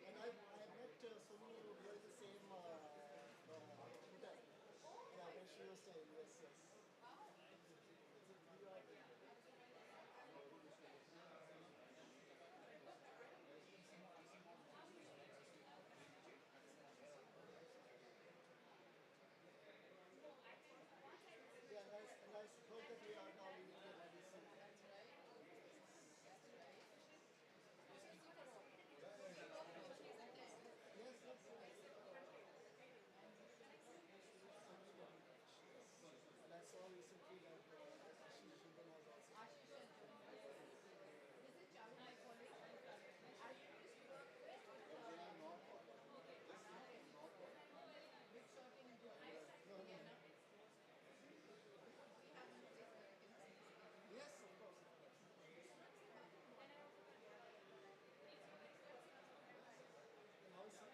And I met Sonu who is the same hotel. Yeah, where she was staying. Yes, yes. Yeah, and I suppose that we are now leaving the IDC. Yes, yes, yes. And I saw recently that Ashish Shindan has also. Yes, of course. And how is it?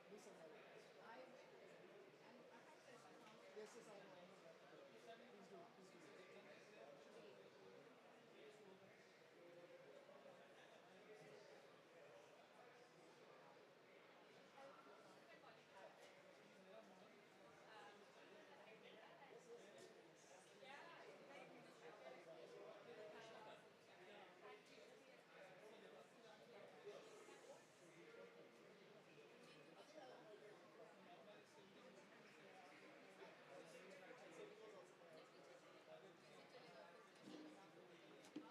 Listen, yes, yes, I know. Please do, please do.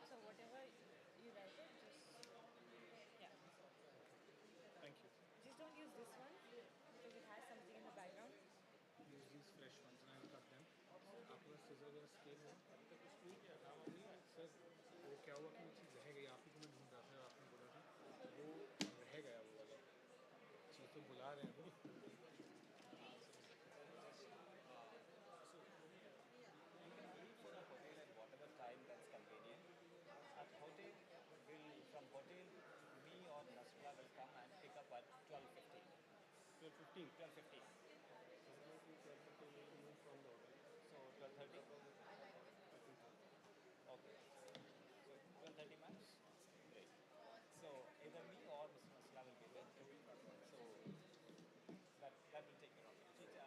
So whatever you write it, just yeah. Thank you. Just don't use this one because it has something in the background. Use these fresh ones and I will cut them. आपके पास scissors और scale है? Sir वो क्या हुआ कि वो चीज़ रह गई आप ही को मैं ढूंढ रहा था आपने बोला था वो रह गया वो वाला चीज़ तो बुला रहे हैं वो For a hotel at whatever time that's convenient. At hotel, from hotel, me or Nasra will come and pick up at 12:15. 12:15 12:15. 12:15. So then I think 12:15 will move from the hotel. So 12:30. I think so. Okay. So 12:30 max. Great. So either me or Mr. Masla will be there. So that will take care of it. Chicha,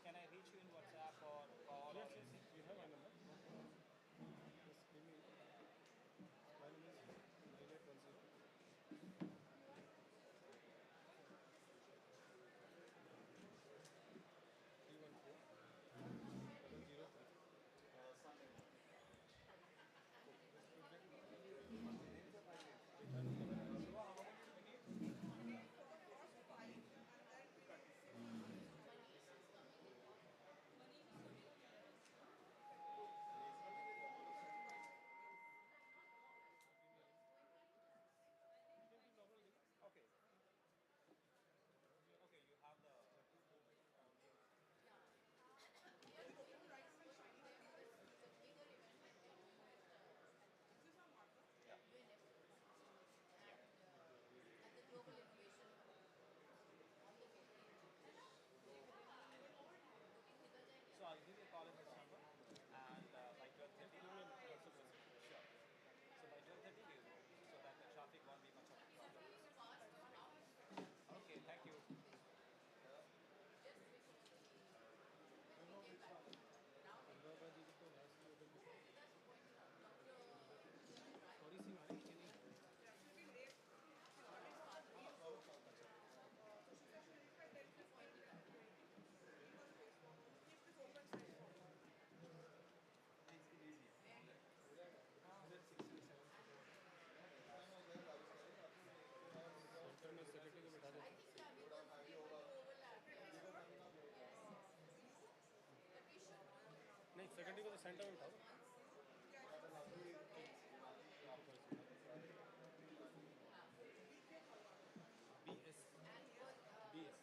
can I reach you in WhatsApp or call or Yes, yes, anything? you have my Yeah. number. No problem. Just give me. My name is 9810 314 003. Just put that in. I will cover everything. Okay. Okay, you have the. Yeah. Yeah. So I'll give you a call in this number, and by 12:30. Give me a WhatsApp message. Sure. So by 12:30 we'll go, so that the traffic won't be much of a problem. Okay, thank you. Anuradha जी की तो last में उधर sorry Singh आ रही है कि नहीं? Centre में secretary को बैठा देते हैं। नहीं, सेक्रेटरी को तो सेंटर में बैठाओ। BS BS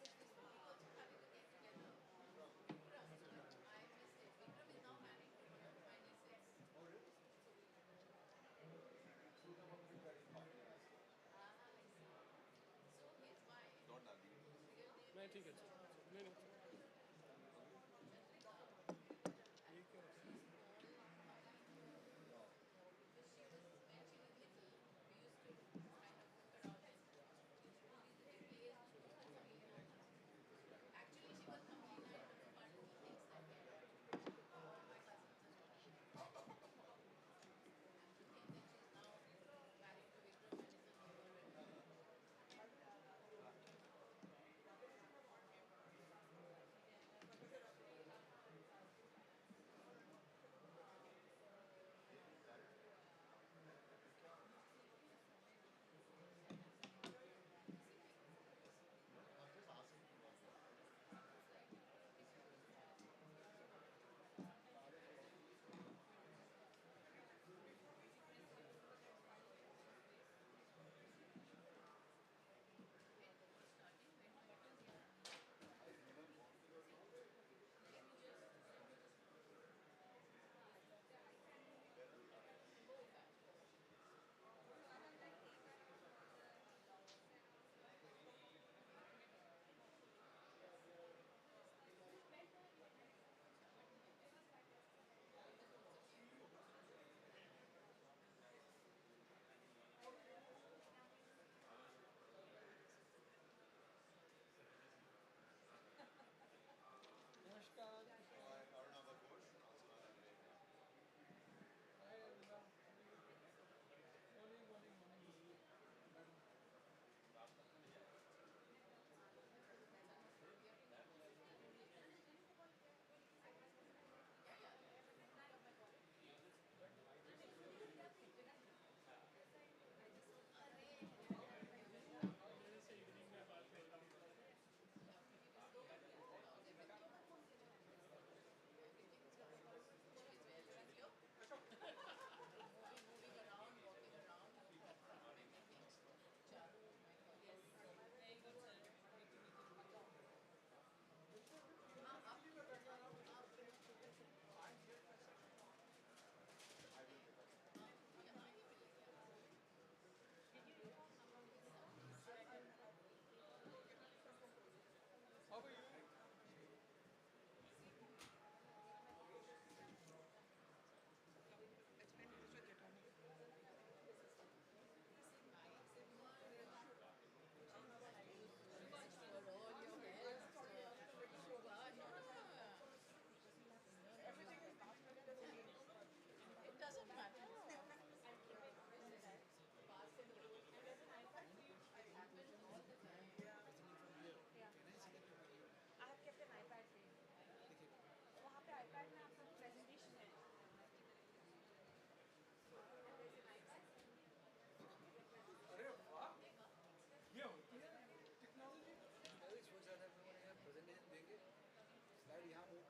नहीं ठीक है, नहीं नहीं ये क्या होता है?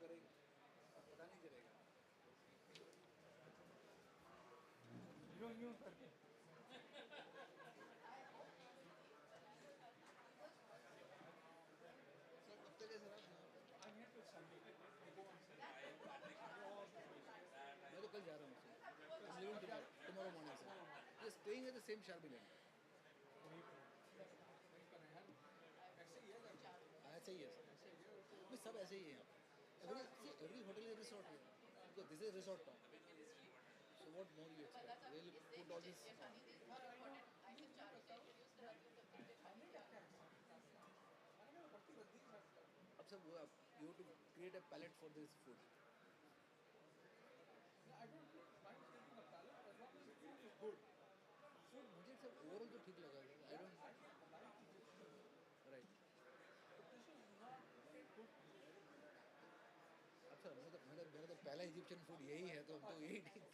करेगी, पता नहीं चलेगा। यूं करके सर कब तक है सर आप यहाँ पे? मैं तो कल जा रहा हूँ सर, टुमारो मॉर्निंग सर। ये स्टेइंग एट द सेम शार्बी लैंड। ऐसे ही है सर, नहीं सब ऐसे ही है यहाँ पे। एवरी होटल इज रिसोर्ट है, because this is resort town. So what more you expect, they will put all this. अब सर वो आप you to create a palette for this food. Food मुझे सब ओवरऑल तो ठीक लगा, आई डोंट राइट। अच्छा मेरा तो पहला इजिप्शियन फूड यही है, तो हम तो यही ठीक था।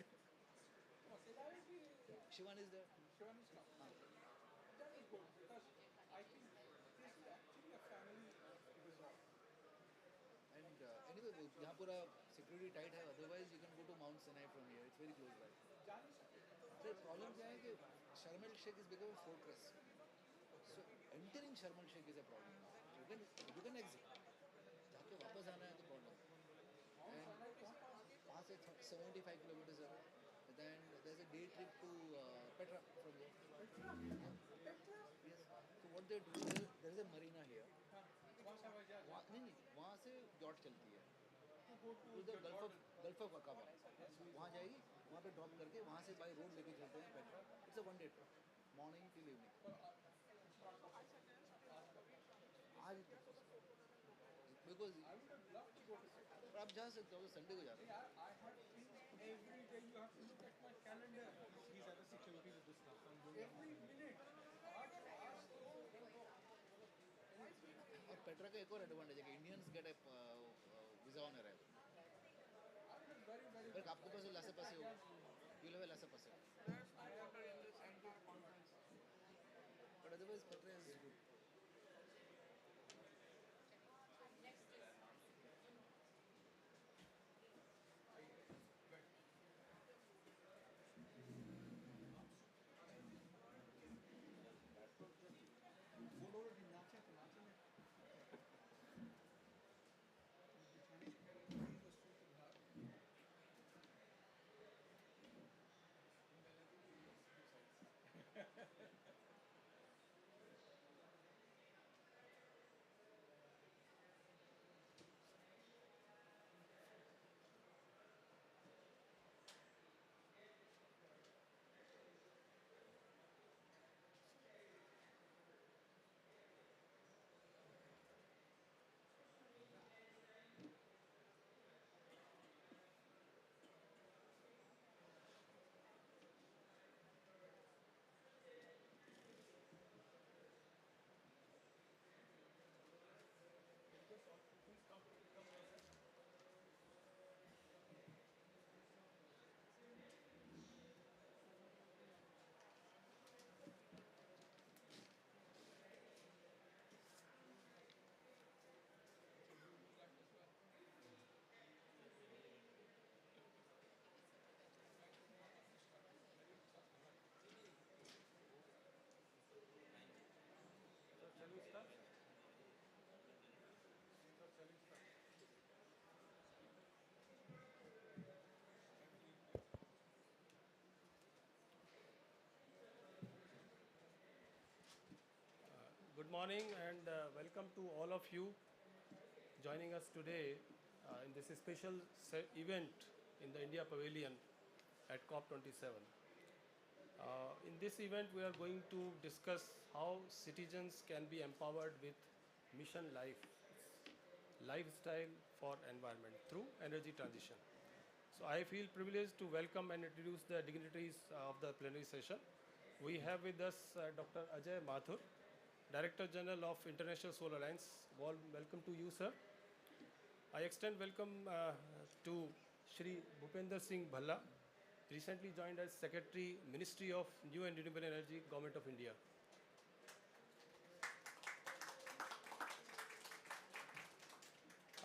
Shivan is there. हाँ एंड एनीवे यहाँ पूरा सिक्योरिटी टाइट है, otherwise you can go to Mount Sinai from here, it's very close by. Sir problem क्या है कि Sharm el Sheikh is become a fortress, so entering Sharm el Sheikh is a problem. You can exit, जाके वापस आना है तो problem. And वहाँ से 75 किलोमीटर्स है, then there's a day trip to Petra from here. Yes. So what they do, there is a marina here. नहीं वहाँ से यॉट चलती है to the Gulf of Aqaba, वहाँ जाएगी, वहाँ पे ड्रॉप करके वहाँ से बाय रोड लेके चलते हैं Petra. It's a one day trip, morning till evening. आज बिकॉज आप जा सकते हो, संडे को जाते हैं। every day you have to look at my calendar. Please have a security with this stuff. I'm going every minute. और Petra का एक और एडवांटेज है कि Indians gate A visa on arrival. पर आपके पास लासे पासे हो, यू हैव लासे पासे, but otherwise Petra is good. Good morning and welcome to all of you joining us today in this special event in the India Pavilion at COP27. In this event, we are going to discuss how citizens can be empowered with Mission Life, lifestyle for environment through energy transition. So I feel privileged to welcome and introduce the dignitaries of the plenary session. We have with us Dr. Ajay Mathur, Director General of International Solar Alliance. Warm welcome to you, sir. I extend welcome to Shri Bhupender Singh Bhalla, recently joined as Secretary, Ministry of New and Renewable Energy, Government of India.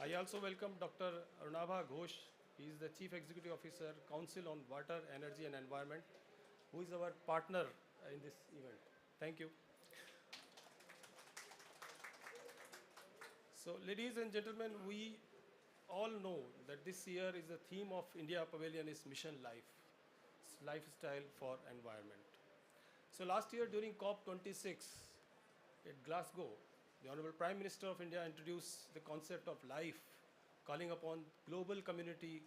I also welcome Dr. Arunabha Ghosh. He is the Chief Executive Officer, Council on Water, Energy and Environment, who is our partner in this event. Thank you. So, ladies and gentlemen, we all know that this year is the theme of India Pavilion is Mission Life, lifestyle for environment. So last year during COP26 at Glasgow, the Honorable Prime Minister of India introduced the concept of life, calling upon global community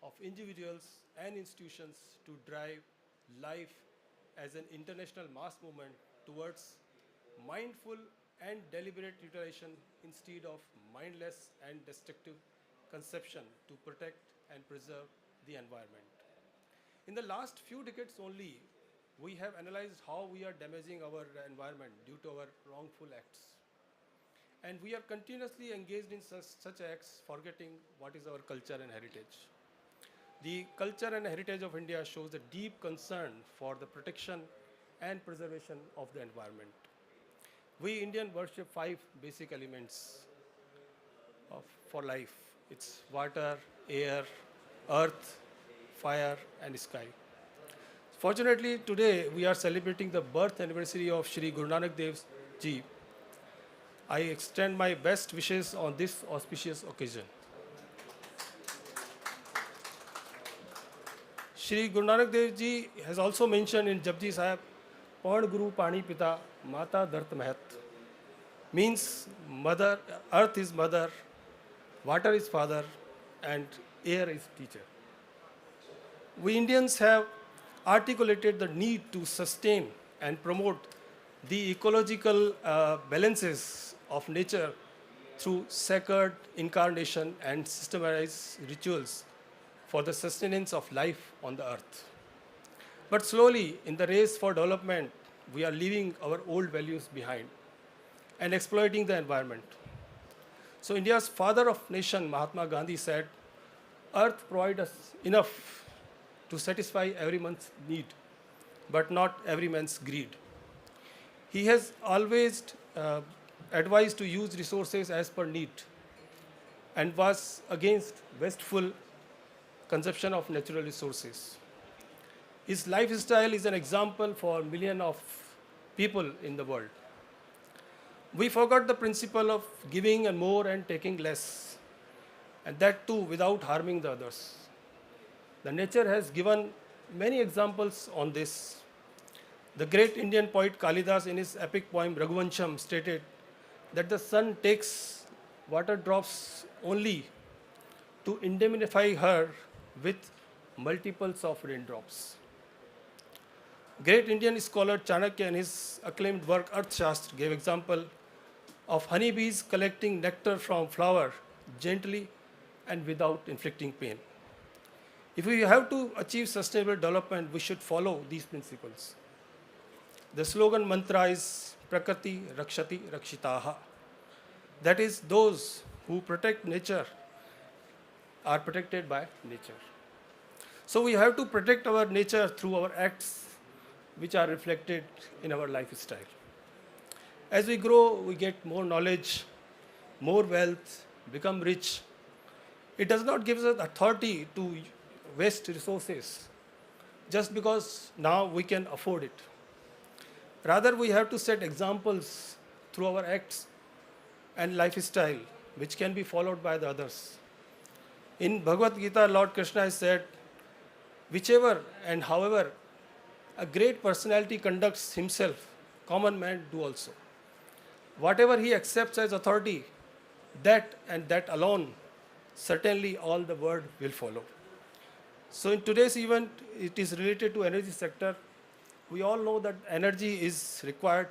of individuals and institutions to drive life as an international mass movement towards mindful and deliberate utilization instead of mindless and destructive conception to protect and preserve the environment. In the last few decades only, we have analyzed how we are damaging our environment due to our wrongful acts. And we are continuously engaged in such acts, forgetting what is our culture and heritage. The culture and heritage of India shows a deep concern for the protection and preservation of the environment. We Indians worship 5 basic elements for life. It's water, air, earth, fire, and sky. Fortunately, today we are celebrating the birth anniversary of Shri Guru Nanak Dev Ji. I extend my best wishes on this auspicious occasion. Shri Guru Nanak Dev Ji has also mentioned in Japji Sahib, Pan Guru Pani Pita, Mata Dhart Mahat. Means mother, earth is mother, water is father, and air is teacher. We Indians have articulated the need to sustain and promote the ecological balances of nature through sacred incarnation and systematized rituals for the sustenance of life on the earth. But slowly, in the race for development, we are leaving our old values behind and exploiting the environment. So India's father of nation, Mahatma Gandhi, said, "Earth provides us enough to satisfy every man's need, but not every man's greed." He has always advised to use resources as per need and was against wasteful consumption of natural resources. His lifestyle is an example for millions of people in the world. We forgot the principle of giving and more and taking less, and that too without harming the others. The nature has given many examples on this. The great Indian poet Kalidas in his epic poem Raghuvansham stated that the sun takes water drops only to indemnify her with multiples of raindrops. Great Indian scholar Chanakya in his acclaimed work Arthashastra gave example of honeybees collecting nectar from flower gently and without inflicting pain. If we have to achieve sustainable development, we should follow these principles. The slogan mantra is Prakriti Rakshati Rakshitaha. That is, those who protect nature are protected by nature. So we have to protect our nature through our acts, which are reflected in our lifestyle. As we grow, we get more knowledge, more wealth, become rich. It does not give us authority to waste resources just because now we can afford it. Rather, we have to set examples through our acts and lifestyle, which can be followed by the others. In Bhagavad Gita, Lord Krishna has said, whichever and however a great personality conducts himself, common man do also. Whatever he accepts as authority, that and that alone, certainly all the world will follow. So in today's event, it is related to energy sector. We all know that energy is required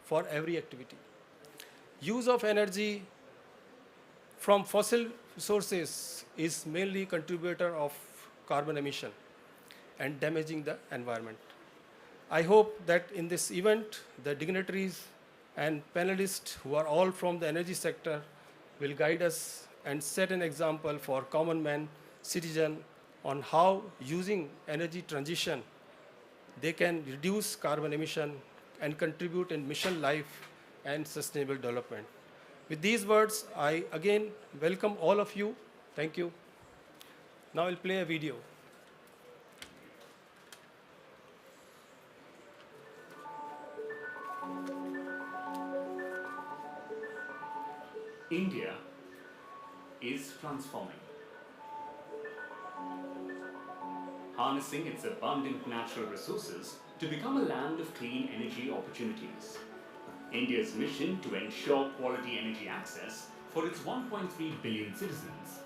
for every activity. Use of energy from fossil resources is mainly contributor of carbon emission and damaging the environment. I hope that in this event, the dignitaries and panelists who are all from the energy sector will guide us and set an example for common man, citizen, on how using energy transition they can reduce carbon emission and contribute in mission life and sustainable development. With these words, I again welcome all of you. Thank you. Now I'll play a video. India is transforming, harnessing its abundant natural resources to become a land of clean energy opportunities. India's mission to ensure quality energy access for its 1.3 billion citizens,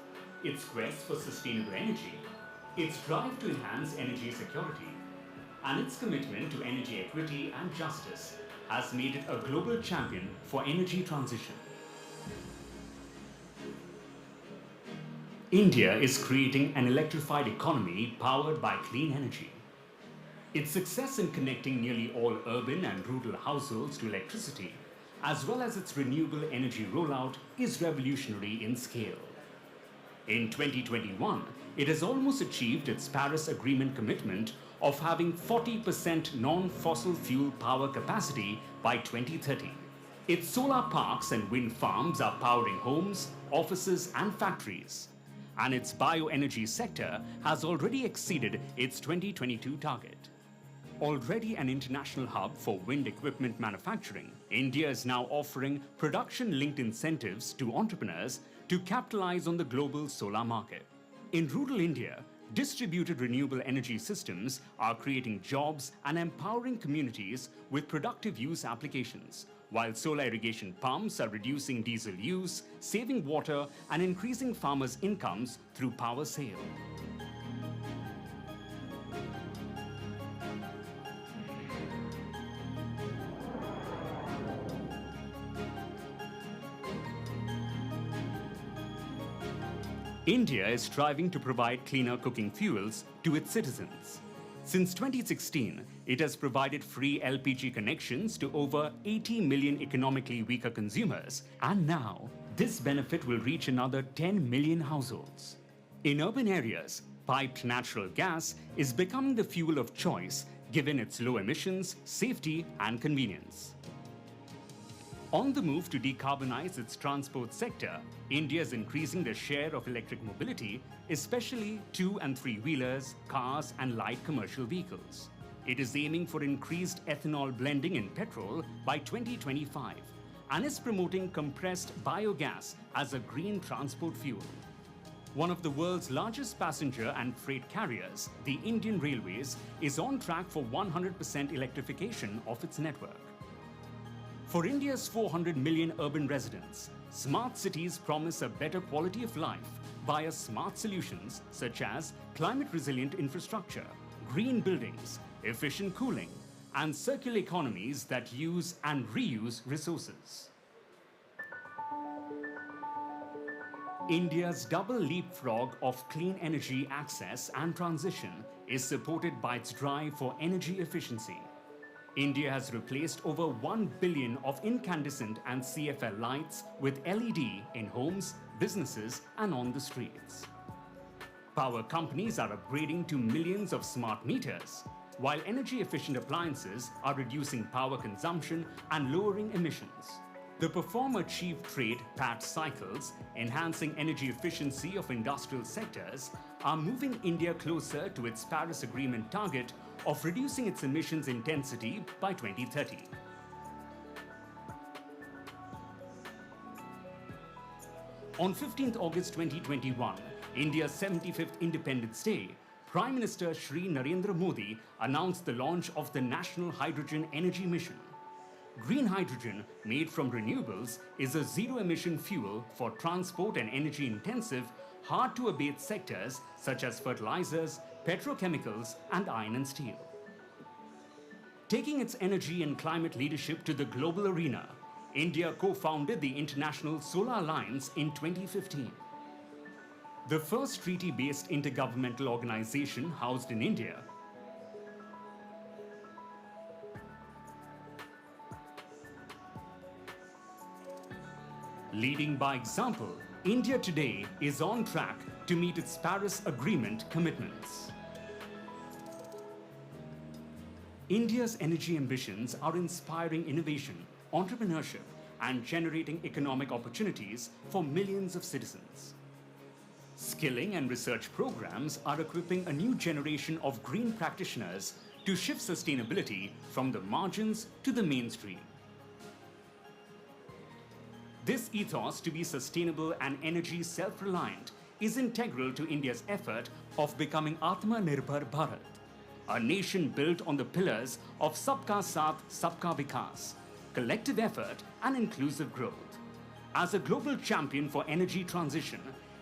its quest for sustainable energy, its drive to enhance energy security, and its commitment to energy equity and justice has made it a global champion for energy transition. India is creating an electrified economy powered by clean energy. Its success in connecting nearly all urban and rural households to electricity, as well as its renewable energy rollout, is revolutionary in scale. In 2021, it has almost achieved its Paris Agreement commitment of having 40% non-fossil fuel power capacity by 2030. Its solar parks and wind farms are powering homes, offices, and factories. And its bioenergy sector has already exceeded its 2022 target. Already an international hub for wind equipment manufacturing, India is now offering production-linked incentives to entrepreneurs to capitalize on the global solar market. In rural India, distributed renewable energy systems are creating jobs and empowering communities with productive use applications, while solar irrigation pumps are reducing diesel use, saving water, and increasing farmers' incomes through power sale. India is striving to provide cleaner cooking fuels to its citizens. Since 2016, it has provided free LPG connections to over 80 million economically weaker consumers, and now this benefit will reach another 10 million households. In urban areas, piped natural gas is becoming the fuel of choice given its low emissions, safety, and convenience. On the move to decarbonize its transport sector, India is increasing the share of electric mobility, especially 2- and 3-wheelers, cars, and light commercial vehicles. It is aiming for increased ethanol blending in petrol by 2025 and is promoting compressed biogas as a green transport fuel. One of the world's largest passenger and freight carriers, the Indian Railways, is on track for 100% electrification of its network. For India's 400 million urban residents, smart cities promise a better quality of life via smart solutions such as climate-resilient infrastructure, green buildings, efficient cooling, and circular economies that use and reuse resources. India's double leapfrog of clean energy access and transition is supported by its drive for energy efficiency. India has replaced over 1 billion of incandescent and CFL lights with LED in homes, businesses, and on the streets. Power companies are upgrading to millions of smart meters, while energy-efficient appliances are reducing power consumption and lowering emissions. The Perform Achieve Trade PAT cycles, enhancing energy efficiency of industrial sectors, are moving India closer to its Paris Agreement target of reducing its emissions intensity by 2030. On 15th August 2021, India's 75th Independence Day, Prime Minister Shri Narendra Modi announced the launch of the National Hydrogen Energy Mission. Green hydrogen, made from renewables, is a zero-emission fuel for transport and energy-intensive, hard-to-abate sectors such as fertilizers, petrochemicals, and iron and steel. Taking its energy and climate leadership to the global arena, India co-founded the International Solar Alliance in 2015. The first treaty-based intergovernmental organization housed in India. Leading by example, India today is on track to meet its Paris Agreement commitments. India's energy ambitions are inspiring innovation, entrepreneurship, and generating economic opportunities for millions of citizens. Skilling and research programs are equipping a new generation of green practitioners to shift sustainability from the margins to the mainstream. This ethos to be sustainable and energy self-reliant is integral to India's effort of becoming Atmanirbhar Bharat, a nation built on the pillars of Sabka Saath, Sabka Vikas, collective effort and inclusive growth. As a global champion for energy transition,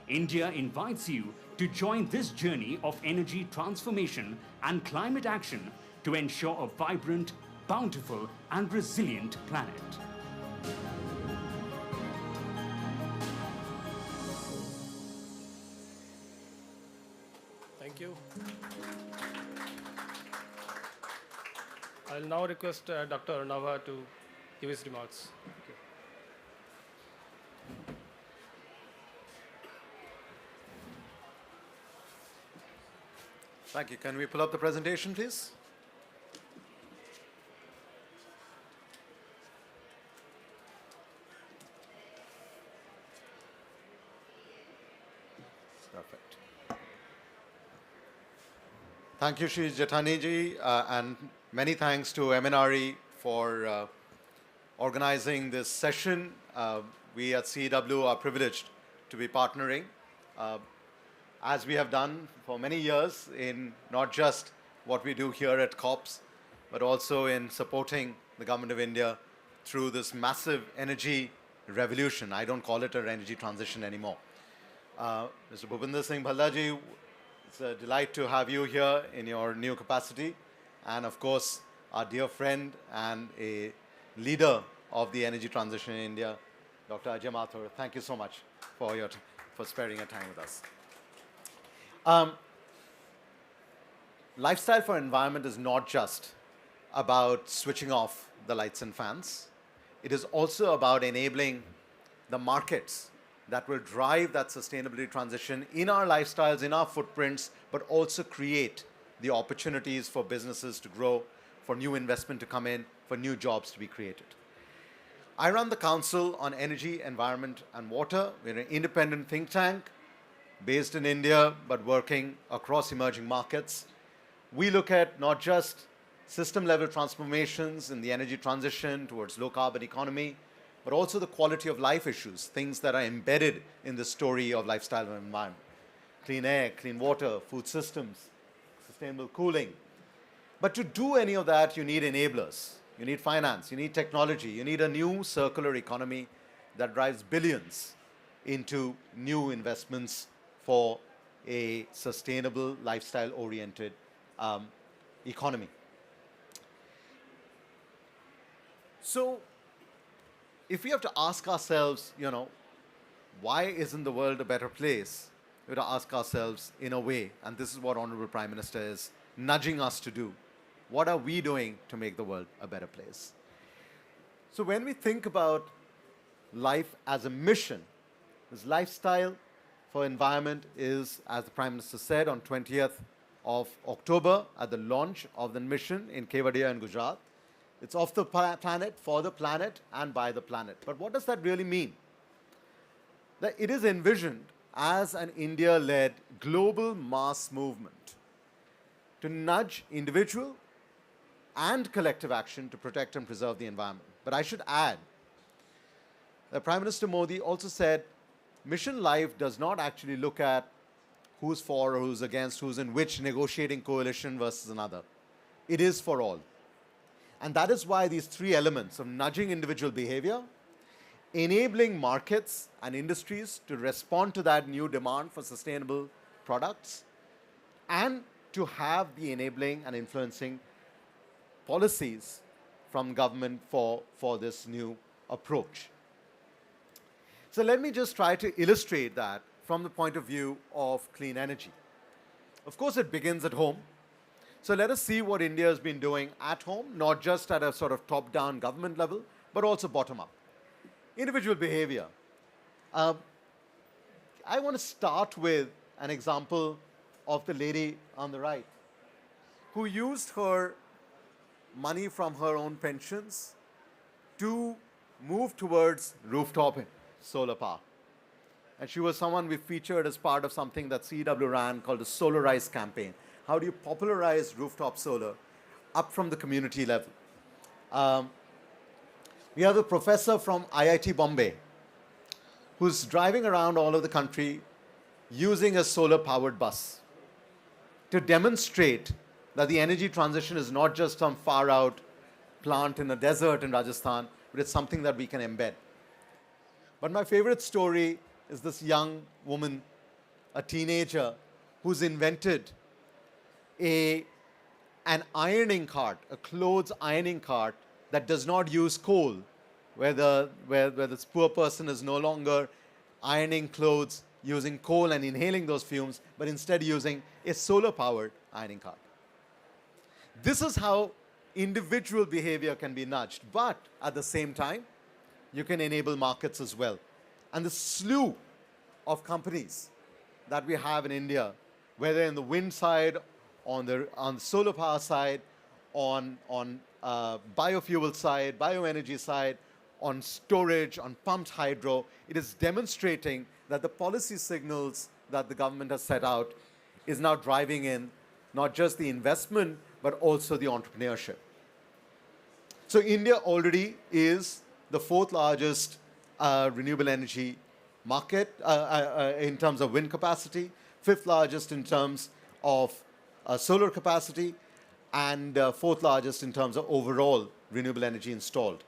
India invites you to join this journey of energy transformation and climate action to ensure a vibrant, bountiful and resilient planet. Thank you. I'll now request Dr. Arnava to give his remarks. Thank you. Thank you. Can we pull up the presentation, please? Perfect. Thank you, Shri Jethani ji, and many thanks to MNRE for organizing this session. We at CEW are privileged to be partnering, as we have done for many years in not just what we do here at COPS, but also in supporting the Government of India through this massive energy revolution. I don't call it an energy transition anymore. Mr. Bhupinder Singh Bhalda ji, it's a delight to have you here in your new capacity. And of course, our dear friend and a leader of the energy transition in India, Dr. Ajay Mathur. Thank you so much for sparing your time with us. Lifestyle for environment is not just about switching off the lights and fans. It is also about enabling the markets that will drive that sustainability transition in our lifestyles, in our footprints, but also create the opportunities for businesses to grow, for new investment to come in, for new jobs to be created. I run the Council on Energy, Environment and Water. We're an independent think tank based in India, but working across emerging markets. We look at not just system-level transformations in the energy transition towards low-carbon economy, but also the quality of life issues, things that are embedded in the story of lifestyle and environment. Clean air, clean water, food systems, sustainable cooling. But to do any of that, you need enablers. You need finance, you need technology, you need a new circular economy that drives billions into new investments for a sustainable, lifestyle-oriented economy. So, if we have to ask ourselves, why isn't the world a better place? We have to ask ourselves in a way, and this is what Honorable Prime Minister is nudging us to do. What are we doing to make the world a better place? So when we think about life as a mission, this lifestyle for environment is, as the Prime Minister said, on 20th of October at the launch of the mission in Kevadia in Gujarat. It's of the planet, for the planet, and by the planet. But what does that really mean? That it is envisioned as an India-led global mass movement to nudge individual and collective action to protect and preserve the environment. But I should add that Prime Minister Modi also said Mission Life does not actually look at who's for or who's against, who's in which negotiating coalition versus another. It is for all. And that is why these three elements of nudging individual behavior, enabling markets and industries to respond to that new demand for sustainable products, and to have the enabling and influencing policies from government for this new approach. So let me just try to illustrate that from the point of view of clean energy. Of course, it begins at home. So let us see what India has been doing at home, not just at a sort of top-down government level, but also bottom-up. Individual behavior. I want to start with an example of the lady on the right, who used her money from her own pensions to move towards rooftop solar power. And she was someone we featured as part of something that CW ran called the Solarize campaign. How do you popularize rooftop solar up from the community level? We have a professor from IIT Bombay who's driving around all over the country using a solar-powered bus to demonstrate that the energy transition is not just some far-out plant in a desert in Rajasthan, but it's something that we can embed. But my favorite story is this young woman, a teenager, who's invented an ironing cart, a clothes ironing cart that does not use coal, where this poor person is no longer ironing clothes using coal and inhaling those fumes, but instead using a solar-powered ironing cart. This is how individual behavior can be nudged, but at the same time, you can enable markets as well. And the slew of companies that we have in India, whether in the wind side, on the solar power side, on biofuel side, bioenergy side, on storage, on pumped hydro, it is demonstrating that the policy signals that the government has set out is now driving in not just the investment, but also the entrepreneurship. So India already is the fourth largest renewable energy market in terms of wind capacity, fifth largest in terms of solar capacity, and fourth largest in terms of overall renewable energy installed.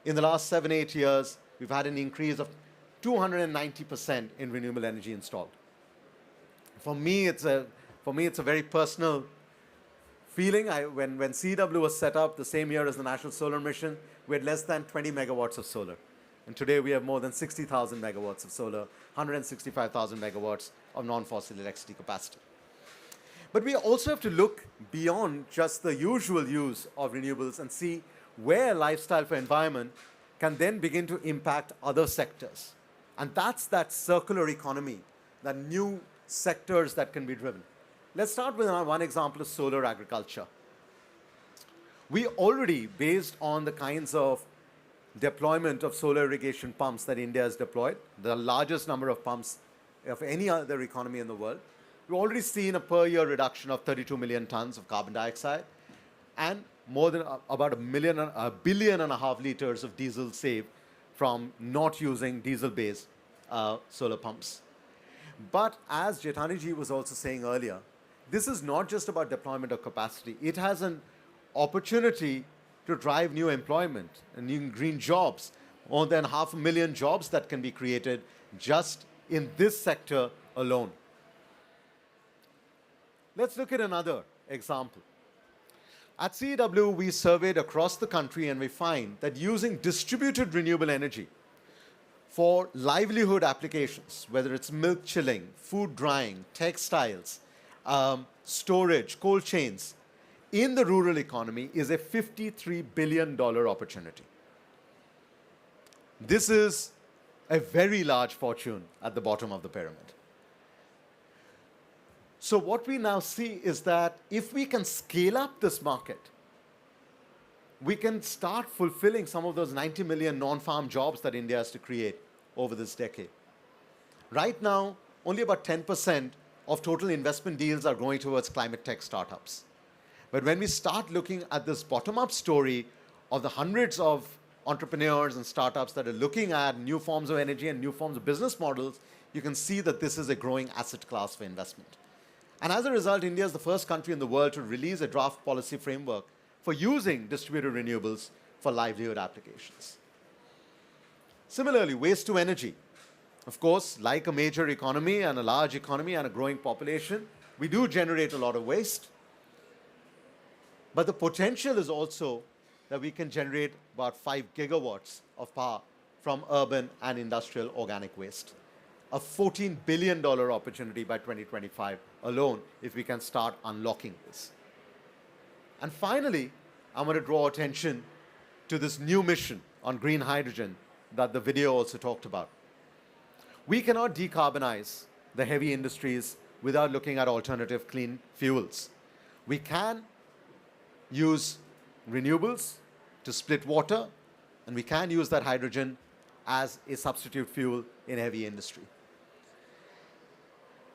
In the last 7-8 years, we've had an increase of 290% in renewable energy installed. For me, it's a very personal feeling. When CW was set up the same year as the National Solar Mission, we had less than 20 megawatts of solar. And today we have more than 60,000 megawatts of solar, 165,000 megawatts of non-fossil electricity capacity. But we also have to look beyond just the usual use of renewables and see where lifestyle for environment can then begin to impact other sectors. And that's that circular economy, that new sectors that can be driven. Let's start with one example of solar agriculture. We already, based on the kinds of deployment of solar irrigation pumps that India has deployed, the largest number of pumps of any other economy in the world, we've already seen a per year reduction of 32 million tons of carbon dioxide and more than about a billion and a half liters of diesel saved from not using diesel-based solar pumps. But as Jetani ji was also saying earlier, this is not just about deployment of capacity. It has an opportunity to drive new employment and new green jobs, more than 500,000 jobs that can be created just in this sector alone. Let's look at another example. At CEW, we surveyed across the country and we find that using distributed renewable energy for livelihood applications, whether it's milk chilling, food drying, textiles, storage, cold chains, in the rural economy is a $53 billion opportunity. This is a very large fortune at the bottom of the pyramid. So what we now see is that if we can scale up this market, we can start fulfilling some of those 90 million non-farm jobs that India has to create over this decade. Right now, only about 10% of total investment deals are going towards climate tech startups. But when we start looking at this bottom-up story of the hundreds of entrepreneurs and startups that are looking at new forms of energy and new forms of business models, you can see that this is a growing asset class for investment. And as a result, India is the first country in the world to release a draft policy framework for using distributed renewables for livelihood applications. Similarly, waste to energy. Of course, like a major economy and a large economy and a growing population, we do generate a lot of waste. But the potential is also that we can generate about 5 gigawatts of power from urban and industrial organic waste. A $14 billion opportunity by 2025 alone if we can start unlocking this. And finally, I want to draw attention to this new mission on green hydrogen that the video also talked about. We cannot decarbonize the heavy industries without looking at alternative clean fuels. We can use renewables to split water And we can use that hydrogen as a substitute fuel in heavy industry.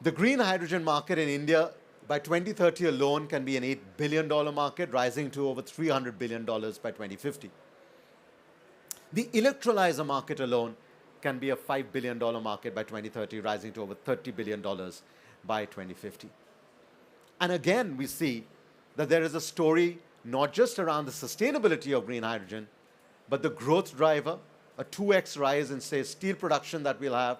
The green hydrogen market in India by 2030 alone can be an $8 billion market, rising to over $300 billion by 2050. The electrolyzer market alone can be a $5 billion market by 2030, rising to over $30 billion by 2050. And again, we see that there is a story not just around the sustainability of green hydrogen, but the growth driver, a 2x rise in, say, steel production that we'll have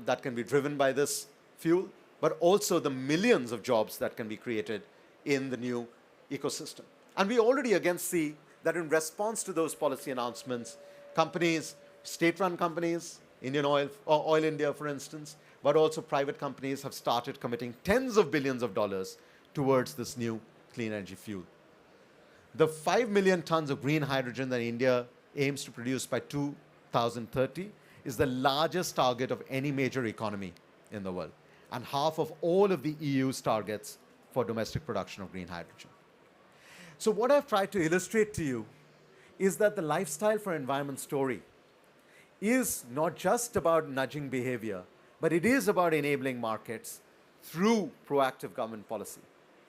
that can be driven by this fuel, but also the millions of jobs that can be created in the new ecosystem. And we already again see that in response to those policy announcements, companies, state-run companies, Indian Oil, or Oil India, for instance, but also private companies have started committing tens of billions of dollars towards this new clean energy fuel. The 5 million tons of green hydrogen that India aims to produce by 2030 is the largest target of any major economy in the world, and half of all of the EU's targets for domestic production of green hydrogen. So what I've tried to illustrate to you is that the lifestyle for environment story is not just about nudging behavior, but it is about enabling markets through proactive government policy.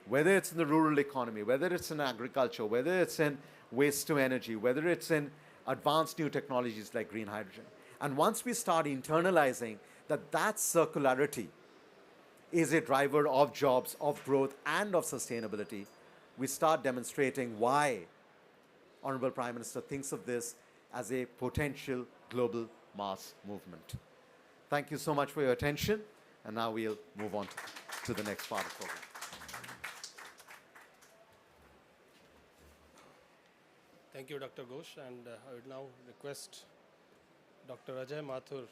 Whether it's in the rural economy, whether it's in agriculture, whether it's in waste to energy, whether it's in advanced new technologies like green hydrogen. And once we start internalizing that circularity is a driver of jobs, of growth, and of sustainability, we start demonstrating why Honorable Prime Minister thinks of this as a potential global mass movement. Thank you so much for your attention, and now we'll move on to the next part of the program. Thank you, Dr. Ghosh, and I would now request Dr. Ajay Mathur,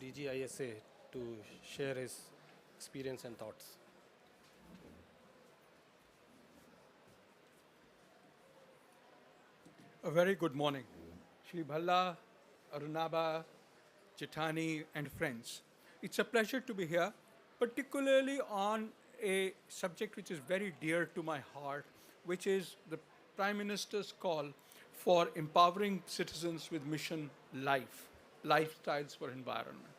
DG ISA, to share his experience and thoughts. A very good morning. Shri Bhalla, Arunaba, Jethani, and friends. It's a pleasure to be here, particularly on a subject which is very dear to my heart, which is the Prime Minister's call for empowering citizens with mission life, lifestyles for environment.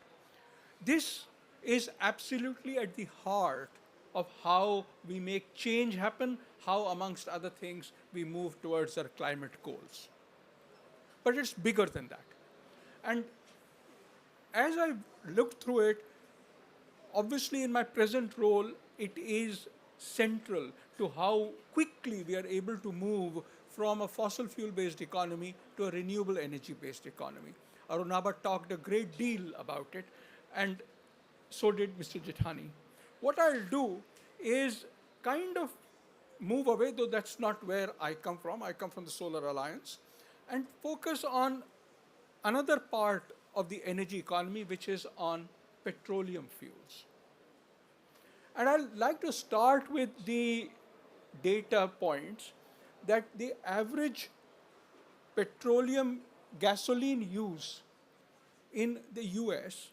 This is absolutely at the heart of how we make change happen, how, amongst other things, we move towards our climate goals. But it's bigger than that. And as I looked through it, obviously in my present role, it is central to how quickly we are able to move from a fossil fuel-based economy to a renewable energy-based economy. Arunaba talked a great deal about it, and so did Mr. Jethani. What I'll do is kind of move away, though that's not where I come from. I come from the Solar Alliance, and focus on another part of the energy economy, which is on petroleum fuels. And I'd like to start with the data points that the average petroleum gasoline use in the US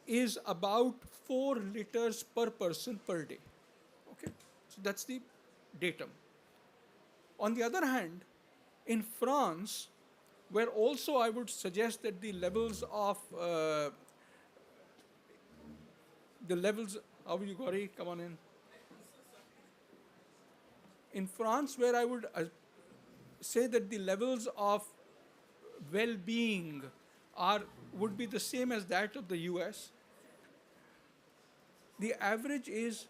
is about 4 liters per person per day. Okay, so that's the datum. On the other hand, in France, where also I would suggest that the levels of how are you, Gauri? Come on in. In France, where I would say that the levels of well-being would be the same as that of the US, the average is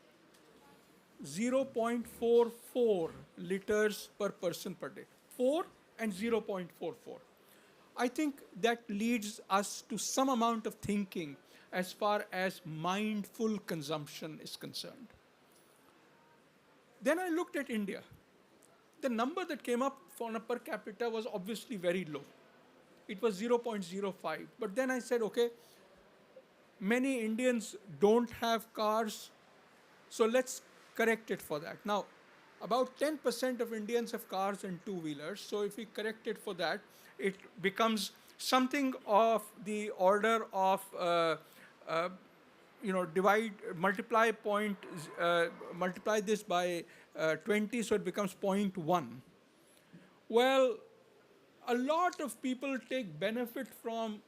0.44 liters per person per day. 4 and 0.44. I think that leads us to some amount of thinking as far as mindful consumption is concerned. Then I looked at India. The number that came up on a per capita was obviously very low. It was 0.05. But then I said, okay, many Indians don't have cars, so let's correct it for that. Now, about 10% of Indians have cars and two-wheelers, so if we correct it for that, it becomes something of the order of, multiply this by 20, so it becomes 0.1. Well, a lot of people take benefit from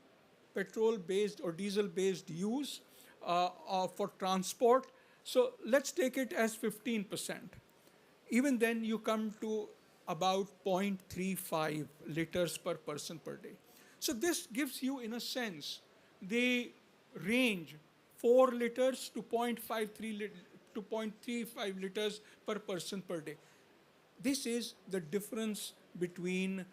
petrol-based or diesel-based use for transport. So let's take it as 15%. Even then, you come to about 0.35 liters per person per day. So this gives you, in a sense, the range 4 liters to 0.53 to 0.35 liters per person per day. This is the difference between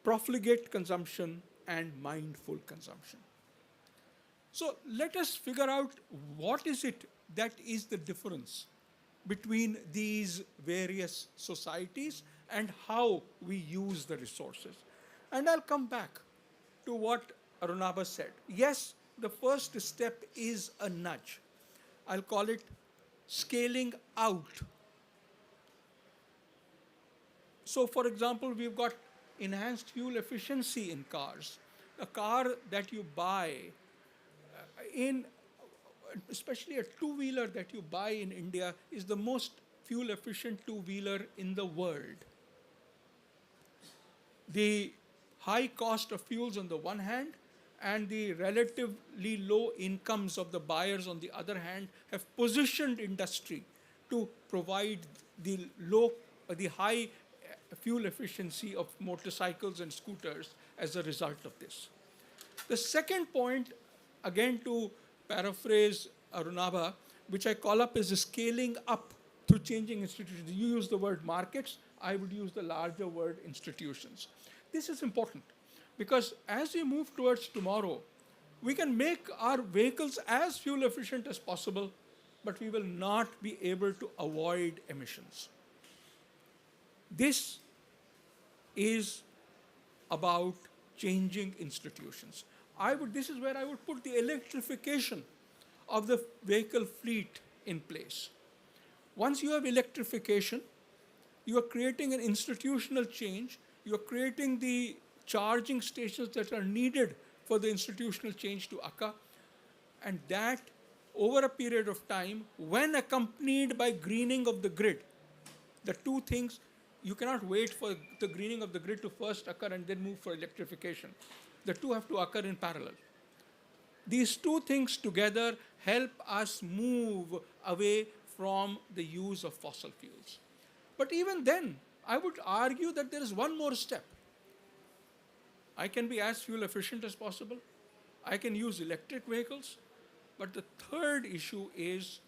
profligate consumption and mindful consumption. So let us figure out what is it that is the difference between these various societies and how we use the resources. And I'll come back to what Arunabha said. Yes, the first step is a nudge. I'll call it scaling out. So for example, we've got enhanced fuel efficiency in cars. A car that you buy especially a two-wheeler that you buy in India is the most fuel efficient two-wheeler in the world. The high cost of fuels on the one hand and the relatively low incomes of the buyers on the other hand have positioned industry to provide the high fuel efficiency of motorcycles and scooters as a result of this. The second point, again to paraphrase Arunabha, which I call up as a scaling up through changing institutions. You use the word markets, I would use the larger word institutions. This is important because as we move towards tomorrow, we can make our vehicles as fuel efficient as possible, but we will not be able to avoid emissions. This is about changing institutions. This is where I would put the electrification of the vehicle fleet in place. Once you have electrification, you are creating an institutional change, you are creating the charging stations that are needed for the institutional change to occur, and that over a period of time, when accompanied by greening of the grid, the two things, you cannot wait for the greening of the grid to first occur and then move for electrification. The two have to occur in parallel. These two things together help us move away from the use of fossil fuels. But even then, I would argue that there is one more step. I can be as fuel efficient as possible. I can use electric vehicles. But the third issue is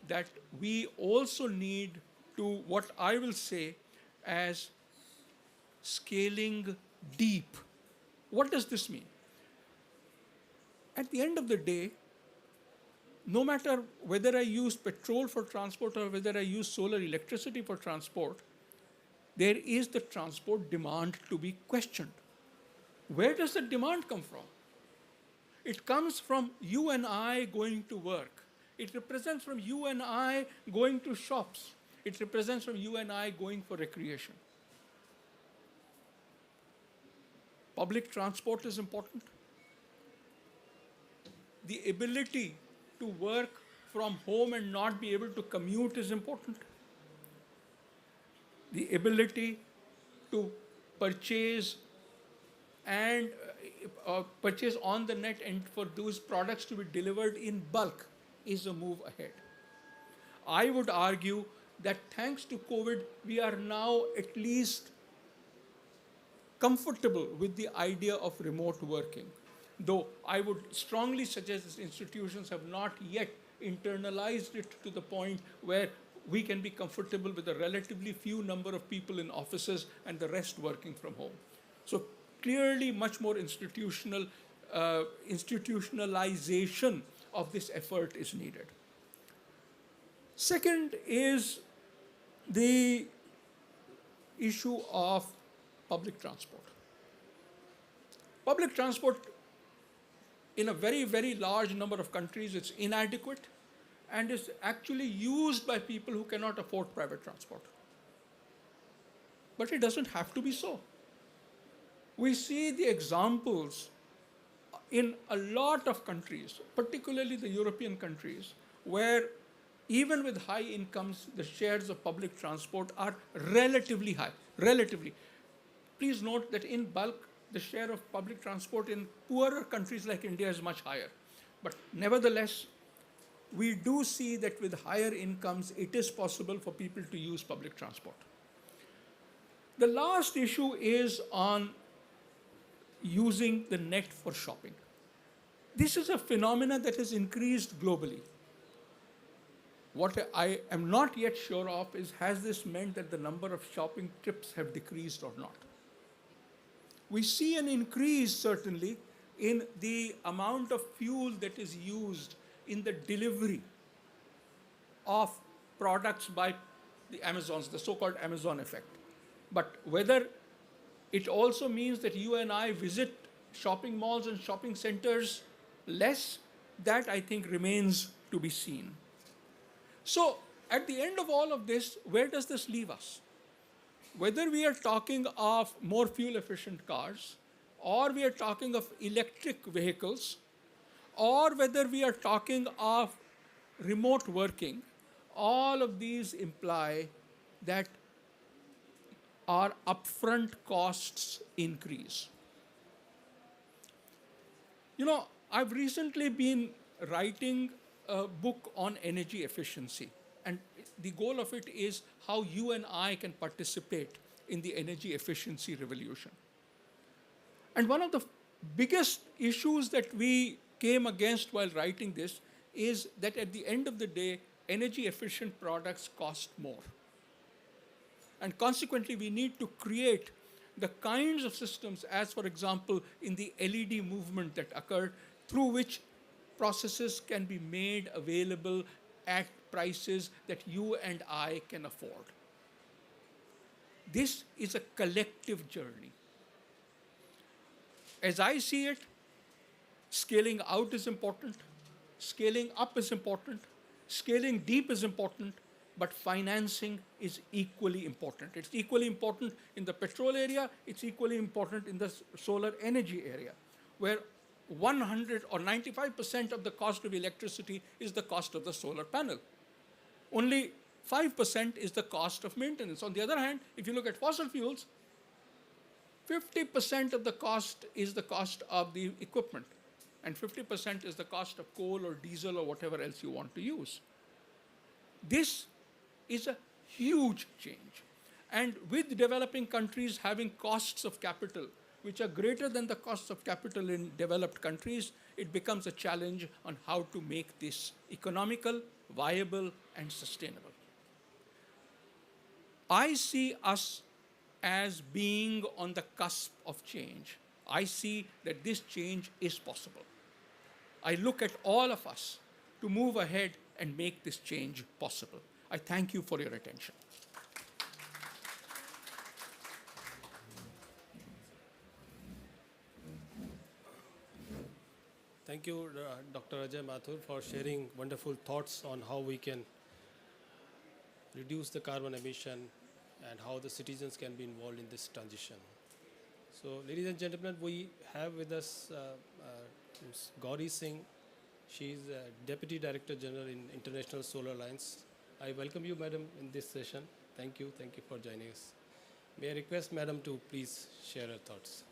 that we also need to, what I will say as scaling deep. What does this mean? At the end of the day, no matter whether I use petrol for transport or whether I use solar electricity for transport, there is the transport demand to be questioned. Where does the demand come from? It comes from you and I going to work. It represents from you and I going to shops. It represents from you and I going for recreation. Public transport is important. The ability to work from home and not be able to commute is important. The ability to purchase and purchase on the net and for those products to be delivered in bulk is a move ahead. I would argue that thanks to COVID, we are now at least comfortable with the idea of remote working. Though I would strongly suggest that institutions have not yet internalized it to the point where we can be comfortable with a relatively few number of people in offices and the rest working from home. So clearly much more institutionalization of this effort is needed. Second is the issue of public transport. Public transport in a very, very large number of countries, it's inadequate and is actually used by people who cannot afford private transport. But it doesn't have to be so. We see the examples in a lot of countries, particularly the European countries, where even with high incomes, the shares of public transport are relatively high, relatively. please note that in bulk, the share of public transport in poorer countries like India is much higher. But nevertheless, we do see that with higher incomes, it is possible for people to use public transport. The last issue is on using the net for shopping. This is a phenomenon that has increased globally. What I am not yet sure of is, has this meant that the number of shopping trips have decreased or not? We see an increase, certainly, in the amount of fuel that is used in the delivery of products by the Amazons, the so-called Amazon effect. But whether it also means that you and I visit shopping malls and shopping centers less, that I think remains to be seen. So at the end of all of this, where does this leave us? Whether we are talking of more fuel-efficient cars, or we are talking of electric vehicles, or whether we are talking of remote working, all of these imply that our upfront costs increase. You know, I've recently been writing a book on energy efficiency, and the goal of it is how you and I can participate in the energy efficiency revolution. And one of the biggest issues that we came against while writing this is that at the end of the day, energy efficient products cost more. And consequently, we need to create the kinds of systems, as for example, in the LED movement that occurred, through which processes can be made available at prices that you and I can afford. This is a collective journey. As I see it, scaling out is important, scaling up is important, scaling deep is important, but financing is equally important. It's equally important in the petrol area, it's equally important in the solar energy area, where 100 or 95% of the cost of electricity is the cost of the solar panel. Only 5% is the cost of maintenance. On the other hand, if you look at fossil fuels, 50% of the cost is the cost of the equipment, and 50% is the cost of coal or diesel or whatever else you want to use. This is a huge change. And with developing countries having costs of capital which are greater than the costs of capital in developed countries, it becomes a challenge on how to make this economical, viable, and sustainable. I see us as being on the cusp of change. I see that this change is possible. I look at all of us to move ahead and make this change possible. I thank you for your attention. Thank you, Dr. Ajay Mathur, for sharing wonderful thoughts on how we can reduce the carbon emission and how the citizens can be involved in this transition. So, ladies and gentlemen, we have with us Ms. Gauri Singh. She is Deputy Director General in International Solar Alliance. I welcome you, Madam, in this session. Thank you for joining us. May I request Madam to please share her thoughts.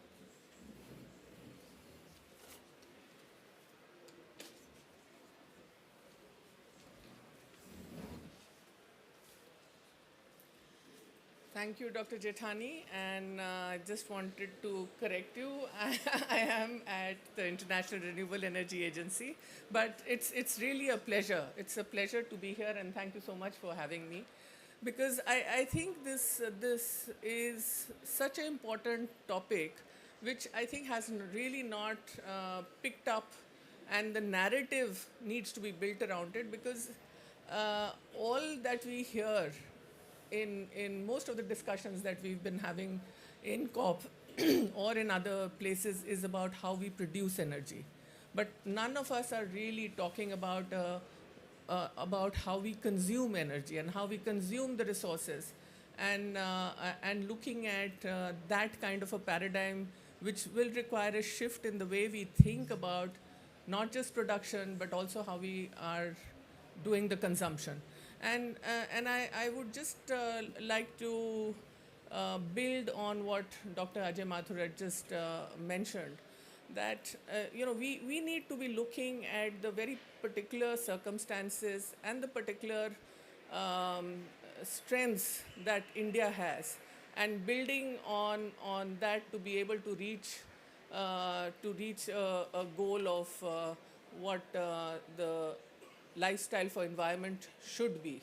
Thank you, Dr. Jethani, and I just wanted to correct you. I am at the International Renewable Energy Agency, but it's really a pleasure. It's a pleasure to be here, and thank you so much for having me, because I think this is such an important topic, which I think has really not picked up, and the narrative needs to be built around it, because all that we hear in most of the discussions that we've been having in COP or in other places is about how we produce energy. But none of us are really talking about how we consume energy and how we consume the resources, and looking at that kind of a paradigm which will require a shift in the way we think about not just production, but also how we are doing the consumption. And I would just like to build on what Dr. Ajay Mathur had just mentioned, that we need to be looking at the very particular circumstances and the particular um, strengths that India has, and building on that to be able to reach a goal of what the lifestyle for environment should be.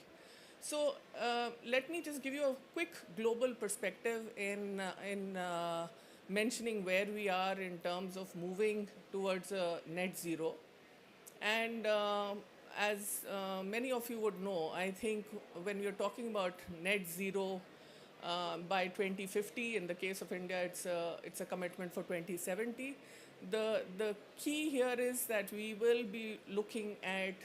So let me just give you a quick global perspective in mentioning where we are in terms of moving towards net zero. And as many of you would know, I think when we're talking about net zero by 2050, in the case of India, it's a commitment for 2070. The key here is that we will be looking at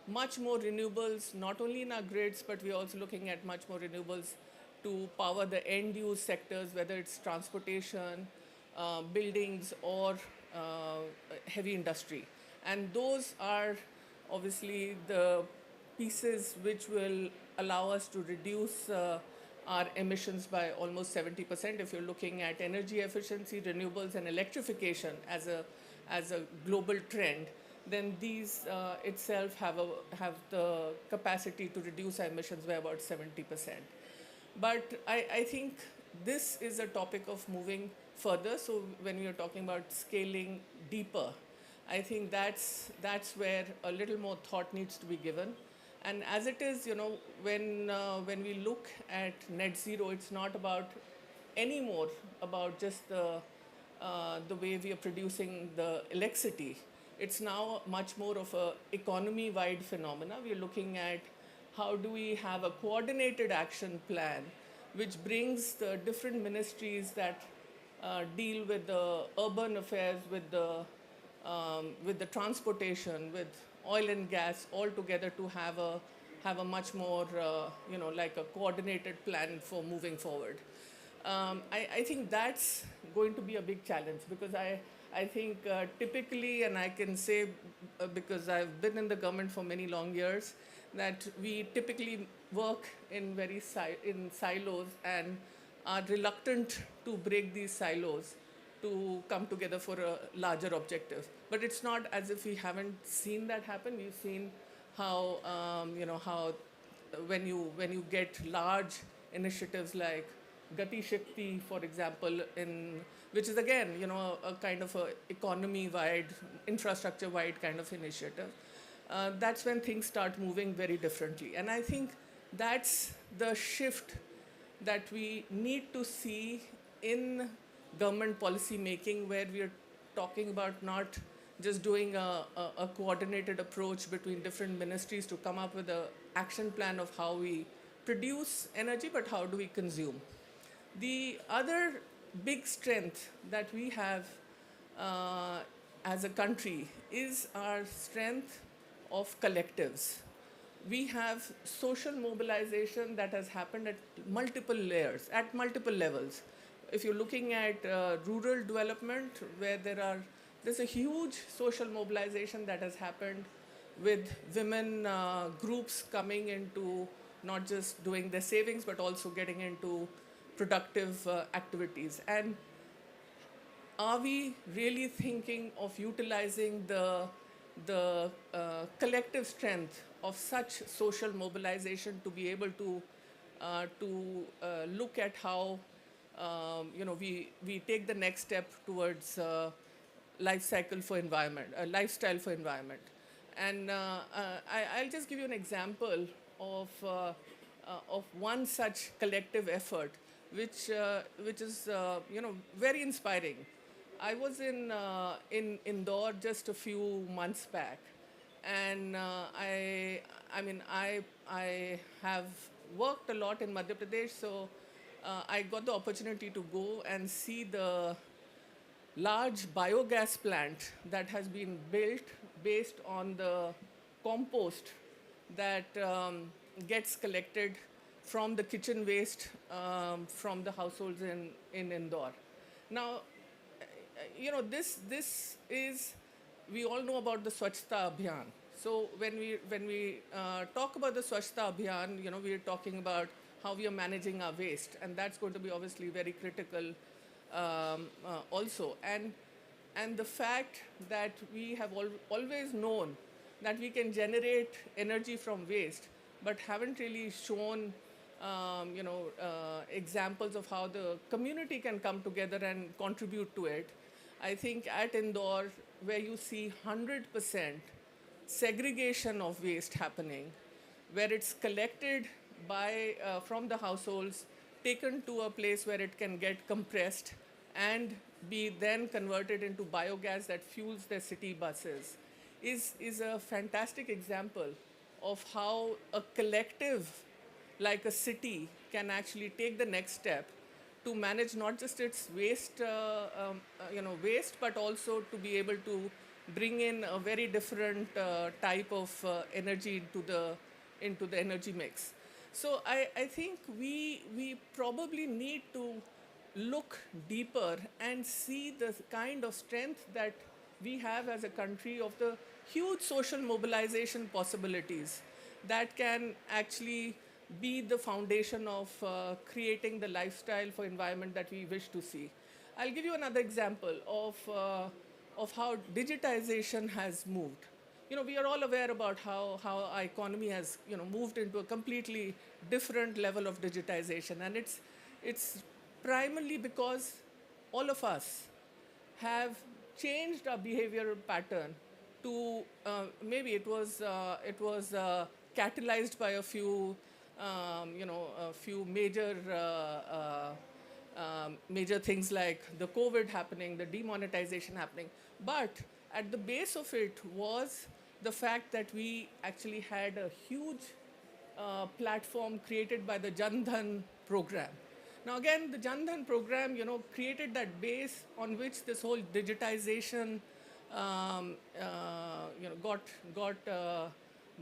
much more renewables, not only in our grids, but we're also looking at much more renewables to power the end use sectors, whether it's transportation, buildings, or heavy industry. And those are obviously the pieces which will allow us to reduce our emissions by almost 70%. If you're looking at energy efficiency, renewables, and electrification as a global trend, then these itself have the capacity to reduce our emissions by about 70%. But I think this is a topic of moving further. So when we are talking about scaling deeper, I think that's where a little more thought needs to be given. And as it is, when we look at net zero, it's not about anymore about just the way we are producing the electricity. It's now much more of a economy-wide phenomena. We're looking at how do we have a coordinated action plan which brings the different ministries that deal with the urban affairs, with the transportation, with oil and gas, all together to have a much more, like a coordinated plan for moving forward. I think that's going to be a big challenge, because I think typically, and I can say because I've been in the government for many long years, that we typically work in in silos and are reluctant to break these silos to come together for a larger objective. But it's not as if we haven't seen that happen. We've seen how how when you get large initiatives like Gati Shakti, for example, which is again a kind of a economy-wide, infrastructure-wide kind of initiative. That's when things start moving very differently. And I think that's the shift that we need to see in government policy making, where we are talking about not just doing a coordinated approach between different ministries to come up with an action plan of how we produce energy, but how do we consume. The other big strength that we have as a country is our strength of collectives. We have social mobilization that has happened at multiple layers, at multiple levels. If you're looking at rural development, where there's a huge social mobilization that has happened with women groups coming into not just doing their savings, but also getting into productive activities. And are we really thinking of utilizing the collective strength of such social mobilization to be able to look at how we take the next step towards lifestyle for environment? And I'll just give you an example of one such collective effort, which is very inspiring. I was in Indore just a few months back, and I have worked a lot in Madhya Pradesh, so I got the opportunity to go and see the large biogas plant that has been built based on the compost that gets collected from the kitchen waste from the households in Indore. Now, this is, we all know about the Swachhta Abhiyan. So when we talk about the Swachhta Abhiyan, we are talking about how we are managing our waste, and that's going to be obviously very critical also. And the fact that we have always known that we can generate energy from waste, but haven't really shown examples of how the community can come together and contribute to it. I think at Indore, where you see 100% segregation of waste happening, where it's collected by, from the households, taken to a place where it can get compressed and be then converted into biogas that fuels their city buses, is a fantastic example of how a collective like a city can actually take the next step to manage not just its waste, waste, but also to be able to bring in a very different type of energy into the energy mix. So I think we probably need to look deeper and see the kind of strength that we have as a country of the huge social mobilization possibilities that can actually be the foundation of creating the lifestyle for environment that we wish to see. I'll give you another example of how digitization has moved. We are all aware about how our economy has, moved into a completely different level of digitization, and it's primarily because all of us have changed our behavioral pattern to maybe it was catalyzed by a few few major things like the COVID happening, the demonetization happening. But at the base of it was the fact that we actually had a huge platform created by the Jan Dhan program. Now again, the Jan Dhan program, created that base on which this whole digitization, got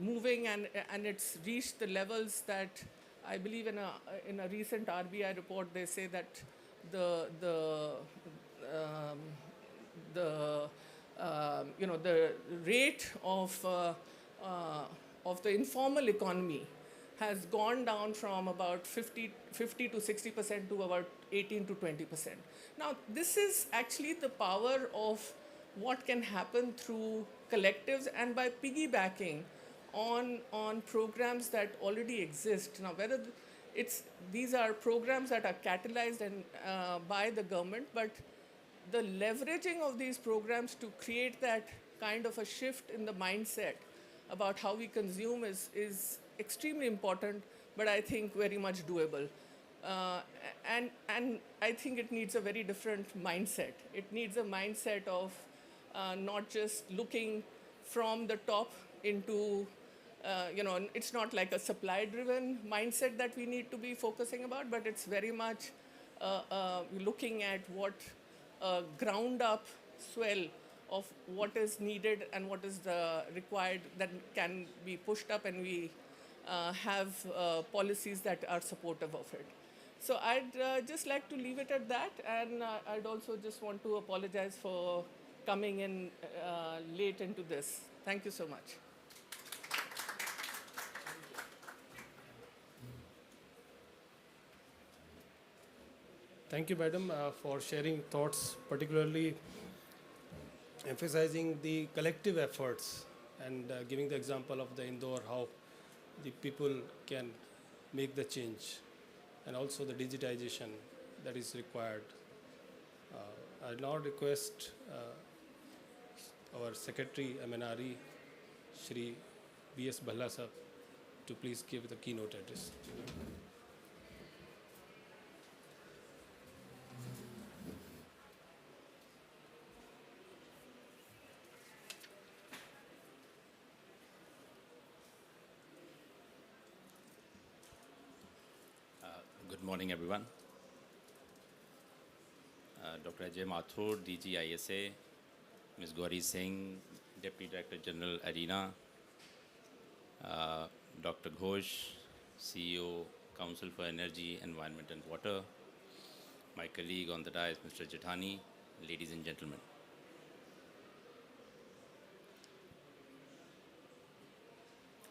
moving, and it's reached the levels that I believe in a recent RBI report they say that the rate of the informal economy has gone down from about 50 to 60% to about 18 to 20%. Now, this is actually the power of what can happen through collectives and by piggybacking on programs that already exist. Now, whether these are programs that are catalyzed by the government, but the leveraging of these programs to create that kind of a shift in the mindset about how we consume is extremely important, but I think very much doable. And I think it needs a very different mindset. It needs a mindset of not just looking from the top into, it's not like a supply-driven mindset that we need to be focusing about, but it's very much looking at what ground-up swell of what is needed and what is required that can be pushed up, and we have policies that are supportive of it. So I'd just like to leave it at that, and I'd also just want to apologize for coming in late into this. Thank you so much. Thank you, madam, for sharing thoughts, particularly emphasizing the collective efforts and giving the example of the Indore, how the people can make the change, and also the digitization that is required. I now request our Secretary MNRE, Shri B.S. Bhalla sir, to please give the keynote address. Good morning, everyone. Dr. Ajay Mathur, DG ISA, Ms. Gauri Singh, Deputy Director General ARENA, Dr. Ghosh, CEO, Council for Energy, Environment and Water, my colleague on the dais, Mr. Jethani, ladies and gentlemen.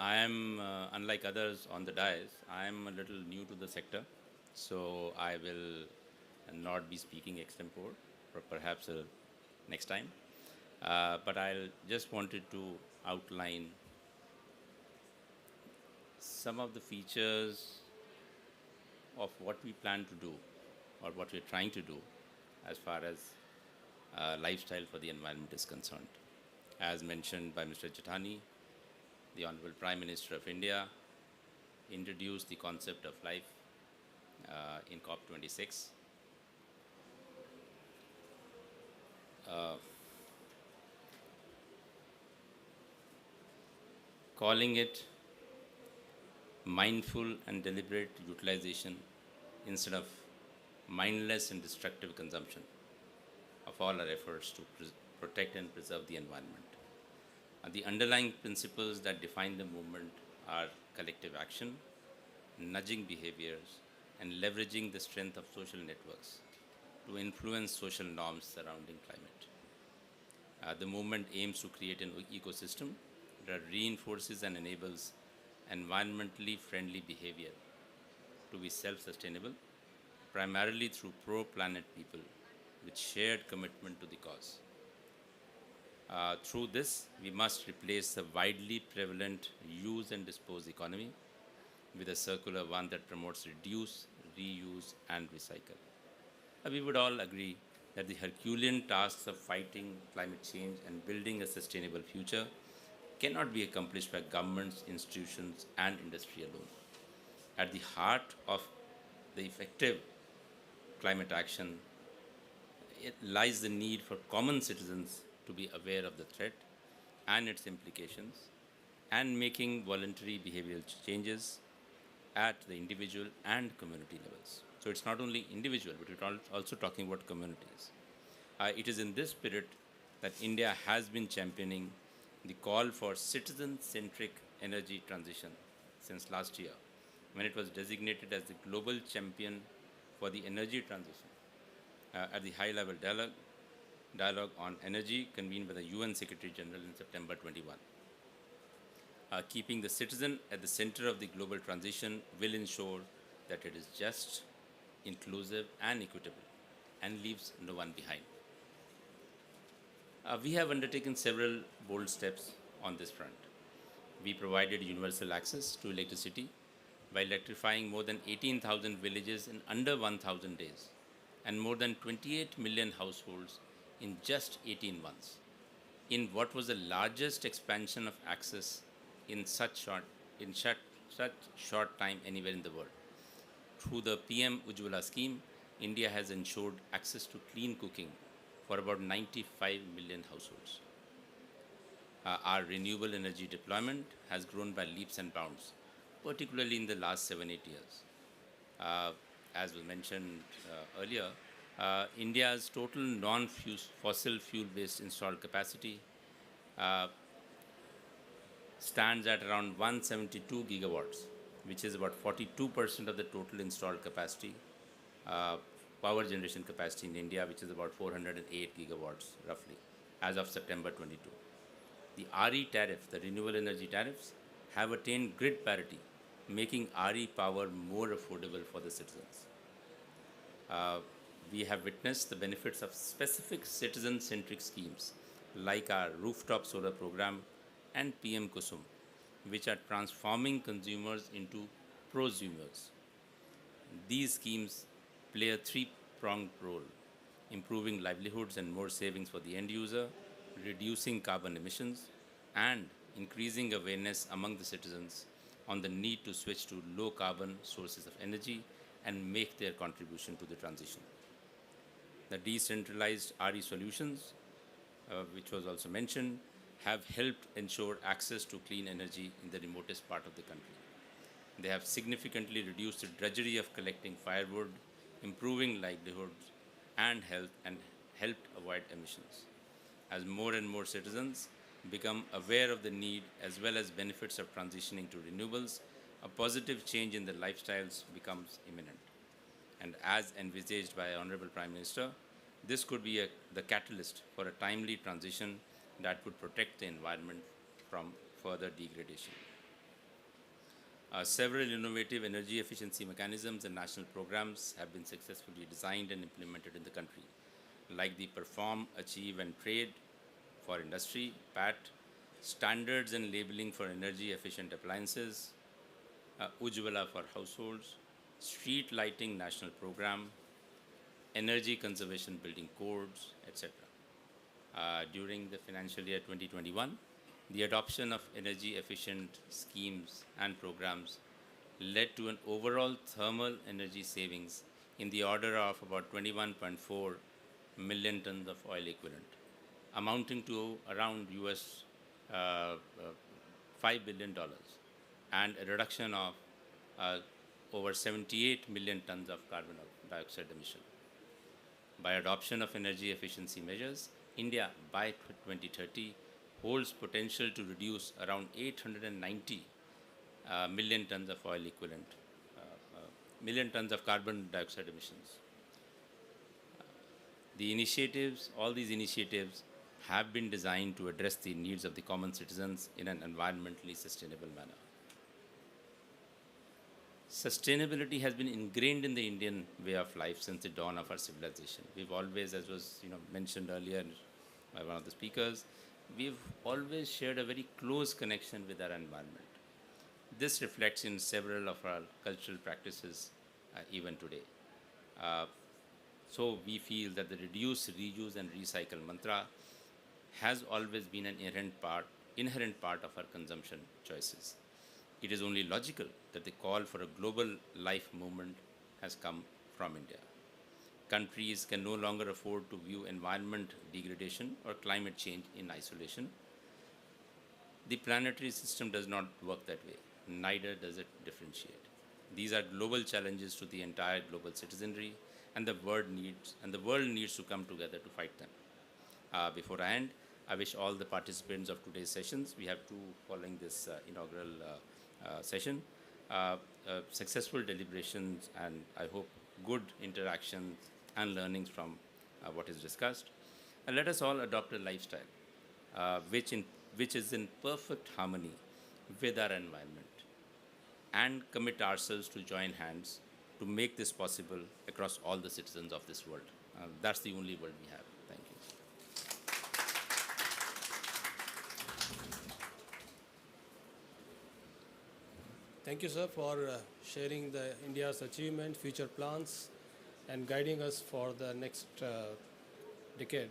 I am, unlike others on the dais, I am a little new to the sector, so I will not be speaking extempore, or perhaps next time. But I'll just wanted to outline some of the features of what we plan to do or what we're trying to do as far as lifestyle for the environment is concerned. As mentioned by Mr. Jethani, the Honorable Prime Minister of India introduced the concept of life in COP26. Calling it mindful and deliberate utilization instead of mindless and destructive consumption of all our efforts to protect and preserve the environment. The underlying principles that define the movement are collective action, nudging behaviors, and leveraging the strength of social networks to influence social norms surrounding climate. The movement aims to create an ecosystem that reinforces and enables environmentally friendly behavior to be self-sustainable, primarily through pro-planet people with shared commitment to the cause. Through this, we must replace the widely prevalent use and dispose economy with a circular one that promotes reduce, reuse, and recycle. We would all agree that the Herculean tasks of fighting climate change and building a sustainable future cannot be accomplished by governments, institutions, and industry alone. At the heart of the effective climate action, it lies the need for common citizens to be aware of the threat and its implications and making voluntary behavioral changes at the individual and community levels. So it's not only individual, but we're also talking about communities. It is in this spirit that India has been championing the call for citizen-centric energy transition since last year, when it was designated as the global champion for the energy transition at the high-level dialogue on energy convened by the UN Secretary General in September 21. Keeping the citizen at the center of the global transition will ensure that it is just, inclusive, and equitable, and leaves no one behind. We have undertaken several bold steps on this front. We provided universal access to electricity by electrifying more than 18,000 villages in under 1,000 days and more than 28 million households in just 18 months, in what was the largest expansion of access in such short time anywhere in the world. Through the PM Ujjwala scheme, India has ensured access to clean cooking for about 95 million households. Our renewable energy deployment has grown by leaps and bounds, particularly in the last 7-8 years. As was mentioned earlier, India's total non-fossil fuel-based installed capacity stands at around 172 gigawatts, which is about 42% of the total installed capacity, power generation capacity in India, which is about 408 gigawatts roughly, as of September 22. The RE tariff, the renewable energy tariffs, have attained grid parity, making RE power more affordable for the citizens. We have witnessed the benefits of specific citizen-centric schemes like our rooftop solar program and PM Kusum, which are transforming consumers into prosumers. These schemes play a three-pronged role: improving livelihoods and more savings for the end user, reducing carbon emissions, and increasing awareness among the citizens on the need to switch to low-carbon sources of energy and make their contribution to the transition. The decentralized RE solutions, which was also mentioned, have helped ensure access to clean energy in the remotest part of the country. They have significantly reduced the drudgery of collecting firewood, improving livelihoods and health, and helped avoid emissions. As more and more citizens become aware of the need as well as benefits of transitioning to renewables, a positive change in their lifestyles becomes imminent. And as envisaged by Honorable Prime Minister, this could be the catalyst for a timely transition that would protect the environment from further degradation. Several innovative energy efficiency mechanisms and national programs have been successfully designed and implemented in the country, like the Perform, Achieve and Trade for Industry, PAT, Standards and Labeling for Energy Efficient Appliances, Ujjwala for Households, Street Lighting National Program, Energy Conservation Building Codes, etc. During the financial year 2021, the adoption of energy efficient schemes and programs led to an overall thermal energy savings in the order of about 21.4 million tons of oil equivalent, amounting to around US $5 billion, and a reduction of over 78 million tons of carbon dioxide emission. By adoption of energy efficiency measures, India by 2030 holds potential to reduce around 890 million tons of oil equivalent, million tons of carbon dioxide emissions. All these initiatives have been designed to address the needs of the common citizens in an environmentally sustainable manner. Sustainability has been ingrained in the Indian way of life since the dawn of our civilization. We've always, as was mentioned earlier by one of the speakers, we've always shared a very close connection with our environment. This reflects in several of our cultural practices even today. So we feel that the reduce, reuse and recycle mantra has always been an inherent part of our consumption choices. It is only logical that the call for a global life movement has come from India. Countries can no longer afford to view environment degradation or climate change in isolation. The planetary system does not work that way, neither does it differentiate. These are global challenges to the entire global citizenry, and the world needs to come together to fight them. Before I end, I wish all the participants of today's sessions, we have two following this inaugural session, successful deliberations, and I hope good interactions and learnings from what is discussed. And let us all adopt a lifestyle which is in perfect harmony with our environment, and commit ourselves to join hands to make this possible across all the citizens of this world. That's the only world we have. Thank you. Thank you, sir, for sharing the India's achievement, future plans, and guiding us for the next decade.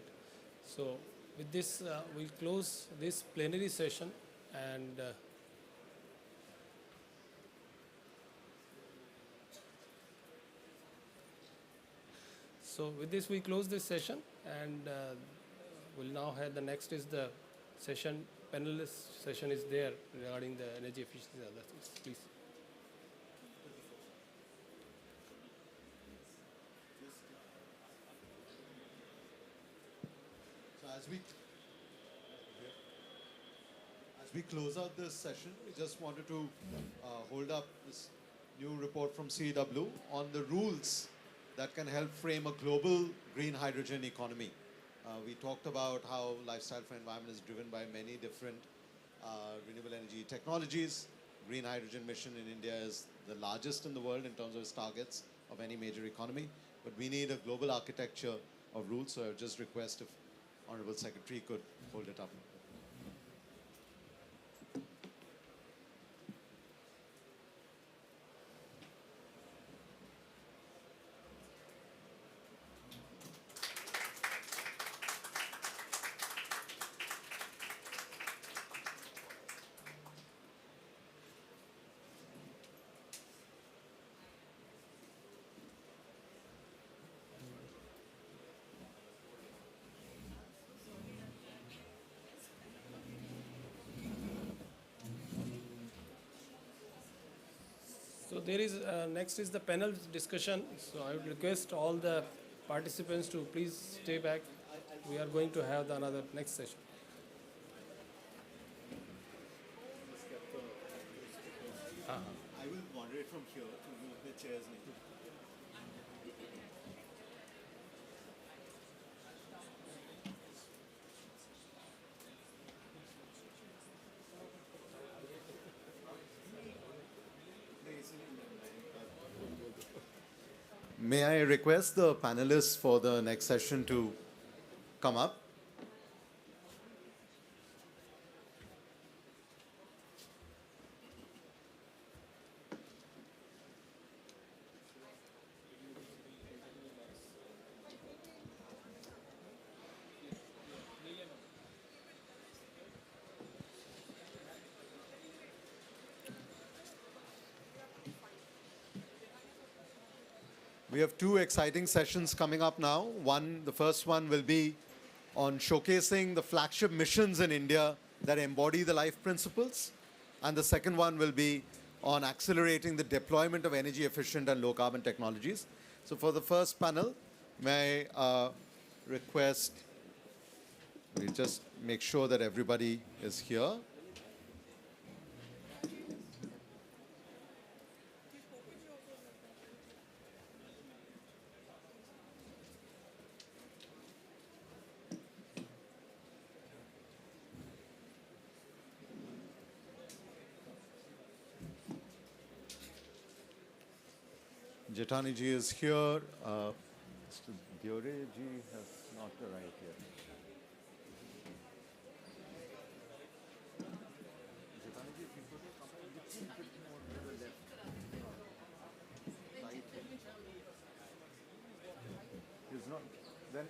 So with this, we'll close this plenary session, and so with this we close this session, and we'll now have the next is the session, panelist session is there regarding the energy efficiency and other things. Please. So as we close out this session, we just wanted to hold up this new report from CEW on the rules that can help frame a global green hydrogen economy. We talked about how Lifestyle for Environment is driven by many different renewable energy technologies. Green hydrogen mission in India is the largest in the world in terms of its targets of any major economy. But we need a global architecture of rules, so I would just request if Honorable Secretary could hold it up. So there is next is the panel discussion. So I would request all the participants to please stay back. We are going to have another next session. I will moderate from here to move the chairs later. May I request the panelists for the next session to come up? We have two exciting sessions coming up now. The first one will be on showcasing the flagship missions in India that embody the life principles. And the second one will be on accelerating the deployment of energy efficient and low carbon technologies. So for the first panel, may I request, we just make sure that everybody is here. Jetani ji is here. Mr. Diore ji has not arrived yet. Jetani ji, if you could come a little bit more to the left. Right. He's not. Then.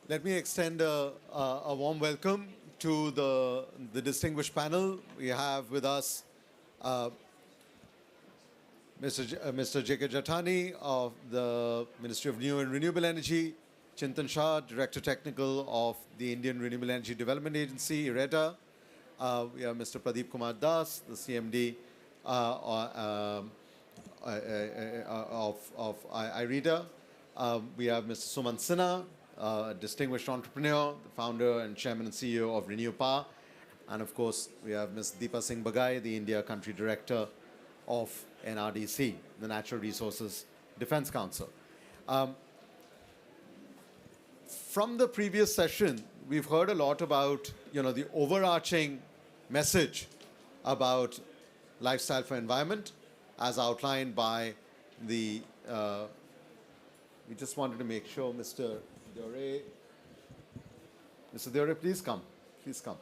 Let me extend a warm welcome to the distinguished panel. We have with us Mr. J.K. Jatani of the Ministry of New and Renewable Energy, Chintan Shah, Director Technical of the Indian Renewable Energy Development Agency, IREDA. We have Mr. Pradeep Kumar Das, the CMD of IREDA. We have Mr. Suman Sinha, a distinguished entrepreneur, the founder and chairman and CEO of Renew Power. And of course, we have Ms. Deepa Singh Bagai, the India Country Director of NRDC, the Natural Resources Defense Council. From the previous session, we've heard a lot about, the overarching message about lifestyle for environment, as outlined by the. We just wanted to make sure, Mr. Diore, please come. Please come.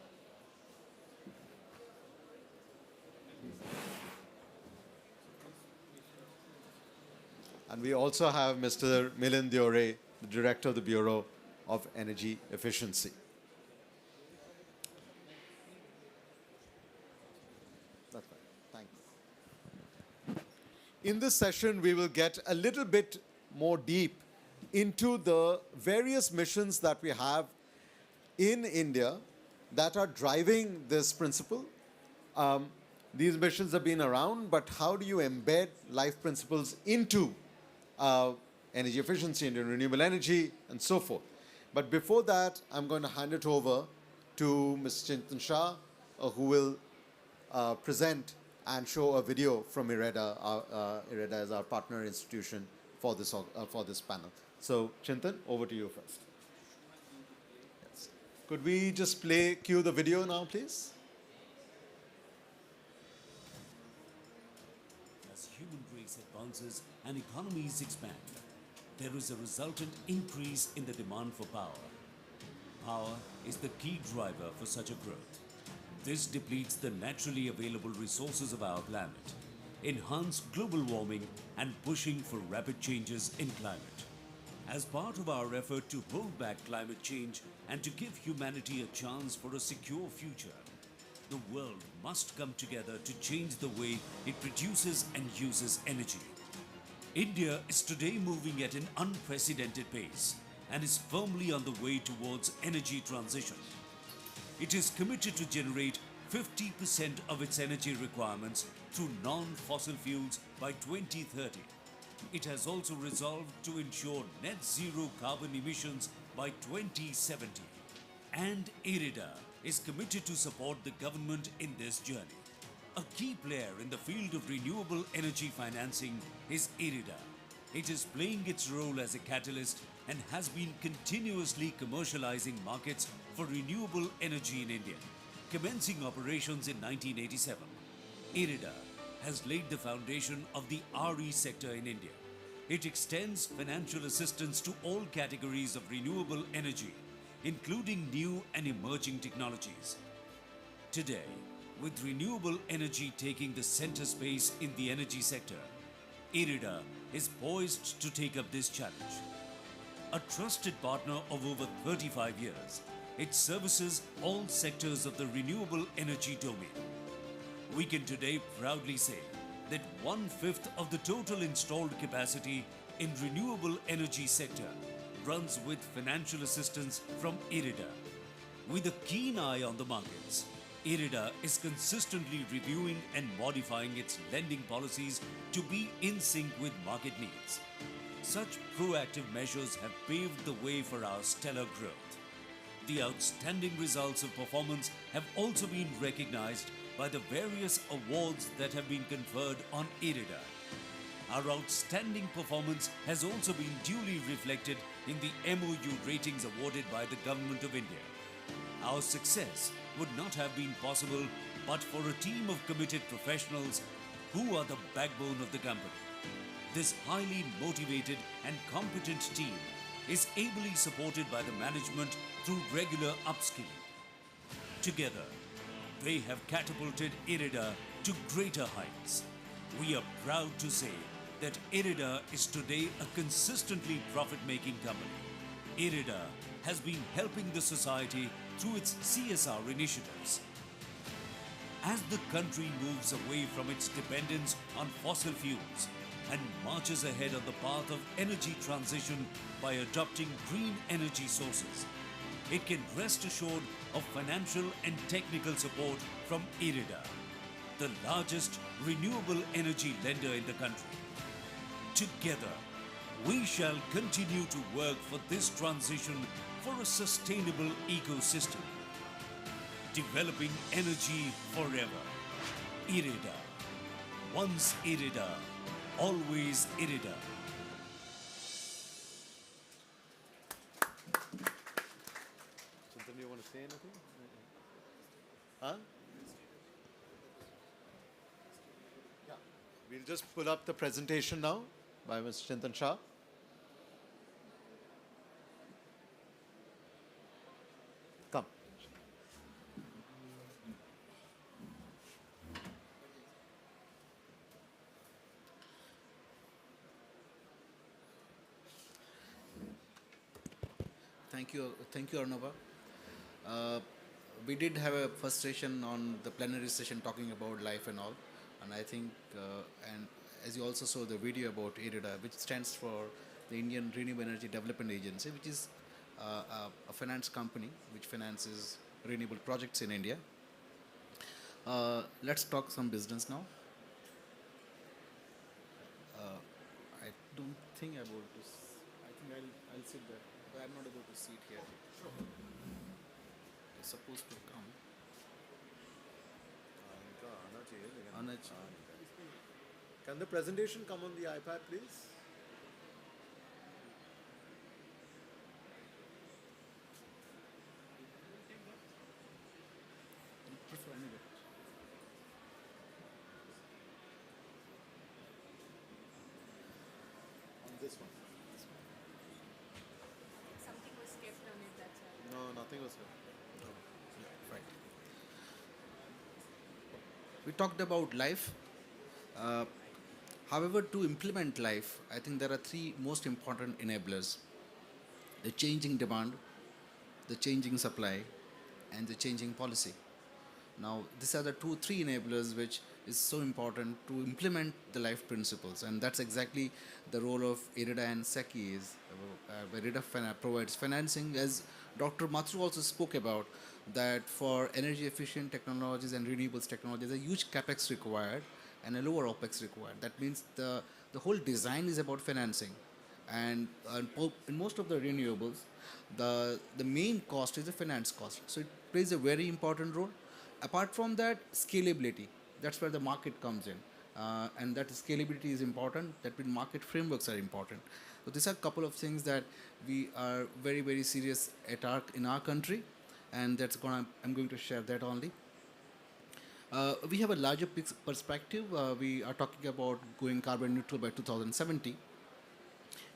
And we also have Mr. Milind Diore, the Director of the Bureau of Energy Efficiency. That's right. Thanks. In this session, we will get a little bit more deep into the various missions that we have in India that are driving this principle. These missions have been around, but how do you embed life principles into energy efficiency, into renewable energy, and so forth? But before that, I'm going to hand it over to Mr. Chintan Shah, who will present and show a video from IREDA. IREDA is our partner institution for this panel. So, Chintan, over to you first. Yes. Could we just cue the video now, please? As human race advances and economies expand, there is a resultant increase in the demand for power. Power is the key driver for such a growth. This depletes the naturally available resources of our planet, enhance global warming, and pushing for rapid changes in climate. As part of our effort to hold back climate change and to give humanity a chance for a secure future, the world must come together to change the way it produces and uses energy. India is today moving at an unprecedented pace. and is firmly on the way towards energy transition. It is committed to generate 50% of its energy requirements through non-fossil fuels by 2030. It has also resolved to ensure net zero carbon emissions by 2070. And IRIDA is committed to support the government in this journey. A key player in the field of renewable energy financing is IRIDA. It is playing its role as a catalyst and has been continuously commercializing markets for renewable energy in India. Commencing operations in 1987, IRIDA has laid the foundation of the RE sector in India. It extends financial assistance to all categories of renewable energy, including new and emerging technologies. Today, with renewable energy taking the center space in the energy sector, IRIDA is poised to take up this challenge. A trusted partner of over 35 years, it services all sectors of the renewable energy domain. We can today proudly say that 1/5 of the total installed capacity in renewable energy sector runs with financial assistance from IRIDA. With a keen eye on the markets, IRIDA is consistently reviewing and modifying its lending policies to be in sync with market needs. Such proactive measures have paved the way for our stellar growth. The outstanding results of performance have also been recognized by the various awards that have been conferred on IRIDA. Our outstanding performance has also been duly reflected in the MOU ratings awarded by the Government of India. Our success would not have been possible but for a team of committed professionals who are the backbone of the company. This highly motivated and competent team is ably supported by the management through regular upskilling. Together, they have catapulted IRIDA to greater heights. We are proud to say that IRIDA is today a consistently profit-making company. IRIDA has been helping the society through its CSR initiatives. As the country moves away from its dependence on fossil fuels and marches ahead on the path of energy transition by adopting green energy sources, it can rest assured of financial and technical support from IRIDA, the largest renewable energy lender in the country. Together, we shall continue to work for this transition for a sustainable ecosystem, developing energy forever. IRIDA. Once IRIDA, always IRIDA. Chintan, you want to say anything? Huh? Yeah. We'll just pull up the presentation now by Mr. Chintan Shah. Come. Thank you, Arnava. We did have a first session on the plenary session talking about life and all, and I think, and as you also saw the video about IRIDA, which stands for the Indian Renewable Energy Development Agency, which is a finance company which finances renewable projects in India. Let's talk some business now. I don't think I'm able to. I think I'll sit there, but I'm not able to sit here. It's supposed to come. Anaj. Can the presentation come on the iPad, please? Prefer anyway. On this one. Something was kept on it, that's why. No, nothing was good. Right. We talked about life. However, to implement life, I think there are three most important enablers: the changing demand, the changing supply, and the changing policy. Now, these are the three enablers which is so important to implement the life principles, and that's exactly the role of IRIDA and SECI is. Where IRIDA provides financing, as Dr. Mathur also spoke about, that for energy efficient technologies and renewables technologies, a huge capex required and a lower opex required. That means the whole design is about financing, and in most of the renewables, the main cost is the finance cost. So it plays a very important role. Apart from that, scalability. That's where the market comes in, and that scalability is important. That means market frameworks are important. So these are a couple of things that we are very very serious at in our country, and I'm going to share that only. We have a larger perspective. We are talking about going carbon neutral by 2070,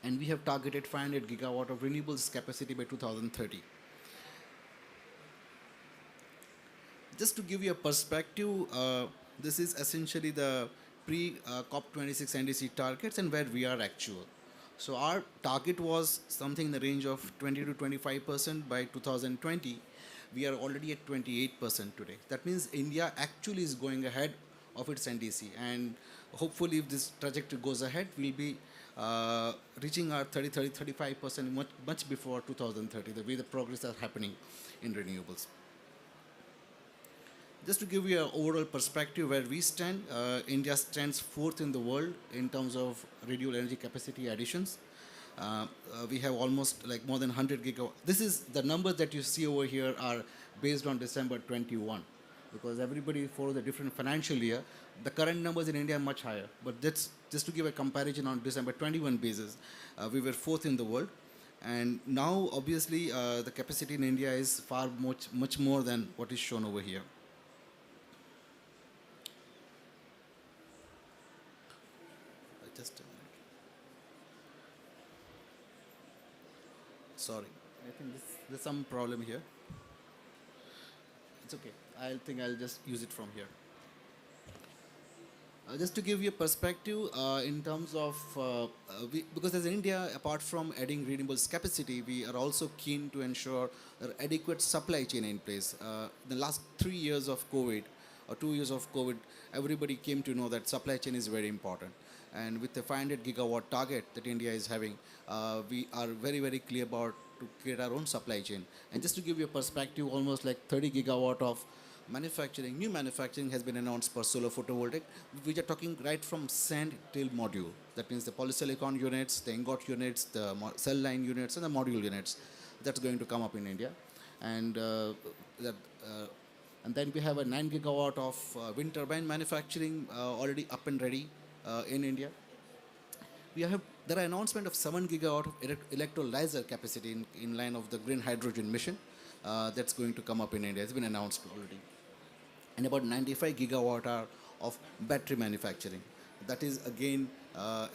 and we have targeted 500 gigawatt of renewables capacity by 2030. Just to give you a perspective, this is essentially the pre-COP26 NDC targets and where we are actual. So our target was something in the range of 20 to 25% by 2020. We are already at 28% today. That means India actually is going ahead of its NDC, and hopefully if this trajectory goes ahead, we'll be reaching our 35% much before 2030, the way the progress is happening in renewables. Just to give you an overall perspective where we stand, India stands fourth in the world in terms of renewable energy capacity additions. We have almost like more than 100 gigawatts. This is the numbers that you see over here are based on December 21, because everybody follows a different financial year. The current numbers in India are much higher, but that's just to give a comparison on December 21 basis. We were fourth in the world, and now obviously the capacity in India is far much more than what is shown over here. Just a minute. Sorry, I think there's some problem here. It's okay. I think I'll just use it from here. Just to give you a perspective in terms of, because as India, apart from adding renewables capacity, we are also keen to ensure that adequate supply chain in place. The last 3 years of COVID, or 2 years of COVID, everybody came to know that supply chain is very important. And with the 500 gigawatt target that India is having, we are very, very clear about to create our own supply chain. And just to give you a perspective, almost like 30 gigawatt of new manufacturing has been announced for solar photovoltaic. We are talking right from sand till module. That means the polysilicon units, the ingot units, the cell line units, and the module units. That's going to come up in India. And and then we have a 9 gigawatt of wind turbine manufacturing already up and ready in India. There are announcement of 7 gigawatt of electrolyzer capacity in line of the green hydrogen mission that's going to come up in India. It's been announced already. And about 95 gigawatt hour of battery manufacturing. That is again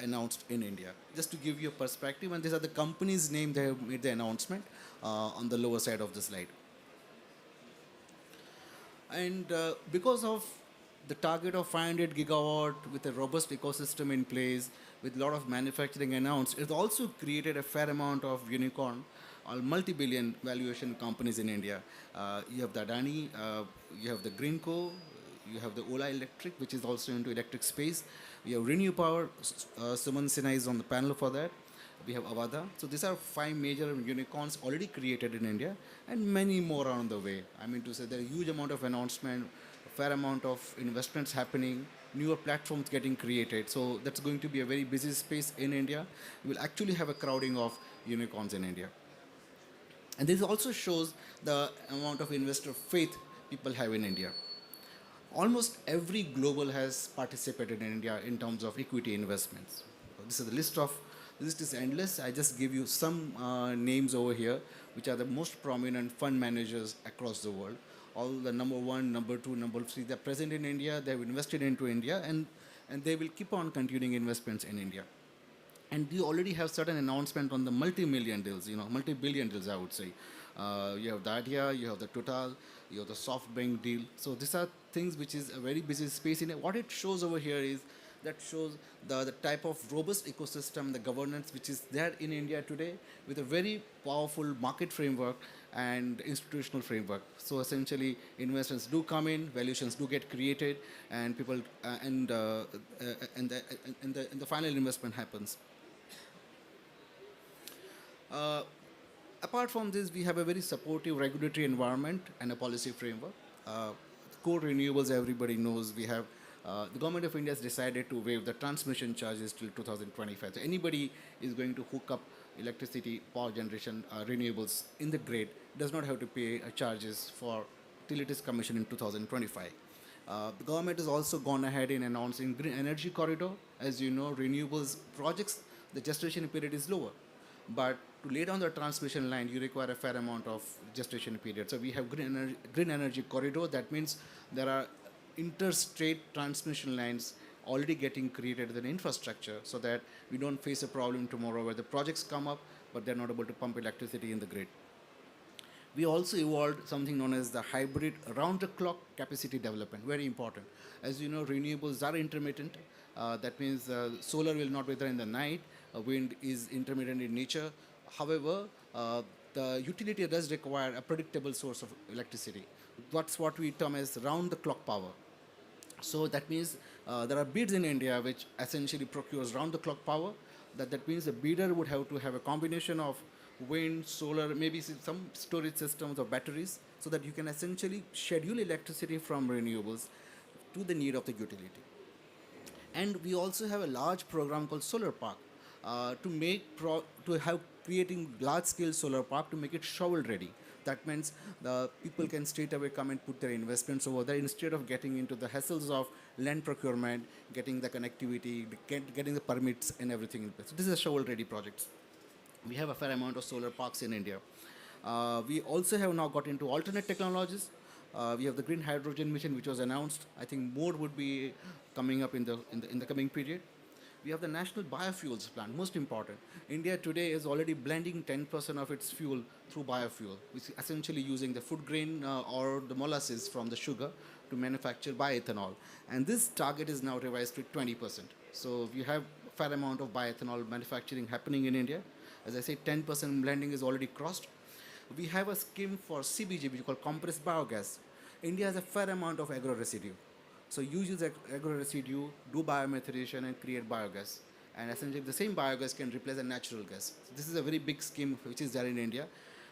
announced in India. Just to give you a perspective, and these are the companies' name they have made the announcement on the lower side of the slide. And because of the target of 500 gigawatt with a robust ecosystem in place, with a lot of manufacturing announced, it also created a fair amount of unicorn or multi-billion valuation companies in India. You have the Adani, you have the Greenco, you have the Ola Electric, which is also into electric space. We have Renew Power, Suman Sinha is on the panel for that. We have Avada. So these are 5 major unicorns already created in India, and many more are on the way. I mean to say there are a huge amount of announcement, a fair amount of investments happening, newer platforms getting created. So that's going to be a very busy space in India. We will actually have a crowding of unicorns in India. And this also shows the amount of investor faith people have in India. Almost every global has participated in India in terms of equity investments. This is the list is endless. I just give you some names over here, which are the most prominent fund managers across the world. All the number 1, number 2, number 3, they're present in India, they've invested into India, and they will keep on continuing investments in India. And we already have certain announcement on the multi-million deals, multi-billion deals, I would say. You have the idea, you have the Total, you have the SoftBank deal. So these are things which is a very busy space. What it shows over here is that shows the type of robust ecosystem, the governance which is there in India today, with a very powerful market framework and institutional framework. So essentially, investors do come in, valuations do get created, and people and the final investment happens. Uh, Apart from this, we have a very supportive regulatory environment and a policy framework. Core renewables, everybody knows we have. The government of India has decided to waive the transmission charges till 2025. So anybody is going to hook up electricity, power generation, renewables in the grid does not have to pay charges for till it is commissioned in 2025. The government has also gone ahead in announcing green energy corridor. As you know, renewables projects, the gestation period is lower. But to lay down the transmission line, you require a fair amount of gestation period. So we have green energy corridor. That means there are interstate transmission lines already getting created as an infrastructure so that we don't face a problem tomorrow where the projects come up, but they're not able to pump electricity in the grid. We also evolved something known as the hybrid round-the-clock capacity development, very important. As you know, renewables are intermittent. That means solar will not be there in the night. Wind is intermittent in nature. However, the utility does require a predictable source of electricity. That's what we term as round-the-clock power. So that means there are bids in India which essentially procures round-the-clock power. That means the bidder would have to have a combination of wind, solar, maybe some storage systems or batteries, so that you can essentially schedule electricity from renewables to the need of the utility. And we also have a large program called Solar Park to have creating large-scale solar park to make it shovel-ready. That means the people can straight away come and put their investments over there instead of getting into the hassles of land procurement, getting the connectivity, getting the permits and everything in place. So this is a shovel-ready project. We have a fair amount of solar parks in India. We also have now got into alternate technologies. We have the green hydrogen mission, which was announced. I think more would be coming up in the coming period. We have the national biofuels plan, most important. India today is already blending 10% of its fuel through biofuel, which is essentially using the food grain or the molasses from the sugar to manufacture bioethanol. And this target is now revised to 20%. So we have a fair amount of bioethanol manufacturing happening in India. As I said, 10% blending is already crossed. We have a scheme for CBG, which is called compressed biogas. India has a fair amount of agro residue. So you use agro residue, do biomethylation and create biogas. And essentially the same biogas can replace a natural gas. So this is a very big scheme which is there in India.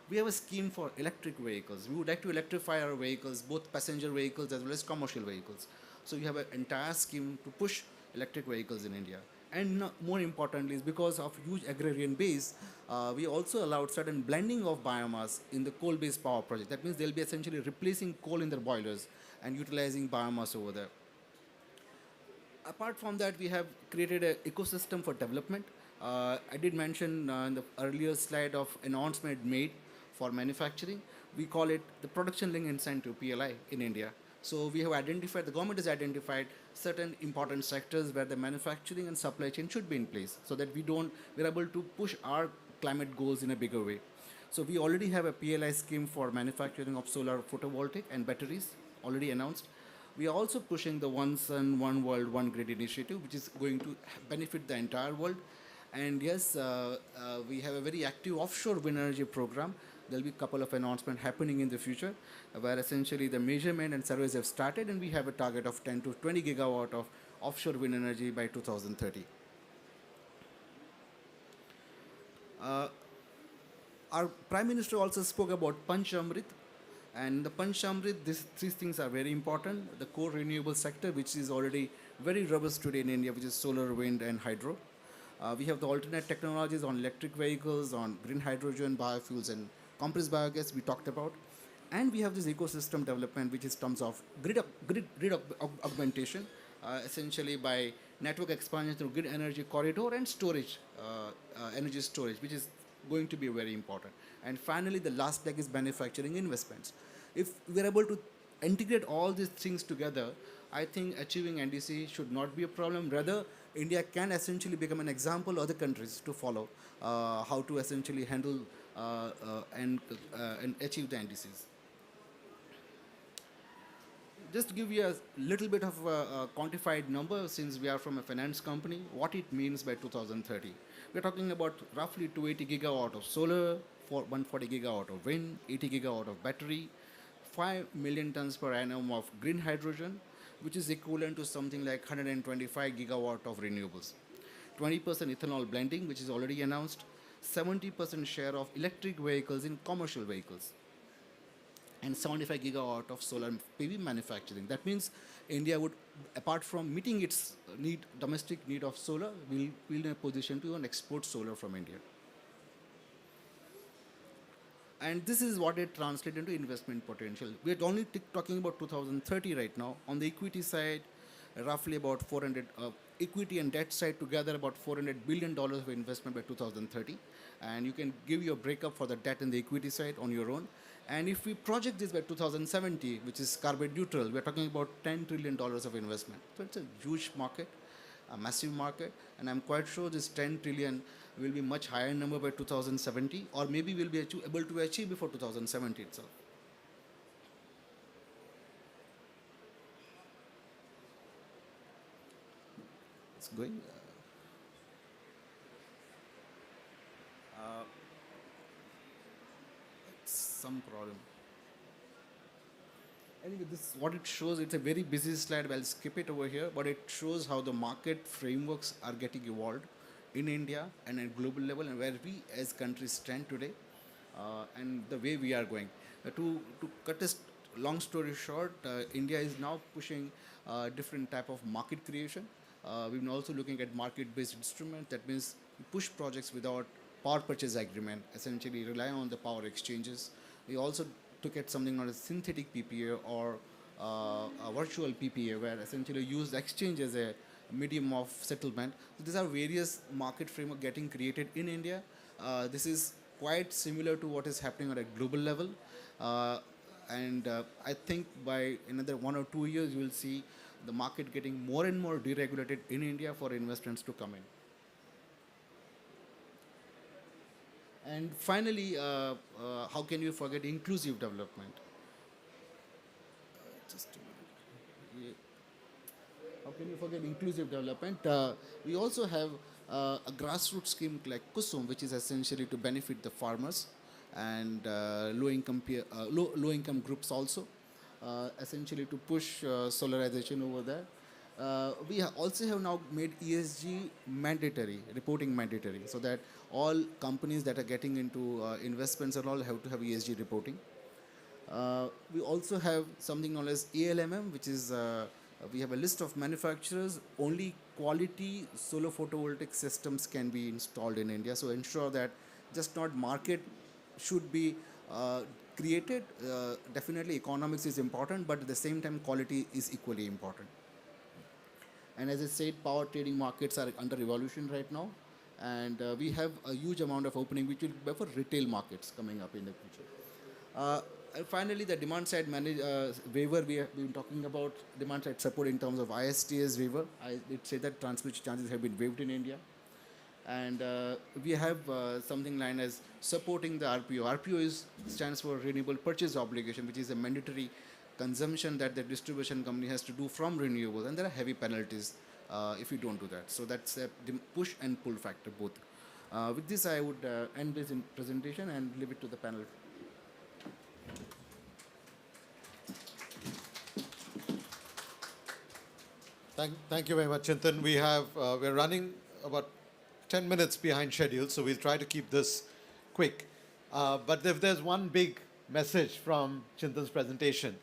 We have a scheme for electric vehicles. We would like to electrify our vehicles, both passenger vehicles as well as commercial vehicles. So we have an entire scheme to push electric vehicles in India. And more importantly, is because of huge agrarian base, we also allowed certain blending of biomass in the coal-based power project. That means they'll be essentially replacing coal in their boilers and utilizing biomass over there. Apart from that, we have created an ecosystem for development. I did mention in the earlier slide of announcement made for manufacturing. We call it the Production Link Incentive, PLI, in India. So we have identified, the government has identified certain important sectors where the manufacturing and supply chain should be in place so that we're able to push our climate goals in a bigger way. So we already have a PLI scheme for manufacturing of solar photovoltaic and batteries already announced. We are also pushing the One Sun, One World, One Grid initiative, which is going to benefit the entire world. And yes, we have a very active offshore wind energy program. There will be a couple of announcements happening in the future, where essentially the measurement and surveys have started, and we have a target of 10 to 20 gigawatt of offshore wind energy by 2030. Our Prime Minister also spoke about Panchamrit. And the Panchamrit, these things are very important. The core renewable sector, which is already very robust today in India, which is solar, wind, and hydro. We have the alternate technologies on electric vehicles, on green hydrogen, biofuels, and compressed biogas we talked about. And we have this ecosystem development, which is terms of grid augmentation, essentially by network expansion through grid energy corridor and storage, energy storage, which is going to be very important. And finally, the last leg is manufacturing investments. If we're able to integrate all these things together, I think achieving NDC should not be a problem. Rather, India can essentially become an example other countries to follow how to essentially handle and achieve the NDCs. Just to give you a little bit of a quantified number, since we are from a finance company, what it means by 2030. We're talking about roughly 280 gigawatt of solar, 140 gigawatt of wind, 80 gigawatt of battery, 5 million tons per annum of green hydrogen, which is equivalent to something like 125 gigawatt of renewables. 20% ethanol blending, which is already announced, 70% share of electric vehicles in commercial vehicles, and 75 gigawatt of solar PV manufacturing. That means India would, apart from meeting its domestic need of solar, will be in a position to even export solar from India. And this is what it translates into investment potential. We are only talking about 2030 right now. On the equity side, roughly about 400, equity and debt side together about $400 billion of investment by 2030. And you can give your breakup for the debt and the equity side on your own. And if we project this by 2070, which is carbon neutral, we're talking about $10 trillion of investment. So it's a huge market, a massive market, and I'm quite sure this 10 trillion will be much higher number by 2070, or maybe we'll be able to achieve before 2070 itself. It's going. Some problem. Anyway, this is what it shows. It's a very busy slide. I'll skip it over here, but it shows how the market frameworks are getting evolved in India and at global level, and where we as countries stand today, and the way we are going. To cut a long story short, India is now pushing different type of market creation. We've been also looking at market-based instruments. That means we push projects without power purchase agreement, essentially rely on the power exchanges. We also took at something known as synthetic PPA or a virtual PPA, where essentially use the exchange as a medium of settlement. So these are various market framework getting created in India. This is quite similar to what is happening on a global level. And I think by another 1 or 2 years, you will see the market getting more and more deregulated in India for investments to come in. And finally, how can you forget inclusive development? Just a minute. How can you forget inclusive development? We also have a grassroots scheme like Kusum, which is essentially to benefit the farmers and low-income groups also, essentially to push solarization over there. We also have now made ESG mandatory, reporting mandatory, so that all companies that are getting into investments and all have to have ESG reporting. We also have something known as ALMM, which is we have a list of manufacturers. Only quality solar photovoltaic systems can be installed in India. So ensure that just not market should be created. Definitely economics is important, but at the same time quality is equally important. And as I said, power trading markets are under evolution right now. And we have a huge amount of opening, which will be for retail markets coming up in the future. And finally, the demand side waiver, we have been talking about demand side support in terms of ISTS waiver. I did say that transmission charges have been waived in India. And we have something like as supporting the RPO. RPO stands for Renewable Purchase Obligation, which is a mandatory consumption that the distribution company has to do from renewables. And there are heavy penalties if you don't do that. So that's a push and pull factor both. With this, I would end this presentation and leave it to the panel. Thank you very much, Chintan. We're running about 10 minutes behind schedule, so we'll try to keep this quick. But if there's one big message from Chintan's presentation,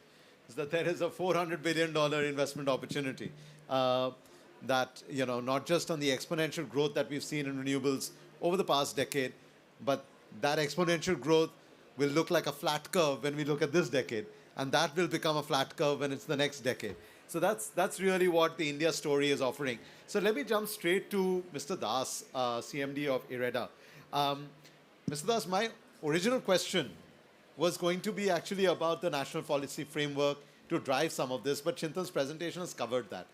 is that there is a $400 billion investment opportunity that, not just on the exponential growth that we've seen in renewables over the past decade, but that exponential growth will look like a flat curve when we look at this decade, and that will become a flat curve when it's the next decade. So that's really what the India story is offering. So let me jump straight to Mr. Das, CMD of IREDA. Mr. Das, my original question was going to be actually about the national policy framework to drive some of this, but Chintan's presentation has covered that.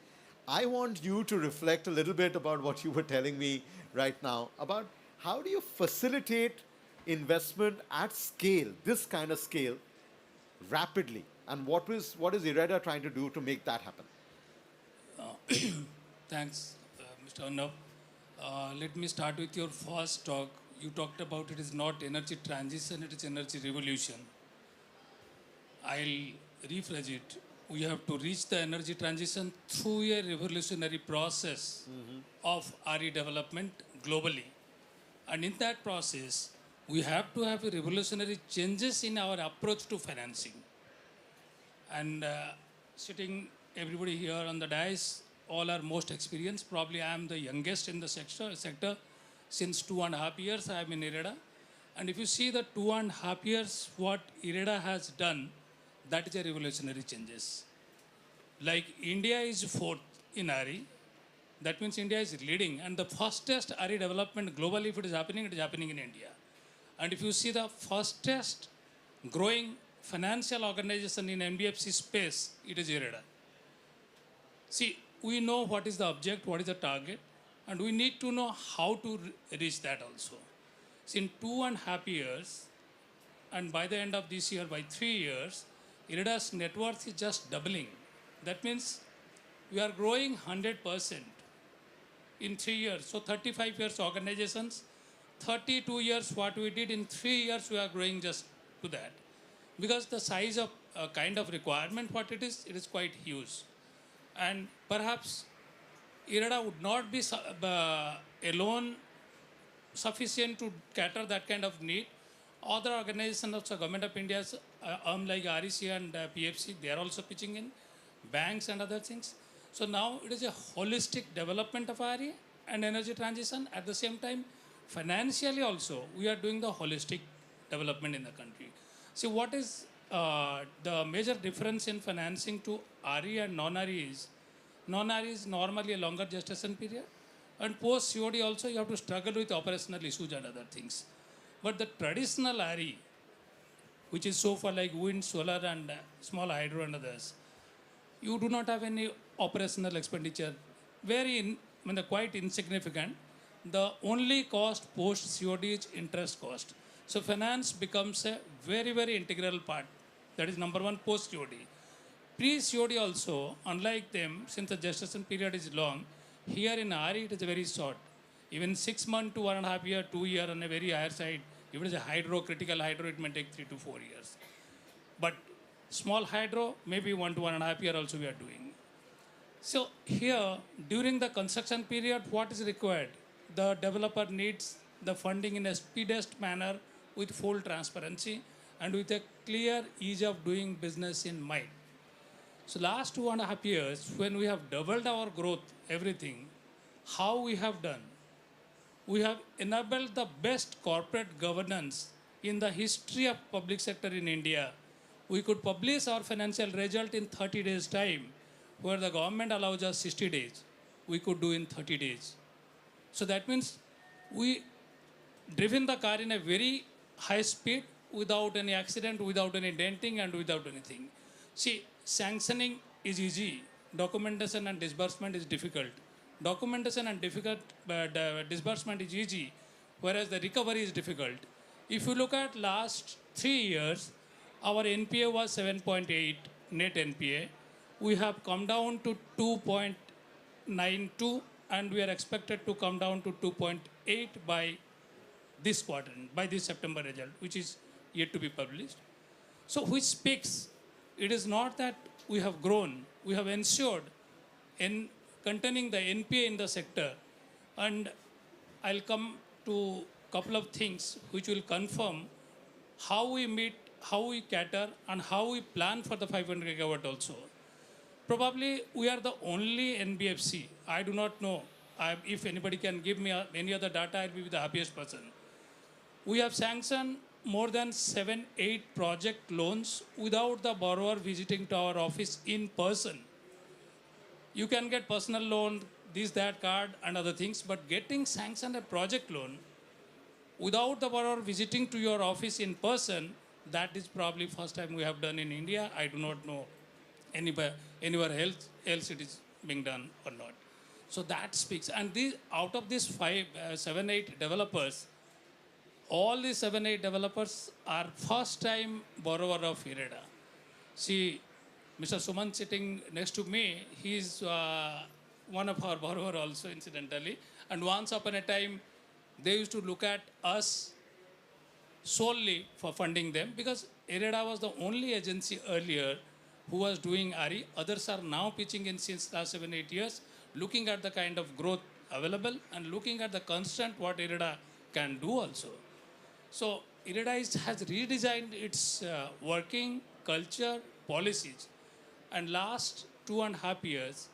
I want you to reflect a little bit about what you were telling me right now, about how do you facilitate investment at scale, this kind of scale, rapidly? And what is IREDA trying to do to make that happen? Thanks, Mr. Arnab. Let me start with your first talk. you talked about it is not energy transition, it is energy revolution. I'll rephrase it. We have to reach the energy transition through a revolutionary process of RE development globally. And in that process, we have to have a revolutionary changes in our approach to financing. And sitting everybody here on the dais, all are most experienced. Probably I am the youngest in the sector. Since 2.5 years, I am in IREDA. And if you see the 2.5 years, what IREDA has done, that is a revolutionary changes. Like India is fourth in RE. That means India is leading. And the fastest RE development globally, if it is happening in India. And if you see the fastest growing financial organization in NBFC space, it is IREDA. See, we know what is the object, what is the target, and we need to know how to reach that also. See, in 2.5 years, and by the end of this year, by 3 years, IREDA's net worth is just doubling. That means we are growing 100% in 3 years. So 35 years organizations, 32 years what we did in 3 years, we are growing just to that. Because the size of kind of requirement what it is quite huge. And perhaps IREDA would not be alone sufficient to cater that kind of need. Other organizations of the Government of India, like REC and PFC, they are also pitching in, banks and other things. So now it is a holistic development of RE and energy transition. At the same time, financially also, we are doing the holistic development in the country. See, what is the major difference in financing to RE and non-RE is, non-RE is normally a longer gestation period. And post-COD also, you have to struggle with operational issues and other things. But the traditional RE, which is so far like wind, solar, and small hydro and others, you do not have any operational expenditure. Quite insignificant. The only cost post-COD is interest cost. So finance becomes a very, very integral part. That is number one, post-COD. Pre-COD also, unlike them, since the gestation period is long, here in RE it is very short. Even 6 months to 1.5 years, 2 years on a very higher side. If it is a hydro, critical hydro, it may take 3 to 4 years. But small hydro, maybe 1 to 1.5 years also we are doing. So here, during the construction period, what is required? The developer needs the funding in a speediest manner with full transparency and with a clear ease of doing business in mind. So last 2.5 years, when we have doubled our growth, everything, how we have done? We have enabled the best corporate governance in the history of public sector in India. We could publish our financial result in 30 days time, where the government allows us 60 days. We could do in 30 days. So that means we driven the car in a very high speed without any accident, without any denting and without anything. See, sanctioning is easy. Documentation and disbursement is difficult. Documentation and disbursement is easy, whereas the recovery is difficult. If you look at last 3 years, our NPA was 7.8 net NPA. We have come down to 2.92 and we are expected to come down to 2.8 by this quarter, by this September result, which is yet to be published. So which speaks, it is not that we have grown, we have ensured in containing the NPA in the sector. And I'll come to a couple of things which will confirm how we meet, how we cater, and how we plan for the 500 gigawatt also. Probably we are the only NBFC. I do not know. If anybody can give me any other data, I'll be the happiest person. We have sanctioned more than 7-8 project loans without the borrower visiting to our office in person. You can get personal loan, this, that card and other things, but getting sanctioned a project loan without the borrower visiting to your office in person, that is probably first time we have done in India. I do not know anywhere else it is being done or not. So that speaks. And these, out of these 7-8 developers, all these 7-8 developers are first time borrower of IREDA. See, Mr. Suman sitting next to me, he is one of our borrower also incidentally. And once upon a time, they used to look at us solely for funding them because IREDA was the only agency earlier who was doing RE. Others are now pitching in since last 7-8 years, looking at the kind of growth available and looking at the constant what IREDA can do also. So IREDA has redesigned its working culture policies. And last 2.5 years,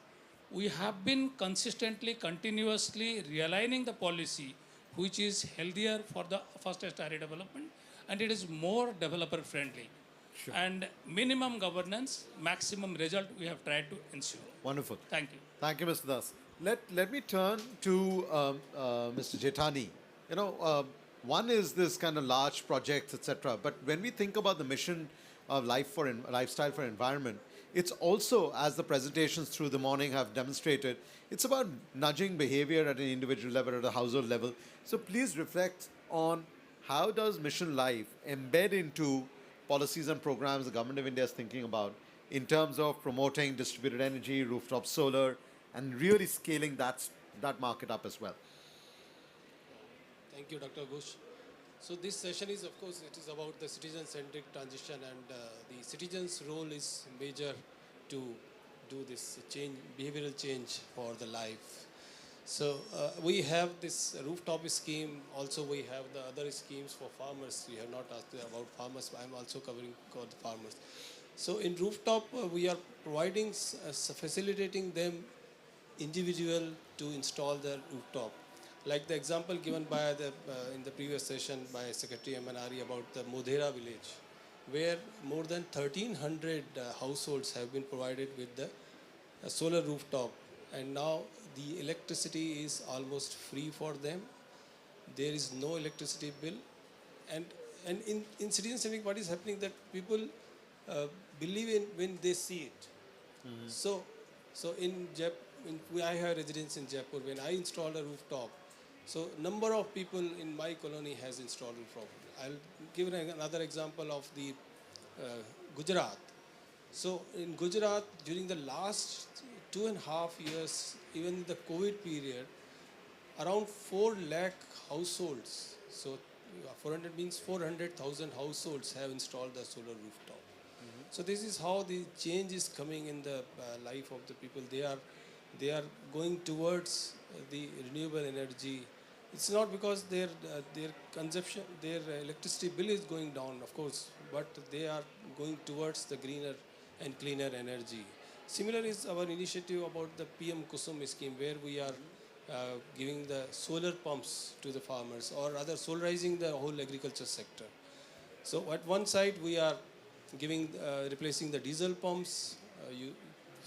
we have been consistently, continuously realigning the policy which is healthier for the fastest area development and it is more developer friendly. Sure. And minimum governance, maximum result we have tried to ensure. Wonderful. Thank you. Thank you, Mr. Das. Let me turn to Mr. Jetani. You know, one is this kind of large projects, etc. But when we think about the mission of lifestyle for environment, it's also, as the presentations through the morning have demonstrated, it's about nudging behavior at an individual level, at a household level. So please reflect on how does Mission Life embed into policies and programs the Government of India is thinking about in terms of promoting distributed energy, rooftop solar, and really scaling that market up as well. Thank you, Dr. Ghosh. So this session is, of course, it is about the citizen-centric transition, and the citizens' role is major to do this change, behavioral change for the life. So we have this rooftop scheme. Also, we have the other schemes for farmers. We have not asked about farmers, but I'm also covering for the farmers. So in rooftop, we are providing, facilitating them individual to install their rooftop. Like the example given by in the previous session by Secretary MNRE about the Modhera village, where more than 1,300 households have been provided with the solar rooftop, and now the electricity is almost free for them. There is no electricity bill, and in citizen-centric, what is happening that people believe in when they see it. Mm-hmm. So I have residence in Jaipur. When I installed a rooftop, so number of people in my colony has installed rooftop. I'll give another example of the Gujarat. So in Gujarat, during the last 2.5 years, even in the COVID period, around 4 lakh households, so 400 means 400,000 households have installed the solar rooftop. Mm-hmm. So this is how the change is coming in the life of the people. They are going towards the renewable energy. It's not because their consumption, their electricity bill is going down, of course, but they are going towards the greener and cleaner energy. Similar is our initiative about the PM Kusum scheme, where we are giving the solar pumps to the farmers, or rather solarizing the whole agriculture sector. So at one side we are giving replacing the diesel pumps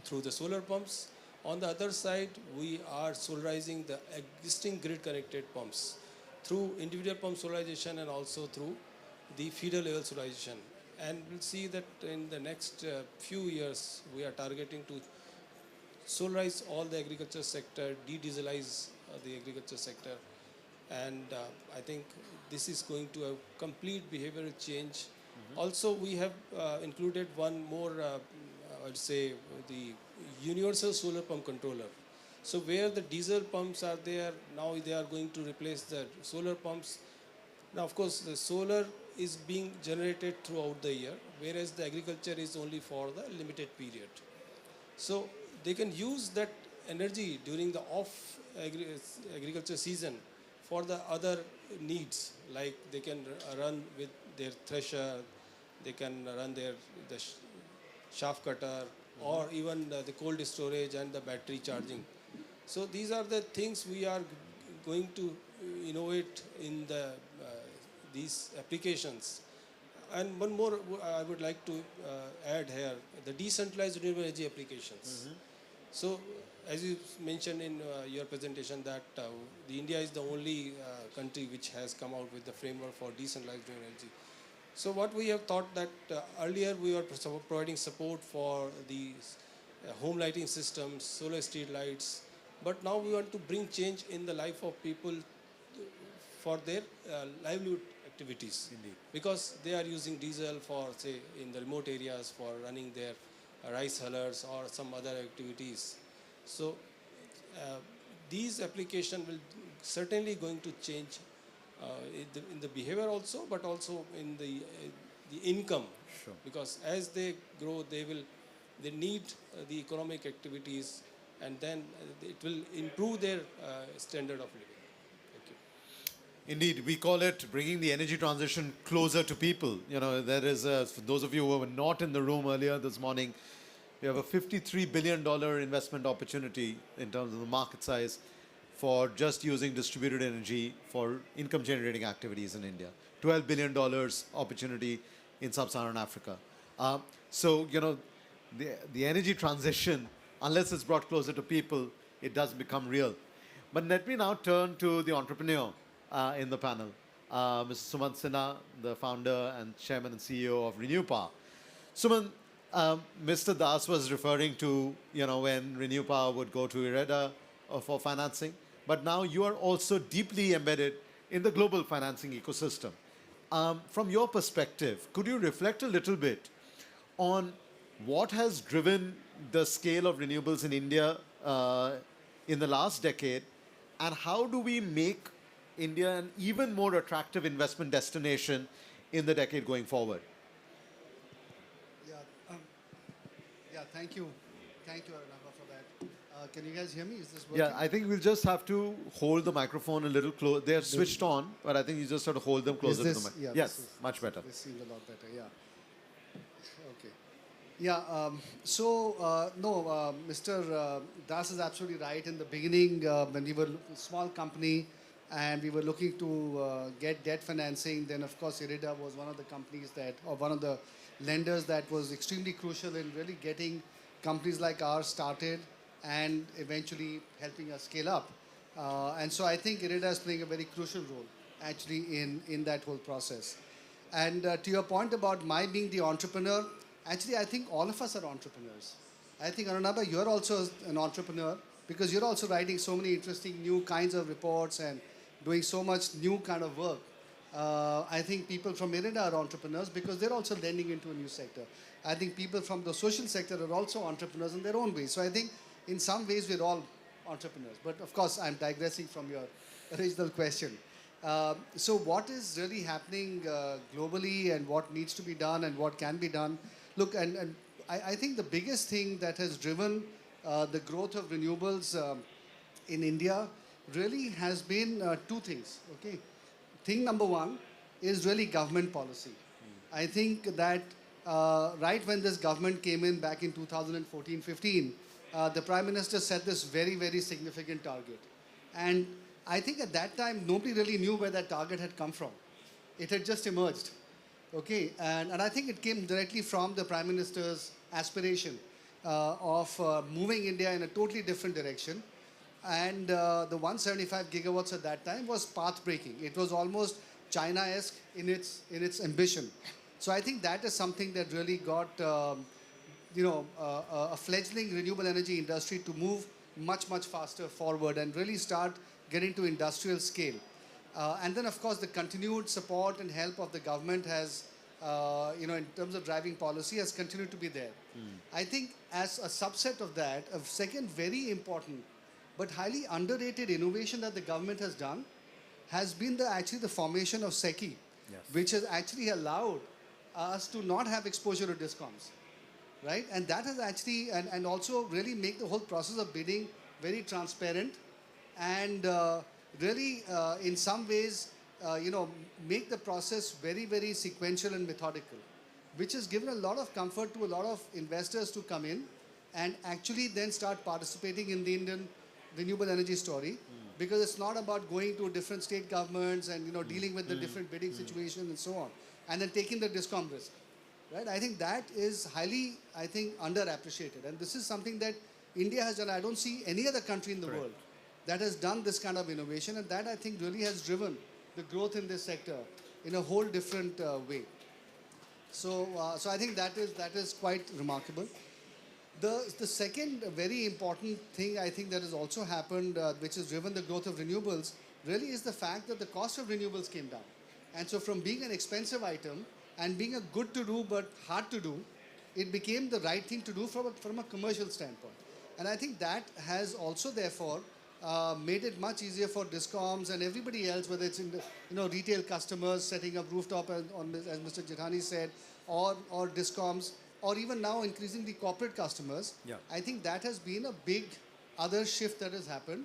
through the solar pumps. On the other side, we are solarizing the existing grid-connected pumps through individual pump solarization and also through the feeder level solarization. And we'll see that in the next few years, we are targeting to solarize all the agriculture sector, de-dieselize the agriculture sector. And I think this is going to have complete behavioral change. Mm-hmm. Also, we have included one more, I'd say, the universal solar pump controller. So where the diesel pumps are there, now they are going to replace the solar pumps. Now, of course, the solar is being generated throughout the year, whereas the agriculture is only for the limited period. So they can use that energy during the off agriculture season for the other needs, like they can run with their thresher, they can run the shaft cutter, or even the cold storage and the battery charging. So these are the things we are going to innovate in these applications. And one more I would like to add here, the decentralized renewable energy applications. Mm-hmm. So as you mentioned in your presentation that the India is the only country which has come out with the framework for decentralized renewable energy. So what we have thought that earlier we were providing support for the home lighting systems, solar street lights, but now we want to bring change in the life of people for their livelihood activities. Indeed. Because they are using diesel for, say, in the remote areas for running their rice hullers or some other activities. So these application will certainly going to change in the behavior also, but also in the income. Sure. Because as they grow, they need the economic activities, and then it will improve their standard of living. Thank you. Indeed, we call it bringing the energy transition closer to people. You know, there is for those of you who were not in the room earlier this morning, we have a $53 billion investment opportunity in terms of the market size for just using distributed energy for income generating activities in India. $12 billion opportunity in sub-Saharan Africa. So, you know, the energy transition, unless it's brought closer to people, it does become real. But let me now turn to the entrepreneur in the panel, Mr. Sumant Sinha, the founder and chairman and CEO of Renew Power. Sumant, Mr. Das was referring to, you know, when Renew Power would go to IREDA for financing, but now you are also deeply embedded in the global financing ecosystem. From your perspective, could you reflect a little bit on what has driven the scale of renewables in India in the last decade, and how do we make India an even more attractive investment destination in the decade going forward? Yeah, thank you. Thank you, Arunabha, for that. Can you guys hear me? Is this working? Yeah, I think we'll just have to hold the microphone a little close. They're switched on, but I think you just have to hold them closer to the mic. Yeah, yes, much better. This seems a lot better, yeah. Okay. Yeah, no, Mr. Das is absolutely right. In the beginning, when we were a small company and we were looking to get debt financing, then of course IREDA was one of the companies that, or one of the lenders that was extremely crucial in really getting companies like ours started and eventually helping us scale up. And so I think IREDA is playing a very crucial role actually in that whole process. And to your point about my being the entrepreneur, actually I think all of us are entrepreneurs. I think Arunabha, you're also an entrepreneur because you're also writing so many interesting new kinds of reports and doing so much new kind of work. I think people from IREDA are entrepreneurs because they're also lending into a new sector. I think people from the social sector are also entrepreneurs in their own way. So I think in some ways we're all entrepreneurs. But of course, I'm digressing from your original question. So what is really happening globally and what needs to be done and what can be done? Look, and I think the biggest thing that has driven the growth of renewables in India really has been two things, okay? Thing number one is really government policy. I think that right when this government came in back in 2014-15, the Prime Minister set this very, very significant target. And I think at that time, nobody really knew where that target had come from. It had just emerged, okay? And I think it came directly from the Prime Minister's aspiration of moving India in a totally different direction. And the 175 gigawatts at that time was path-breaking. It was almost China-esque in its ambition. So I think that is something that really got a fledgling renewable energy industry to move much, much faster forward and really start getting to industrial scale. And then, of course, the continued support and help of the government has, in terms of driving policy, has continued to be there. I think as a subset of that, a second very important but highly underrated innovation that the government has done has been actually the formation of SECI, which has actually allowed us to not have exposure to discoms, right? And that has actually, and also really make the whole process of bidding very transparent and really in some ways, make the process very, very sequential and methodical, which has given a lot of comfort to a lot of investors to come in and actually then start participating in the Indian renewable energy story, because it's not about going to different state governments and dealing with the different bidding situations and so on, and then taking the discom risk, right? I think that is highly, underappreciated, and this is something that India has done. I don't see any other country in the world that has done this kind of innovation, and that I think really has driven the growth in this sector in a whole different way. So I think that is quite remarkable. The second very important thing I think that has also happened, which has driven the growth of renewables, really is the fact that the cost of renewables came down. And so from being an expensive item and being a good to do but hard to do, it became the right thing to do from a commercial standpoint. And I think that has also therefore made it much easier for discoms and everybody else, whether it's in the, retail customers setting up rooftop as Mr. Jethani said, or discoms, or even now increasingly corporate customers. Yeah. I think that has been a big other shift that has happened.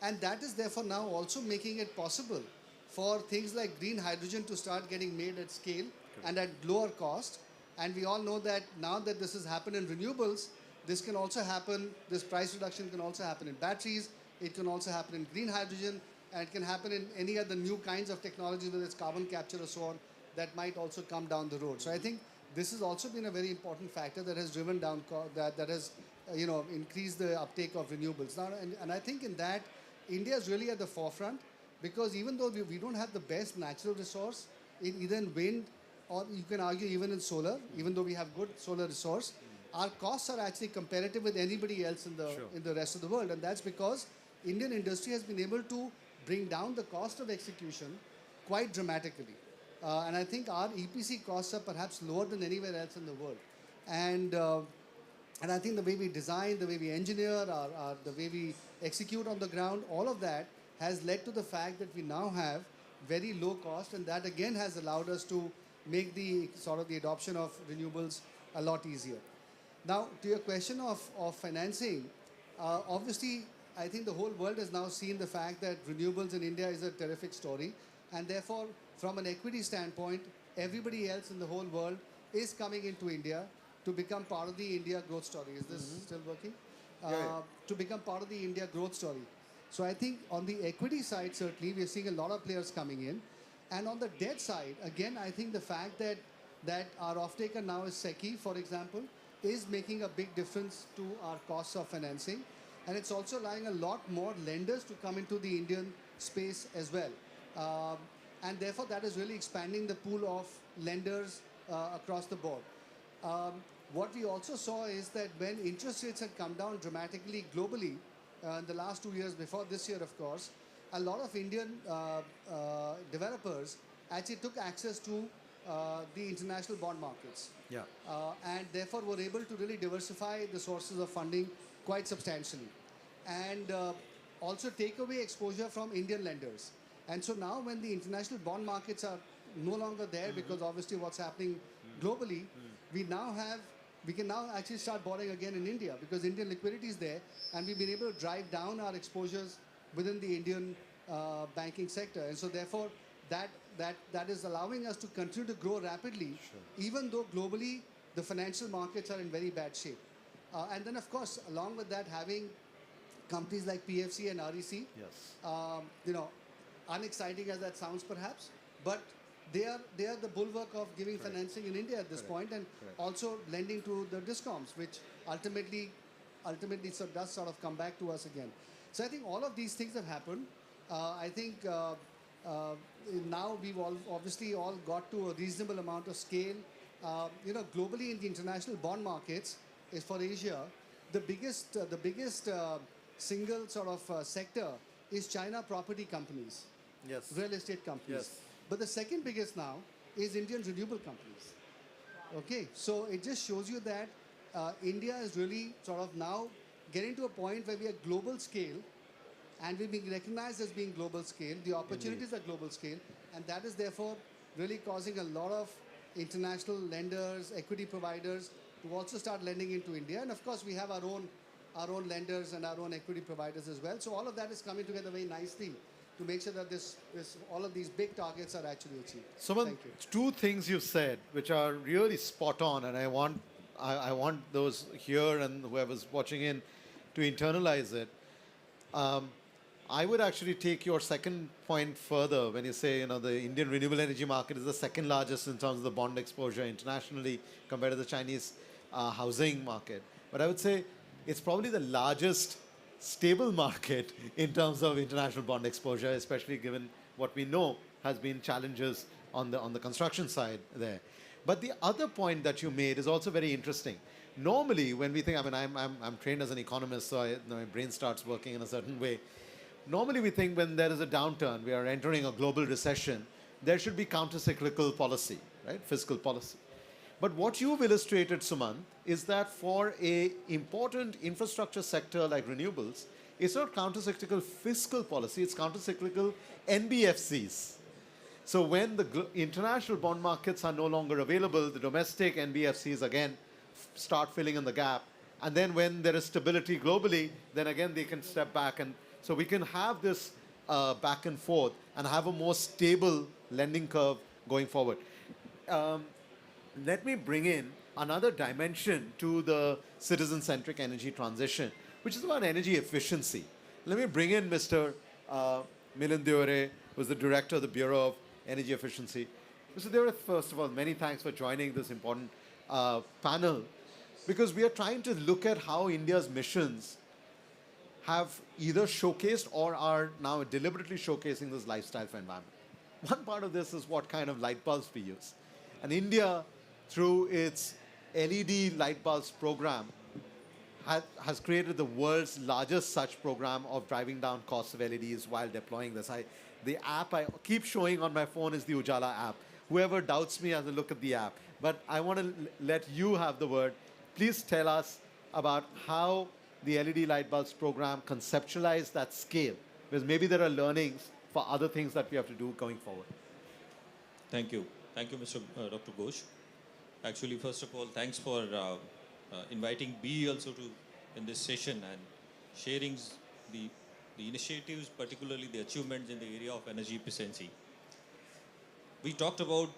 And that is therefore now also making it possible for things like green hydrogen to start getting made at scale and at lower cost. And we all know that now that this has happened in renewables, this can also happen, this price reduction can also happen in batteries, it can also happen in green hydrogen, and it can happen in any other new kinds of technologies, whether it's carbon capture or so on, that might also come down the road. So I think this has also been a very important factor that has driven down, that has increased the uptake of renewables. Now, and I think in that, India is really at the forefront, because even though we don't have the best natural resource, in either in wind or you can argue even in solar, even though we have good solar resource, our costs are actually comparative with anybody else in the rest of the world. And that's because Indian industry has been able to bring down the cost of execution quite dramatically. And I think our EPC costs are perhaps lower than anywhere else in the world. And I think the way we design, the way we engineer, the way we execute on the ground, all of that has led to the fact that we now have very low cost, and that again has allowed us to make the sort of the adoption of renewables a lot easier. Now, to your question of financing, obviously, I think the whole world has now seen the fact that renewables in India is a terrific story, and therefore, from an equity standpoint, everybody else in the whole world is coming into India to become part of the India growth story. Is this still working? To become part of the India growth story. So I think on the equity side, certainly, we're seeing a lot of players coming in. And on the debt side, again, I think the fact that our off-taker now is SECI, for example, is making a big difference to our costs of financing. And it's also allowing a lot more lenders to come into the Indian space as well. And therefore, that is really expanding the pool of lenders across the board. What we also saw is that when interest rates had come down dramatically globally in the last 2 years, before this year, of course, a lot of Indian developers actually took access to the international bond markets. Yeah. And therefore were able to really diversify the sources of funding quite substantially. And also take away exposure from Indian lenders. And so now when the international bond markets are no longer there, because obviously what's happening globally, we can now actually start borrowing again in India, because Indian liquidity is there, and we've been able to drive down our exposures within the Indian banking sector. And so therefore, that is allowing us to continue to grow rapidly, even though globally the financial markets are in very bad shape. And then, of course, along with that, having companies like PFC and REC, unexciting as that sounds perhaps, but they are the bulwark of giving financing in India at this point, and also lending to the discoms, which ultimately does sort of come back to us again. So I think all of these things have happened. I think now we've obviously all got to a reasonable amount of scale. Globally in the international bond markets, is for Asia, the biggest single sort of sector is China property companies, real estate companies. Yes. But the second biggest now is Indian renewable companies. Okay, so it just shows you that India is really sort of now getting to a point where we are global scale, and we're being recognized as being global scale. The opportunities are global scale, and that is therefore really causing a lot of international lenders, equity providers to also start lending into India. And of course, we have our own lenders and our own equity providers as well. So all of that is coming together very nicely to make sure that all of these big targets are actually achieved. Suman, Thank you. two things you said which are really spot on, and I want those here and whoever's watching in to internalize it. I would actually take your second point further when you say, the Indian renewable energy market is the second largest in terms of the bond exposure internationally compared to the Chinese housing market. But I would say it's probably the largest stable market in terms of international bond exposure, especially given what we know has been challenges on the construction side there. But the other point that you made is also very interesting. Normally, when we think, I'm trained as an economist, so my brain starts working in a certain way. Normally, we think when there is a downturn, we are entering a global recession, there should be counter-cyclical policy, right? Fiscal policy. But what you've illustrated, Sumant, is that for an important infrastructure sector like renewables, It's not counter-cyclical fiscal policy, it's counter-cyclical NBFCs. So when the international bond markets are no longer available, the domestic NBFCs again start filling in the gap. And then when there is stability globally, then again they can step back. And so we can have this back and forth and have a more stable lending curve going forward. Let me bring in another dimension to the citizen-centric energy transition, which is about energy efficiency. Let me bring in Mr. Milind Deore, who's the director of the Bureau of Energy Efficiency. Mr. Deore, first of all, many thanks for joining this important panel, because we are trying to look at how India's missions have either showcased or are now deliberately showcasing this lifestyle for environment. One part of this is what kind of light bulbs we use. And India, through its LED light bulbs program, has created the world's largest such program of driving down costs of LEDs while deploying this. The app I keep showing on my phone is the Ujala app. Whoever doubts me has a look at the app. But I want to let you have the word. Please tell us about how the LED light bulbs program conceptualized that scale, because maybe there are learnings for other things that we have to do going forward. Thank you. Thank you, Dr. Ghosh. Actually, first of all, thanks for inviting me also to in this session and sharing the initiatives, particularly the achievements in the area of energy efficiency. We talked about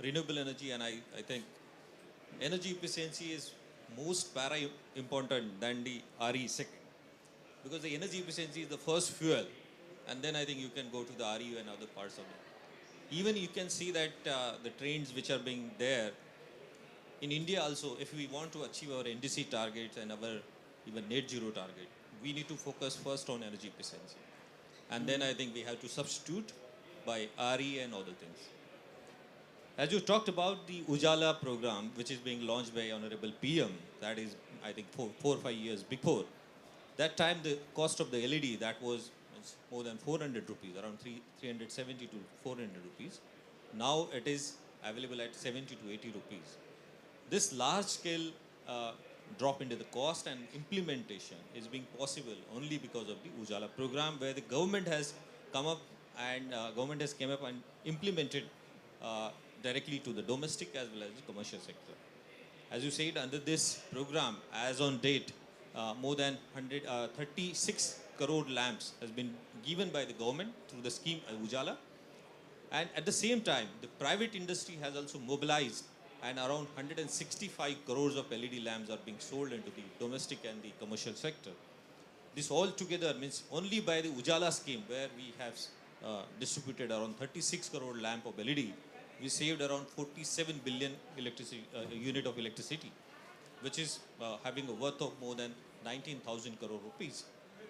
renewable energy, and I think energy efficiency is most important than the RE second, because the energy efficiency is the first fuel, and then I think you can go to the RE and other parts of it. Even you can see that the trends which are being there in India also, if we want to achieve our NDC targets and our even net zero target, we need to focus first on energy efficiency. And then I think we have to substitute by RE and other things. As you talked about the Ujala program, which is being launched by Honorable PM, that is, I think, 4 or 5 years before. That time, the cost of the LED, that was more than 400 rupees, around 370 to 400 rupees. Now it is available at 70 to 80 rupees. This large-scale drop into the cost and implementation is being possible only because of the Ujala program, where the government has come up and implemented directly to the domestic as well as the commercial sector. As you said, under this program, as on date, more than 36 crore lamps has been given by the government through the scheme Ujala. And at the same time, the private industry has also mobilized, and around 165 crores of LED lamps are being sold into the domestic and the commercial sector. This all together means only by the Ujala scheme, where we have distributed around 36 crore lamp of LED, we saved around 47 billion unit of electricity, which is having a worth of more than 19,000 crore rupees,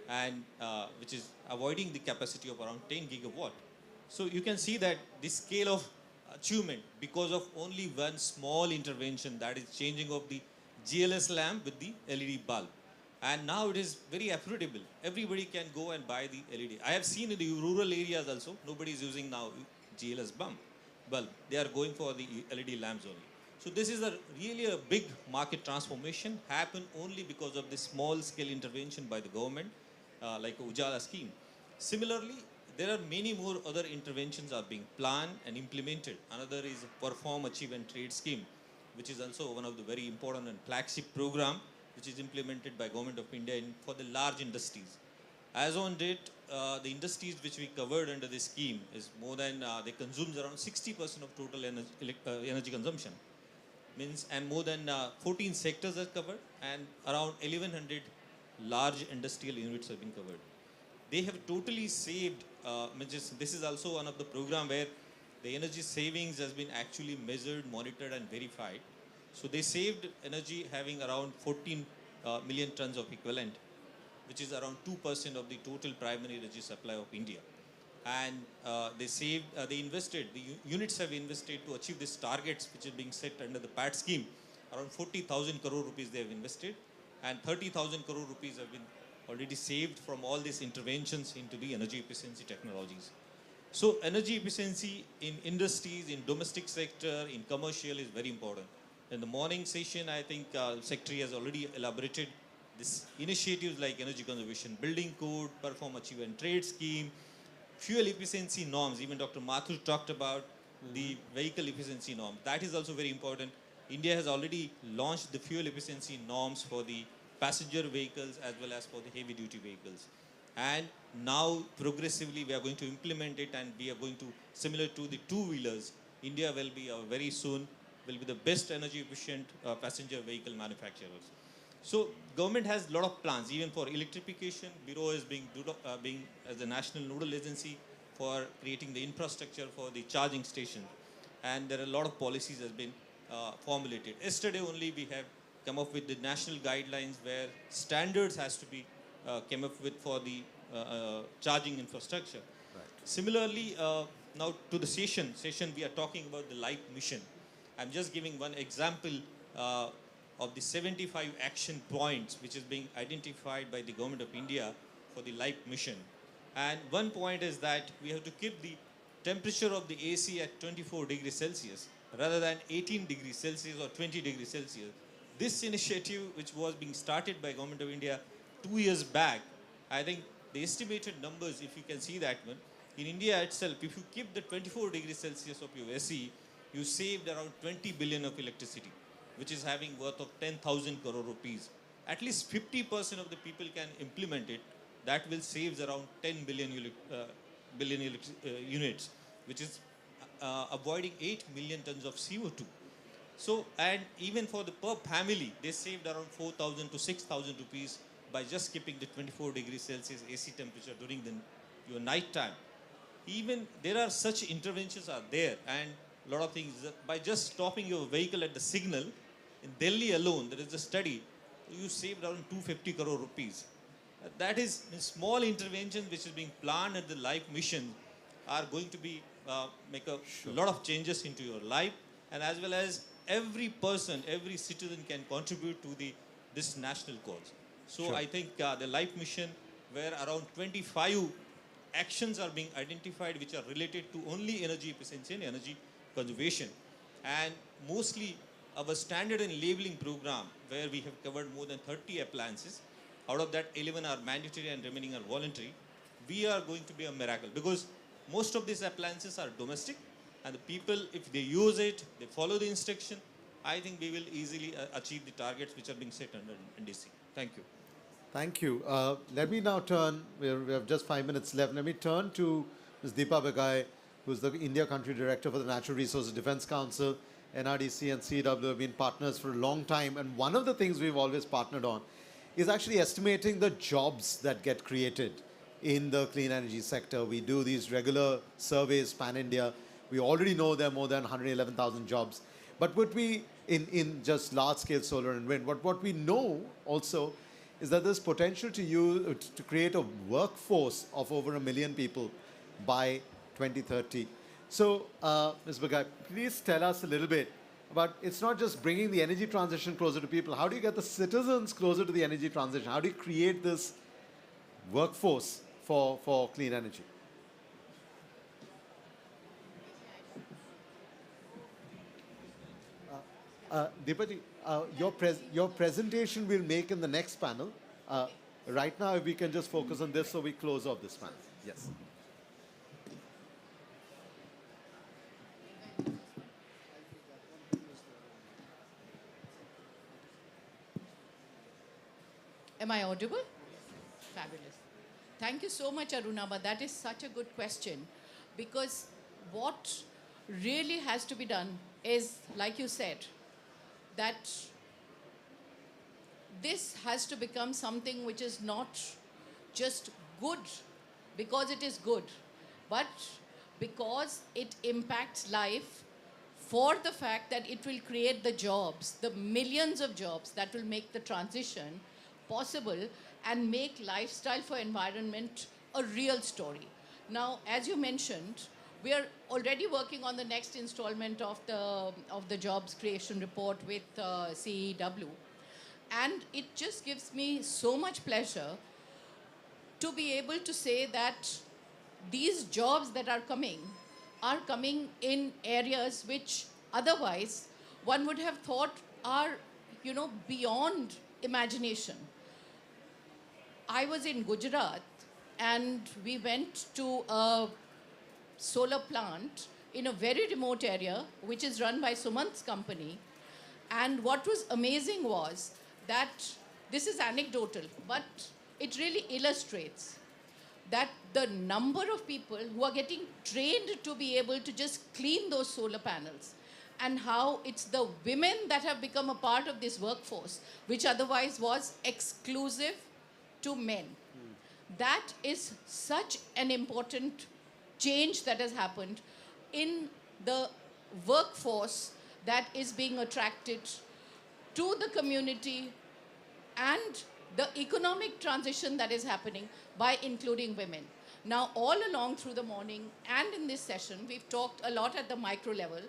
and which is avoiding the capacity of around 10 gigawatt. So you can see that this scale of achievement, because of only one small intervention, that is changing of the GLS lamp with the LED bulb. And now it is very affordable. Everybody can go and buy the LED. I have seen in the rural areas also, nobody is using now GLS bulb. They are going for the LED lamps only. So this is really a big market transformation, happened only because of this small scale intervention by the government, like Ujala scheme. Similarly, there are many more other interventions are being planned and implemented. Another is Perform, Achieve and Trade scheme, which is also one of the very important and flagship program, which is implemented by Government of India for the large industries. As on date, the industries which we covered under this scheme is more than, they consume around 60% of total energy consumption. And more than 14 sectors are covered, and around 1,100 large industrial units have been covered. They have totally saved, this is also one of the program where the energy savings has been actually measured, monitored and verified. So they saved energy having around 14 million tons of equivalent, which is around 2% of the total primary energy supply of India. And they invested, the units have invested to achieve these targets which are being set under the PAT scheme. Around 40,000 crore rupees they have invested, and 30,000 crore rupees have been already saved from all these interventions into the energy efficiency technologies. So energy efficiency in industries, in domestic sector, in commercial is very important. In the morning session, I think Secretary has already elaborated this initiatives like energy conservation building code, perform, achieve and trade scheme, fuel efficiency norms. Even Dr. Mathur talked about the vehicle efficiency norm. That is also very important. India has already launched the fuel efficiency norms for the passenger vehicles as well as for the heavy duty vehicles. And now progressively we are going to implement it, and we are going to, similar to the two-wheelers, India will be very soon will be the best energy efficient passenger vehicle manufacturers. So government has a lot of plans, even for electrification. Bureau is being as a national nodal agency for creating the infrastructure for the charging station. And there are a lot of policies has been formulated. Yesterday only we have come up with the national guidelines where standards has to be came up with for the charging infrastructure. Right. Similarly, now to the session we are talking about the life mission. I'm just giving one example of the 75 action points which is being identified by the government of India for the life mission. And one point is that we have to keep the temperature of the AC at 24 degrees Celsius rather than 18 degrees Celsius or 20 degrees Celsius. This initiative, which was being started by government of India 2 years back, I think the estimated numbers, if you can see that one, in India itself, if you keep the 24 degrees Celsius of your AC, you saved around 20 billion of electricity, which is having worth of 10,000 crore rupees. At least 50% of the people can implement it. That will save around 10 billion units, which is avoiding 8 million tons of CO2. So, and even for the per family, they saved around 4,000 to 6,000 rupees by just keeping the 24 degrees Celsius AC temperature during your night time. Even there are such interventions are there, and a lot of things by just stopping your vehicle at the signal. In Delhi alone, there is a study, you saved around 250 crore rupees. That is a small intervention which is being planned at the life mission are going to be make a lot of changes into your life, and as well as every person, every citizen can contribute to this national cause. So I think the life mission, where around 25 actions are being identified which are related to only energy efficiency and energy conservation, and mostly our standard and labeling program, where we have covered more than 30 appliances. Out of that, 11 are mandatory and remaining are voluntary. We are going to be a miracle, because most of these appliances are domestic, and the people, if they use it, they follow the instruction, I think we will easily achieve the targets which are being set under NDC. Thank you. Thank you. Let me now turn, we have just 5 minutes left. Let me turn to Ms. Deepa Begai, who's the India Country Director for the Natural Resources Defense Council. NRDC and CW have been partners for a long time, and one of the things we've always partnered on is actually estimating the jobs that get created in the clean energy sector. We do these regular surveys, pan-India. We already know there are more than 111,000 jobs. But what we, in just large-scale solar and wind, what we know also is that there's potential to create a workforce of over 1 million people by 2030. So, Ms. Bagai, please tell us a little bit about, it's not just bringing the energy transition closer to people. How do you get the citizens closer to the energy transition? How do you create this workforce for clean energy? Deepaji, your presentation we'll make in the next panel. Right now, if we can just focus on this so we close off this panel. Yes. Am I audible? Fabulous. Thank you so much, Arunabha. That is such a good question, because what really has to be done is, like you said, that this has to become something which is not just good because it is good, but because it impacts life, for the fact that it will create the jobs, the millions of jobs that will make the transition possible and make lifestyle for environment a real story. Now, as you mentioned, we are already working on the next installment of the jobs creation report with CEW. And it just gives me so much pleasure to be able to say that these jobs that are coming in areas which otherwise one would have thought are, beyond imagination. I was in Gujarat and we went to a solar plant in a very remote area, which is run by Sumant's company. And what was amazing was that this is anecdotal, but it really illustrates that the number of people who are getting trained to be able to just clean those solar panels, and how it's the women that have become a part of this workforce, which otherwise was exclusive to men. That is such an important change that has happened in the workforce that is being attracted to the community and the economic transition that is happening by including women. Now, all along through the morning and in this session, we've talked a lot at the micro level.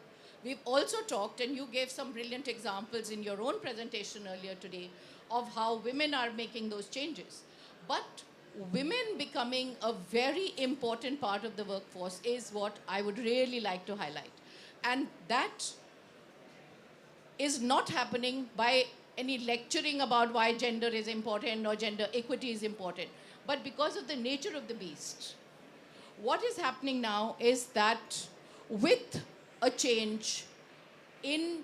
We've also talked, and you gave some brilliant examples in your own presentation earlier today, of how women are making those changes. But women becoming a very important part of the workforce is what I would really like to highlight. And that is not happening by any lecturing about why gender is important or gender equity is important, but because of the nature of the beast. What is happening now is that with a change in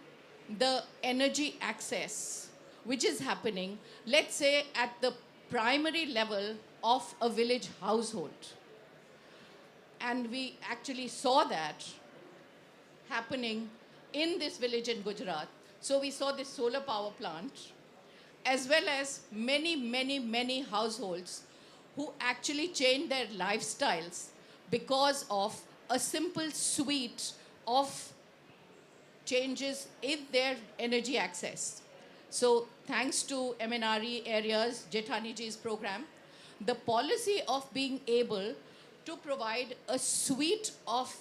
the energy access, which is happening, let's say at the primary level of a village household, and we actually saw that happening in this village in Gujarat. So we saw this solar power plant, as well as many, many, many households who actually changed their lifestyles because of a simple suite of changes in their energy access. So thanks to MNRE areas, Jethani ji's program, the policy of being able to provide a suite of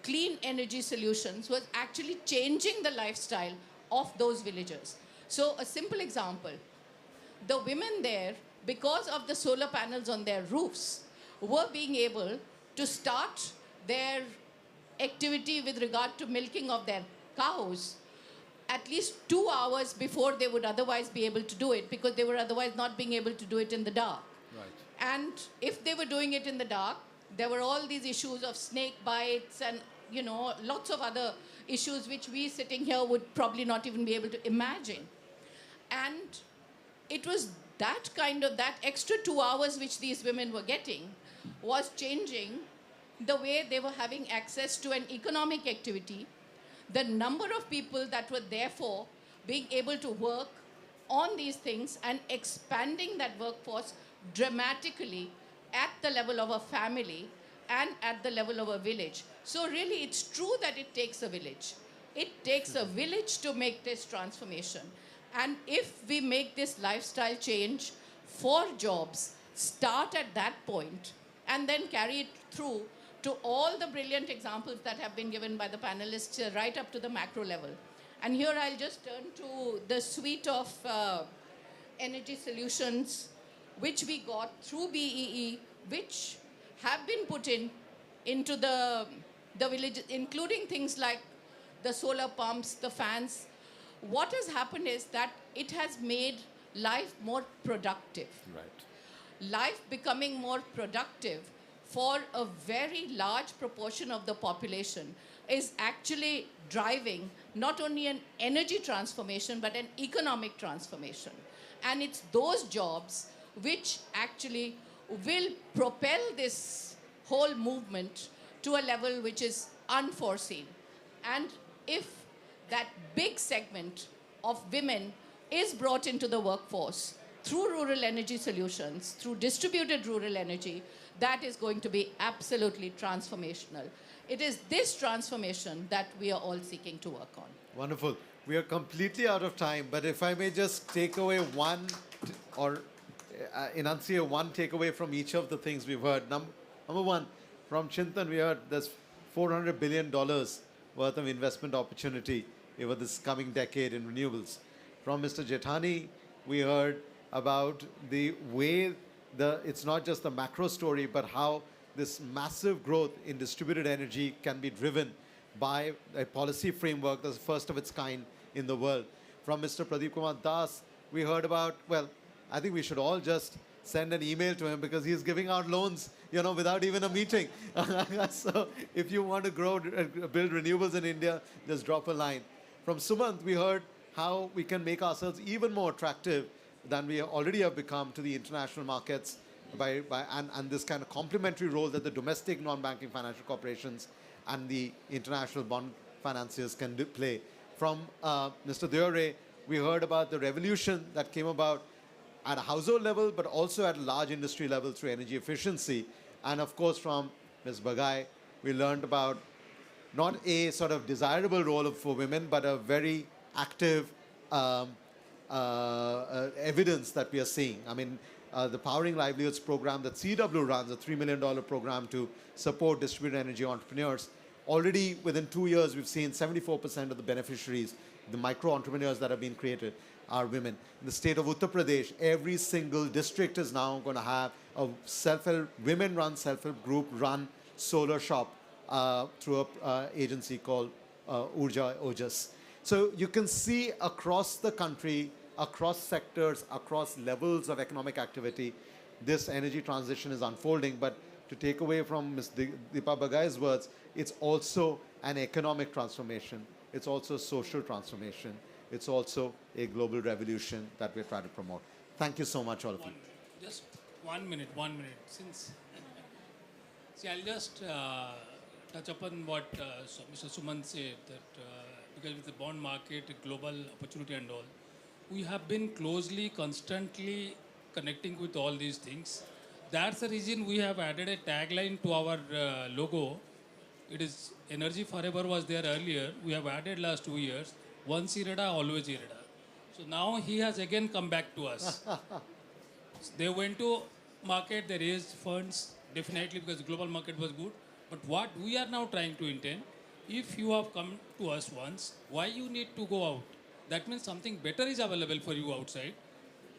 clean energy solutions was actually changing the lifestyle of those villagers. So a simple example, the women there, because of the solar panels on their roofs, were being able to start their activity with regard to milking of their cows at least 2 hours before they would otherwise be able to do it, because they were otherwise not being able to do it in the dark. Right. And if they were doing it in the dark, there were all these issues of snake bites and, you know, lots of other issues which we sitting here would probably not even be able to imagine. And it was that kind of, that extra 2 hours which these women were getting was changing the way they were having access to an economic activity, the number of people that were therefore being able to work on these things and expanding that workforce dramatically at the level of a family and at the level of a village. So really it's true that it takes a village. It takes a village to make this transformation. And if we make this lifestyle change for jobs, start at that point and then carry it through to all the brilliant examples that have been given by the panelists right up to the macro level. And here I'll just turn to the suite of energy solutions which we got through BEE, which have been put into the village, including things like the solar pumps, the fans. What has happened is that it has made life more productive. Right. Life becoming more productive for a very large proportion of the population is actually driving not only an energy transformation, but an economic transformation. And it's those jobs which actually will propel this whole movement to a level which is unforeseen. And if that big segment of women is brought into the workforce through rural energy solutions, through distributed rural energy, that is going to be absolutely transformational. It is this transformation that we are all seeking to work on. Wonderful. We are completely out of time, but if I may just take away one or enunciate one takeaway from each of the things we've heard. Number one, from Chintan, we heard there's $400 billion worth of investment opportunity over this coming decade in renewables. From Mr. Jethani, we heard about the way it's not just the macro story, but how this massive growth in distributed energy can be driven by a policy framework that's the first of its kind in the world. From Mr. Pradeep Kumar Das, we heard about, well, I think we should all just send an email to him because he's giving out loans, without even a meeting. So if you want to build renewables in India, just drop a line. From Sumant, we heard how we can make ourselves even more attractive than we already have become to the international markets and this kind of complementary role that the domestic non-banking financial corporations and the international bond financiers can play. From Mr. Deore, we heard about the revolution that came about at a household level, but also at a large industry level through energy efficiency. And of course, from Ms. Bagai, we learned about not a sort of desirable role for women, but a very active evidence that we are seeing. I mean, the Powering Livelihoods program that CW runs, a $3 million program to support distributed energy entrepreneurs. Already within 2 years, we've seen 74% of the beneficiaries, the micro entrepreneurs that have been created, are women. In the state of Uttar Pradesh, every single district is now going to have a women-run self-help group-run solar shop through an agency called Urja Ojas. So you can see across the country, across sectors, across levels of economic activity, this energy transition is unfolding. But to take away from Ms. Deepa Bagai's words, it's also an economic transformation. It's also a social transformation. It's also a global revolution that we're trying to promote. Thank you so much, all of you. Just 1 minute. Since see, I'll just touch upon what Mr. Suman said, that because with the bond market, global opportunity and all, we have been closely, constantly connecting with all these things. That's the reason we have added a tagline to our logo. It is Energy Forever was there earlier. We have added last 2 years. Once IREDA, always IREDA. So now he has again come back to us. They went to market, they raised funds, definitely because the global market was good. But what we are now trying to intend, if you have come to us once, why you need to go out? That means something better is available for you outside.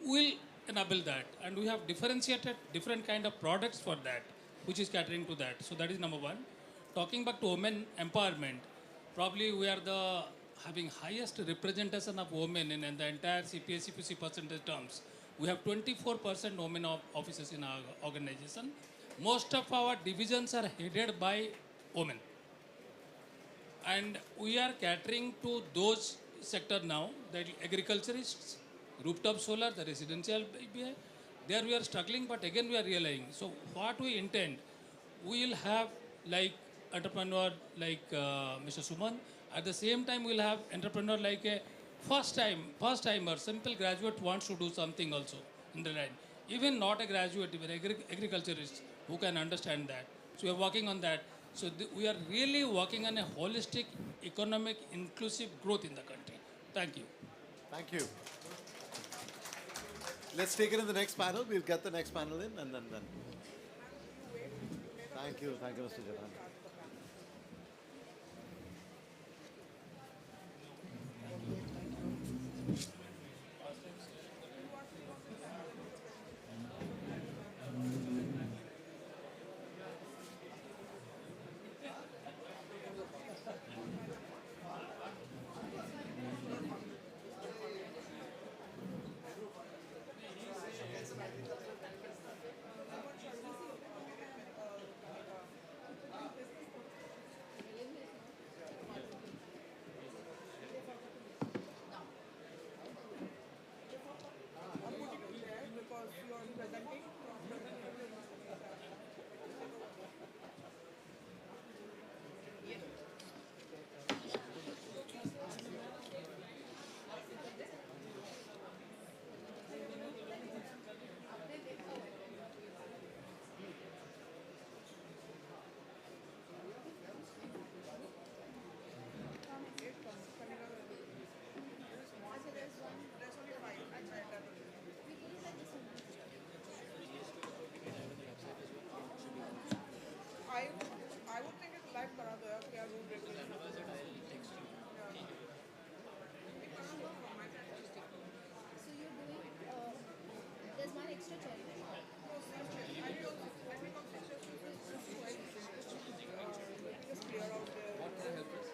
We'll enable that. And we have differentiated different kind of products for that, which is catering to that. So that is number one. Talking back to women empowerment, probably we are having highest representation of women in the entire CPA, CPC percentage terms. We have 24% women officers in our organization. Most of our divisions are headed by women. And we are catering to those sectors now, the agriculturists, rooftop solar, the residential BI. There we are struggling, but again we are realizing. So what we intend, we will have like entrepreneur like Mr. Suman. At the same time, we'll have entrepreneur like a first-timer, simple graduate wants to do something also in the line. Even not a graduate, even agriculturist who can understand that. So we are working on that. So we are really working on a holistic, economic, inclusive growth in the country. Thank you. Thank you. Let's take it in the next panel. We'll get the next panel in and then. Thank you, Mr. Jalan. I would think it's live करा दो यार क्या room regulation So you're doing, there's one extra chair.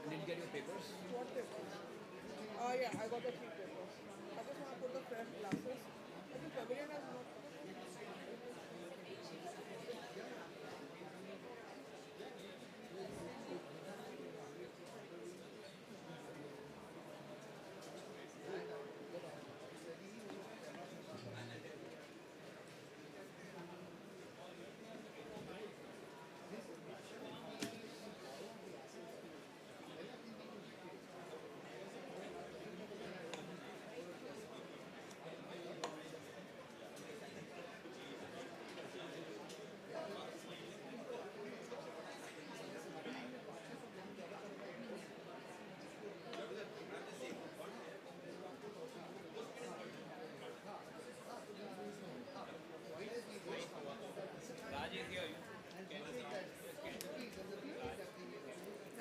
Did you get your papers? What papers? Yeah, I got the 3 papers. I just want to put the fresh glasses. I think pavilion has no.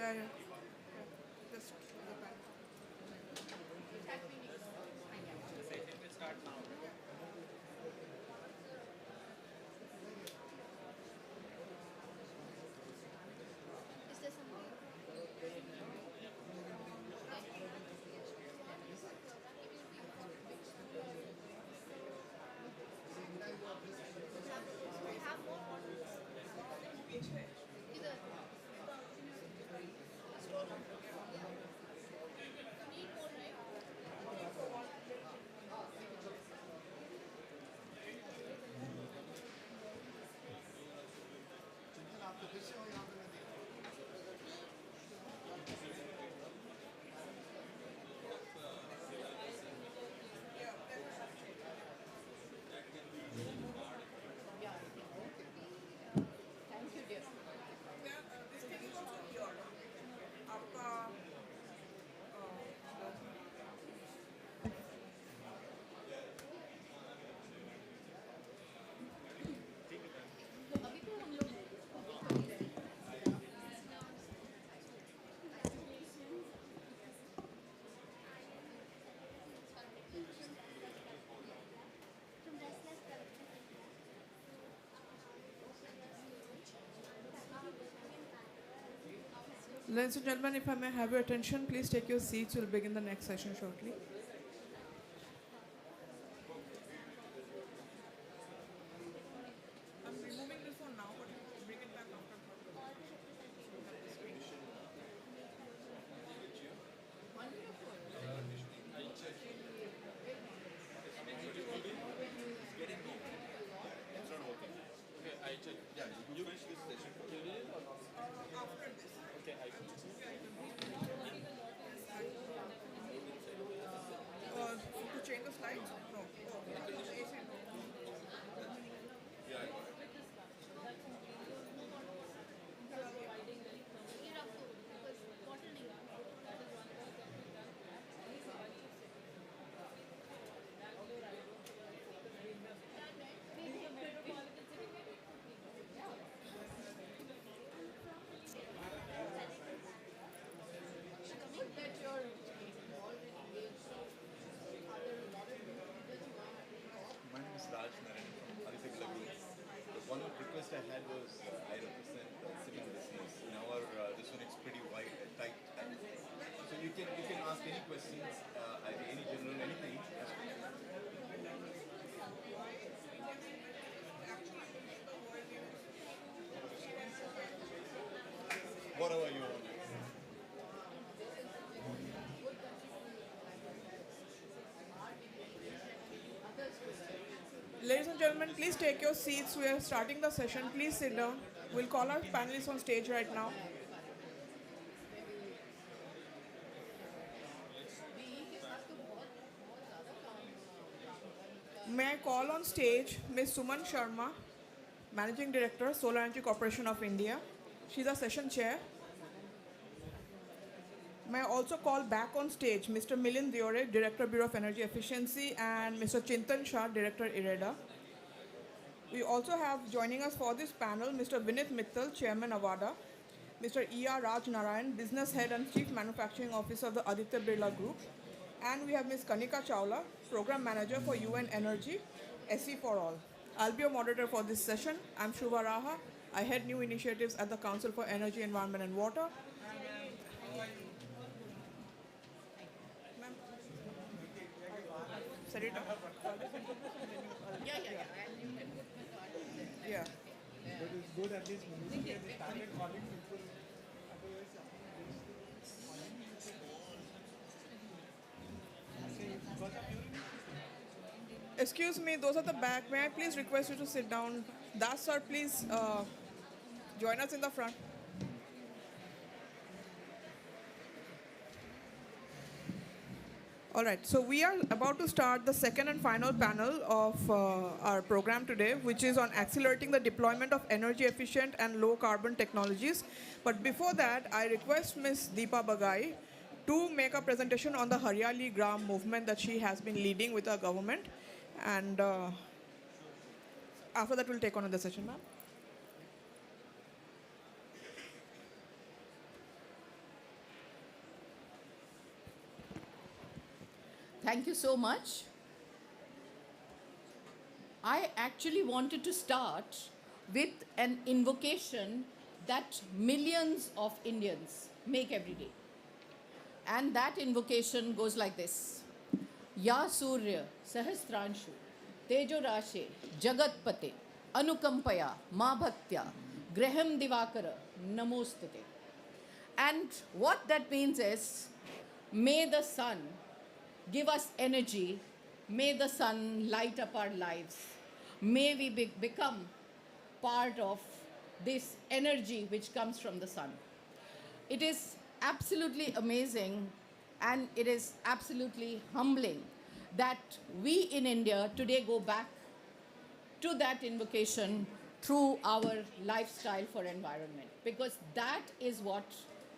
Yeah, yeah. Just the back. The session will start now. Is there something? We have more bottles. Either. You need more, right? Thank you, dear. This thing is also here. आपका अभी तो हम लोग Ladies and gentlemen, if I may have your attention, please take your seats. We'll begin the next session shortly. I'm removing this one now, but bring it back after. To change the slides? No. My name is Raj Narayan from Aditya Birla Group. The one request I had was I represent civil business. In our this one it's pretty wide, tight. So you can ask any questions, any general, anything. Whatever you want. Ladies and gentlemen, please take your seats. We are starting the session. Please sit down. We'll call our panelists on stage right now. May I call on stage Ms. Suman Sharma, Managing Director, Solar Energy Corporation of India. She's a session chair. May I also call back on stage Mr. Milind Diore, Director, Bureau of Energy Efficiency, and Mr. Chintan Shah, Director, IREDA. We also have joining us for this panel Mr. Vinit Mittal, Chairman, Avada, Mr. E.R. Raj Narayan, Business Head and Chief Manufacturing Officer of the Aditya Birla Group, and we have Ms. Kanika Chawla, Program Manager for UN Energy, SE for All. I'll be your moderator for this session. I'm Shubha Raha. I head new initiatives at the Council for Energy, Environment and Water. Sarita? Yeah. But it's good at least when they started calling people. Excuse me, those at the back, may I please request you to sit down? Das sir, please join us in the front. All right, so we are about to start the second and final panel of our program today, which is on accelerating the deployment of energy efficient and low carbon technologies. But before that, I request Ms. Deepa Bagai to make a presentation on the Haryali Gram movement that she has been leading with our government. And after that, we'll take on the session, ma'am. Thank you so much. I actually wanted to start with an invocation that millions of Indians make every day. And that invocation goes like this. Ya Surya Sahasranshu Tejo Rashe Jagatpate Anukampaya Ma Bhaktya Graham Divakara Namostate. And what that means is, may the sun give us energy, may the sun light up our lives, may we become part of this energy which comes from the sun. It is absolutely amazing and it is absolutely humbling that we in India today go back to that invocation through our lifestyle for environment, because that is what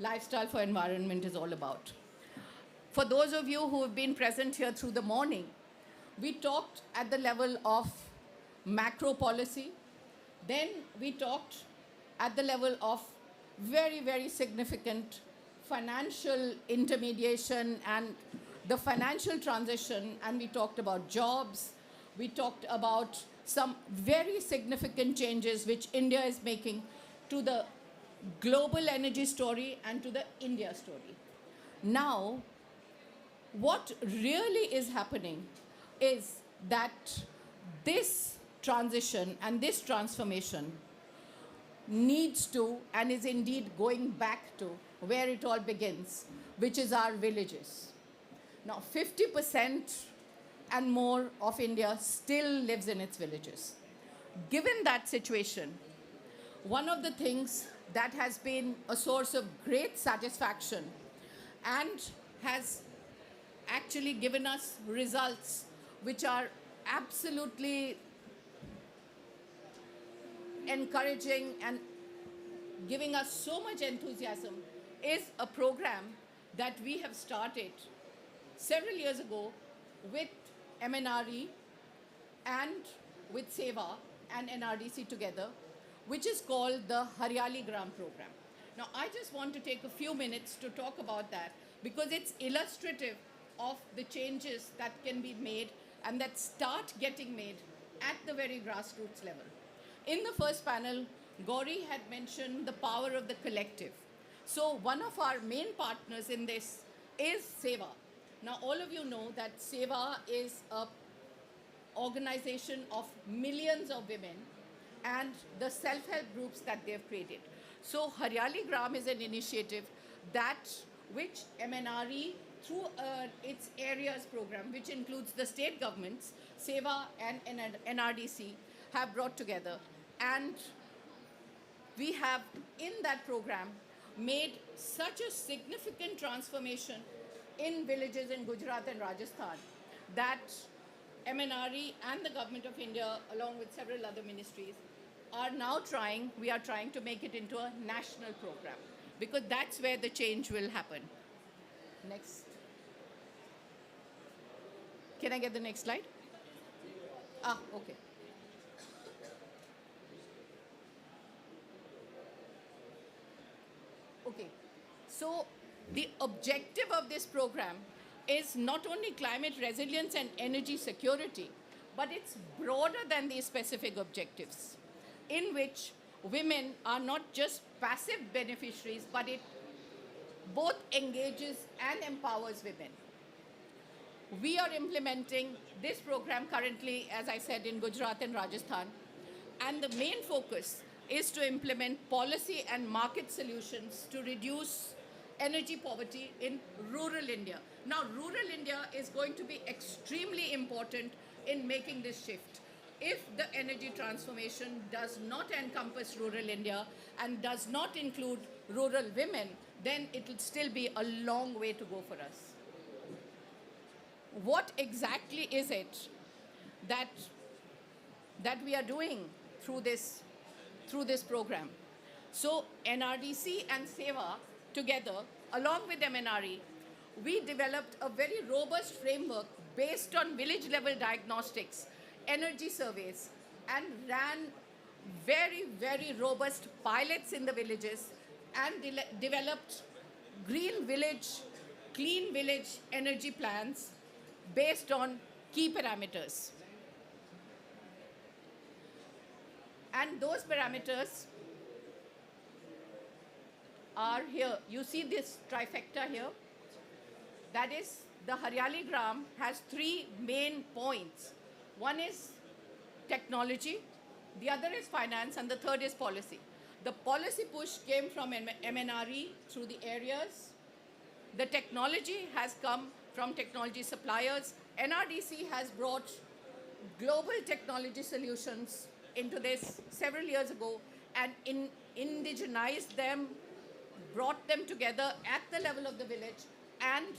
lifestyle for environment is all about. For those of you who have been present here through the morning, we talked at the level of macro policy, then we talked at the level of very, very significant financial intermediation and the financial transition, and we talked about jobs, we talked about some very significant changes which India is making to the global energy story and to the India story. Now, what really is happening is that this transition and this transformation needs to and is indeed going back to where it all begins, which is our villages. Now, 50% and more of India still lives in its villages. Given that situation, one of the things that has been a source of great satisfaction and has actually given us results which are absolutely encouraging and giving us so much enthusiasm is a program that we have started several years ago with MNRE and with SEVA and NRDC together, which is called the Haryali Gram program. Now, I just want to take a few minutes to talk about that because it's illustrative of the changes that can be made and that start getting made at the very grassroots level. In the first panel, Gauri had mentioned the power of the collective. So one of our main partners in this is SEVA. Now, all of you know that SEVA is an organization of millions of women and the self-help groups that they've created. So Haryali Gram is an initiative that which MNRE through its areas program, which includes the state governments, SEVA and NRDC, have brought together. And we have, in that program, made such a significant transformation in villages in Gujarat and Rajasthan that MNRE and the Government of India, along with several other ministries, are now we are trying to make it into a national program, because that's where the change will happen. Next. Can I get the next slide? Okay. Okay. So the objective of this program is not only climate resilience and energy security, but it's broader than these specific objectives, in which women are not just passive beneficiaries, but it both engages and empowers women. We are implementing this program currently, as I said, in Gujarat and Rajasthan, and the main focus is to implement policy and market solutions to reduce energy poverty in rural India. Now, rural India is going to be extremely important in making this shift. If the energy transformation does not encompass rural India and does not include rural women, then it will still be a long way to go for us. What exactly is it that we are doing through this program? So NRDC and SEVA together, along with MNRE, we developed a very robust framework based on village level diagnostics, energy surveys, and ran very, very robust pilots in the villages and developed green village, clean village energy plans based on key parameters. And those parameters are here. You see this trifecta here? That is, the Haryali Gram has three main points. One is technology, the other is finance, and the third is policy. The policy push came from MNRE through the areas. The technology has come from technology suppliers. NRDC has brought global technology solutions into this several years ago and indigenized them, brought them together at the level of the village, and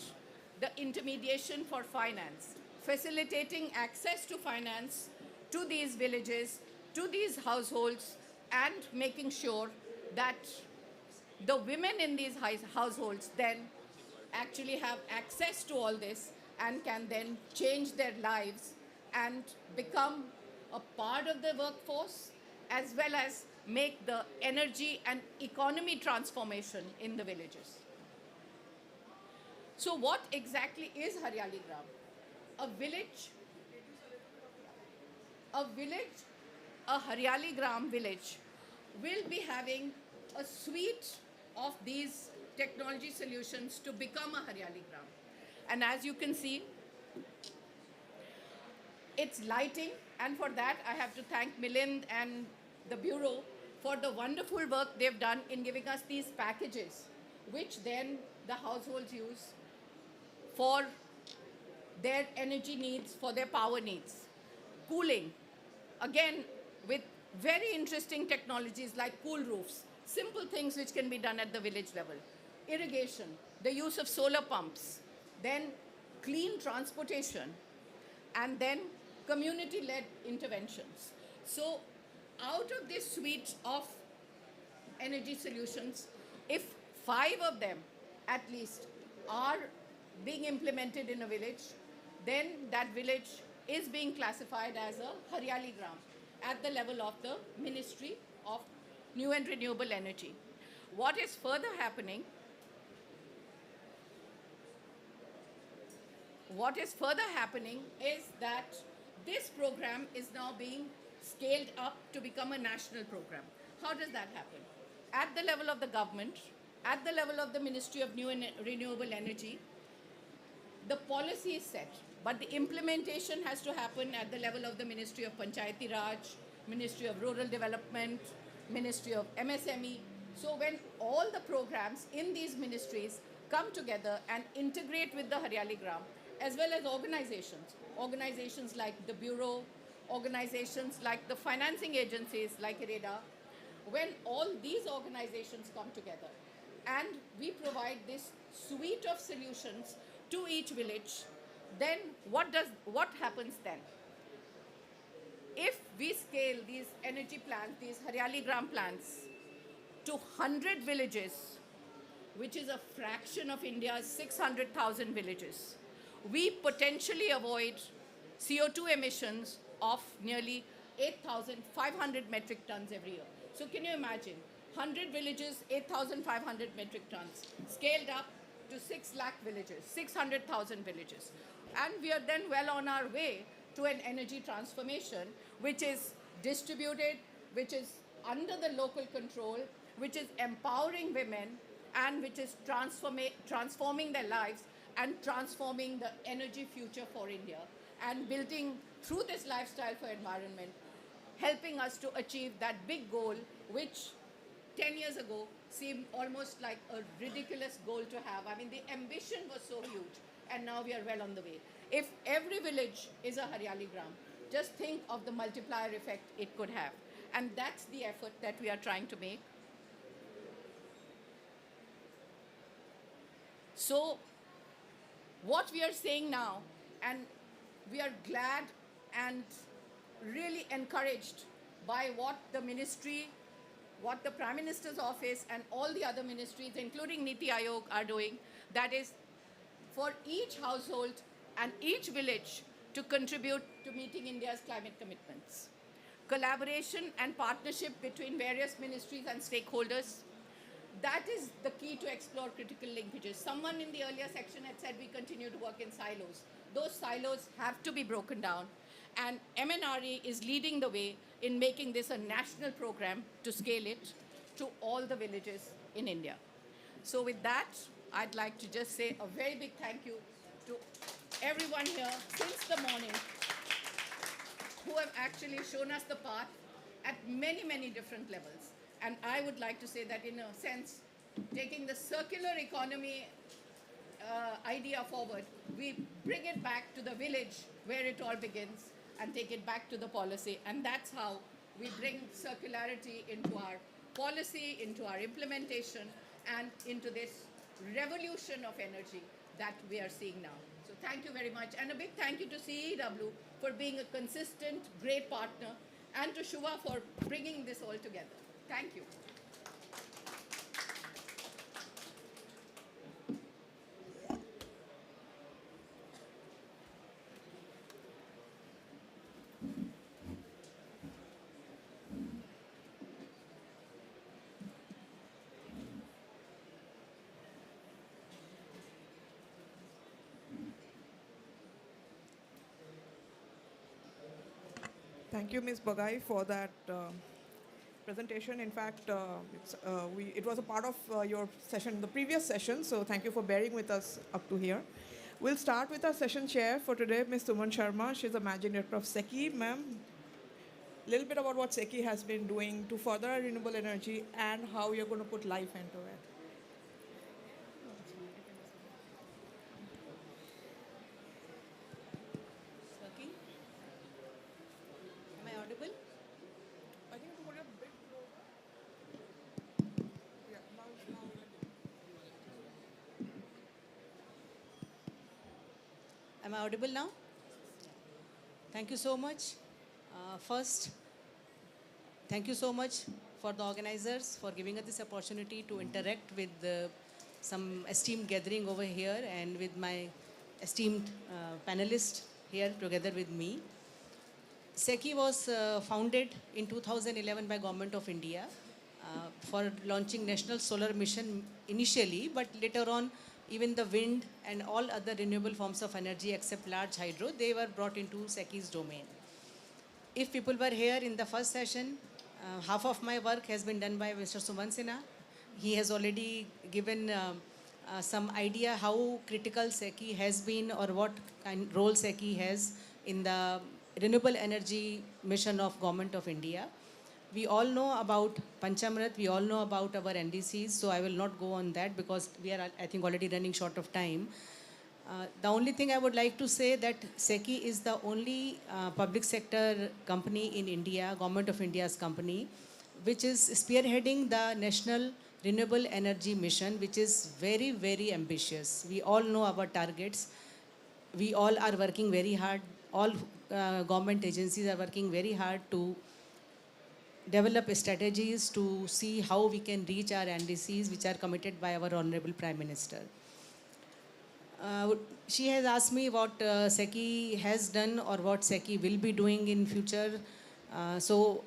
the intermediation for finance, facilitating access to finance to these villages, to these households, and making sure that the women in these households then actually have access to all this and can then change their lives and become a part of the workforce, as well as make the energy and economy transformation in the villages. So what exactly is Haryali Gram? A village, a Haryali Gram village will be having a suite of these technology solutions to become a Haryali Gram. And as you can see, it's lighting, and for that I have to thank Milind and the Bureau for the wonderful work they've done in giving us these packages, which then the households use for their energy needs, for their power needs. Cooling, again, with very interesting technologies like cool roofs, simple things which can be done at the village level. Irrigation, the use of solar pumps, then clean transportation, and then community-led interventions. So out of this suite of energy solutions, if 5 of them at least are being implemented in a village, then that village is being classified as a Haryali Gram at the level of the Ministry of New and Renewable Energy. What is further happening is that this program is now being scaled up to become a national program. How does that happen? At the level of the government, at the level of the Ministry of New and Renewable Energy, the policy is set, but the implementation has to happen at the level of the Ministry of Panchayati Raj, Ministry of Rural Development, Ministry of MSME. So when all the programs in these ministries come together and integrate with the Haryali Gram, as well as organizations like the Bureau, organizations like the financing agencies like IREDA, when all these organizations come together and we provide this suite of solutions to each village, then what happens then? If we scale these energy plans, these Haryali Gram plans, to 100 villages, which is a fraction of India's 600,000 villages, we potentially avoid CO2 emissions of nearly 8,500 metric tons every year. So can you imagine, 100 villages, 8,500 metric tons, scaled up to 6 lakh villages, 600,000 villages. And we are then well on our way to an energy transformation which is distributed, which is under the local control, which is empowering women, and which is transforming their lives and transforming the energy future for India, and building through this lifestyle for environment, helping us to achieve that big goal which 10 years ago seemed almost like a ridiculous goal to have. I mean, the ambition was so huge, and now we are well on the way. If every village is a Haryali Gram, just think of the multiplier effect it could have. And that's the effort that we are trying to make. So what we are saying now, and we are glad and really encouraged by what the ministry, what the Prime Minister's office and all the other ministries, including Niti Aayog, are doing, that is for each household and each village to contribute to meeting India's climate commitments. Collaboration and partnership between various ministries and stakeholders, that is the key to explore critical linkages. Someone in the earlier section had said we continue to work in silos. those silos have to be broken down. And MNRE is leading the way in making this a national program to scale it to all the villages in India. So with that, I'd like to just say a very big thank you to everyone here since the morning who have actually shown us the path at many, many different levels. And I would like to say that in a sense, taking the circular economy idea forward, we bring it back to the village where it all begins and take it back to the policy. And that's how we bring circularity into our policy, into our implementation, and into this revolution of energy that we are seeing now. So thank you very much. And a big thank you to CEW for being a consistent, great partner, and to Shubha for bringing this all together. Thank you. Thank you, Ms. Bagai, for that presentation. In fact, it was a part of your session, the previous session, so thank you for bearing with us up to here. We'll start with our session chair for today, Ms. Suman Sharma. She's the Managing Director of SECI. Ma'am, a little bit about what SECI has been doing to further our renewable energy and how you're going to put life into it. Working? Am I audible? I think it's a bit closer. Yeah, now. Am I audible now? Thank you so much. First, thank you so much for the organizers for giving us this opportunity to interact with some esteemed gathering over here and with my esteemed panelists here together with me. SECI was founded in 2011 by Government of India for launching National Solar Mission initially, but later on even the wind and all other renewable forms of energy except large hydro, they were brought into SECI's domain. If people were here in the first session, half of my work has been done by Mr. Suman Sinha. He has already given some idea how critical SECI has been or what kind role SECI has in the renewable energy mission of Government of India. We all know about Panchamrit, we all know about our NDCs, so I will not go on that because we are, I think, already running short of time. The only thing I would like to say that SECI is the only public sector company in India, Government of India's company, which is spearheading the National Renewable Energy Mission, which is very, very ambitious. We all know our targets. We all are working very hard. All government agencies are working very hard to develop strategies to see how we can reach our NDCs, which are committed by our Honorable Prime Minister. She has asked me what SECI has done or what SECI will be doing in future. So,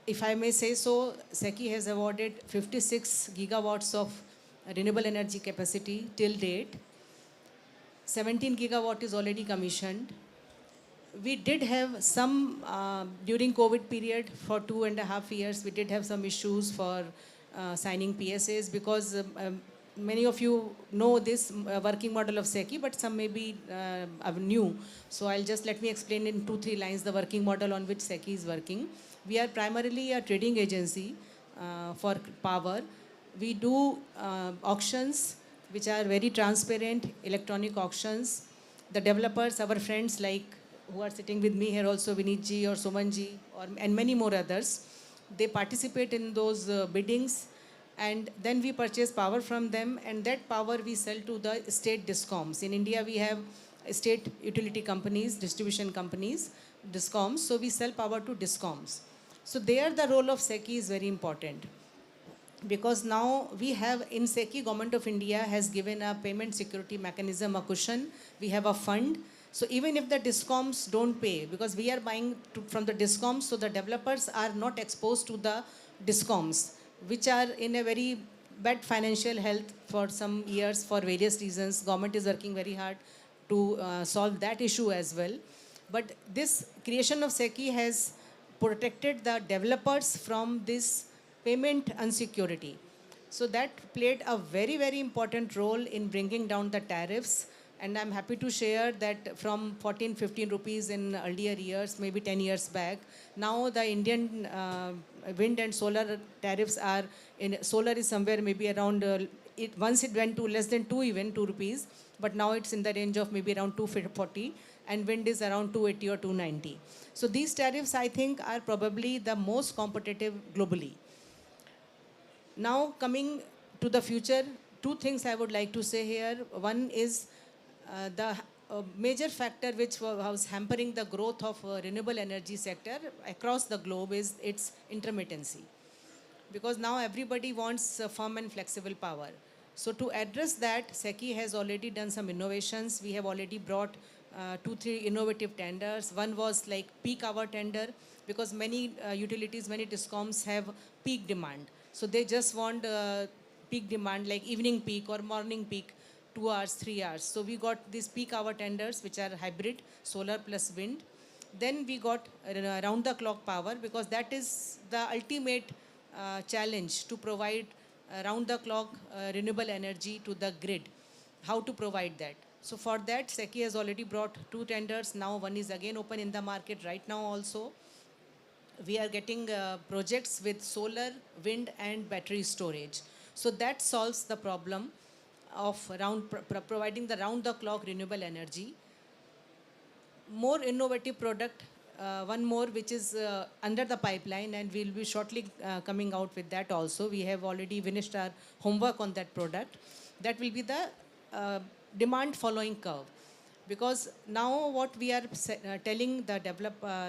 if I may say so, SECI has awarded 56 gigawatts of renewable energy capacity till date. 17 gigawatt is already commissioned. We did have some, during COVID period for 2.5 years, we did have some issues for signing PSAs because many of you know this working model of SECI, but some may be new. So I'll just let me explain in 2-3 lines the working model on which SECI is working. We are primarily a trading agency for power. We do auctions which are very transparent, electronic auctions. The developers, our friends like who are sitting with me here also, Vineet ji or Suman ji, and many more others, they participate in those biddings, and then we purchase power from them, and that power we sell to the state discoms. In India, we have state utility companies, distribution companies, discoms, so we sell power to discoms. So there the role of SECI is very important. Because now we have in SECI, Government of India has given a payment security mechanism, a cushion. We have a fund. So even if the discoms don't pay, because we are buying from the discoms, so the developers are not exposed to the discoms, which are in a very bad financial health for some years for various reasons. Government is working very hard to solve that issue as well. But this creation of SECI has protected the developers from this payment insecurity. So that played a very, very important role in bringing down the tariffs. And I'm happy to share that from 14, 15 rupees in earlier years, maybe 10 years back, now the Indian wind and solar tariffs are, solar is somewhere maybe around, once it went to less than 2 rupees, but now it's in the range of maybe around 240, and wind is around 280 or 290. So these tariffs, I think, are probably the most competitive globally. Now coming to the future, two things I would like to say here. One is the major factor which was hampering the growth of renewable energy sector across the globe is its intermittency. Because now everybody wants firm and flexible power. So to address that, SECI has already done some innovations. We have already brought 2-3 innovative tenders. One was like peak hour tender, because many utilities, many discoms have peak demand. So they just want peak demand like evening peak or morning peak, 2 hours, 3 hours. So we got these peak hour tenders, which are hybrid, solar plus wind. Then we got round the clock power, because that is the ultimate challenge to provide round the clock renewable energy to the grid. How to provide that? So for that, SECI has already brought 2 tenders. Now one is again open in the market right now also. We are getting projects with solar, wind and battery storage. So that solves the problem of providing the round-the-clock renewable energy. More innovative product, one more which is under the pipeline, and we'll be shortly coming out with that also. We have already finished our homework on that product. That will be the demand following curve. Because now what we are telling the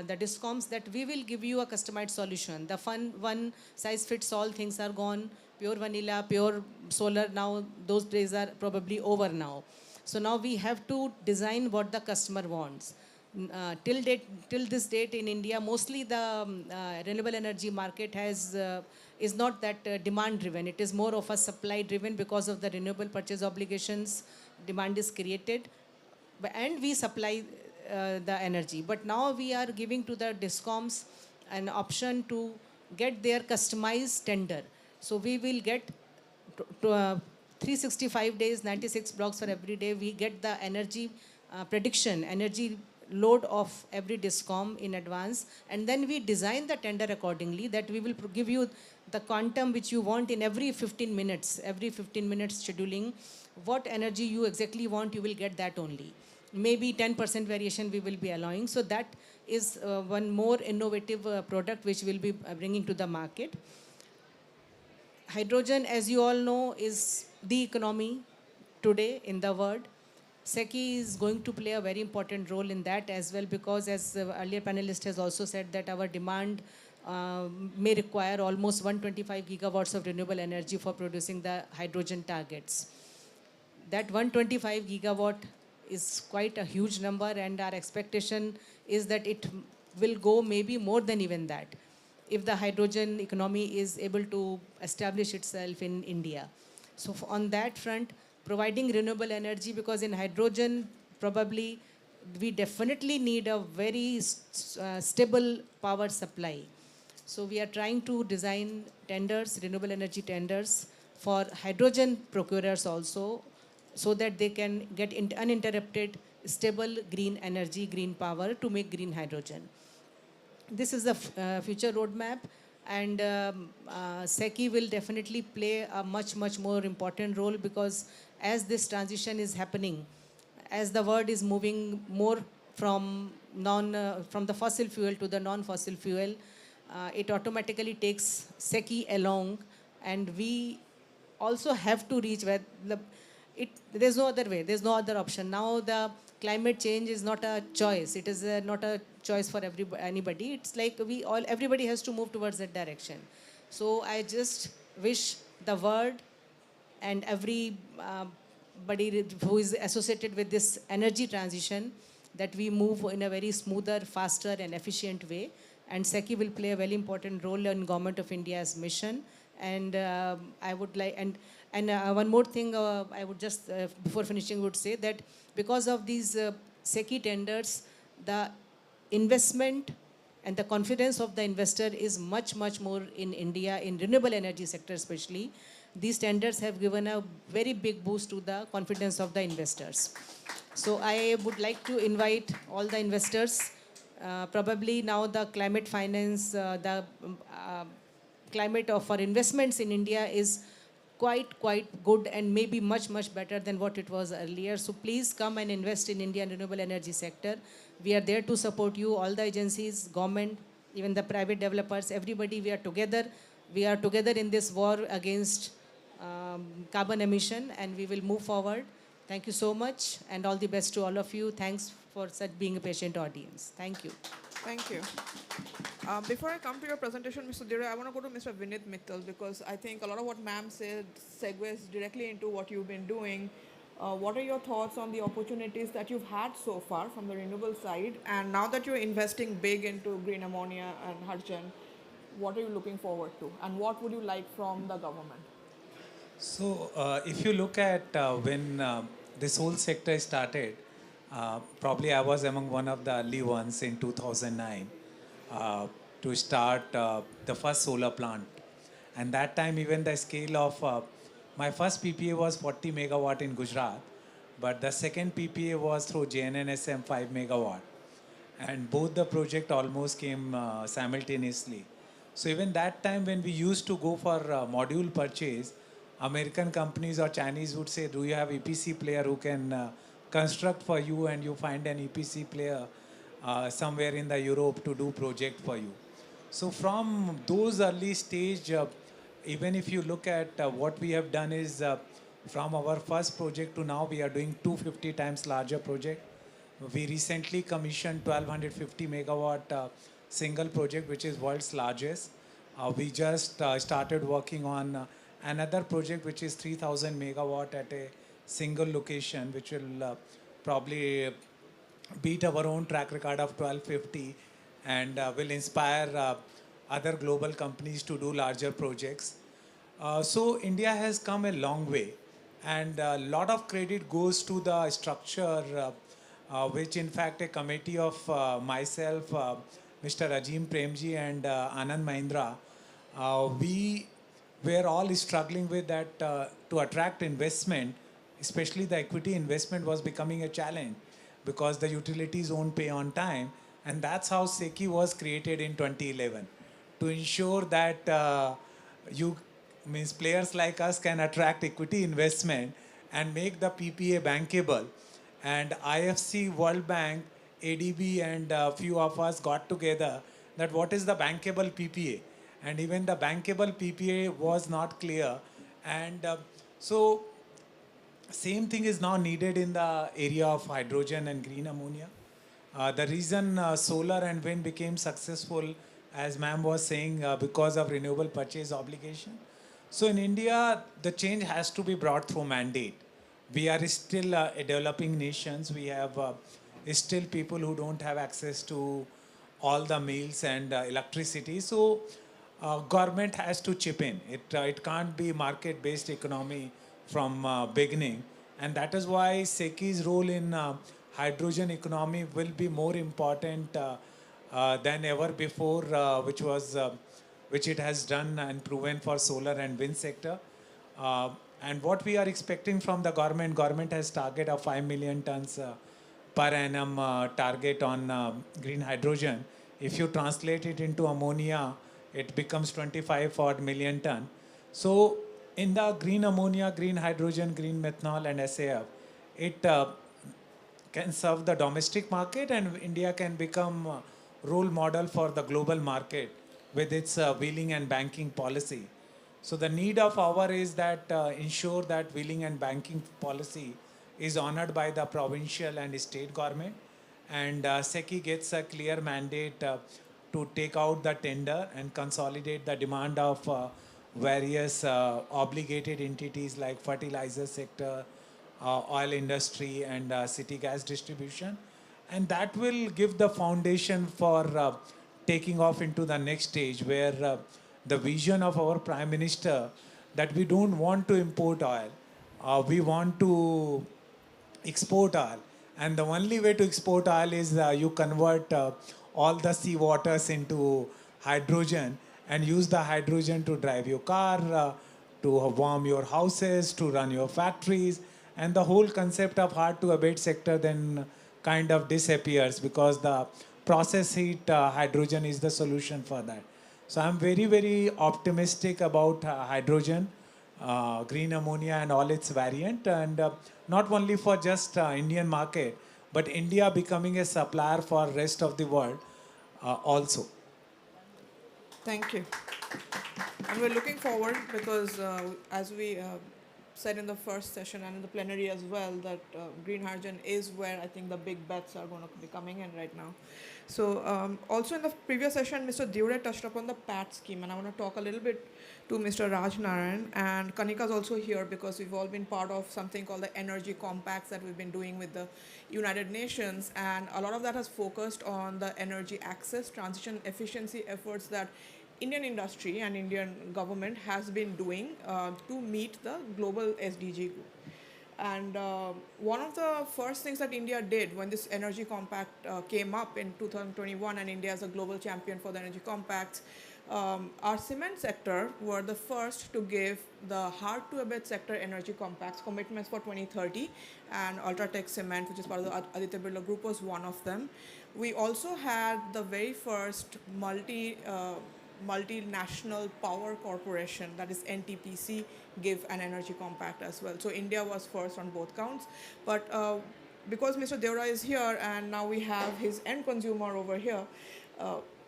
the discoms, that we will give you a customized solution. The one size fits all things are gone. Pure vanilla, pure solar, now those days are probably over now. So now we have to design what the customer wants. Till this date in India, mostly the renewable energy market is not that demand driven. It is more of a supply driven, because of the renewable purchase obligations. Demand is created and we supply the energy. But now we are giving to the discoms an option to get their customized tender. So we will get 365 days, 96 blocks for every day. We get the energy prediction, energy load of every discom in advance, and then we design the tender accordingly, that we will give you the quantum which you want in every 15 minutes scheduling. What energy you exactly want, you will get that only. Maybe 10% variation we will be allowing. So that is one more innovative product which we'll be bringing to the market. Hydrogen, as you all know, is the economy today in the world. SECI is going to play a very important role in that as well, because as the earlier panelist has also said, that our demand may require almost 125 gigawatts of renewable energy for producing the hydrogen targets. That 125 gigawatt is quite a huge number, and our expectation is that it will go maybe more than even that, if the hydrogen economy is able to establish itself in India. So on that front, providing renewable energy, because in hydrogen, probably we definitely need a very stable power supply. So we are trying to design tenders, renewable energy tenders for hydrogen procurers also, so that they can get uninterrupted, stable green energy, green power to make green hydrogen. This is the future roadmap, and SECI will definitely play a much, much more important role, because as this transition is happening, as the world is moving more from the fossil fuel to the non-fossil fuel, it automatically takes SECI along, and we also have to reach where there's no other way, there's no other option. Now the climate change is not a choice. It is not a choice for anybody. It's like everybody has to move towards that direction. So I just wish the world and everybody who is associated with this energy transition, that we move in a very smoother, faster and efficient way. And SECI will play a very important role in Government of India's mission. And I would like, and one more thing I would just, before finishing, would say that because of these SECI tenders, the investment and the confidence of the investor is much, much more in India, in renewable energy sector especially. These tenders have given a very big boost to the confidence of the investors. So I would like to invite all the investors, probably now the climate finance, the climate of our investments in India is quite good and maybe much better than what it was earlier. So please come and invest in Indian renewable energy sector. We are there to support you, all the agencies, government, even the private developers, everybody. We are together. We are together in this war against carbon emission, and we will move forward. Thank you so much, and all the best to all of you. Thanks for such being a patient audience. Thank you. Thank you. Before I come to your presentation, Mr. Dure, I want to go to Mr. Vinit Mittal because I think a lot of what ma'am said segues directly into what you've been doing. What are your thoughts on the opportunities that you've had so far from the renewable side? And now that you're investing big into green ammonia and hydrogen, what are you looking forward to? And what would you like from the government? So, if you look at when this whole sector started, probably I was among one of the early ones in 2009 to start the first solar plant. And that time, even the scale of my first PPA was 40 megawatt in Gujarat, but the second PPA was through JNNSM 5 megawatt. And both the project almost came simultaneously. So even that time when we used to go for module purchase, American companies or Chinese would say, do you have EPC player who can construct for you, and you find an EPC player somewhere in the Europe to do project for you. So from those early stage, even if you look at what we have done is from our first project to now, we are doing 250 times larger project. We recently commissioned 1250 megawatt single project, which is world's largest. We just started working on another project, which is 3000 megawatt at a single location, which will probably beat our own track record of 1250 and will inspire other global companies to do larger projects. So India has come a long way, and a lot of credit goes to the structure, which in fact a committee of myself, Mr. Ajim Premji and Anand Mahindra, we were all struggling with that to attract investment, especially the equity investment was becoming a challenge because the utilities won't pay on time. And that's how SECI was created in 2011, to ensure that you means players like us can attract equity investment and make the PPA bankable. And IFC, World Bank, ADB, and a few of us got together that what is the bankable PPA. And even the bankable PPA was not clear. And so same thing is now needed in the area of hydrogen and green ammonia. The reason solar and wind became successful, as ma'am was saying, because of renewable purchase obligation. So in India, the change has to be brought through mandate. We are still a developing nations. We have still people who don't have access to all the meals and electricity. So government has to chip in. It can't be market-based economy from beginning. And that is why SECI's role in hydrogen economy will be more important than ever before, which it has done and proven for solar and wind sector. And what we are expecting from the government has target of 5 million tons per annum target on green hydrogen. If you translate it into ammonia, it becomes 25 odd million ton. So in the green ammonia, green hydrogen, green methanol and SAF, it can serve the domestic market, and India can become a role model for the global market with its wheeling and banking policy. So the need of our is that ensure that wheeling and banking policy is honored by the provincial and state government, and SECI gets a clear mandate to take out the tender and consolidate the demand of various obligated entities like fertilizer sector, oil industry, and city gas distribution. And that will give the foundation for taking off into the next stage where the vision of our Prime Minister that we don't want to import oil. We want to export oil. And the only way to export oil is you convert all the sea waters into hydrogen and use the hydrogen to drive your car, to warm your houses, to run your factories. And the whole concept of hard to abate sector then kind of disappears because the process heat hydrogen is the solution for that. So I'm very, very optimistic about hydrogen, green ammonia and all its variant, and not only for just Indian market, but India becoming a supplier for rest of the world also. Thank you. And we're looking forward because, as we said in the first session and in the plenary as well, that green hydrogen is where I think the big bets are going to be coming in right now. So also in the previous session, Mr. Dure touched upon the PAT scheme, and I want to talk a little bit to Mr. Raj Narayan. And Kanika is also here because we've all been part of something called the Energy Compacts that we've been doing with the United Nations. And a lot of that has focused on the energy access, transition, efficiency efforts that Indian industry and Indian government has been doing to meet the global SDG. And one of the first things that India did when this energy compact came up in 2021, and India is a global champion for the energy compacts, our cement sector were the first to give the hard to abate sector energy compacts commitments for 2030, and Ultratech Cement, which is part of the Aditya Birla Group, was one of them. We also had the very first multinational power corporation, that is NTPC, give an energy compact as well. So India was first on both counts. But because Mr. Deora is here and now we have his end consumer over here,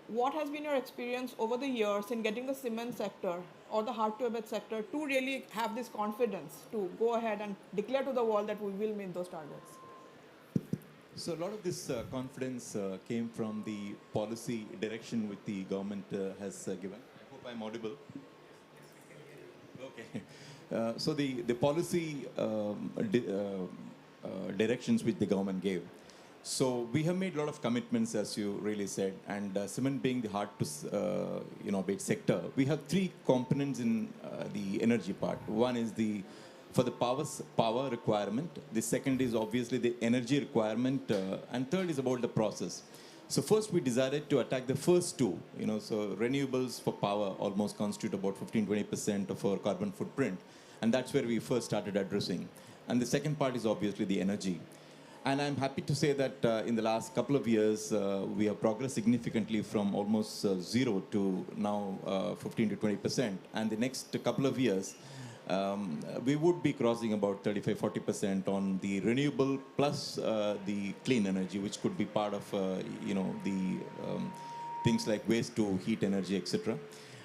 what has been your experience over the years in getting the cement sector or the hard to abate sector to really have this confidence to go ahead and declare to the world that we will meet those targets? So a lot of this confidence came from the policy direction which the government has given. I hope I'm audible. Okay. So the policy directions which the government gave. So we have made a lot of commitments, as you really said, and cement being the hard to abate sector. We have three components in the energy part. One is for the power requirement. The second is obviously the energy requirement, and third is about the process. So first we decided to attack the first two. So renewables for power almost constitute about 15-20% of our carbon footprint, and that's where we first started addressing. And the second part is obviously the energy. And I'm happy to say that in the last couple of years, we have progressed significantly from almost zero to now 15-20%. And the next couple of years, we would be crossing about 35-40% on the renewable plus the clean energy, which could be part of the things like waste to heat energy, etc.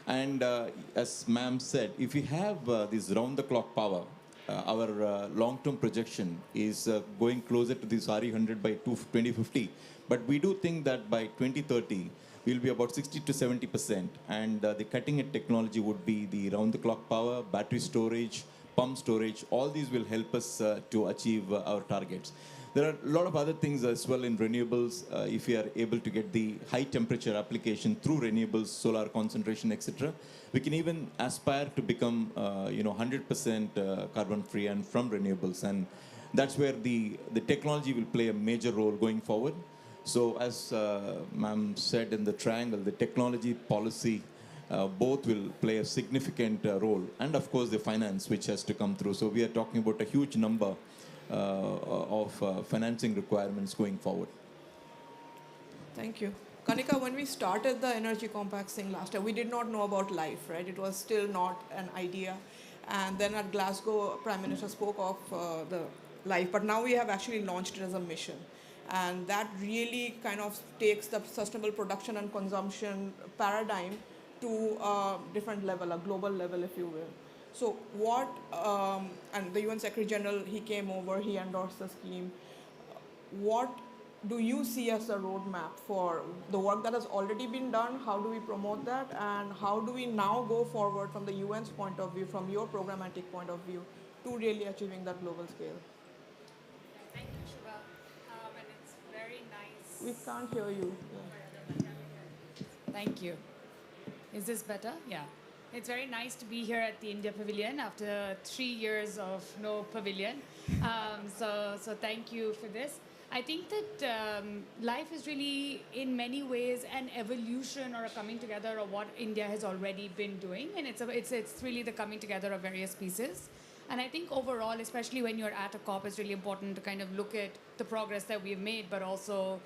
And as ma'am said, if we have this round-the-clock power, our long-term projection is going closer to this RE100 by 2050. But we do think that by 2030, we'll be about 60-70%. And the cutting-edge technology would be the round-the-clock power, battery storage, pump storage. All these will help us to achieve our targets. There are a lot of other things as well in renewables. If we are able to get the high temperature application through renewables, solar concentration, etc., we can even aspire to become 100% carbon free and from renewables. And that's where the technology will play a major role going forward. So as ma'am said in the triangle, the technology, policy, both will play a significant role. And of course the finance, which has to come through. So we are talking about a huge number of financing requirements going forward. Thank you. Kanika, when we started the energy compacts thing last time, we did not know about life, right? It was still not an idea. And then at Glasgow, Prime Minister spoke of the life, but now we have actually launched it as a mission. And that really kind of takes the sustainable production and consumption paradigm to a different level, a global level, if you will. So what, and the UN Secretary General, he came over, he endorsed the scheme. What do you see as a roadmap for the work that has already been done? How do we promote that? And how do we now go forward from the UN's point of view, from your programmatic point of view, to really achieving that global scale? Thank you, Shiva. And it's very nice. We can't hear you. Thank you. Is this better? Yeah. It's very nice to be here at the India Pavilion after 3 years of no pavilion. So thank you for this. I think that life is really, in many ways, an evolution or a coming together of what India has already been doing, and it's really the coming together of various pieces. And I think overall, especially when you're at a COP, it's really important to kind of look at the progress that we've made, but also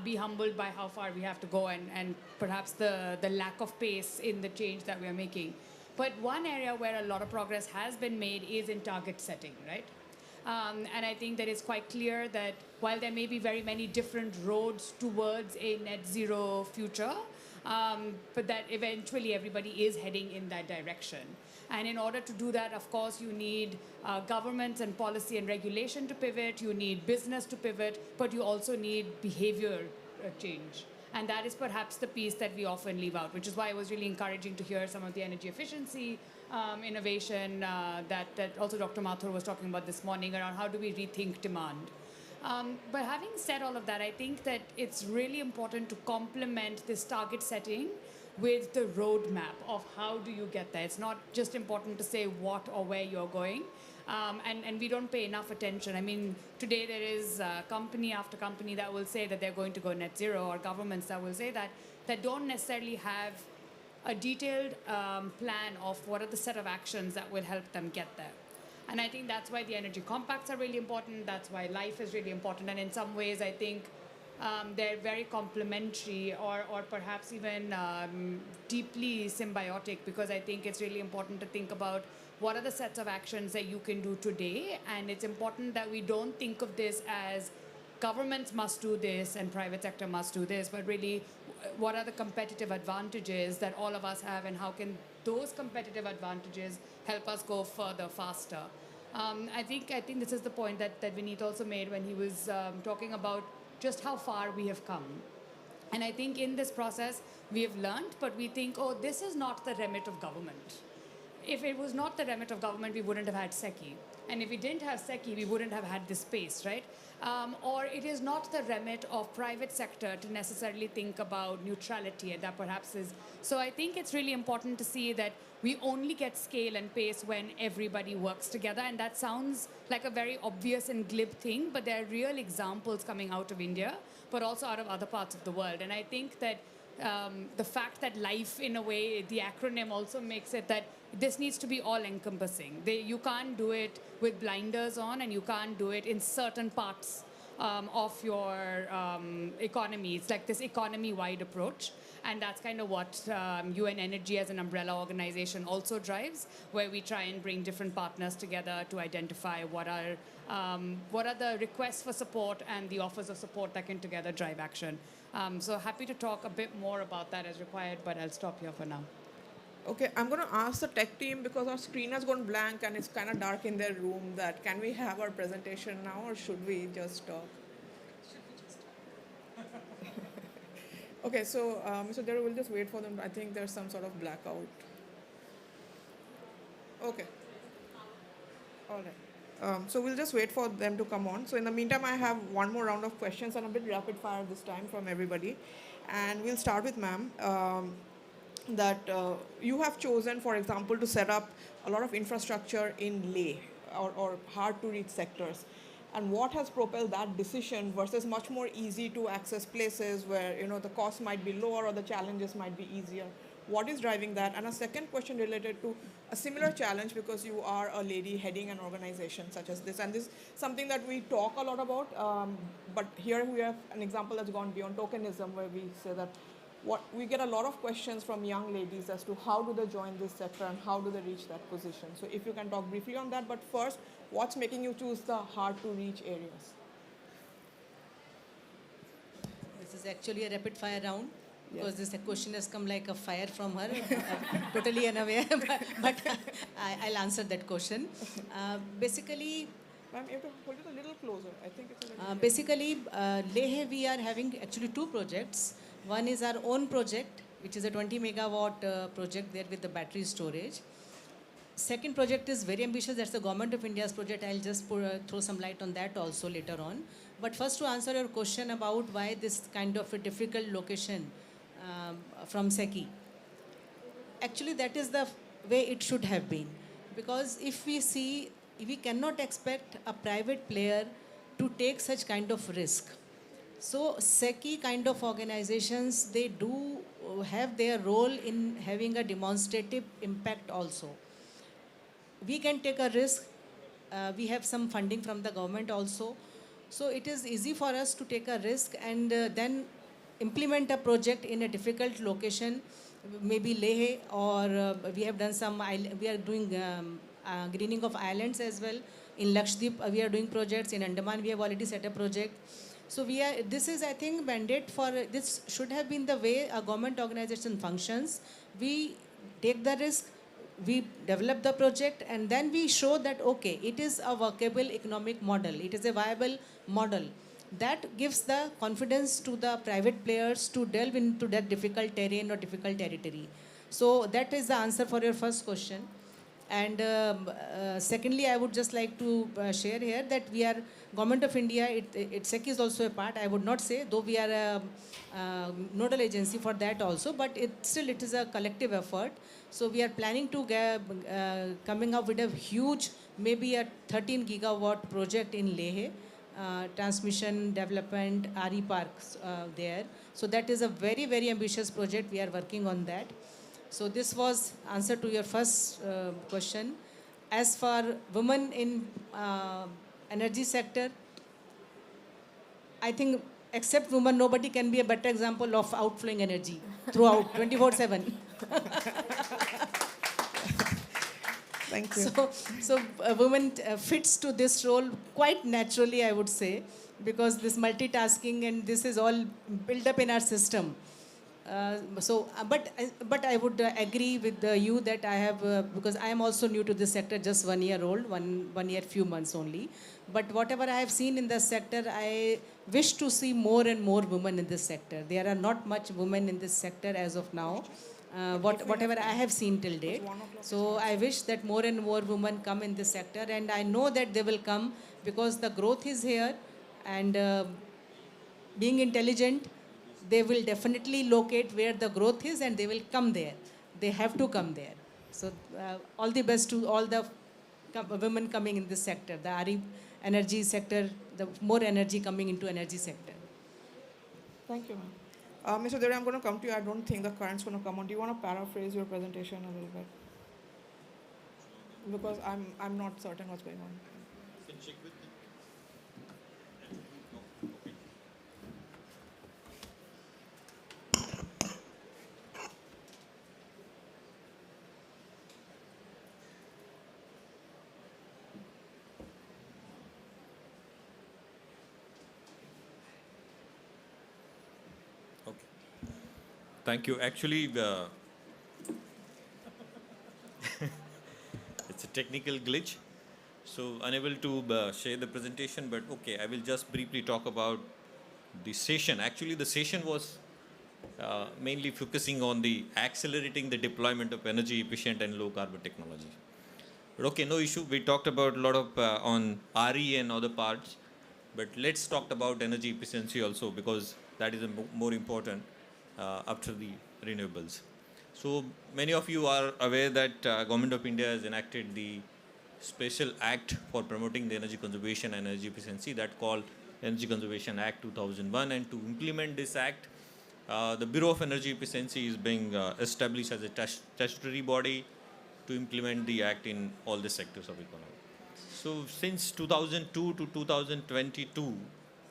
be humbled by how far we have to go and perhaps the lack of pace in the change that we are making. But one area where a lot of progress has been made is in target setting, right? And I think that it's quite clear that while there may be very many different roads towards a net zero future, but that eventually everybody is heading in that direction. And in order to do that, of course, you need governments and policy and regulation to pivot, you need business to pivot, but you also need behavior change. And that is perhaps the piece that we often leave out, which is why it was really encouraging to hear some of the energy efficiency innovation that also Dr. Mathur was talking about this morning around how do we rethink demand. But having said all of that, I think that it's really important to complement this target setting with the roadmap of how do you get there. It's not just important to say what or where you're going. And we don't pay enough attention. I mean, today there is company after company that will say that they're going to go net zero, or governments that will say that don't necessarily have a detailed plan of what are the set of actions that will help them get there. And I think that's why the energy compacts are really important. That's why life is really important. And in some ways, I think they're very complementary or perhaps even deeply symbiotic, because I think it's really important to think about what are the sets of actions that you can do today. And it's important that we don't think of this as governments must do this and private sector must do this, but really what are the competitive advantages that all of us have, and how can those competitive advantages help us go further, faster. I think this is the point that Vineet also made when he was talking about just how far we have come. And I think in this process, we have learned, but we think, oh, this is not the remit of government. If it was not the remit of government, we wouldn't have had SECI. And if we didn't have SECI, we wouldn't have had this space, right? Or it is not the remit of private sector to necessarily think about neutrality, and that perhaps is. So I think it's really important to see that we only get scale and pace when everybody works together. And that sounds like a very obvious and glib thing, but there are real examples coming out of India, but also out of other parts of the world. And I think that the fact that life, in a way, the acronym also makes it that this needs to be all-encompassing. You can't do it with blinders on, and you can't do it in certain parts of your economy. It's like this economy-wide approach. And that's kind of what UN Energy as an umbrella organization also drives, where we try and bring different partners together to identify what are the requests for support and the offers of support that can together drive action. So happy to talk a bit more about that as required, but I'll stop here for now. Okay, I'm going to ask the tech team, because our screen has gone blank and it's kind of dark in their room, that can we have our presentation now, or should we just talk? Okay, so Mr. Dero, we'll just wait for them. I think there's some sort of blackout. Okay. All right. So we'll just wait for them to come on. So in the meantime, I have one more round of questions, and a bit rapid fire this time from everybody. And we'll start with ma'am. You have chosen, for example, to set up a lot of infrastructure in Leh or hard-to-reach sectors. And what has propelled that decision versus much more easy to access places where the cost might be lower or the challenges might be easier? What is driving that? And a second question related to a similar challenge, because you are a lady heading an organization such as this, and this is something that we talk a lot about, but here we have an example that's gone beyond tokenism, where we say that we get a lot of questions from young ladies as to how do they join this sector and how do they reach that position. So if you can talk briefly on that, but first, what's making you choose the hard-to-reach areas? This is actually a rapid-fire round, because this question has come like a fire from her, totally unaware, but I'll answer that question. Basically, ma'am, you have to hold it a little closer. I think it's a little basically, Leh, we are having actually two projects. One is our own project, which is a 20 megawatt project there with the battery storage. Second project is very ambitious. That's the Government of India's project. I'll just throw some light on that also later on. But first, to answer your question about why this kind of a difficult location from SECI. Actually, that is the way it should have been. Because if we see, we cannot expect a private player to take such kind of risk. So SECI kind of organizations, they do have their role in having a demonstrative impact also. We can take a risk. We have some funding from the government also. So it is easy for us to take a risk and then implement a project in a difficult location, maybe Leh, or we have done some, we are doing greening of islands as well. In Lakshadweep, we are doing projects. In Andaman, we have already set a project. So this is, I think, mandate for, this should have been the way a government organization functions. We take the risk, we develop the project, and then we show that, okay, it is a workable economic model, it is a viable model. That gives the confidence to the private players to delve into that difficult terrain or difficult territory. So that is the answer for your first question. And secondly, I would just like to share here that we are, Government of India, SEC is also a part, I would not say, though we are a nodal agency for that also, but still it is a collective effort. So we are planning to coming up with a huge, maybe a 13 gigawatt project in Leh, transmission development, RE parks there. So that is a very, very ambitious project. We are working on that. So this was answer to your first question. As for women in energy sector, I think except women, nobody can be a better example of outflowing energy throughout 24/7. Thank you. So a woman fits to this role quite naturally, I would say, because this multitasking and this is all built up in our system. But I would agree with you that I have, because I am also new to this sector, just 1 year old, one year, few months only. But whatever I have seen in the sector, I wish to see more and more women in this sector. There are not much women in this sector as of now, whatever I have seen till date. So I wish that more and more women come in this sector, and I know that they will come because the growth is here, and being intelligent, they will definitely locate where the growth is and they will come there. They have to come there. So all the best to all the women coming in this sector, the RE energy sector, the more energy coming into energy sector. Thank you, ma'am. Mr. Dure, I'm going to come to you. I don't think the current's going to come on. Do you want to paraphrase your presentation a little bit? Because I'm not certain what's going on. Thank you. Actually, it's a technical glitch, so unable to share the presentation, but okay, I will just briefly talk about the session. Actually, the session was mainly focusing on the accelerating the deployment of energy efficient and low carbon technology. But okay, no issue. We talked about a lot of on RE and other parts, but let's talk about energy efficiency also, because that is more important after the renewables. So many of you are aware that Government of India has enacted the special act for promoting the energy conservation and energy efficiency, that called Energy Conservation Act 2001. And to implement this act, the Bureau of Energy Efficiency is being established as a statutory body to implement the act in all the sectors of economy. So since 2002 to 2022,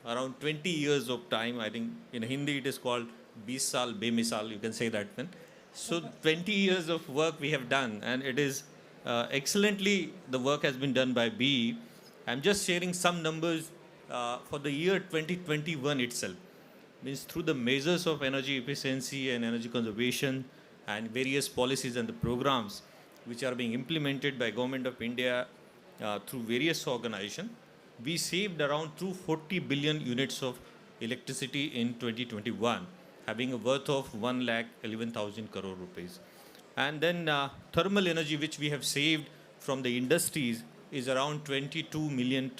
around 20 years of time, I think in Hindi it is called 20 saal bemisal, you can say that one. So 20 years of work we have done, and it is excellently, the work has been done by BE. I'm just sharing some numbers for the year 2021 itself. Means through the measures of energy efficiency and energy conservation and various policies and the programs which are being implemented by Government of India through various organizations, we saved around 240 billion units of electricity in 2021, having a worth of 1,11,000 crore rupees. And then thermal energy which we have saved from the industries is around 22 million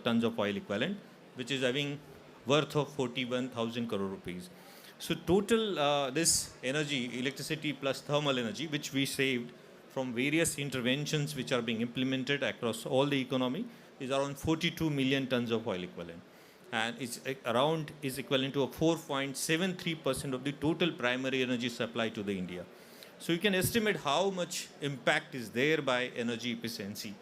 tons of oil equivalent, which is having worth of 41,000 crore rupees. So total this energy, electricity plus thermal energy, which we saved from various interventions which are being implemented across all the economy is around 42 million tons of oil equivalent. And it's is equivalent to a 4.73% of the total primary energy supply to the India. So you can estimate how much impact is there by energy efficiency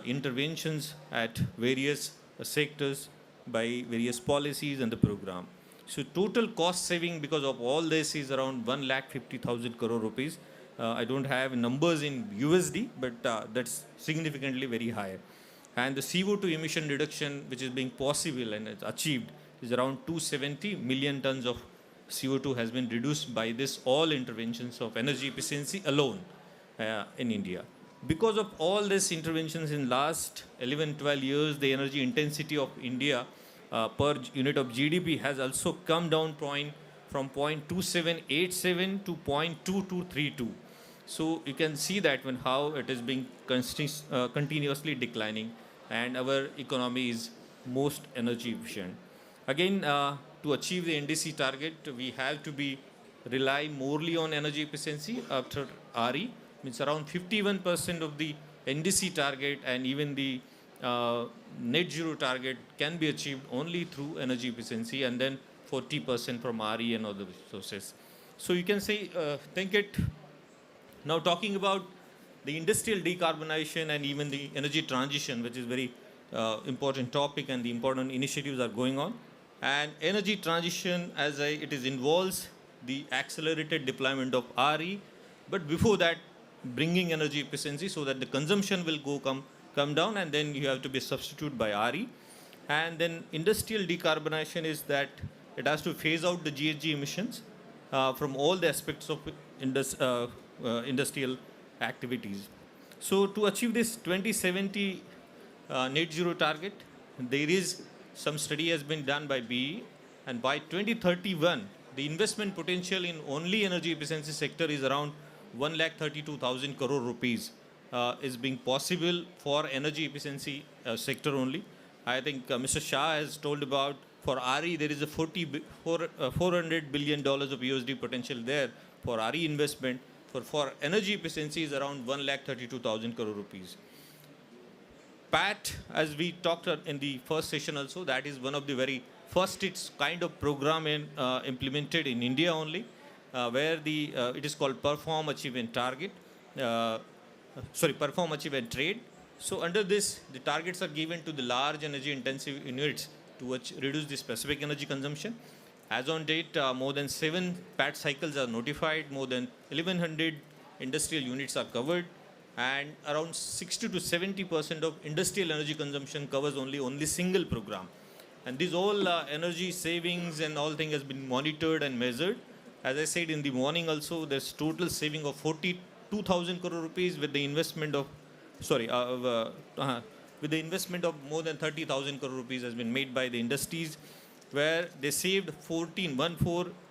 interventions at various sectors by various policies and the program. So total cost saving because of all this is around 1,50,000 crore rupees. I don't have numbers in USD, but that's significantly very high. And the CO2 emission reduction, which is being possible and it's achieved, is around 270 million tons of CO2 has been reduced by this all interventions of energy efficiency alone in India. Because of all these interventions in last 11, 12 years, the energy intensity of India per unit of GDP has also come down from 0.2787 to 0.2232. So you can see that when how it is being continuously declining and our economy is most energy efficient. Again, to achieve the NDC target, we have to rely morely on energy efficiency after RE. Means around 51% of the NDC target and even the net zero target can be achieved only through energy efficiency, and then 40% from RE and other sources. So you can say, think it. Now talking about the industrial decarbonization and even the energy transition, which is very important topic and the important initiatives are going on. And energy transition, it involves the accelerated deployment of RE, but before that, bringing energy efficiency so that the consumption will come down, and then you have to be substituted by RE. And then industrial decarbonization is that it has to phase out the GHG emissions from all the aspects of industrial activities. So to achieve this 2070 net zero target, there is some study has been done by BE, and by 2031, the investment potential in only energy efficiency sector is around 1,32,000 crore rupees is being possible for energy efficiency sector only. I think Mr. Shah has told about for RE there is a $400 billion of USD potential there for RE investment. For energy efficiency is around 1,32,000 crore rupees. PAT, as we talked in the first session also, that is one of the very first its kind of program implemented in India only, where it is called Perform, Achieve and Target. Perform, Achieve and Trade. So under this, the targets are given to the large energy intensive units to reduce the specific energy consumption. As on date, more than 7 PAT cycles are notified, more than 1,100 industrial units are covered, and around 60 to 70% of industrial energy consumption covers only single program. And these all energy savings and all things has been monitored and measured. As I said in the morning also, there's total saving of 42,000 crore rupees with the investment of, with the investment of more than 30,000 crore rupees has been made by the industries, where they saved 14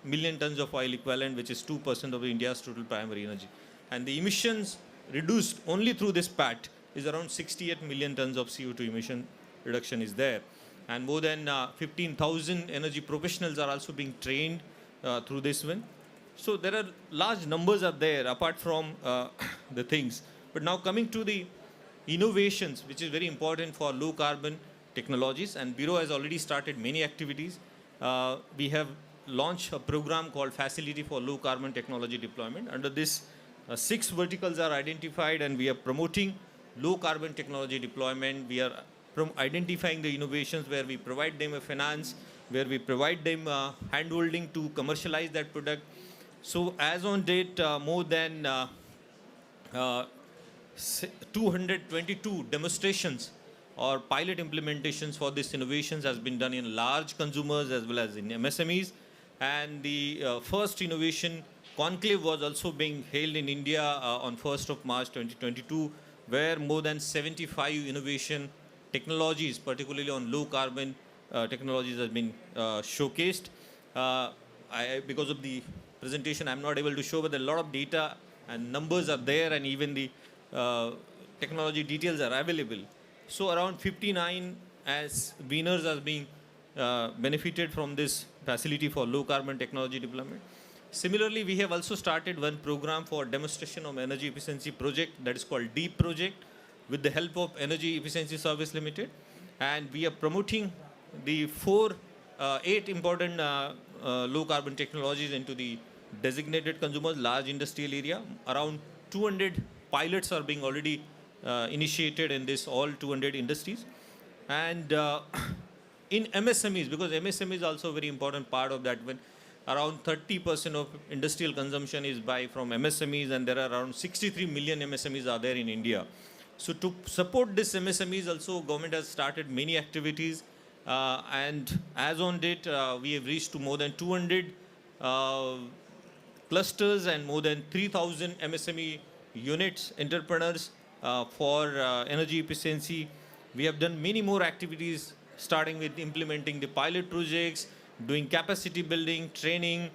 million tons of oil equivalent, which is 2% of India's total primary energy. And the emissions reduced only through this PAT is around 68 million tons of CO2 emission reduction is there. And more than 15,000 energy professionals are also being trained through this one. So there are large numbers are there apart from the things. But now coming to the innovations, which is very important for low carbon technologies, and Bureau has already started many activities. We have launched a program called Facility for Low Carbon Technology Deployment. Under this, 6 verticals are identified, and we are promoting low carbon technology deployment. We are identifying the innovations where we provide them a finance, where we provide them hand-holding to commercialize that product. So as on date, more than 222 demonstrations or pilot implementations for these innovations has been done in large consumers as well as in MSMEs. And the first innovation conclave was also being held in India on 1st of March 2022, where more than 75 innovation technologies, particularly on low carbon technologies, have been showcased. Because of the presentation, I'm not able to show, but a lot of data and numbers are there, and even the technology details are available. So around 59 as winners are being benefited from this facility for low carbon technology development. Similarly, we have also started one program for demonstration of energy efficiency project that is called DEEP project with the help of Energy Efficiency Service Limited. And we are promoting the eight important low carbon technologies into the designated consumers, large industrial area. Around 200 pilots are being already initiated in this all 200 industries. And in MSMEs, because MSME is also a very important part of that, when around 30% of industrial consumption is from MSMEs, and there are around 63 million MSMEs are there in India. So to support this MSMEs also, government has started many activities, and as on date, we have reached to more than 200 clusters and more than 3,000 MSME units, entrepreneurs for energy efficiency. We have done many more activities, starting with implementing the pilot projects, doing capacity building, training,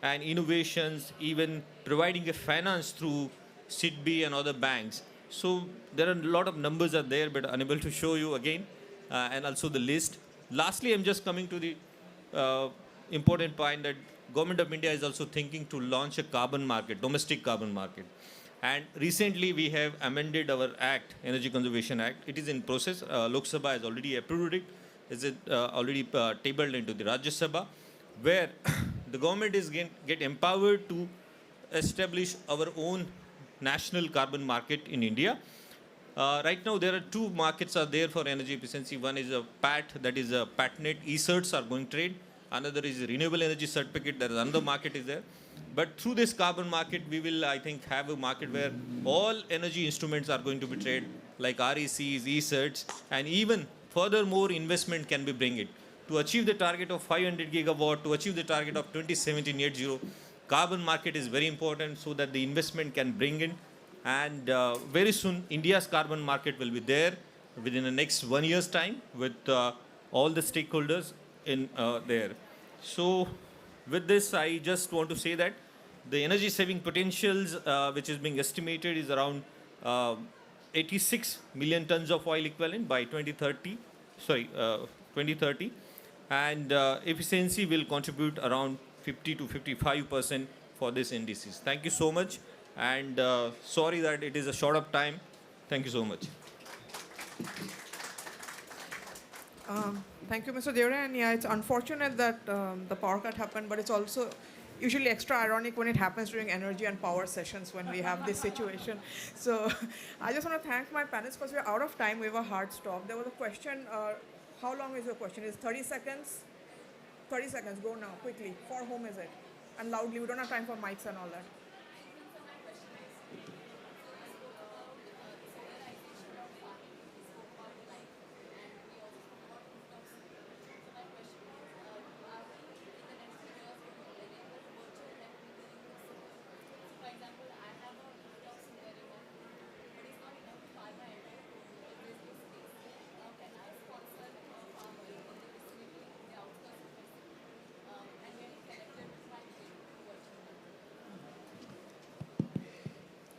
and innovations, even providing a finance through SIDBI and other banks. So there are a lot of numbers are there, but unable to show you again, and also the list. Lastly, I'm just coming to the important point that Government of India is also thinking to launch a carbon market, domestic carbon market. And recently we have amended our Act, Energy Conservation Act. It is in process. Lok Sabha has already approved it. Is it already tabled into the Rajya Sabha, where the government is get empowered to establish our own national carbon market in India. Right now, there are two markets are there for energy efficiency. One is a PAT, that is a PATNet e-certs are going trade. Another is a renewable energy certificate, that is another market is there. But through this carbon market, we will, I think, have a market where all energy instruments are going to be traded, like RECs, e-certs, and even furthermore investment can be bring it. To achieve the target of 500 gigawatt, to achieve the target of 2017 net zero, carbon market is very important so that the investment can bring in. And very soon, India's carbon market will be there within the next 1 year's time with all the stakeholders in there. So with this, I just want to say that the energy saving potentials, which is being estimated, is around 86 million tons of oil equivalent by 2030. 2030. And efficiency will contribute around 50 to 55% for this indices. Thank you so much. And sorry that it is a short of time. Thank you so much. Thank you, Mr. Deora. And yeah, it's unfortunate that the power cut happened, but it's also usually extra ironic when it happens during energy and power sessions when we have this situation. So I just want to thank my panelists because we're out of time. We have a hard stop. There was a question. How long is your question? Is 30 seconds? 30 seconds. Go now, quickly. For whom is it? And loudly. We don't have time for mics and all that.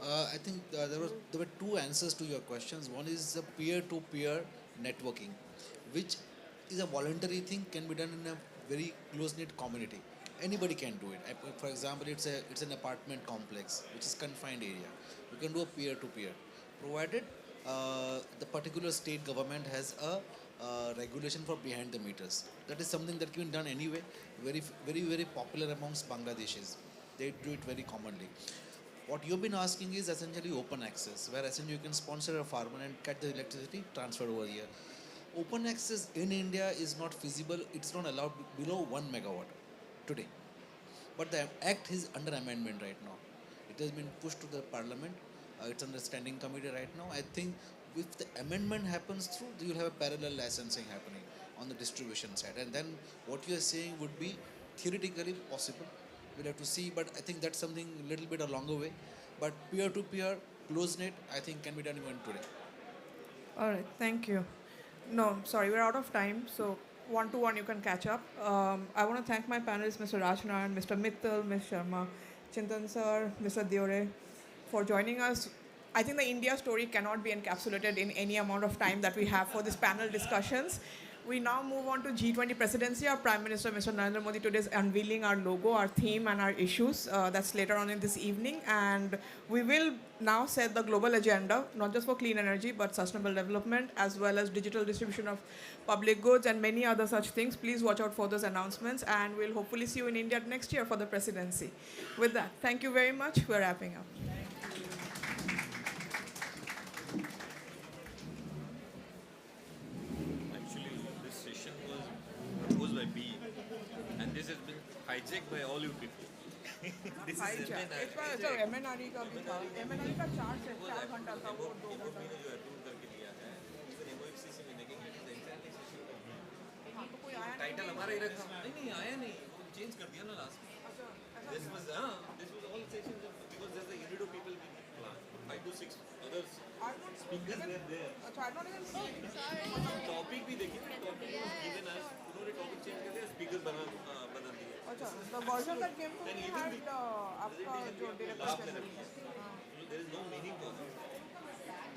I think there were two answers to your questions. One is the peer-to-peer networking, which is a voluntary thing, can be done in a very close-knit community. Anybody can do it. For example, it's an apartment complex, which is confined area. You can do a peer-to-peer, provided the particular state government has a regulation for behind the meters. That is something that can be done anyway. Very popular amongst Bangladeshis. They do it very commonly. What you've been asking is essentially open access, where essentially you can sponsor a farmer and get the electricity transferred over here. Open access in India is not feasible. It's not allowed below 1 megawatt today. But the act is under amendment right now. It has been pushed to the parliament. It's under standing committee right now. I think if the amendment happens through, you'll have a parallel licensing happening on the distribution side. And then what you're saying would be theoretically possible. We'll have to see, but I think that's something a little bit a longer way. But peer-to-peer, close-knit, I think can be done even today. All right, thank you. No, sorry, we're out of time, so one-to-one you can catch up. I want to thank my panelists, Mr. Rajnaran, Mr. Mittal, Ms. Sharma, Chintan sir, Mr. Deore, for joining us. I think the India story cannot be encapsulated in any amount of time that we have for this panel discussions. We now move on to G20 presidency. Our Prime Minister, Mr. Narendra Modi, today is unveiling our logo, our theme, and our issues. That's later on in this evening. And we will now set the global agenda, not just for clean energy, but sustainable development, as well as digital distribution of public goods and many other such things. Please watch out for those announcements. And we'll hopefully see you in India next year for the presidency. With that, thank you very much. We're wrapping up. Actually, this session was proposed by B, and this has been hijacked by all you people. This is इस बार MNRE का भी था MNRE का 4 घंटा था वो 2 घंटा हाँ तो कोई आया टाइटल हमारा ही रखा नहीं आया नहीं चेंज कर दिया ना last this was all sessions because there's a unit of people plan 5 to 6 others speakers were there अच्छा I don't even see topic भी देखिए टॉपिक was given us उन्होंने टॉपिक चेंज कर दिया स्पीकर बदल दिए अच्छा the version that came to me had आपका जो director there is no meaning to it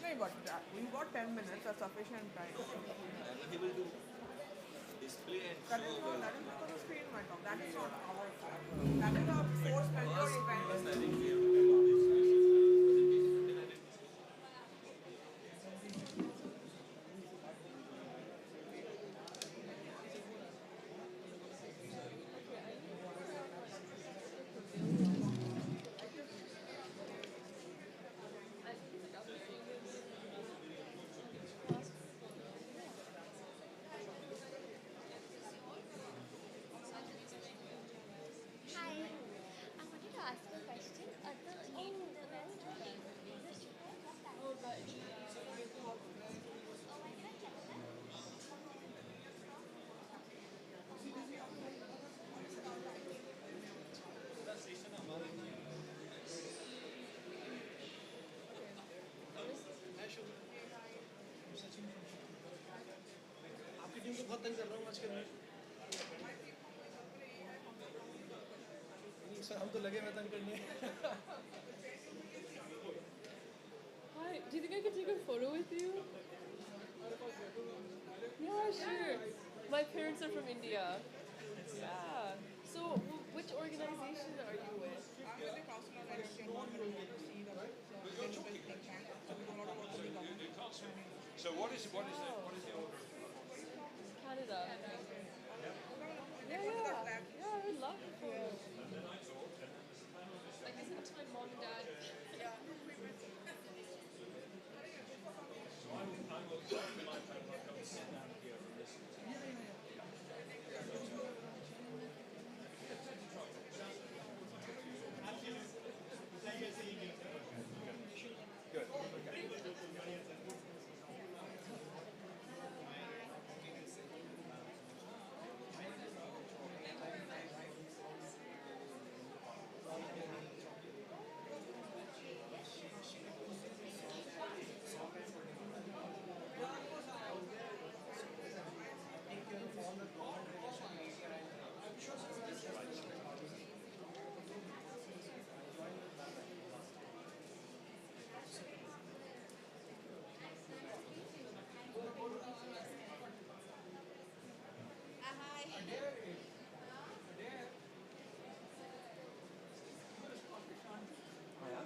नहीं but we got 10 minutes that's sufficient time I am able to display and that is because the screen went off that is not our fault that is a force majeure event आपकी team को बहुत तंग कर रहा हूँ आजकल मैं sir हम तो लगे मैं तंग करने Hi, do you think I could take a photo with you? Yeah, sure. My parents are from India. Yeah. So, which organization are you with? I'm with the Council on Energy and Non-Renewable So what is your Canada. Yeah, I would love to. I can send it to my mom and dad.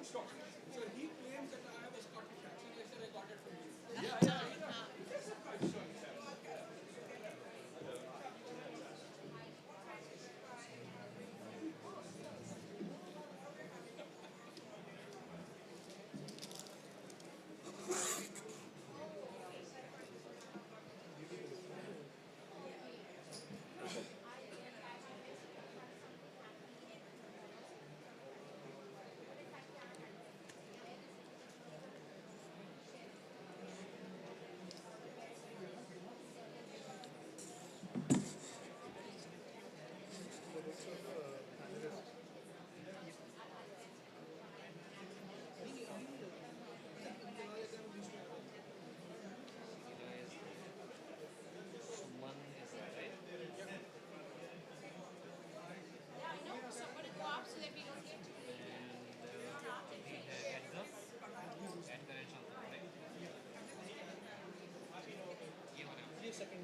Scottish. So he claims that I have a Scottish accent. I said I got it from you. second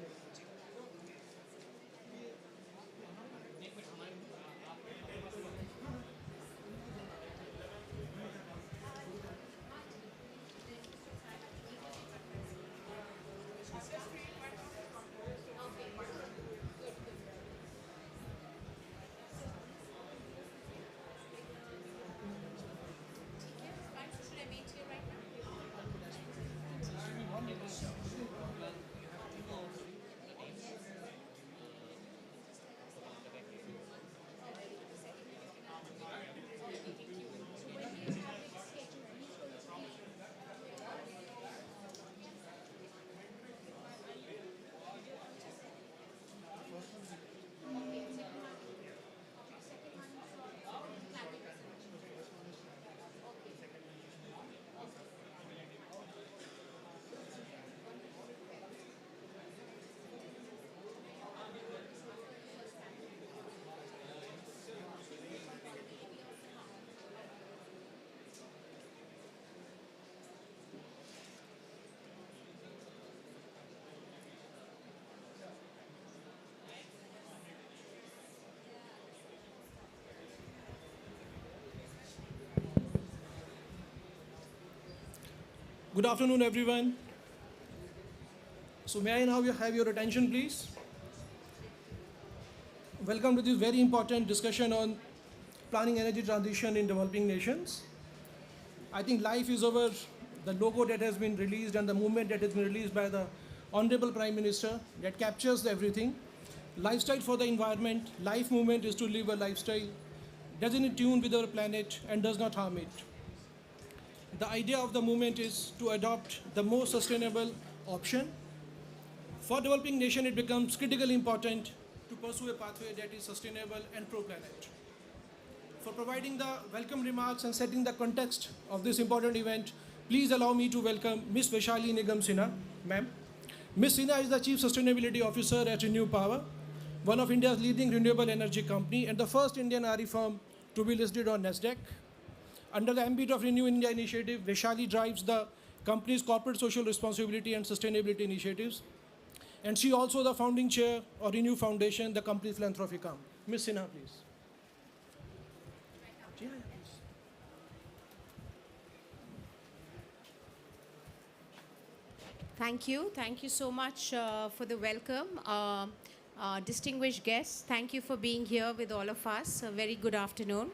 Good afternoon, everyone. So may I now have your attention, please? Welcome to this very important discussion on planning energy transition in developing nations. I think life is over. The logo that has been released and the movement that has been released by the Honorable Prime Minister that captures everything. Lifestyle for the environment, life movement is to live a lifestyle, doesn't in tune with our planet and does not harm it. The idea of the movement is to adopt the most sustainable option. For developing nation, it becomes critically important to pursue a pathway that is sustainable and pro-planet. For providing the welcome remarks and setting the context of this important event, please allow me to welcome Ms. Vaishali Nigam Sinha, ma'am. Ms. Sinha is the Chief Sustainability Officer at Renew Power, one of India's leading renewable energy company and the first Indian RE firm to be listed on NASDAQ. Under the ambit of Renew India initiative, Vaishali drives the company's corporate social responsibility and sustainability initiatives. And she also the founding chair of Renew Foundation, the company's philanthropic arm. Ms. Sinha, please. Thank you. Thank you so much for the welcome. Distinguished guests, thank you for being here with all of us. A very good afternoon.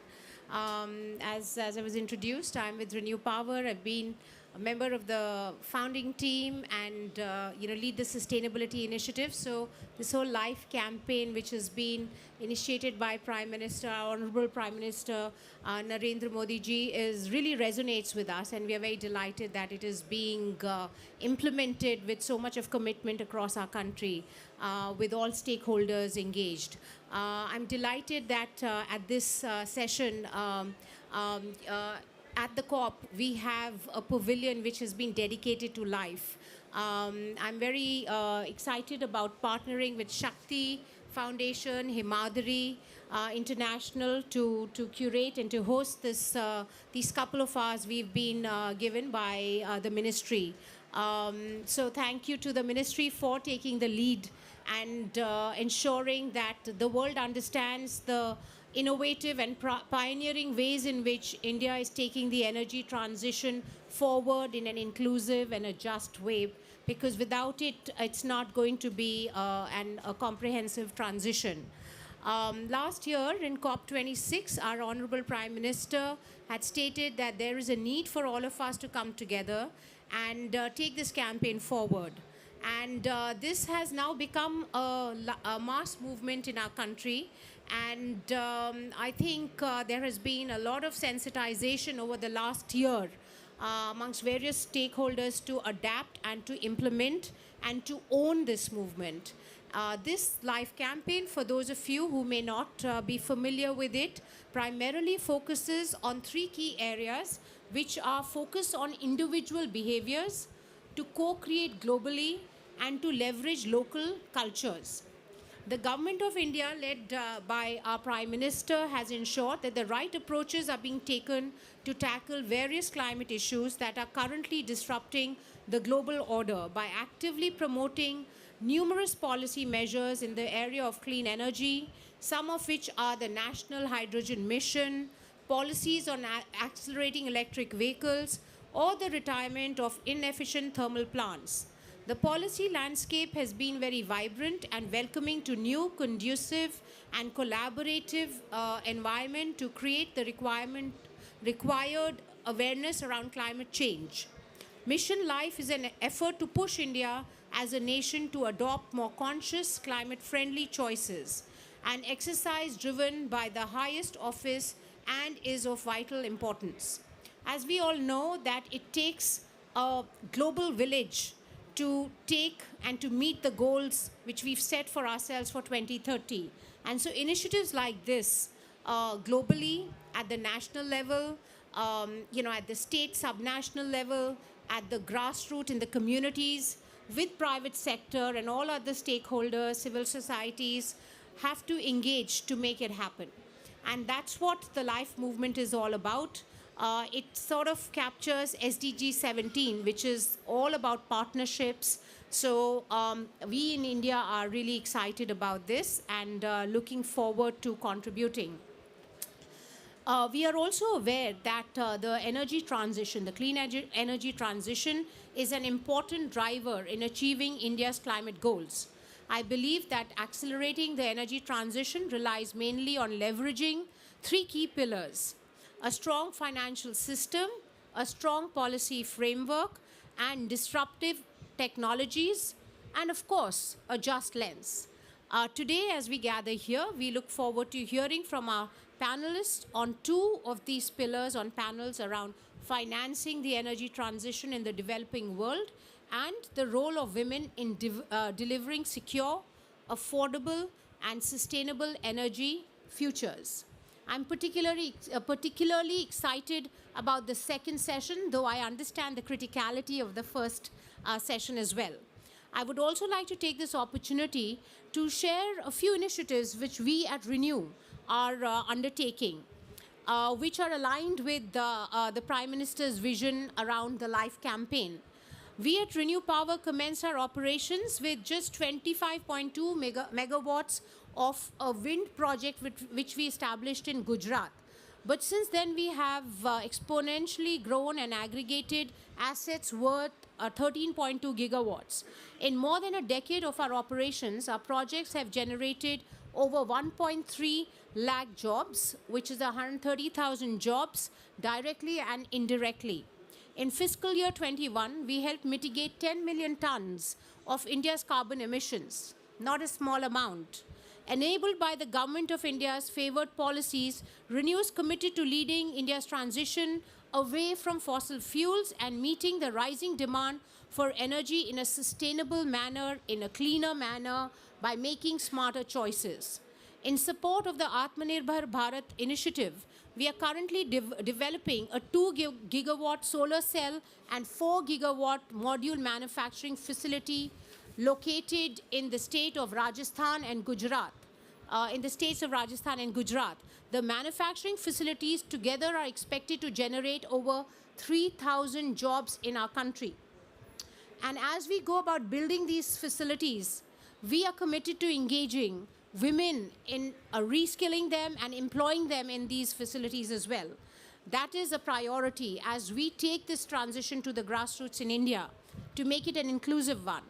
As I was introduced, I'm with Renew Power. I've been a member of the founding team and lead the sustainability initiative. So this whole life campaign, which has been initiated by Prime Minister, our Honorable Prime Minister Narendra Modi ji, really resonates with us, and we are very delighted that it is being implemented with so much of commitment across our country, with all stakeholders engaged. I'm delighted that at this session, at the COP, we have a pavilion which has been dedicated to life. I'm very excited about partnering with Shakti Foundation, Himadri International to curate and to host this these couple of hours we've been given by the ministry. So thank you to the ministry for taking the lead and ensuring that the world understands the innovative and pioneering ways in which India is taking the energy transition forward in an inclusive and a just way, because without it, it's not going to be a comprehensive transition. Last year in COP26, our Honorable Prime Minister had stated that there is a need for all of us to come together and take this campaign forward. And this has now become a mass movement in our country. And I think there has been a lot of sensitization over the last year amongst various stakeholders to adapt and to implement and to own this movement. This life campaign, for those of you who may not be familiar with it, primarily focuses on three key areas, which are focused on individual behaviors, to co-create globally, and to leverage local cultures. The Government of India, led by our Prime Minister, has ensured that the right approaches are being taken to tackle various climate issues that are currently disrupting the global order by actively promoting numerous policy measures in the area of clean energy, some of which are the National Hydrogen Mission, policies on accelerating electric vehicles, or the retirement of inefficient thermal plants. The policy landscape has been very vibrant and welcoming to new, conducive and collaborative environment to create the required awareness around climate change. Mission Life is an effort to push India as a nation to adopt more conscious, climate-friendly choices, an exercise driven by the highest office and is of vital importance. As we all know, that it takes a global village to take and to meet the goals which we've set for ourselves for 2030. And so initiatives like this, globally, at the national level, at the state subnational level, at the grassroots in the communities, with private sector and all other stakeholders, civil societies, have to engage to make it happen. And that's what the Life movement is all about. It sort of captures SDG 17, which is all about partnerships. So we in India are really excited about this and looking forward to contributing. We are also aware that the energy transition, the clean energy transition, is an important driver in achieving India's climate goals. I believe that accelerating the energy transition relies mainly on leveraging three key pillars: a strong financial system, a strong policy framework, and disruptive technologies, and of course, a just lens. Today, as we gather here, we look forward to hearing from our panelists on two of these pillars on panels around financing the energy transition in the developing world and the role of women in delivering secure, affordable, and sustainable energy futures. I'm particularly excited about the second session, though I understand the criticality of the first session as well. I would also like to take this opportunity to share a few initiatives which we at Renew are undertaking, which are aligned with the Prime Minister's vision around the LIFE campaign. We at Renew Power commenced our operations with just 25.2 megawatts of a wind project which we established in Gujarat. But since then, we have exponentially grown and aggregated assets worth 13.2 gigawatts. In more than a decade of our operations, our projects have generated over 1.3 lakh jobs, which is 130,000 jobs directly and indirectly. In fiscal year 21, we helped mitigate 10 million tons of India's carbon emissions, not a small amount. Enabled by the Government of India's favored policies, Renew is committed to leading India's transition away from fossil fuels and meeting the rising demand for energy in a sustainable manner, in a cleaner manner, by making smarter choices. In support of the Atmanirbhar Bharat initiative, we are currently developing a 2 gigawatt solar cell and 4 gigawatt module manufacturing facility located in the state of Rajasthan and Gujarat. In the states of Rajasthan and Gujarat. The manufacturing facilities together are expected to generate over 3,000 jobs in our country. And as we go about building these facilities, we are committed to engaging women in reskilling them and employing them in these facilities as well. That is a priority as we take this transition to the grassroots in India to make it an inclusive one.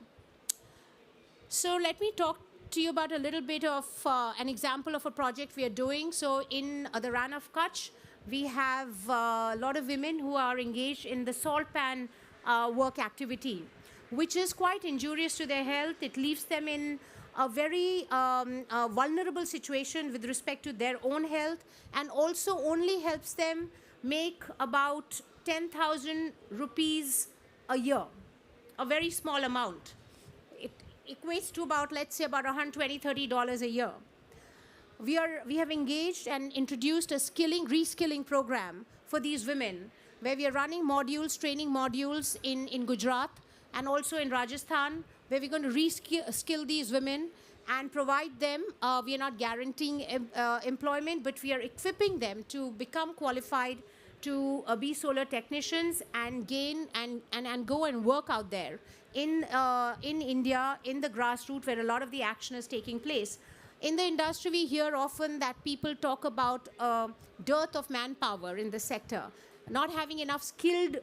So let me talk to you about a little bit of an example of a project we are doing. So in the Ran of Kutch, we have a lot of women who are engaged in the salt pan work activity, which is quite injurious to their health. It leaves them in a very vulnerable situation with respect to their own health, and also only helps them make about 10,000 rupees a year, a very small amount. It equates to about, let's say, about $120, $30 a year. We have engaged and introduced a reskilling program for these women, where we are running modules, training modules in Gujarat and also in Rajasthan, where we're going to reskill these women and provide them, we are not guaranteeing employment, but we are equipping them to become qualified to be solar technicians and gain and go and work out there in India, in the grassroots, where a lot of the action is taking place. In the industry, we hear often that people talk about dearth of manpower in the sector, not having enough skilled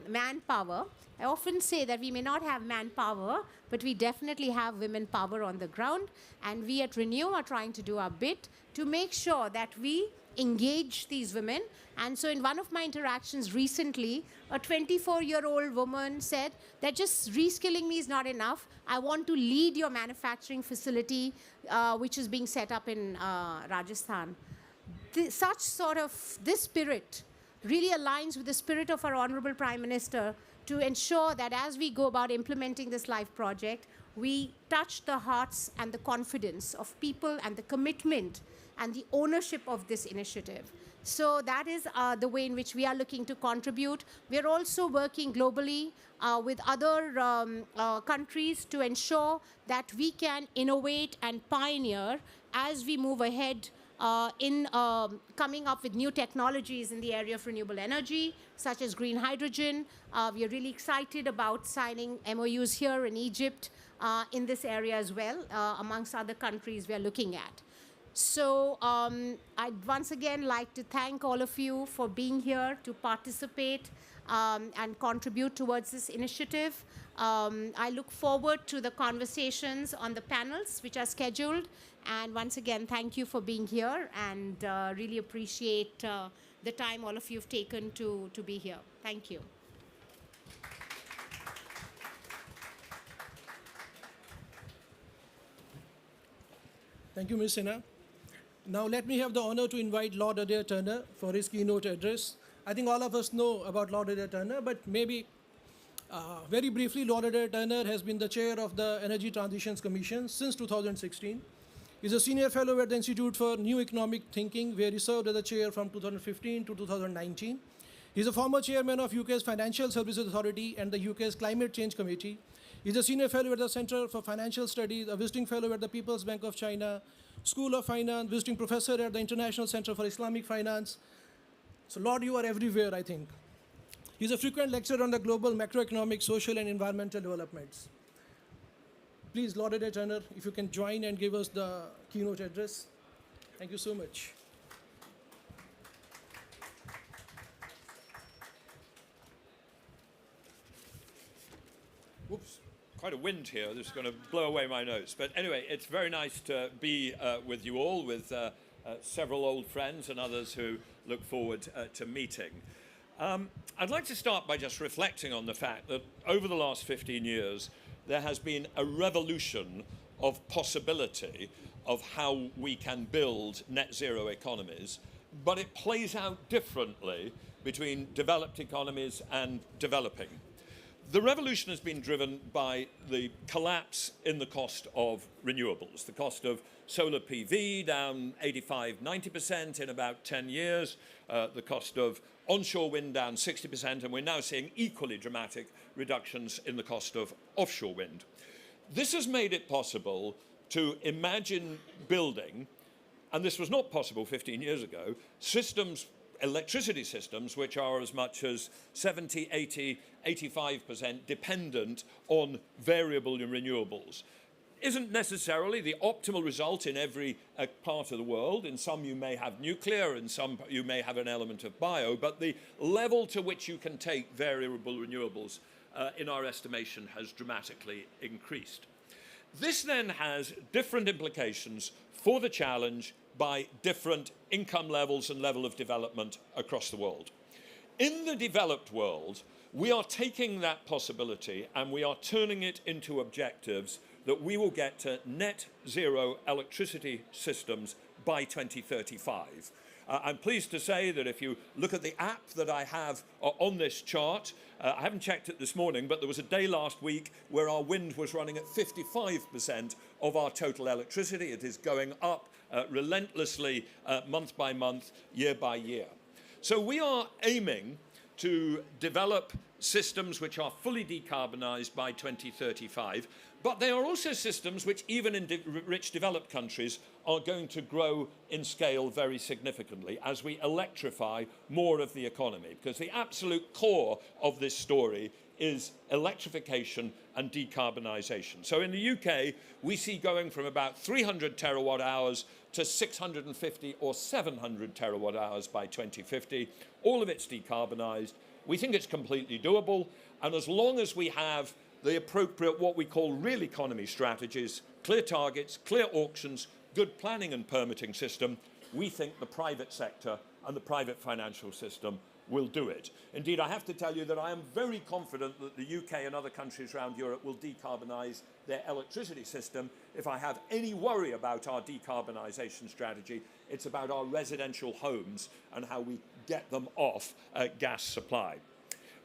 manpower. I often say that we may not have manpower, but we definitely have women power on the ground. And we at Renew are trying to do our bit to make sure that we engage these women. And so in one of my interactions recently, a 24-year-old woman said that just reskilling me is not enough. I want to lead your manufacturing facility, which is being set up in Rajasthan. This spirit really aligns with the spirit of our Honorable Prime Minister to ensure that as we go about implementing this LIFE project, we touch the hearts and the confidence of people and the commitment and the ownership of this initiative. So that is the way in which we are looking to contribute. We are also working globally with other countries to ensure that we can innovate and pioneer as we move ahead in coming up with new technologies in the area of renewable energy, such as green hydrogen. We are really excited about signing MOUs here in Egypt in this area as well, amongst other countries we are looking at. So I'd once again like to thank all of you for being here to participate and contribute towards this initiative. I look forward to the conversations on the panels which are scheduled. And once again, thank you for being here, and really appreciate the time all of you have taken to be here. Thank you. Thank you, Ms. Sinha. Now let me have the honor to invite Lord Adair Turner for his keynote address. I think all of us know about Lord Adair Turner, but maybe very briefly, Lord Adair Turner has been the chair of the Energy Transitions Commission since 2016. He's a senior fellow at the Institute for New Economic Thinking, where he served as the chair from 2015 to 2019. He's a former chairman of UK's Financial Services Authority and the UK's Climate Change Committee. He's a senior fellow at the Center for Financial Studies, a visiting fellow at the People's Bank of China, School of Finance, visiting professor at the International Center for Islamic Finance. So, Lord, you are everywhere, I think. He's a frequent lecturer on the global macroeconomic, social, and environmental developments. Please, Lord Adair Turner, if you can join and give us the keynote address. Thank you so much. Whoops, quite a wind here. This is going to blow away my notes. But anyway, it's very nice to be with you all, with several old friends and others who look forward to meeting. I'd like to start by just reflecting on the fact that over the last 15 years, there has been a revolution of possibility of how we can build net zero economies, but it plays out differently between developed economies and developing. The revolution has been driven by the collapse in the cost of renewables, the cost of solar PV down 85–90% in about 10 years, the cost of onshore wind down 60%, and we're now seeing equally dramatic reductions in the cost of offshore wind. This has made it possible to imagine building, and this was not possible 15 years ago, systems, electricity systems, which are as much as 70, 80, 85% dependent on variable renewables. Isn't necessarily the optimal result in every part of the world. In some you may have nuclear, in some you may have an element of bio, but the level to which you can take variable renewables in our estimation has dramatically increased. This then has different implications for the challenge by different income levels and level of development across the world. In the developed world, we are taking that possibility and we are turning it into objectives that we will get to net zero electricity systems by 2035. I'm pleased to say that if you look at the app that I have on this chart, I haven't checked it this morning, but there was a day last week where our wind was running at 55% of our total electricity. It is going up relentlessly month by month, year by year. So we are aiming to develop systems which are fully decarbonized by 2035, but they are also systems which, even in rich developed countries, are going to grow in scale very significantly as we electrify more of the economy, because the absolute core of this story is electrification and decarbonisation. So in the UK, we see going from about 300 terawatt hours to 650 or 700 terawatt hours by 2050. All of it's decarbonised. We think it's completely doable, and as long as we have the appropriate, what we call real economy strategies, clear targets, clear auctions, good planning and permitting system, we think the private sector and the private financial system will do it. Indeed, I have to tell you that I am very confident that the UK and other countries around Europe will decarbonise their electricity system. If I have any worry about our decarbonisation strategy, it's about our residential homes and how we get them off gas supply.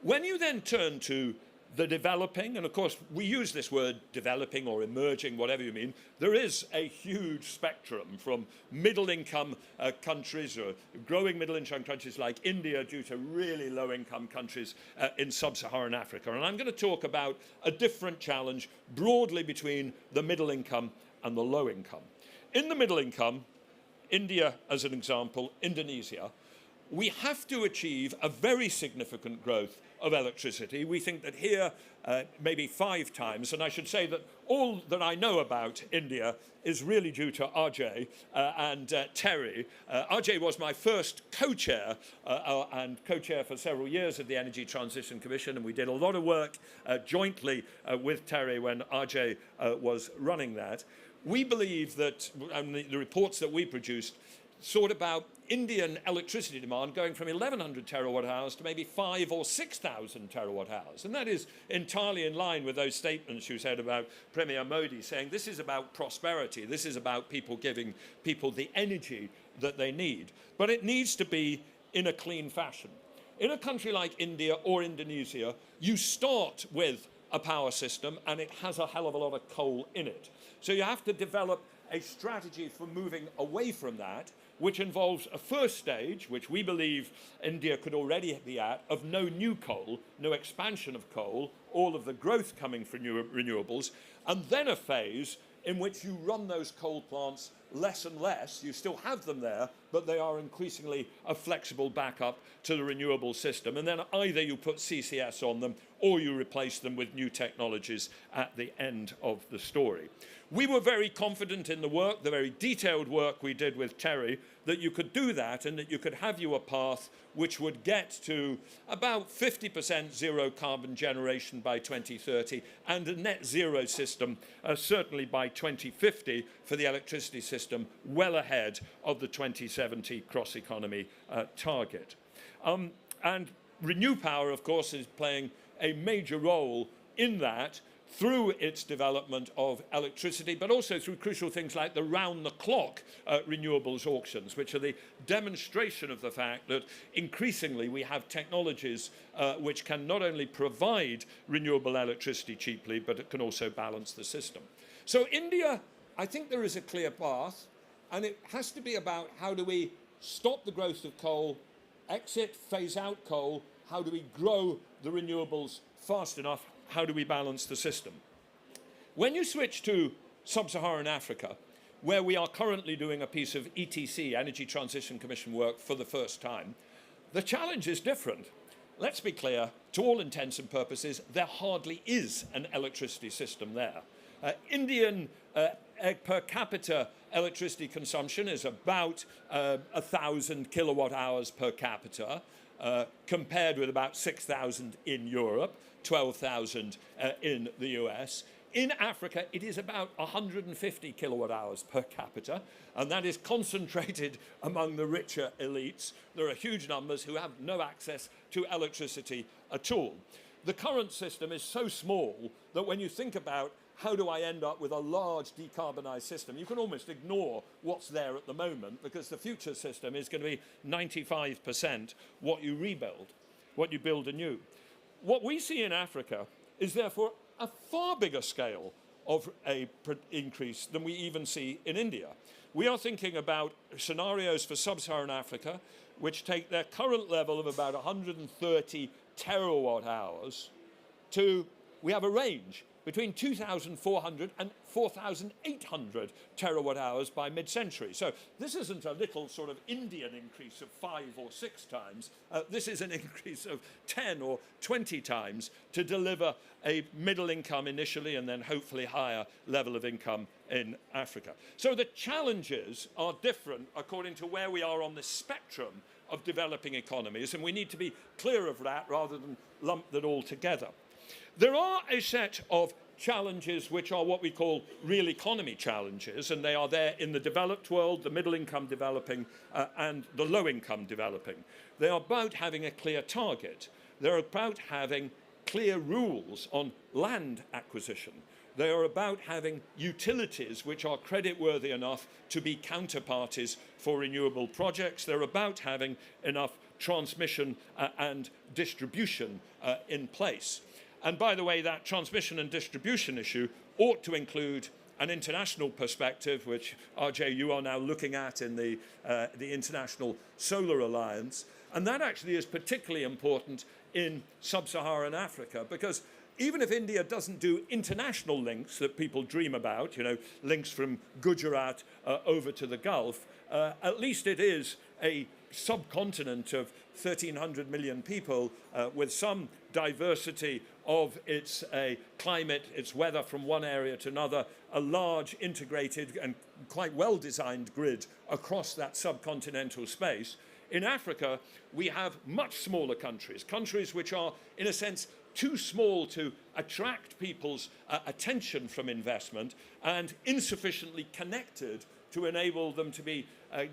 When you then turn to the developing, and of course we use this word developing or emerging, whatever you mean, there is a huge spectrum from middle-income countries or growing middle-income countries like India due to really low-income countries in sub-Saharan Africa. And I'm going to talk about a different challenge broadly between the middle-income and the low-income. In the middle-income, India as an example, Indonesia, we have to achieve a very significant growth of electricity. We think that here, maybe 5 times, and I should say that all that I know about India is really due to Ajay and Terry. Ajay was my first co-chair and co-chair for several years of the Energy Transition Commission, and we did a lot of work jointly with Terry when Ajay was running that. We believe that, and the reports that we produced, sort about Indian electricity demand going from 1,100 terawatt hours to maybe 5,000 or 6,000 terawatt hours. And that is entirely in line with those statements you said about Premier Modi saying this is about prosperity, this is about people giving people the energy that they need. But it needs to be in a clean fashion. In a country like India or Indonesia, you start with a power system and it has a hell of a lot of coal in it. So you have to develop a strategy for moving away from that, which involves a first stage, which we believe India could already be at, of no new coal, no expansion of coal, all of the growth coming from renewables, and then a phase in which you run those coal plants less and less. You still have them there, but they are increasingly a flexible backup to the renewable system. And then either you put CCS on them or you replace them with new technologies at the end of the story. We were very confident in the work, the very detailed work we did with Terry, that you could do that and that you could have you a path which would get to about 50% zero carbon generation by 2030 and a net zero system certainly by 2050 for the electricity system, well ahead of the 2070 cross-economy target. And Renew Power, of course, is playing a major role in that through its development of electricity, but also through crucial things like the round-the-clock renewables auctions, which are the demonstration of the fact that increasingly we have technologies which can not only provide renewable electricity cheaply, but it can also balance the system. So India, I think there is a clear path, and it has to be about how do we stop the growth of coal, exit, phase out coal, how do we grow the renewables fast enough, how do we balance the system? When you switch to sub-Saharan Africa, where we are currently doing a piece of ETC, Energy Transition Commission work for the first time, the challenge is different. Let's be clear, to all intents and purposes, there hardly is an electricity system there. Indian per capita electricity consumption is about 1,000 kilowatt hours per capita, compared with about 6,000 in Europe, 12,000 in the US. In Africa, it is about 150 kilowatt hours per capita, and that is concentrated among the richer elites. There are huge numbers who have no access to electricity at all. The current system is so small that when you think about how do I end up with a large decarbonized system, you can almost ignore what's there at the moment, because the future system is going to be 95% what you rebuild, what you build anew. What we see in Africa is therefore a far bigger scale of an increase than we even see in India. We are thinking about scenarios for sub-Saharan Africa which take their current level of about 130 terawatt hours to, we have a range between 2,400 and 4,800 terawatt hours by mid-century. So this isn't a little sort of Indian increase of 5 or 6 times. This is an increase of 10 or 20 times to deliver a middle income initially and then hopefully higher level of income in Africa. So the challenges are different according to where we are on the spectrum of developing economies, and we need to be clear of that rather than lump that all together. There are a set of challenges which are what we call real economy challenges, and they are there in the developed world, the middle income developing, and the low income developing. They are about having a clear target. They're about having clear rules on land acquisition. They are about having utilities which are creditworthy enough to be counterparties for renewable projects. They're about having enough transmission and distribution in place. And by the way, that transmission and distribution issue ought to include an international perspective, which, Ajay, you are now looking at in the International Solar Alliance. And that actually is particularly important in sub-Saharan Africa, because even if India doesn't do international links that people dream about, you know, links from Gujarat over to the Gulf, at least it is a subcontinent of 1,300 million people with some diversity of its climate, its weather from one area to another, a large integrated and quite well-designed grid across that subcontinental space. In Africa, we have much smaller countries, countries which are, in a sense, too small to attract people's attention from investment and insufficiently connected to enable them to be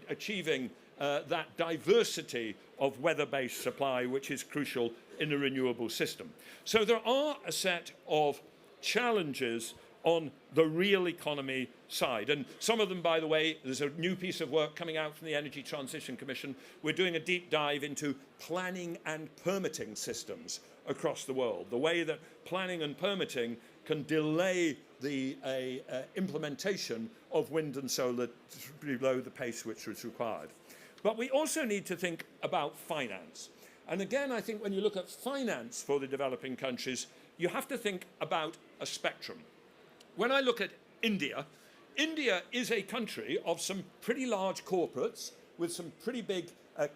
achieving that diversity of weather-based supply, which is crucial in a renewable system. So there are a set of challenges on the real economy side. And some of them, by the way, there's a new piece of work coming out from the Energy Transition Commission. We're doing a deep dive into planning and permitting systems across the world, the way that planning and permitting can delay the implementation of wind and solar below the pace which is required. But we also need to think about finance. And again, I think when you look at finance for the developing countries, you have to think about a spectrum. When I look at India, India is a country of some pretty large corporates with some pretty big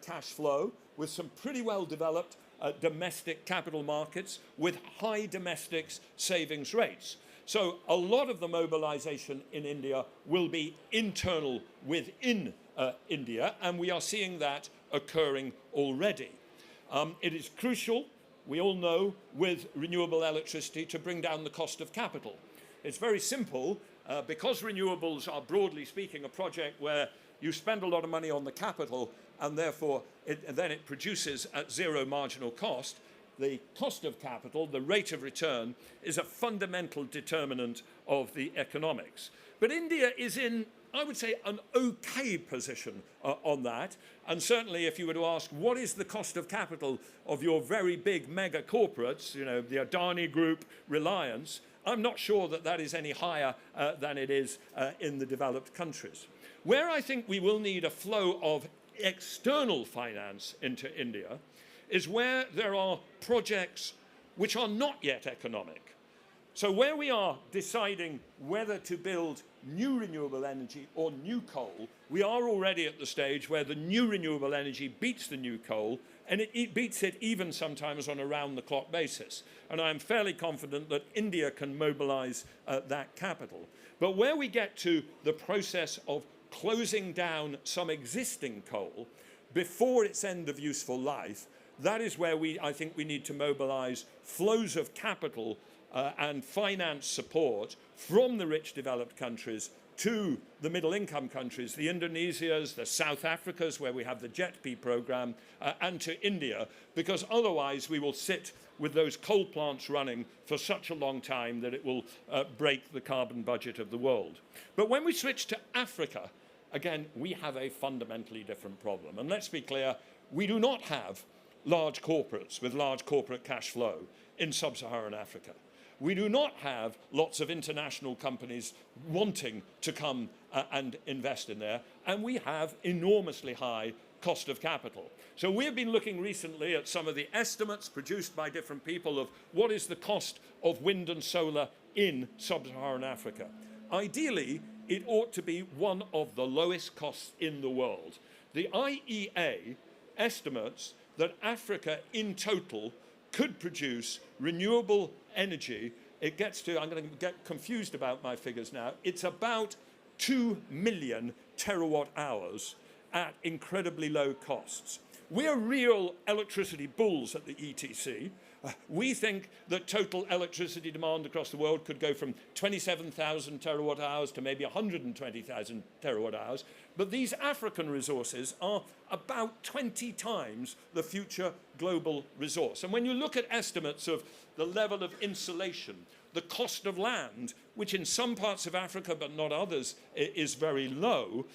cash flow, with some pretty well-developed domestic capital markets, with high domestic savings rates. So a lot of the mobilization in India will be internal within India, and we are seeing that occurring already. It is crucial, we all know, with renewable electricity to bring down the cost of capital. It's very simple, because renewables are, broadly speaking, a project where you spend a lot of money on the capital and therefore then it produces at zero marginal cost. The cost of capital, the rate of return, is a fundamental determinant of the economics. But India is in, I would say, an okay position on that. And certainly if you were to ask, what is the cost of capital of your very big mega corporates, you know, the Adani Group, Reliance, I'm not sure that that is any higher than it is in the developed countries. Where I think we will need a flow of external finance into India is where there are projects which are not yet economic. So where we are deciding whether to build new renewable energy or new coal, we are already at the stage where the new renewable energy beats the new coal, and it beats it even sometimes on a round-the-clock basis. And I'm fairly confident that India can mobilize that capital. But where we get to the process of closing down some existing coal before its end of useful life, that is where I think we need to mobilize flows of capital and finance support from the rich developed countries to the middle income countries, the Indonesias, the South Africas, where we have the JETP program, and to India, because otherwise we will sit with those coal plants running for such a long time that it will break the carbon budget of the world. But when we switch to Africa, again, we have a fundamentally different problem. And let's be clear, we do not have large corporates with large corporate cash flow in sub-Saharan Africa. We do not have lots of international companies wanting to come and invest in there, and we have enormously high cost of capital. So we have been looking recently at some of the estimates produced by different people of what is the cost of wind and solar in sub-Saharan Africa. Ideally, it ought to be one of the lowest costs in the world. The IEA estimates that Africa in total could produce renewable energy. It gets to, I'm going to get confused about my figures now, it's about 2 million terawatt hours at incredibly low costs. We're real electricity bulls at the ETC. We think that total electricity demand across the world could go from 27,000 terawatt hours to maybe 120,000 terawatt hours. But these African resources are about 20 times the future global resource. And when you look at estimates of the level of insulation, the cost of land, which in some parts of Africa but not others is very low,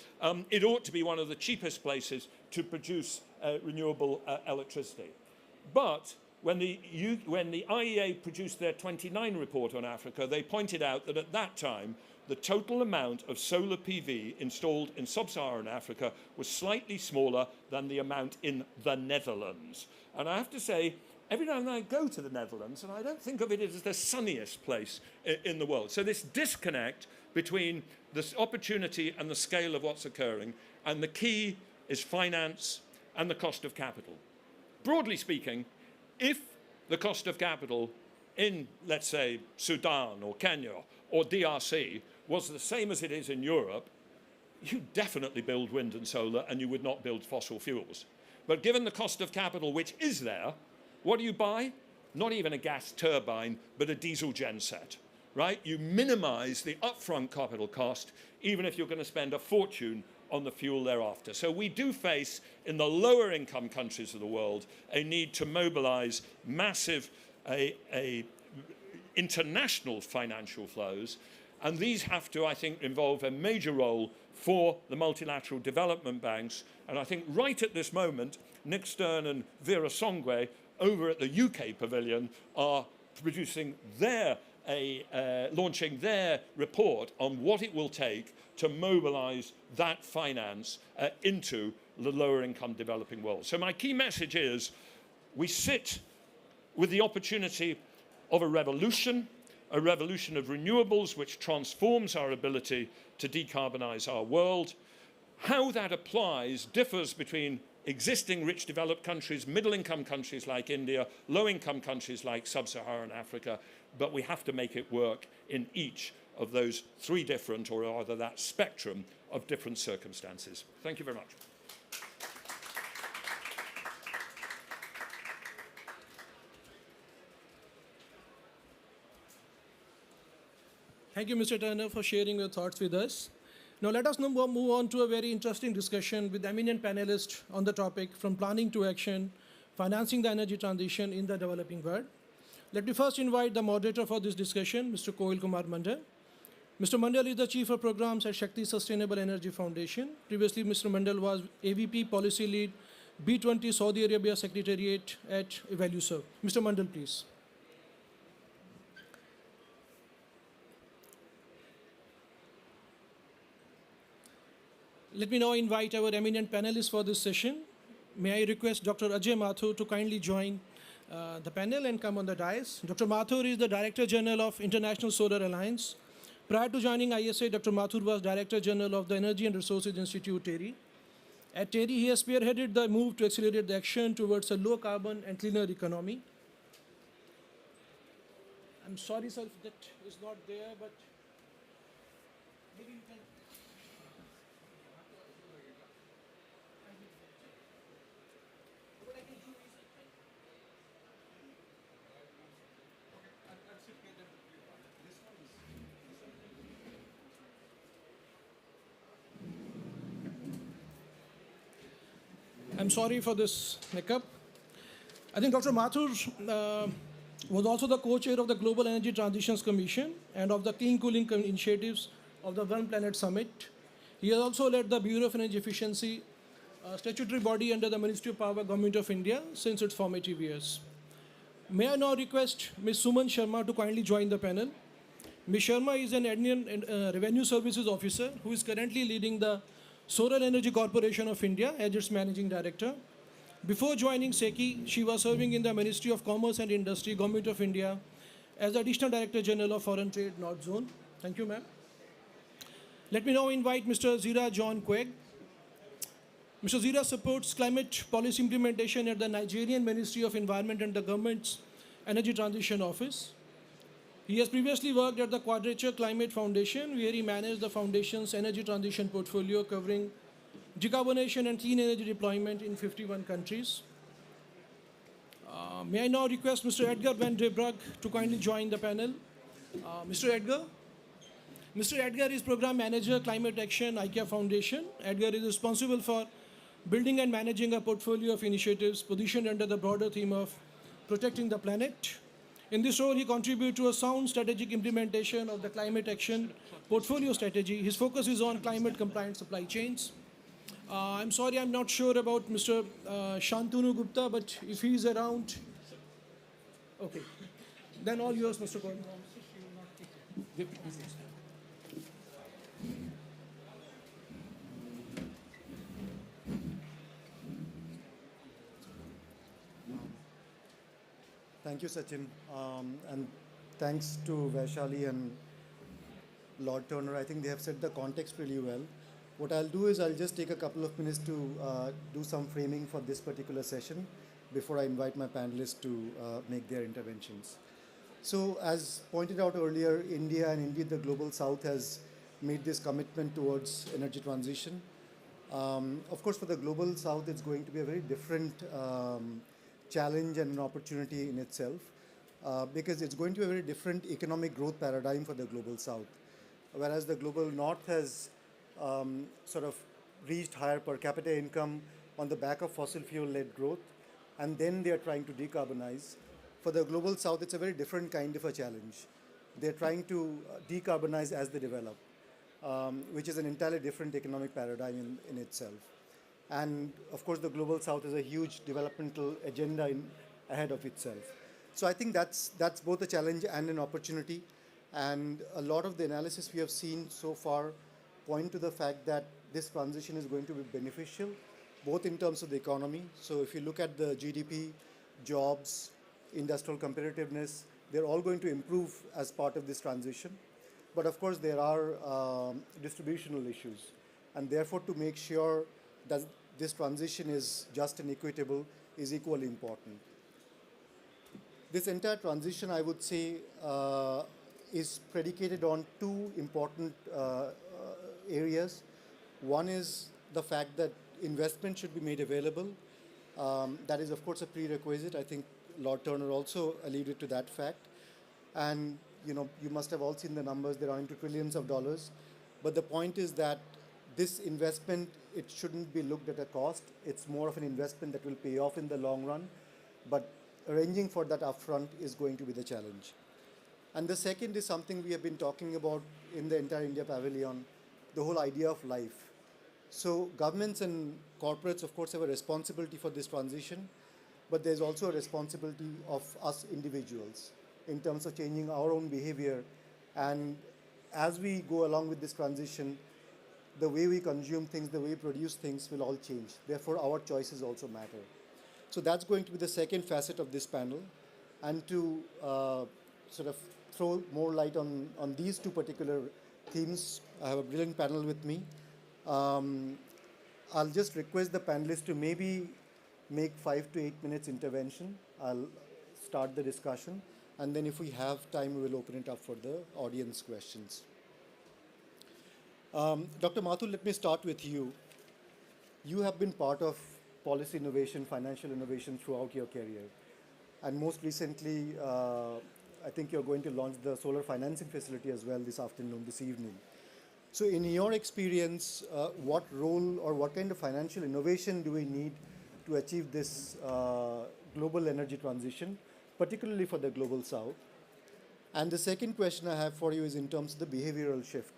it ought to be one of the cheapest places to produce renewable electricity. But when the IEA produced their 29 report on Africa, they pointed out that at that time, the total amount of solar PV installed in sub-Saharan Africa was slightly smaller than the amount in the Netherlands. And I have to say, every now and then I go to the Netherlands, and I don't think of it as the sunniest place in the world. So this disconnect between this opportunity and the scale of what's occurring, and the key is finance and the cost of capital. Broadly speaking, if the cost of capital in, let's say, Sudan or Kenya or DRC was the same as it is in Europe, you definitely build wind and solar and you would not build fossil fuels. But given the cost of capital which is there, what do you buy? Not even a gas turbine, but a diesel genset, right? You minimize the upfront capital cost, even if you're going to spend a fortune on the fuel thereafter. So we do face, in the lower income countries of the world, a need to mobilize massive international financial flows. And these have to, I think, involve a major role for the multilateral development banks. And I think right at this moment, Nick Stern and Vera Songwe over at the UK Pavilion are producing launching their report on what it will take to mobilize that finance into the lower income developing world. So my key message is we sit with the opportunity of a revolution of renewables which transforms our ability to decarbonize our world. How that applies differs between existing rich developed countries, middle income countries like India, low income countries like sub-Saharan Africa, but we have to make it work in each of those three different, or rather that spectrum of different circumstances. Thank you very much. Thank you, Mr. Turner, for sharing your thoughts with us. Now let us now move on to a very interesting discussion with eminent panelists on the topic, from planning to action, financing the energy transition in the developing world. Let me first invite the moderator for this discussion, Mr. Kohil Kumar Mandal. Mr. Mandal is the Chief of Programs at Shakti Sustainable Energy Foundation. Previously, Mr. Mandal was AVP Policy Lead, B20 Saudi Arabia Secretariat at EvalueServe. Mr. Mandal, please. Let me now invite our eminent panelists for this session. May I request Dr. Ajay Mathur to kindly join the panel and come on the dais. Dr. Mathur is the Director General of International Solar Alliance. Prior to joining ISA, Dr. Mathur was Director General of the Energy and Resources Institute, TERI. At TERI, he has spearheaded the move to accelerate the action towards a low carbon and cleaner economy. I'm sorry, sir, if that is not there, but maybe you can. I'm sorry for this hiccup. I think Dr. Mathur was also the co-chair of the Global Energy Transitions Commission and of the Clean Cooling Initiatives of the One Planet Summit. He has also led the Bureau of Energy Efficiency, a statutory body under the Ministry of Power, Government of India, since its formative years. May I now request Ms. Suman Sharma to kindly join the panel. Ms. Sharma is an Indian Revenue Services Officer who is currently leading the Solar Energy Corporation of India as its Managing Director. Before joining SECI, she was serving in the Ministry of Commerce and Industry, Government of India, as Additional Director General of Foreign Trade, North Zone. Thank you, ma'am. Let me now invite Mr. Zira John Quegg. Mr. Zira supports climate policy implementation at the Nigerian Ministry of Environment and the government's Energy Transition Office. He has previously worked at the Quadrature Climate Foundation, where he managed the foundation's energy transition portfolio covering decarbonation and clean energy deployment in 51 countries. May I now request Mr. Edgar van der Brug to kindly join the panel. Mr. Edgar? Mr. Edgar is Program Manager, Climate Action, IKEA Foundation. Edgar is responsible for building and managing a portfolio of initiatives positioned under the broader theme of protecting the planet. In this role, he contributes to a sound strategic implementation of the climate action portfolio strategy. His focus is on climate-compliant supply chains. I'm sorry, I'm not sure about Mr. Shantanu Gupta, but if he's around, okay. Then all yours, Mr. Cohen. Thank you, Sachin. And thanks to Vaishali and Lord Turner. I think they have set the context really well. What I'll do is I'll just take a couple of minutes to do some framing for this particular session before I invite my panelists to make their interventions. So as pointed out earlier, India and indeed the Global South has made this commitment towards energy transition. Of course, for the Global South, it's going to be a very different challenge and an opportunity in itself because it's going to be a very different economic growth paradigm for the Global South. Whereas the Global North has sort of reached higher per capita income on the back of fossil fuel-led growth, and then they are trying to decarbonize. For the Global South, it's a very different kind of a challenge. They're trying to decarbonize as they develop, which is an entirely different economic paradigm in itself. And of course, the Global South has a huge developmental agenda ahead of itself. So I think that's both a challenge and an opportunity. And a lot of the analysis we have seen so far point to the fact that this transition is going to be beneficial, both in terms of the economy. So if you look at the GDP, jobs, industrial competitiveness, they're all going to improve as part of this transition. But of course, there are distributional issues. And therefore, to make sure that this transition is just and equitable is equally important. This entire transition, I would say, is predicated on two important areas. One is the fact that investment should be made available. That is, of course, a prerequisite. I think Lord Turner also alluded to that fact. And you must have all seen the numbers. They're into trillions of dollars. But the point is that this investment, it shouldn't be looked at a cost. It's more of an investment that will pay off in the long run. But arranging for that upfront is going to be the challenge. And the second is something we have been talking about in the entire India Pavilion, the whole idea of life. So governments and corporates, of course, have a responsibility for this transition, but there's also a responsibility of us individuals in terms of changing our own behavior. And as we go along with this transition, the way we consume things, the way we produce things will all change. Therefore, our choices also matter. So that's going to be the second facet of this panel. And to sort of throw more light on these two particular themes, I have a brilliant panel with me. I'll just request the panelists to maybe make 5 to 8 minutes intervention. I'll start the discussion. And then if we have time, we will open it up for the audience questions. Dr. Mathur, let me start with you. You have been part of policy innovation, financial innovation throughout your career. And most recently, I think you're going to launch the solar financing facility as well this evening. So in your experience, what role or what kind of financial innovation do we need to achieve this global energy transition, particularly for the Global South? And the second question I have for you is in terms of the behavioral shift.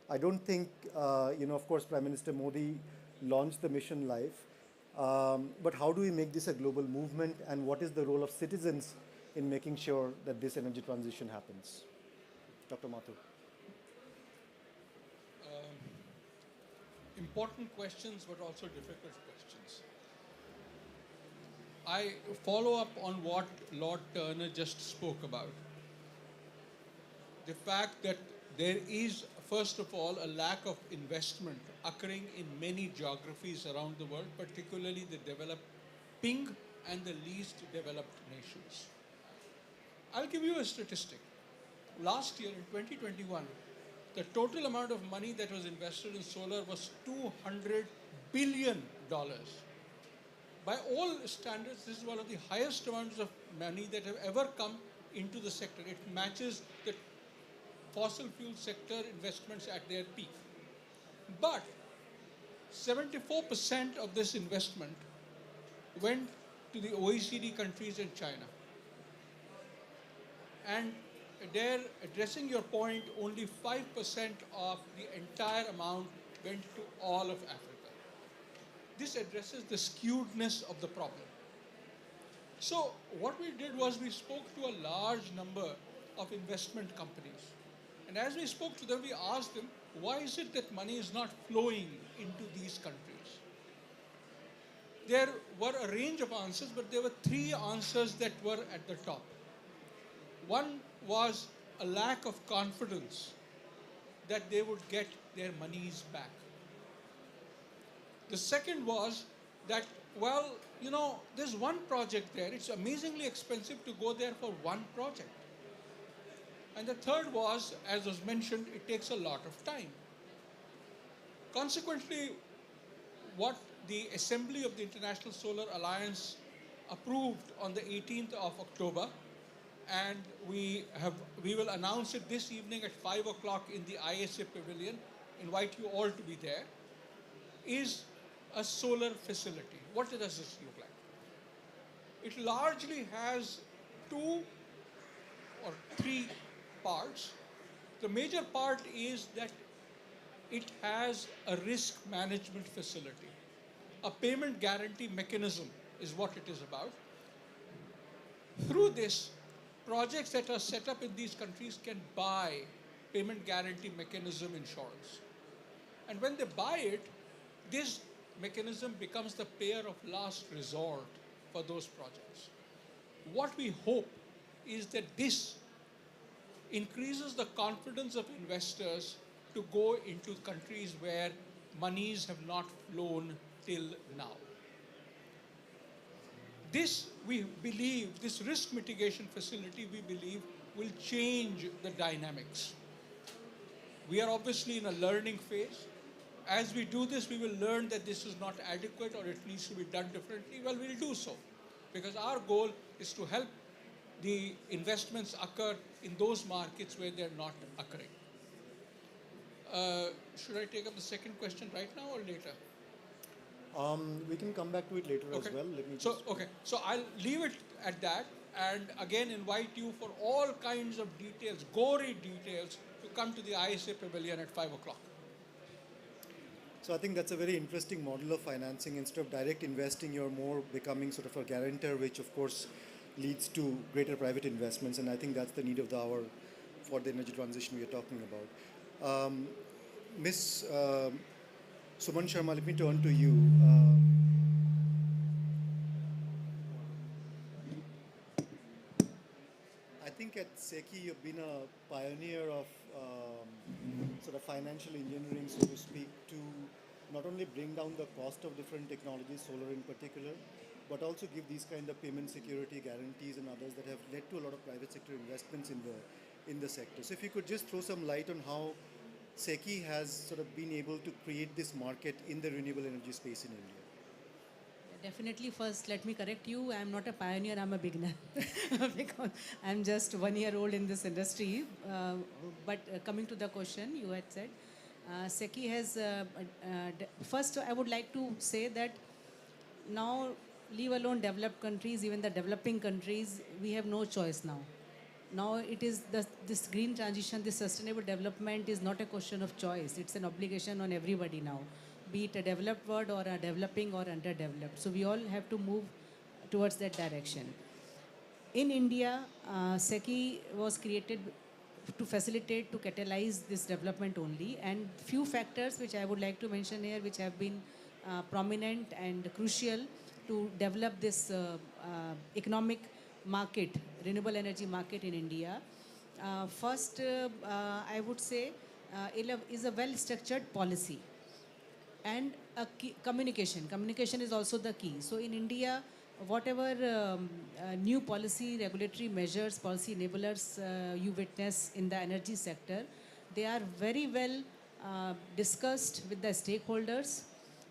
I don't think, of course, Prime Minister Modi launched the Mission Life, but how do we make this a global movement, and what is the role of citizens in making sure that this energy transition happens? Dr. Mathur. Important questions, but also difficult questions. I follow up on what Lord Turner just spoke about. The fact that there is, first of all, a lack of investment occurring in many geographies around the world, particularly the developing and the least developed nations. I'll give you a statistic. Last year, in 2021, the total amount of money that was invested in solar was $200 billion. By all standards, this is one of the highest amounts of money that have ever come into the sector. It matches the fossil fuel sector investments at their peak. But 74% of this investment went to the OECD countries and China. And there, addressing your point, only 5% of the entire amount went to all of Africa. This addresses the skewedness of the problem. So what we did was we spoke to a large number of investment companies. And as we spoke to them, we asked them, why is it that money is not flowing into these countries? There were a range of answers, but there were 3 answers that were at the top. One was a lack of confidence that they would get their monies back. The second was that, well, you know, there's one project there. It's amazingly expensive to go there for one project. And the third was, as was mentioned, it takes a lot of time. Consequently, what the Assembly of the International Solar Alliance approved on the 18th of October, and we will announce it this evening at 5 o'clock in the ISA Pavilion, invite you all to be there, is a solar facility. What does this look like? It largely has two or three parts. The major part is that it has a risk management facility. A payment guarantee mechanism is what it is about. Through this, projects that are set up in these countries can buy payment guarantee mechanism insurance. And when they buy it, this mechanism becomes the payer of last resort for those projects. What we hope is that this increases the confidence of investors to go into countries where monies have not flown till now. This, we believe, this risk mitigation facility, we believe, will change the dynamics. We are obviously in a learning phase. As we do this, we will learn that this is not adequate or at least to be done differently. Well, we'll do so, because our goal is to help the investments occur in those markets where they're not occurring. Should I take up the second question right now or later? We can come back to it later as well. Let me just... So I'll leave it at that, and again invite you for all kinds of details, gory details, to come to the ISA Pavilion at 5 o'clock. So I think that's a very interesting model of financing. Instead of direct investing, you're more becoming sort of a guarantor, which of course leads to greater private investments, and I think that's the need of the hour for the energy transition we are talking about. Ms. Suman Sharma, let me turn to you. I think at SECI you've been a pioneer of sort of financial engineering, so to speak, to not only bring down the cost of different technologies, solar in particular, but also give these kind of payment security guarantees and others that have led to a lot of private sector investments in the sector. So if you could just throw some light on how SECI has sort of been able to create this market in the renewable energy space in India. Definitely, first let me correct you. I'm not a pioneer, I'm a beginner because I'm just 1 year old in this industry. But coming to the question you had said, SECI has, first I would like to say that now, leave alone developed countries, even the developing countries, we have no choice now. Now it is this green transition, this sustainable development is not a question of choice. It's an obligation on everybody now, be it a developed world or a developing or underdeveloped. So we all have to move towards that direction. In India, SECI was created to facilitate, to catalyze this development only. And few factors which I would like to mention here, which have been prominent and crucial to develop this economic market, renewable energy market in India. First, I would say is a well-structured policy and a key communication. Communication is also the key. So in India, whatever new policy, regulatory measures, policy enablers you witness in the energy sector, they are very well discussed with the stakeholders.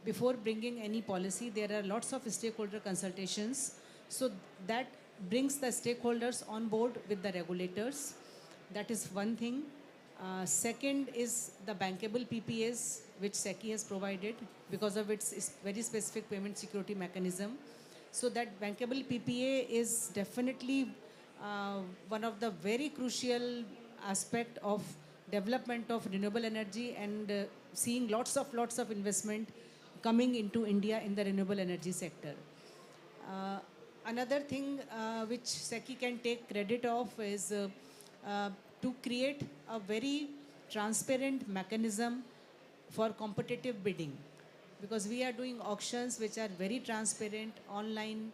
Before bringing any policy, there are lots of stakeholder consultations. So that brings the stakeholders on board with the regulators. That is one thing. Second is the bankable PPAs, which SECI has provided because of its very specific payment security mechanism. So that bankable PPA is definitely one of the very crucial aspect of development of renewable energy and seeing lots of investment coming into India in the renewable energy sector. Another thing which SECI can take credit of is to create a very transparent mechanism for competitive bidding, because we are doing auctions which are very transparent, online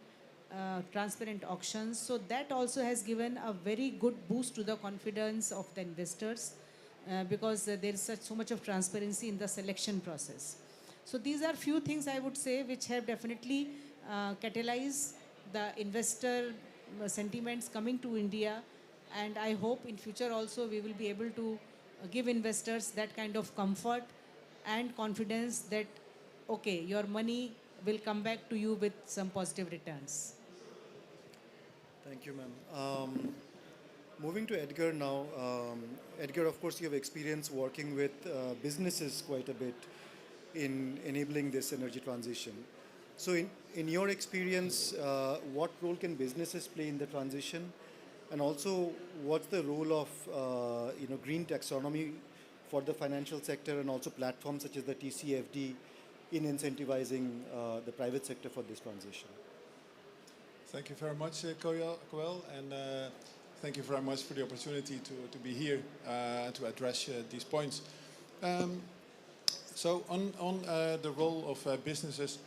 transparent auctions. So that also has given a very good boost to the confidence of the investors because there is so much of transparency in the selection process. So these are few things I would say which have definitely catalyzed the investor sentiments coming to India, and I hope in future also we will be able to give investors that kind of comfort and confidence that okay, your money will come back to you with some positive returns. Thank you, ma'am. Moving to Edgar now. Edgar, of course, you have experience working with businesses quite a bit in enabling this energy transition. So in your experience, what role can businesses play in the transition? And also, what's the role of green taxonomy for the financial sector and also platforms such as the TCFD in incentivizing the private sector for this transition? Thank you very much, Koel, and thank you very much for the opportunity to be here to address these points. So on the role of businesses,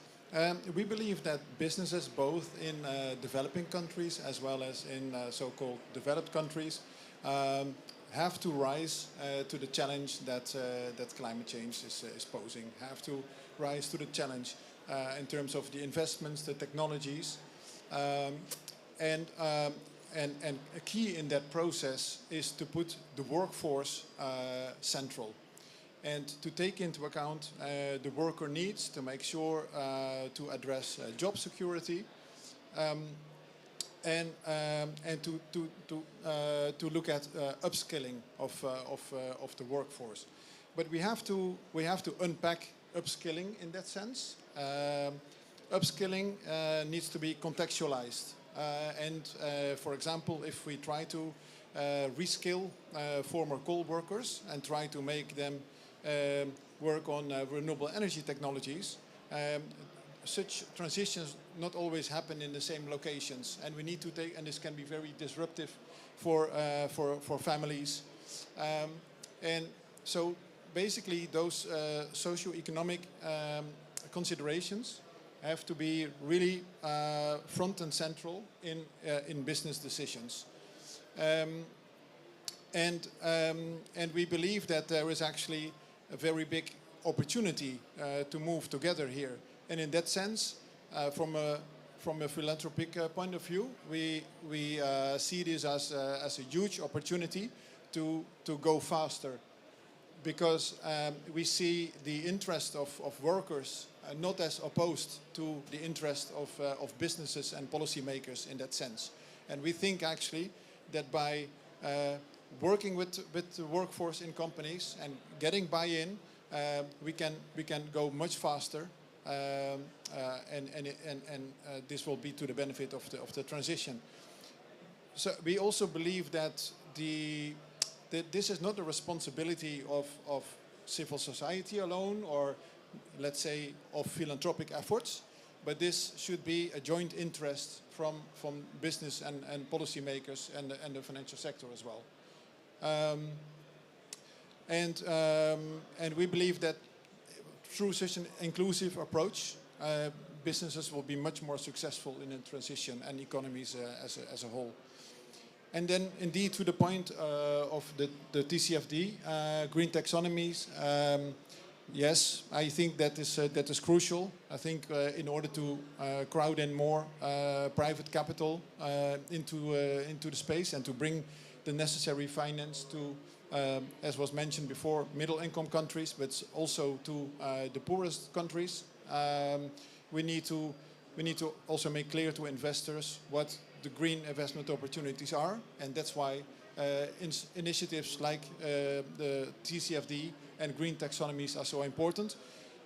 we believe that businesses both in developing countries as well as in so-called developed countries have to rise to the challenge that climate change is posing, have to rise to the challenge in terms of the investments, the technologies, and a key in that process is to put the workforce central and to take into account the worker needs, to make sure to address job security, and to look at upskilling of the workforce. But we have to unpack upskilling in that sense. Upskilling needs to be contextualized. For example, if we try to reskill former coal workers and try to make them work on renewable energy technologies, such transitions not always happen in the same locations, and we need to take, and this can be very disruptive for families. And so basically those socio-economic considerations have to be really front and central in business decisions. And we believe that there is actually a very big opportunity to move together here. And in that sense, from a philanthropic point of view, we see this as a huge opportunity to go faster, because we see the interest of workers not as opposed to the interest of businesses and policymakers in that sense. And we think actually that by working with the workforce in companies and getting buy-in, we can go much faster, and this will be to the benefit of the transition. So we also believe that this is not the responsibility of civil society alone, or let's say of philanthropic efforts, but this should be a joint interest from business and policymakers and the financial sector as well. And we believe that through such an inclusive approach, businesses will be much more successful in the transition and economies as a whole. And then indeed to the point of the TCFD, green taxonomies, yes, I think that is crucial. I think in order to crowd in more private capital into the space and to bring the necessary finance to, as was mentioned before, middle-income countries, but also to the poorest countries. We need to also make clear to investors what the green investment opportunities are, and that's why initiatives like the TCFD and green taxonomies are so important.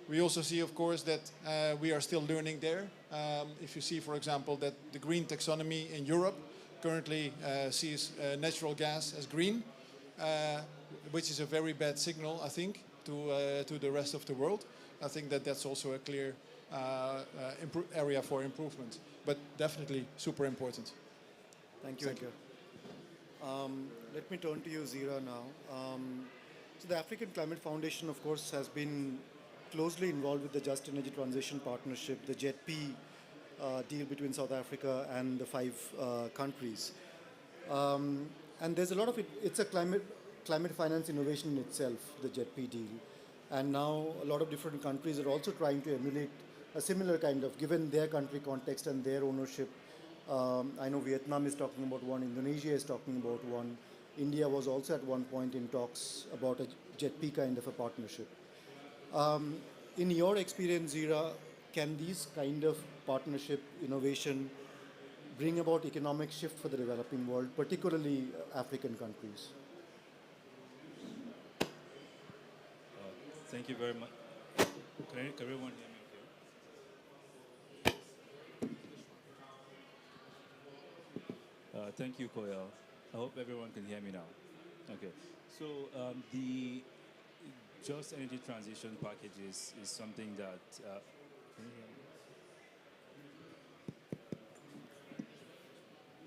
We also see, of course, that we are still learning there. If you see, for example, that the green taxonomy in Europe currently sees natural gas as green, which is a very bad signal, I think, to the rest of the world. I think that that's also a clear area for improvement, but definitely super important. Thank you, Edgar. Let me turn to you, Zira, now. So the African Climate Foundation, of course, has been closely involved with the Just Energy Transition Partnership, the JETP deal between South Africa and the 5 countries. And there's a lot of it. It's a climate finance innovation in itself, the JETP deal. And now a lot of different countries are also trying to emulate a similar kind of, given their country context and their ownership. I know Vietnam is talking about one, Indonesia is talking about one. India was also at one point in talks about a JETP kind of a partnership. In your experience, Zira, can these kind of partnership innovation bring about economic shift for the developing world, particularly African countries? Thank you very much. Can everyone hear me okay? Thank you, Koyal. I hope everyone can hear me now. Okay. So the Just Energy Transition Package is something that... can you hear me?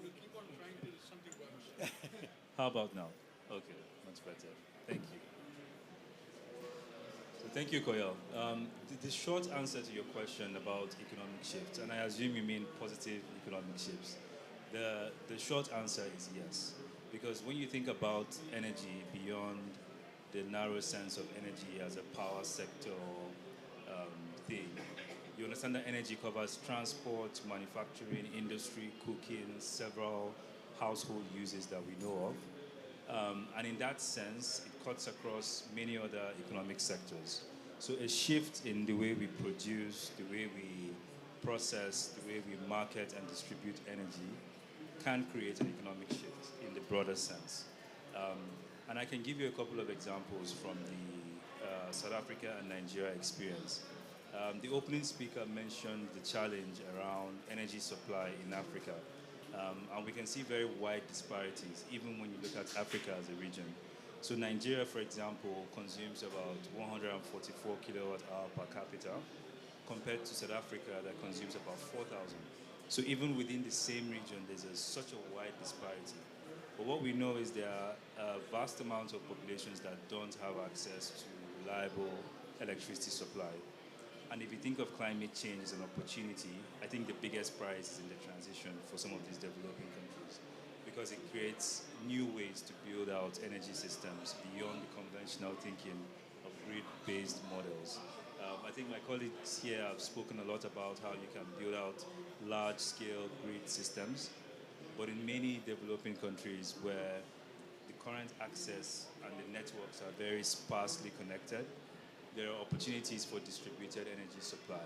We'll keep on trying till something works. How about now? Okay, much better. Thank you. So thank you, Koyal. The short answer to your question about economic shifts, and I assume you mean positive economic shifts. The short answer is yes, because when you think about energy beyond the narrow sense of energy as a power sector thing, you understand that energy covers transport, manufacturing, industry, cooking, several household uses that we know of. And in that sense, it cuts across many other economic sectors. So a shift in the way we produce, the way we process, the way we market and distribute energy can create an economic shift in the broader sense. And I can give you a couple of examples from the South Africa and Nigeria experience. The opening speaker mentioned the challenge around energy supply in Africa. And we can see very wide disparities, even when you look at Africa as a region. So Nigeria, for example, consumes about 144 kilowatt hour per capita, compared to South Africa that consumes about 4,000. So even within the same region, there's such a wide disparity. But what we know is there are vast amounts of populations that don't have access to reliable electricity supply. And if you think of climate change as an opportunity, I think the biggest prize is in the transition for some of these developing countries, because it creates new ways to build out energy systems beyond the conventional thinking of grid-based models. I think my colleagues here have spoken a lot about how you can build out large-scale grid systems, but in many developing countries where the current access and the networks are very sparsely connected, there are opportunities for distributed energy supply.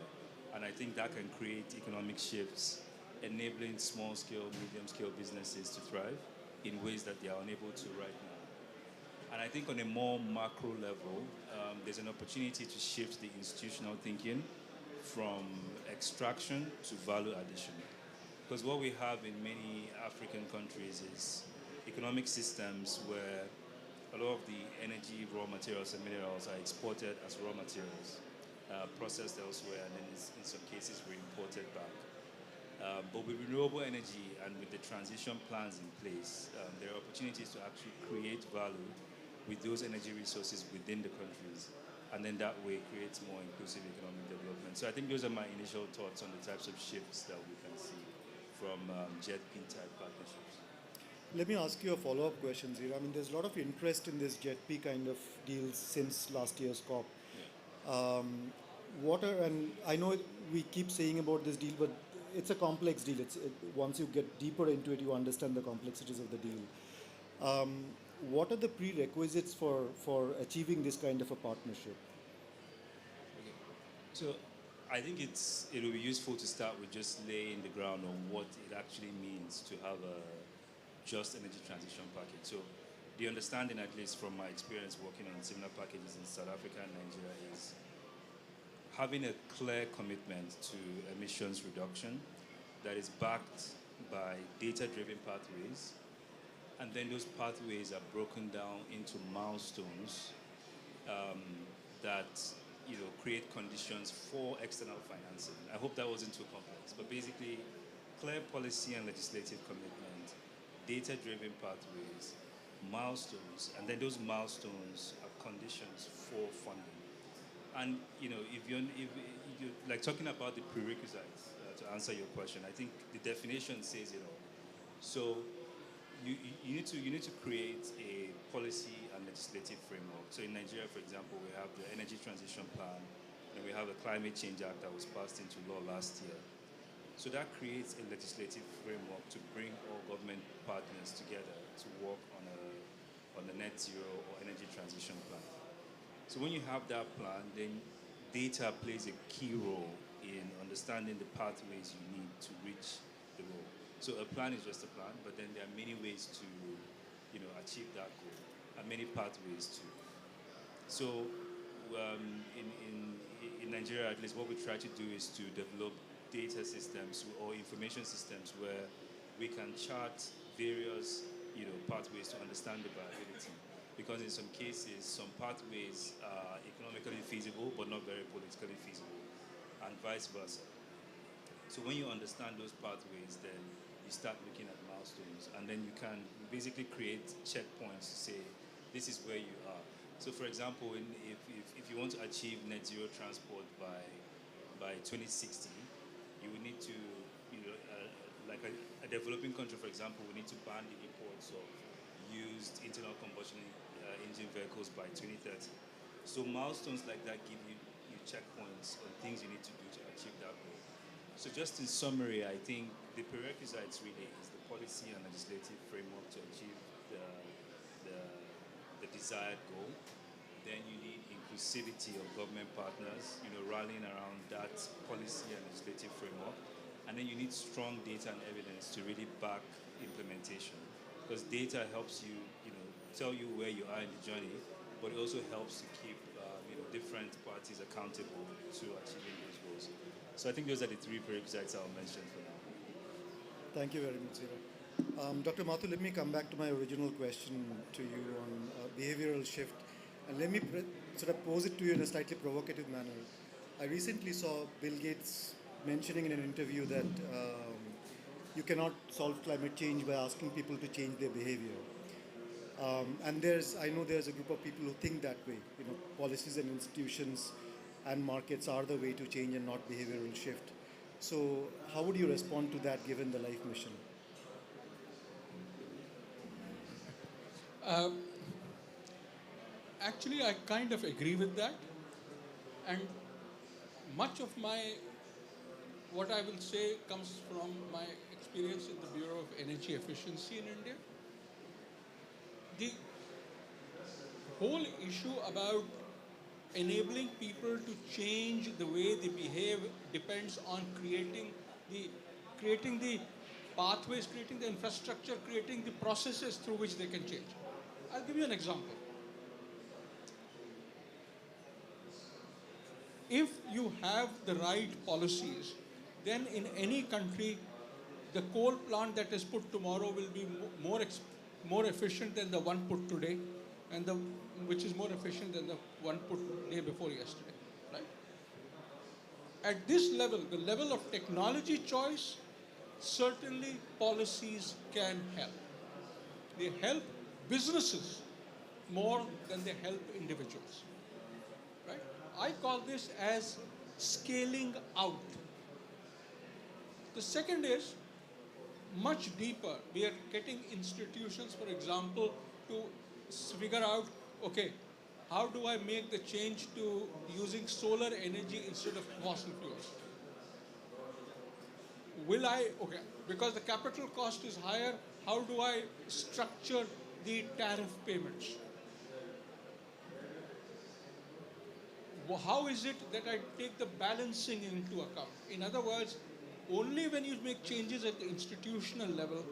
And I think that can create economic shifts, enabling small-scale, medium-scale businesses to thrive in ways that they are unable to right now. And I think on a more macro level, there's an opportunity to shift the institutional thinking from extraction to value addition. Because what we have in many African countries is economic systems where a lot of the energy, raw materials, and minerals are exported as raw materials, processed elsewhere, and then in some cases re-imported back. But with renewable energy and with the transition plans in place, there are opportunities to actually create value with those energy resources within the countries, and then that way creates more inclusive economic development. So I think those are my initial thoughts on the types of shifts that we can see from JETP-type partnerships. Let me ask you a follow-up question, Zira. I mean, there's a lot of interest in this JETP kind of deals since last year's COP. And I know we keep saying about this deal, but it's a complex deal. Once you get deeper into it, you understand the complexities of the deal. What are the prerequisites for achieving this kind of a partnership? Okay. So I think it will be useful to start with just laying the ground on what it actually means to have a just energy transition package. So the understanding, at least from my experience working on similar packages in South Africa and Nigeria, is having a clear commitment to emissions reduction that is backed by data-driven pathways, and then those pathways are broken down into milestones that create conditions for external financing. I hope that wasn't too complex, but basically clear policy and legislative commitment, data-driven pathways, milestones, and then those milestones are conditions for funding. And if you're like talking about the prerequisites to answer your question, I think the definition says it all. So you need to create a policy and legislative framework. So in Nigeria, for example, we have the Energy Transition Plan, and we have the Climate Change Act that was passed into law last year. So that creates a legislative framework to bring all government partners together to work on a net zero or energy transition plan. So when you have that plan, then data plays a key role in understanding the pathways you need to reach the goal. So a plan is just a plan, but then there are many ways to, achieve that goal, and many pathways too. So in Nigeria, at least, what we try to do is to develop data systems or information systems where we can chart various, pathways to understand the viability. Because in some cases, some pathways are economically feasible but not very politically feasible, and vice versa. So when you understand those pathways, then you start looking at milestones, and then you can basically create checkpoints to say, this is where you are. So for example, if you want to achieve net zero transport by 2060, you will need to, like a developing country, for example, we need to ban the imports of used internal combustion engine vehicles by 2030. So milestones like that give you checkpoints on things you need to do to achieve that goal. So just in summary, I think the prerequisites really is the policy and legislative framework to achieve the desired goal. Then you need inclusivity of government partners, rallying around that policy and legislative framework. And then you need strong data and evidence to really back implementation. Because data helps you, tell you where you are in the journey, but it also helps to keep, different parties accountable to achieving those goals. So I think those are the three prerequisites I'll mention for now. Thank you very much, Zira. Dr. Mathur, let me come back to my original question to you on behavioral shift. And let me sort of pose it to you in a slightly provocative manner. I recently saw Bill Gates mentioning in an interview that you cannot solve climate change by asking people to change their behavior. And I know there's a group of people who think that way. Policies and institutions and markets are the way to change and not behavioral shift. So how would you respond to that given the life mission? Actually, I kind of agree with that. And much of what I will say comes from my experience in the Bureau of Energy Efficiency in India. The whole issue about enabling people to change the way they behave depends on creating the pathways, creating the infrastructure, creating the processes through which they can change. I'll give you an example. If you have the right policies, then in any country, the coal plant that is put tomorrow will be more efficient than the one put today, and which is more efficient than the one put day before yesterday, right? At this level, the level of technology choice, certainly policies can help. They help businesses more than they help individuals, right? I call this as scaling out. The second is much deeper. We are getting institutions, for example, to figure out, okay, how do I make the change to using solar energy instead of fossil fuels? Because the capital cost is higher, how do I structure the tariff payments? How is it that I take the balancing into account? In other words, only when you make changes at the institutional level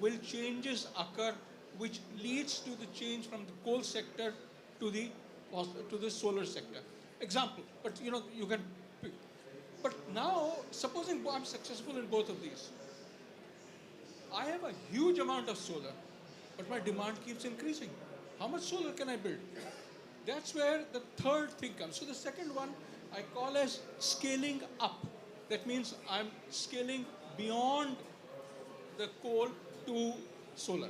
will changes occur which leads to the change from the coal sector to the solar sector. Example, but you can pick. But now, supposing I'm successful in both of these, I have a huge amount of solar, but my demand keeps increasing. How much solar can I build? That's where the third thing comes. So the second one I call as scaling up. That means I'm scaling beyond the coal to solar.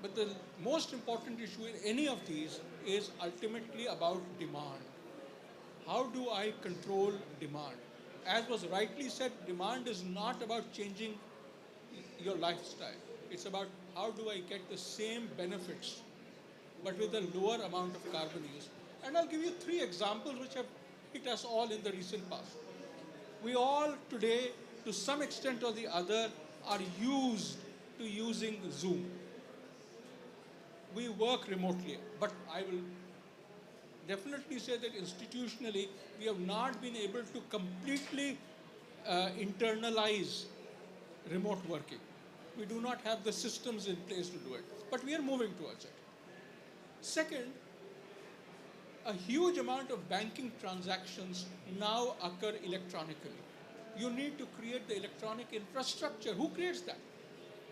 But the most important issue in any of these is ultimately about demand. How do I control demand? As was rightly said, demand is not about changing your lifestyle. It's about how do I get the same benefits but with a lower amount of carbon use. And I'll give you 3 examples which have hit us all in the recent past. We all today, to some extent or the other, are used to using Zoom. We work remotely, but I will definitely say that institutionally, we have not been able to completely internalize remote working. We do not have the systems in place to do it, but we are moving towards it. Second, a huge amount of banking transactions now occur electronically. You need to create the electronic infrastructure. Who creates that?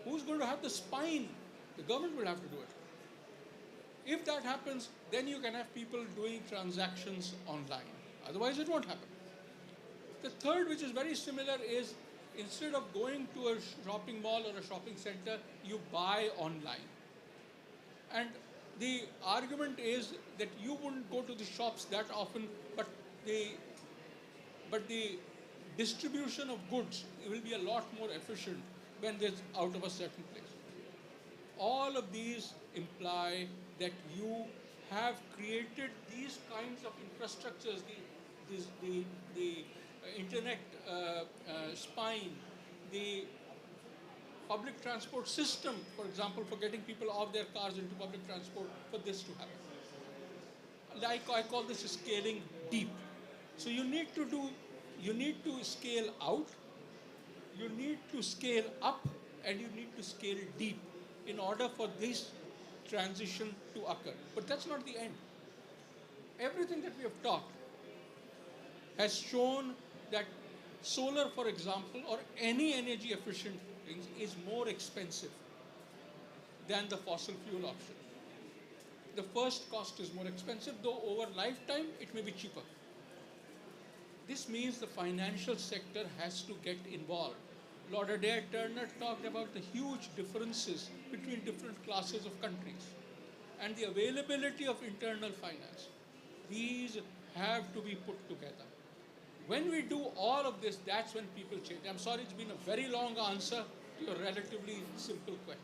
Who's going to have the spine? The government will have to do it. If that happens, then you can have people doing transactions online. Otherwise, it won't happen. The third, which is very similar, is instead of going to a shopping mall or a shopping center, you buy online. And the argument is that you wouldn't go to the shops that often, but the distribution of goods will be a lot more efficient when it's out of a certain place. All of these imply that you have created these kinds of infrastructures, the internet spine, the public transport system, for example, for getting people off their cars into public transport, for this to happen. Like I call this scaling deep. So you need to scale out, you need to scale up, and you need to scale deep in order for this transition to occur. But that's not the end. Everything that we have talked has shown that solar, for example, or any energy efficient things is more expensive than the fossil fuel option. The first cost is more expensive, though over lifetime it may be cheaper. This means the financial sector has to get involved. Lord Adair Turner talked about the huge differences between different classes of countries and the availability of internal finance. These have to be put together. When we do all of this, that's when people change. I'm sorry, it's been a very long answer to a relatively simple question.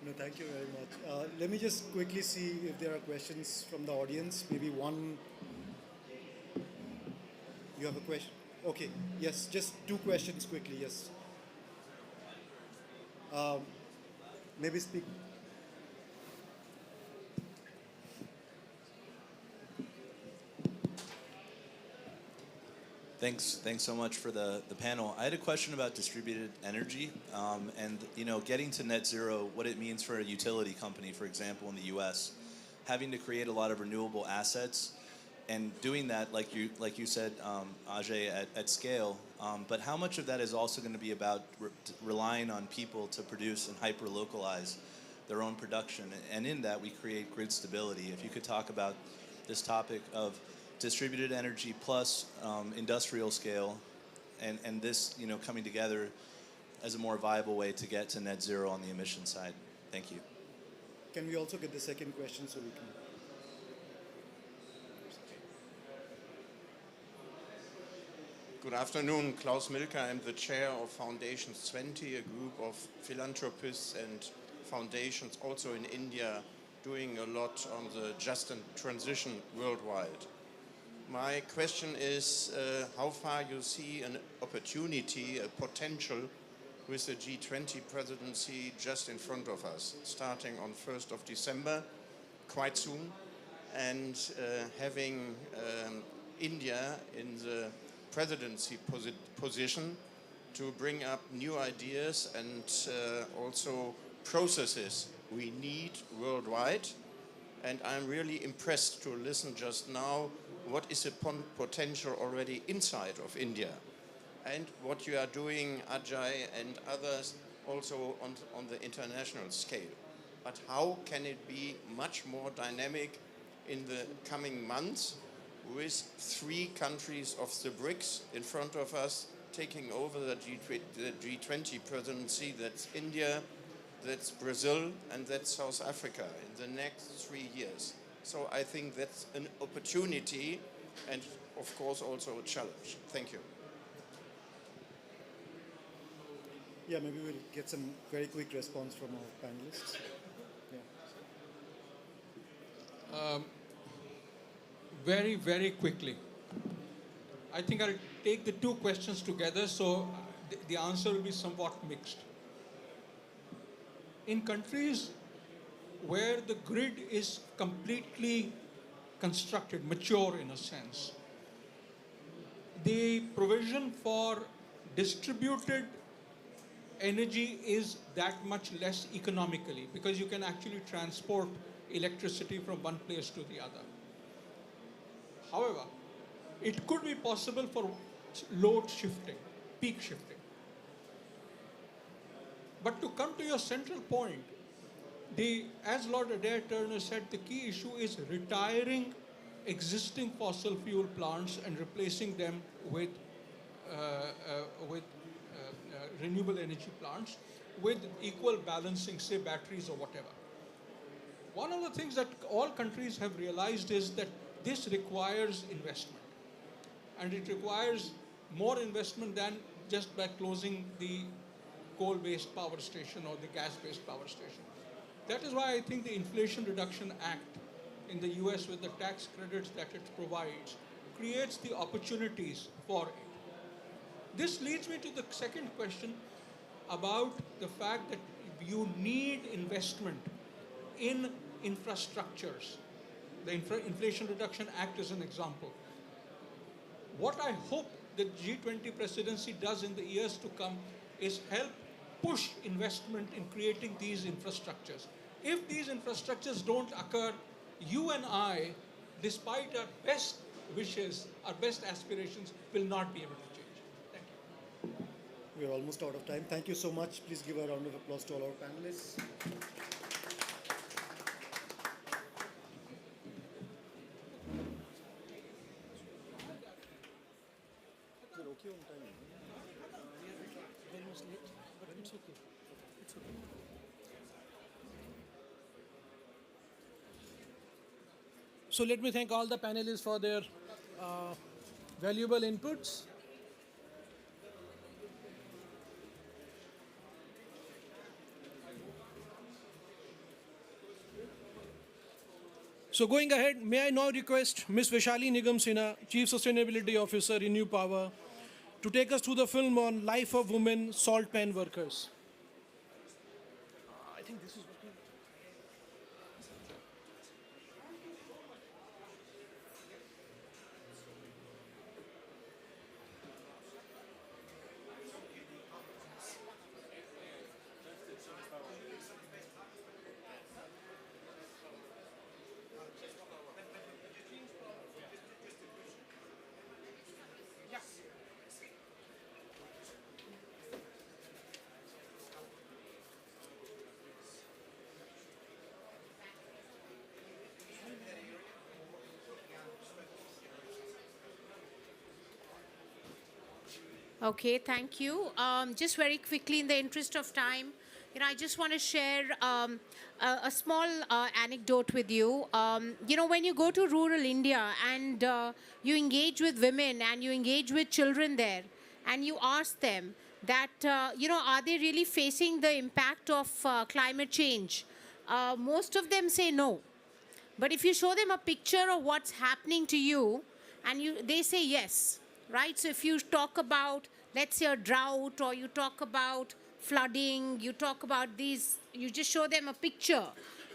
No, thank you very much. Let me just quickly see if there are questions from the audience. Maybe one. You have a question? Okay, yes, just 2 questions quickly, yes. Maybe speak. Thanks so much for the panel. I had a question about distributed energy and getting to net zero, what it means for a utility company, for example, in the U.S., having to create a lot of renewable assets and doing that, like you said, Ajay, at scale. But how much of that is also going to be about relying on people to produce and hyper-localize their own production? And in that, we create grid stability. If you could talk about this topic of distributed energy plus industrial scale, and this coming together as a more viable way to get to net zero on the emission side. Thank you. Can we also get the second question so we can... Good afternoon, Klaus Milke. I'm the chair of Foundations 20, a group of philanthropists and foundations also in India doing a lot on the just transition worldwide. My question is how far you see an opportunity, a potential with the G20 presidency just in front of us, starting on 1st of December, quite soon, and having India in the presidency position to bring up new ideas and also processes we need worldwide. And I'm really impressed to listen just now what is the potential already inside of India and what you are doing, Ajay and others, also on the international scale. But how can it be much more dynamic in the coming months with 3 countries of the BRICS in front of us taking over the G20 presidency? That's India, that's Brazil, and that's South Africa in the next 3 years. So I think that's an opportunity and, of course, also a challenge. Thank you. Yeah, maybe we'll get some very quick response from our panelists. Yeah. very, very quickly. I think I'll take the two questions together, so the answer will be somewhat mixed. In countries where the grid is completely constructed, mature in a sense, the provision for distributed energy is that much less economically because you can actually transport electricity from one place to the other. However, it could be possible for load shifting, peak shifting. But to come to your central point, as Lord Adair Turner said, the key issue is retiring existing fossil fuel plants and replacing them with renewable energy plants with equal balancing, say batteries or whatever. One of the things that all countries have realized is that this requires investment. And it requires more investment than just by closing the coal-based power station or the gas-based power station. That is why I think the Inflation Reduction Act in the US with the tax credits that it provides creates the opportunities for it. This leads me to the second question about the fact that you need investment in infrastructures. The Inflation Reduction Act is an example. What I hope the G20 presidency does in the years to come is help push investment in creating these infrastructures. If these infrastructures don't occur, you and I, despite our best wishes, our best aspirations, will not be able to change. Thank you. We're almost out of time. Thank you so much. Please give a round of applause to all our panelists. Okay on time. Almost late, but it's okay. It's okay. So let me thank all the panelists for their valuable inputs. So going ahead, may I now request Ms. Vaishali Nigam Sinha, Chief Sustainability Officer in New Power, to take us through the film on Life of Women Salt Pan Workers. I think this is working. Okay, thank you. Just very quickly, in the interest of time, I just want to share a small anecdote with you. When you go to rural India and you engage with women and you engage with children there, and you ask them that, are they really facing the impact of climate change? Most of them say no. But if you show them a picture of what's happening to you, and they say yes, right? So if you talk about, let's say, a drought, or you talk about flooding, you talk about these, you just show them a picture.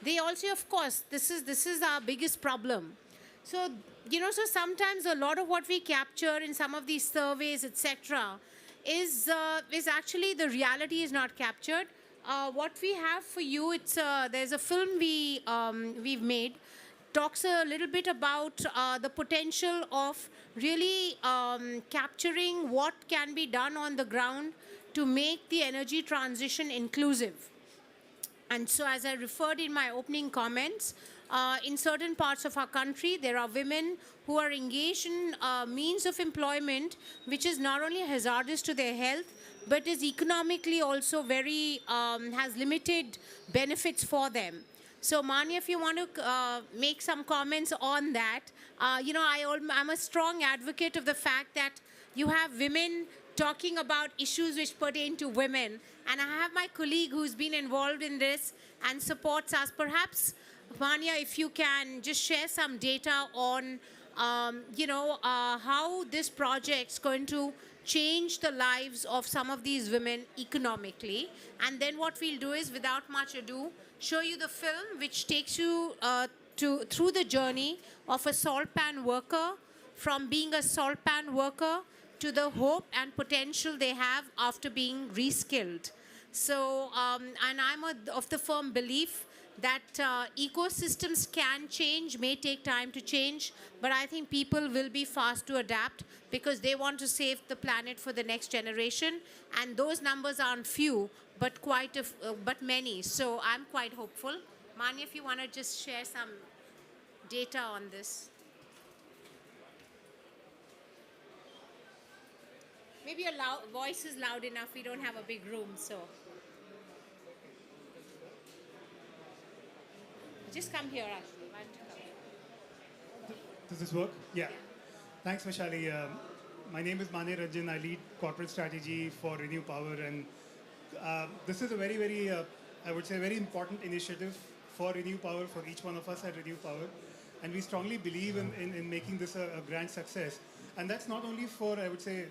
They all say, of course, this is our biggest problem. So, so sometimes a lot of what we capture in some of these surveys, etc., is actually the reality is not captured. What we have for you, there's a film we've made, talks a little bit about the potential of really capturing what can be done on the ground to make the energy transition inclusive. And so, as I referred in my opening comments, in certain parts of our country, there are women who are engaged in means of employment which is not only hazardous to their health, but is economically also very, has limited benefits for them. So, Manya, if you want to make some comments on that, I'm a strong advocate of the fact that you have women talking about issues which pertain to women. And I have my colleague who's been involved in this and supports us. Perhaps Manya, if you can just share some data on, how this project's going to change the lives of some of these women economically. And then what we'll do is, without much ado, show you the film which takes you through the journey of a salt pan worker, from being a salt pan worker to the hope and potential they have after being reskilled. So, and I'm of the firm belief that ecosystems can change, may take time to change, but I think people will be fast to adapt because they want to save the planet for the next generation. And those numbers aren't few, but but many. So I'm quite hopeful. Manya, if you want to just share some data on this. Maybe your voice is loud enough. We don't have a big room, so. Just come here, actually. Why don't you come here? Does this work? Yeah. Thanks, Vaishali. My name is Mane Ranjan. I lead corporate strategy for Renew Power, and this is a very, very, I would say, very important initiative for Renew Power, for each one of us at Renew Power. And we strongly believe in making this a grand success. And that's not only for, I would say,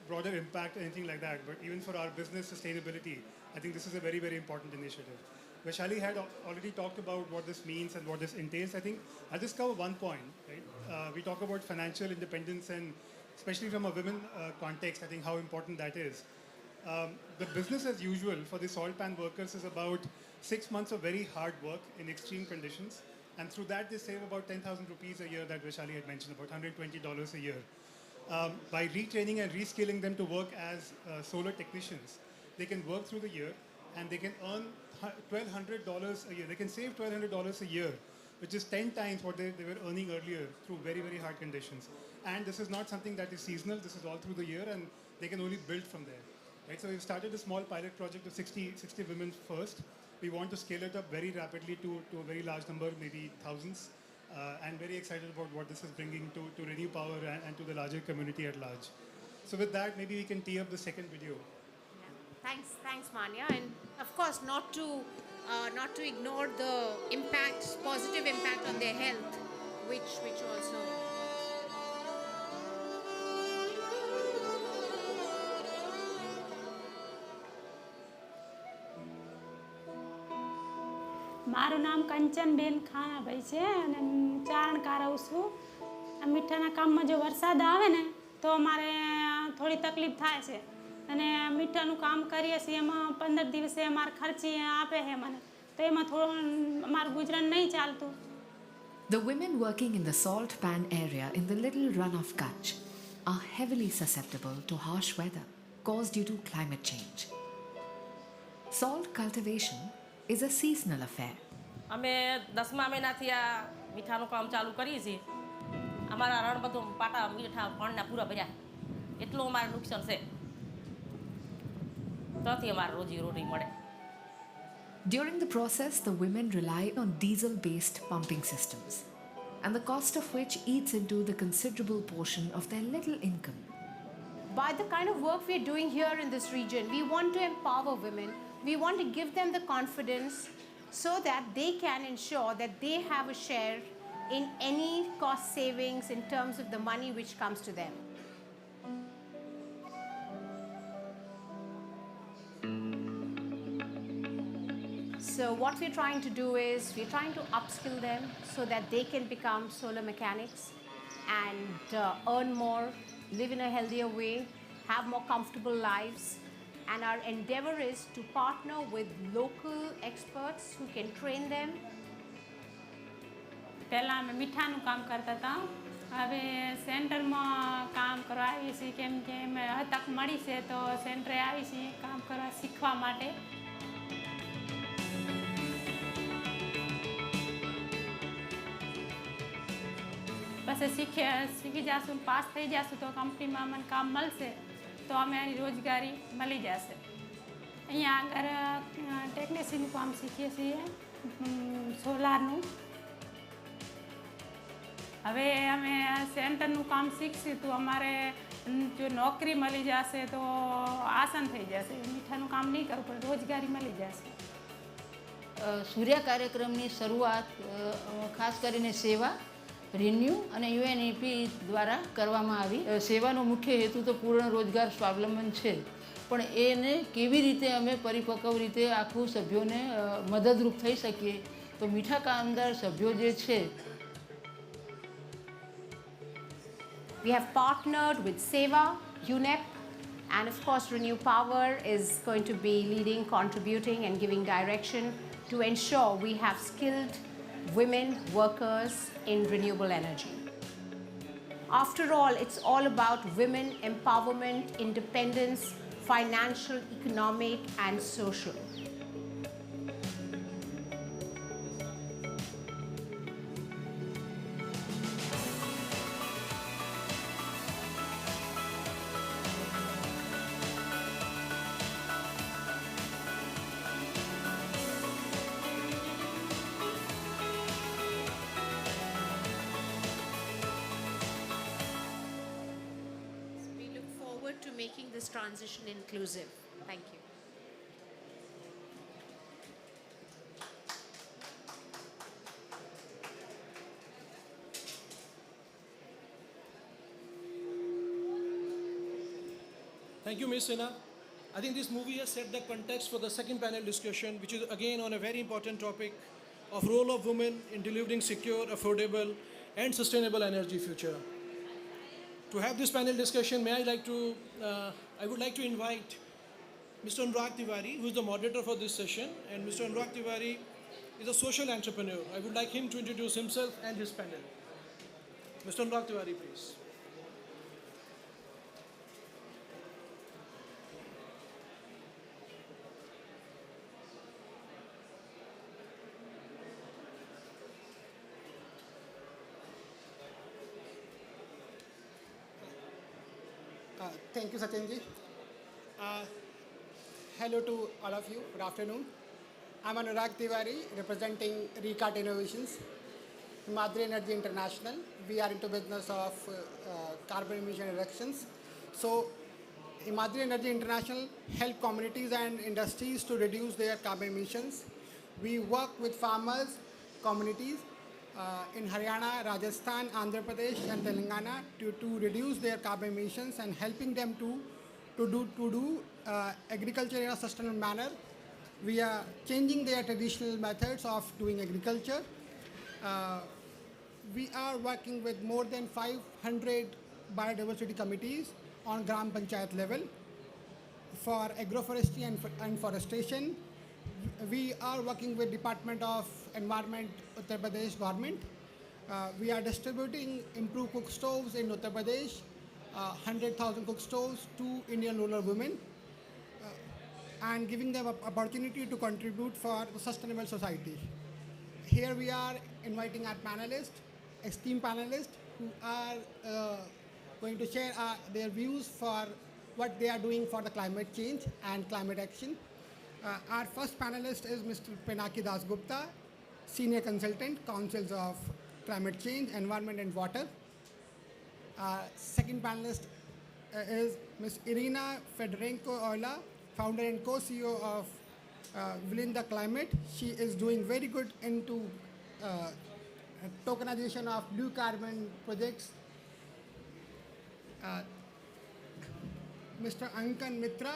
broader impact or anything like that, but even for our business sustainability. I think this is a very, very important initiative. Vaishali had already talked about what this means and what this entails. I think I'll just cover one point. Right? We talk about financial independence, and especially from a women context, I think how important that is. The business as usual for the salt pan workers is about 6 months of very hard work in extreme conditions. And through that, they save about 10,000 rupees a year that Vaishali had mentioned, about $120 a year. By retraining and reskilling them to work as solar technicians, they can work through the year and they can earn $1,200 a year. They can save $1,200 a year, which is 10 times what they were earning earlier through very, very hard conditions. And this is not something that is seasonal. This is all through the year, and they can only build from there. Right? So we've started a small pilot project of 60 women first. We want to scale it up very rapidly to a very large number, maybe thousands. And very excited about what this is bringing to Renew Power and to the larger community at large. So with that, maybe we can tee up the second video. Thanks, Manya, and of course, not to ignore the positive impact on their health, which also. મારું નામ કંચનબેન ખાનાભાઈ છે અને ચારણકાર આવું છું. આ મીઠાના કામમાં જો વરસાદ આવે ને તો અમારે થોડી તકલીફ થાય છે અને મીઠાનું કામ કરીએ છીએ એમાં 15 દિવસે અમારે ખર્ચી આપે છે મને તો એમાં થોડું અમારું ગુજરાન નહીં ચાલતું. The women working in the salt pan area in the little run of Kutch are heavily susceptible to harsh weather caused due to climate change. Salt cultivation is a seasonal affair. અમે 10મા મહિનાથી આ મીઠાનું કામ ચાલુ કરીએ છીએ. અમારા રણ બધું પાટા મીઠા ફળના પૂરા ભર્યા એટલું અમારે નુકસાન છે ત્યાંથી અમારે રોજી રોટી મળે. During the process, the women rely on diesel-based pumping systems, and the cost of which eats into the considerable portion of their little income. By the kind of work we're doing here in this region, we want to empower women. We want to give them the confidence so that they can ensure that they have a share in any cost savings in terms of the money which comes to them. So what we're trying to do is we're trying to upskill them so that they can become solar mechanics and earn more, live in a healthier way, have more comfortable lives. And our endeavor is to partner with local experts who can train them. પહેલાં અમે મીઠાનું કામ કરતા હતા. હવે સેન્ટરમાં કામ કરવા આવી છીએ કેમ કે અમે તક મળી છે તો સેન્ટરે આવી છીએ કામ કરવા શીખવા માટે. પછી શીખી જશું, પાસ થઈ જશું તો કંપનીમાં અમને કામ મળશે તો અમે રોજગારી મળી જશે. અહીંયા આગળ ટેકનિશિયનનું કામ શીખીએ છીએ સોલારનું. હવે અમે સેન્ટરનું કામ શીખશું તો અમારે જો નોકરી મળી જશે તો આસાન થઈ જશે. મીઠાનું કામ નહીં કરવું પડે, રોજગારી મળી જશે. સૂર્ય કાર્યક્રમની શરૂઆત ખાસ કરીને સેવા રિન્યુ અને યુએનઈપી દ્વારા કરવામાં આવી. સેવાનો મુખ્ય હેતુ તો પૂર્ણ રોજગાર સ્વાવલંબન છે, પણ એને કેવી રીતે અમે પરિપક્વ રીતે આખું સભ્યોને મદદરૂપ થઈ શકીએ, તો મીઠા કામદાર સભ્યો જે છે. We have partnered with SEVA, UNEP, and of course Renew Power is going to be leading, contributing and giving direction to ensure we have skilled women workers in renewable energy. After all, it's all about women empowerment, independence, financial, economic and social. We look forward to making this transition inclusive. Thank you. Thank you, Ms. Sinha. I think this movie has set the context for the second panel discussion, which is again on a very important topic of role of women in delivering secure, affordable, and sustainable energy future. To have this panel discussion, I would like to invite Mr. Anurag Tiwari, who is the moderator for this session, and Mr. Anurag Tiwari is a social entrepreneur. I would like him to introduce himself and his panel. Mr. Anurag Tiwari, please. Thank you, Sachinji. Hello to all of you. Good afternoon. I'm Anurag Tiwari, representing Recart Innovations, Himadri Energy International. We are into business of carbon emission reductions. So, Himadri Energy International help communities and industries to reduce their carbon emissions. We work with farmers, communities in Haryana, Rajasthan, Andhra Pradesh and Telangana to reduce their carbon emissions and helping them to do agriculture in a sustainable manner. We are changing their traditional methods of doing agriculture. We are working with more than 500 biodiversity committees on Gram Panchayat level for agroforestry and forestation. We are working with Department of Environment, Uttar Pradesh government. We are distributing improved cook stoves in Uttar Pradesh, 100,000 cook stoves to Indian rural women, and giving them an opportunity to contribute for the sustainable society. Here we are inviting our panelists, esteemed panelists, who are going to share their views for what they are doing for the climate change and climate action. Our first panelist is Mr. Pinaki Dasgupta, Senior Consultant, Councils of Climate Change, Environment and Water. Second panelist is Ms. Irina Fedorenko-Orla, Founder and Co-CEO of Within the Climate. She is doing very good into tokenization of blue carbon projects. Mr. Ankan Mitra,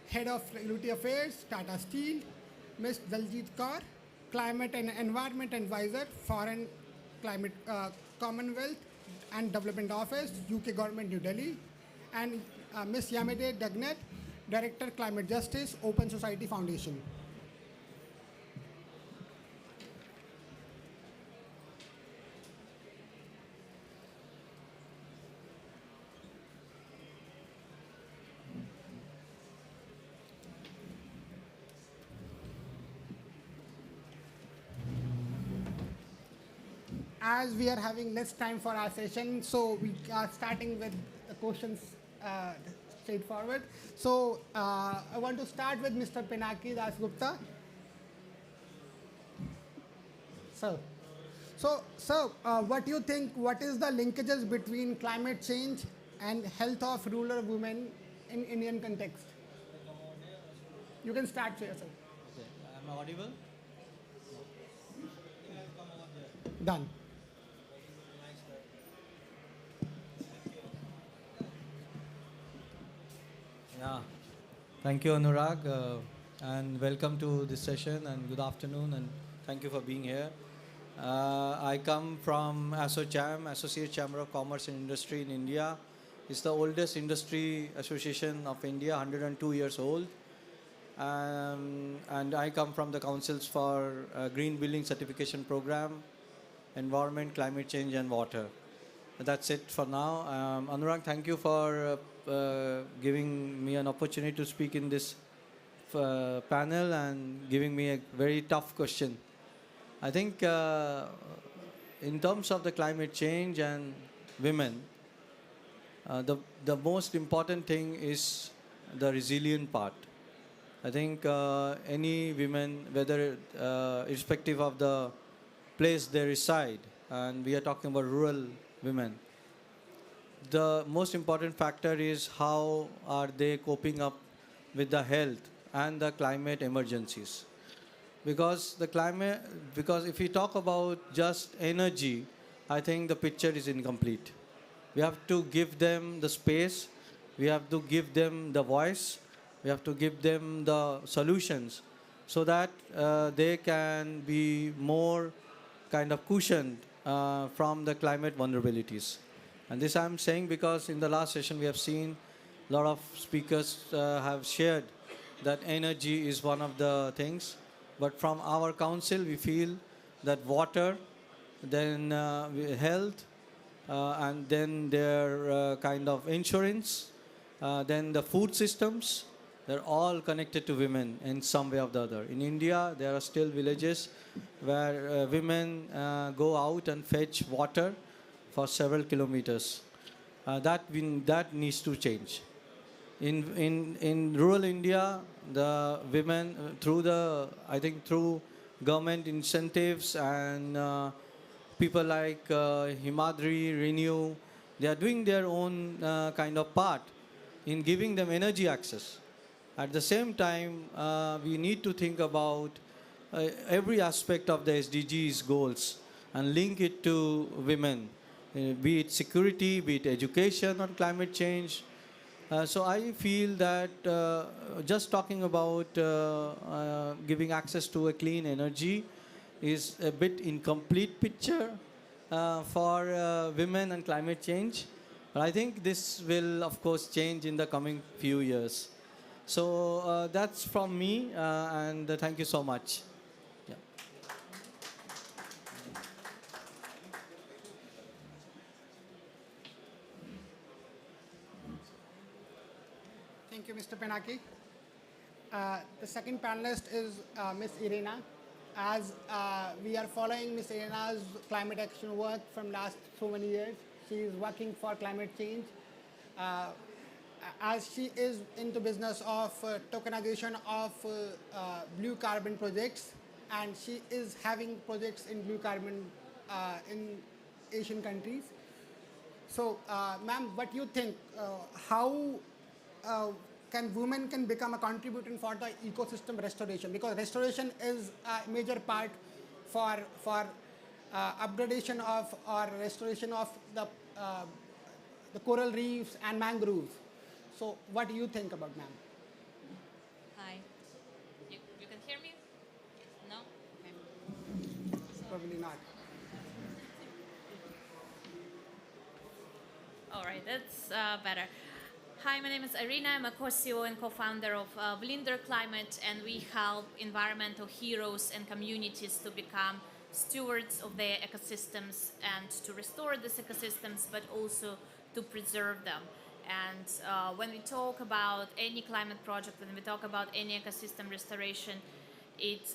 Head of Regulatory Affairs, Tata Steel. Ms. Daljit Kaur, Climate and Environment Advisor, Foreign Climate Commonwealth and Development Office, UK Government, New Delhi. And Ms. Yamide Dagnet, Director, Climate Justice, Open Society Foundation. As we are having less time for our session, so we are starting with the questions straightforward. So I want to start with Mr. Pinaki Dasgupta. Sir, what do you think, what is the linkages between climate change and health of rural women in Indian context? You can start here, sir. Okay, am I audible? Done. Yeah. Thank you, Anurag, and welcome to this session, and good afternoon, and thank you for being here. I come from ASSOCHAM, Associate Chamber of Commerce and Industry in India. It's the oldest industry association of India, 102 years old. And I come from the Councils for Green Building Certification Program, Environment, Climate Change, and Water. That's it for now. Anurag, thank you for giving me an opportunity to speak in this panel and giving me a very tough question. I think in terms of the climate change and women, the most important thing is the resilient part. I think any women, whether irrespective of the place they reside, and we are talking about rural women, the most important factor is how are they coping up with the health and the climate emergencies. Because if we talk about just energy, I think the picture is incomplete. We have to give them the space, we have to give them the voice, we have to give them the solutions so that they can be more kind of cushioned from the climate vulnerabilities. And this I'm saying because in the last session we have seen a lot of speakers have shared that energy is one of the things. But from our council, we feel that water, then health, and then their kind of insurance, then the food systems, they're all connected to women in some way or the other. In India, there are still villages where women go out and fetch water for several kilometers. That needs to change. In rural India, the women through government incentives and people like Himadri, Renew, they are doing their own kind of part in giving them energy access. At the same time, we need to think about every aspect of the SDGs goals and link it to women, be it security, be it education on climate change. So I feel that just talking about giving access to a clean energy is a bit incomplete picture for women and climate change. But I think this will, of course, change in the coming few years. So that's from me, and thank you so much. Yeah. Thank you, Mr. Penaki. The second panelist is Ms. Irina. As we are following Ms. Irina's climate action work from last so many years, she is working for climate change. As she is into business of tokenization of blue carbon projects, and she is having projects in blue carbon in Asian countries. So, ma'am, what do you think? How can women become a contributor for the ecosystem restoration? Because restoration is a major part for upgradation of or restoration of the coral reefs and mangroves. So, what do you think about, ma'am? Hi. You can hear me? No? Okay. Probably not. All right, that's better. Hi, my name is Irina. I'm a co-CEO and co-founder of Vlinder Climate, and we help environmental heroes and communities to become stewards of their ecosystems and to restore these ecosystems, but also to preserve them. And when we talk about any climate project, when we talk about any ecosystem restoration, it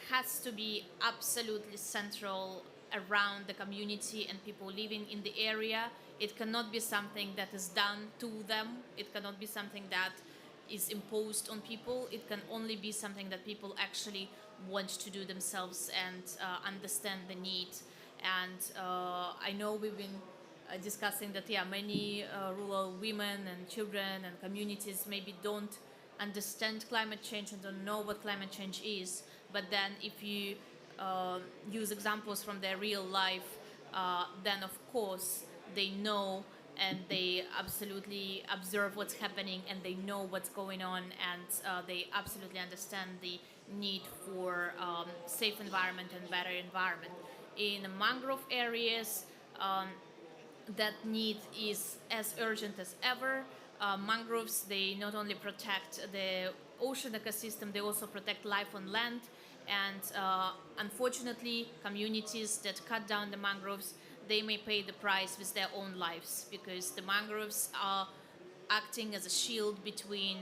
has to be absolutely central around the community and people living in the area. It cannot be something that is done to them. It cannot be something that is imposed on people. It can only be something that people actually want to do themselves and understand the need. And I know we've been discussing that, yeah, many rural women and children and communities maybe don't understand climate change and don't know what climate change is. But then if you use examples from their real life, then of course they know and they absolutely observe what's happening and they know what's going on, and they absolutely understand the need for safe environment and better environment. In mangrove areas, that need is as urgent as ever. Mangroves, they not only protect the ocean ecosystem, they also protect life on land. And unfortunately, communities that cut down the mangroves, they may pay the price with their own lives, because the mangroves are acting as a shield between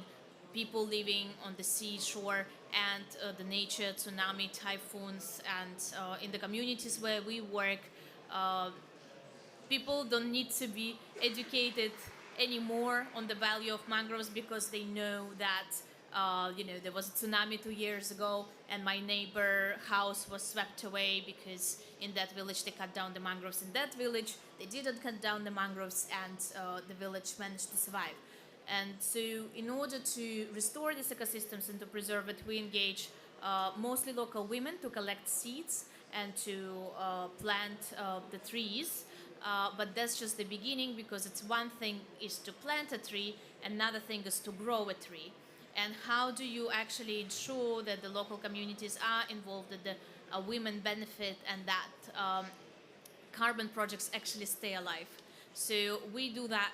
people living on the seashore and the nature, tsunami, typhoons. And in the communities where we work, people don't need to be educated anymore on the value of mangroves, because they know that there was a tsunami 2 years ago and my neighbor house was swept away because in that village they cut down the mangroves. In that village they didn't cut down the mangroves, and the village managed to survive. And so in order to restore these ecosystems and to preserve it, we engage mostly local women to collect seeds and to plant the trees. But that's just the beginning, because it's one thing is to plant a tree, another thing is to grow a tree. And how do you actually ensure that the local communities are involved, that the women benefit, and that carbon projects actually stay alive? So we do that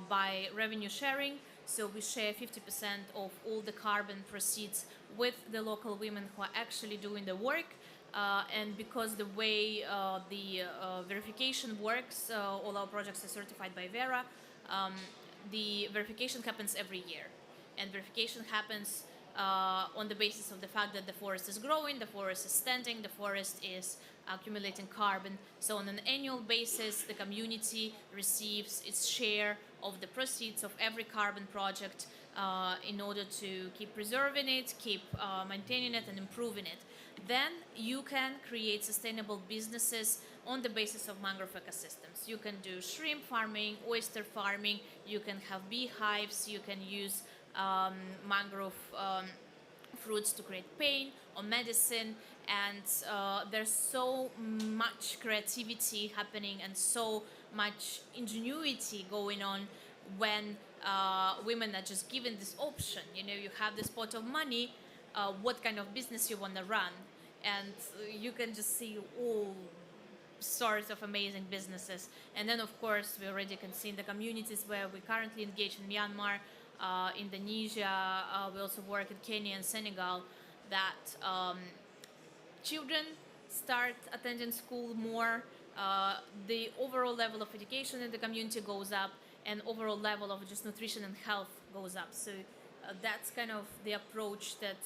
by revenue sharing. So we share 50% of all the carbon proceeds with the local women who are actually doing the work. And because the way the verification works, all our projects are certified by Vera, the verification happens every year. And verification happens on the basis of the fact that the forest is growing, the forest is standing, the forest is accumulating carbon. So on an annual basis, the community receives its share of the proceeds of every carbon project in order to keep preserving it, keep maintaining it, and improving it. Then you can create sustainable businesses on the basis of mangrove ecosystems. You can do shrimp farming, oyster farming, you can have beehives, you can use mangrove fruits to create paint or medicine. And there's so much creativity happening and so much ingenuity going on when women are just given this option. You have this pot of money, what kind of business you want to run, and you can just see all sorts of amazing businesses. And then of course we already can see in the communities where we currently engage in Myanmar, Indonesia, we also work in Kenya and Senegal, that children start attending school more, the overall level of education in the community goes up, and overall level of just nutrition and health goes up. So that's kind of the approach that,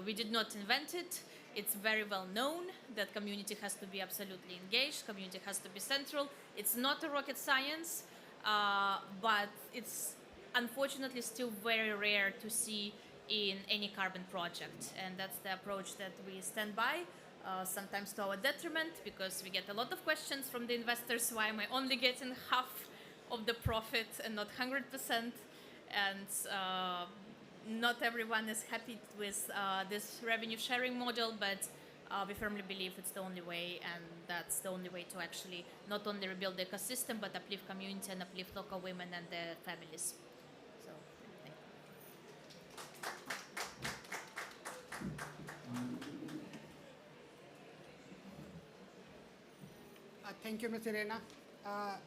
we did not invent it. It's very well known that community has to be absolutely engaged, community has to be central. It's not a rocket science, but it's unfortunately still very rare to see in any carbon project. And that's the approach that we stand by, sometimes to our detriment, because we get a lot of questions from the investors, why am I only getting half of the profit and not 100%? And not everyone is happy with this revenue sharing model, but we firmly believe it's the only way, and that's the only way to actually not only rebuild the ecosystem, but uplift community and uplift local women and their families. So, thank you, Ms. Irena.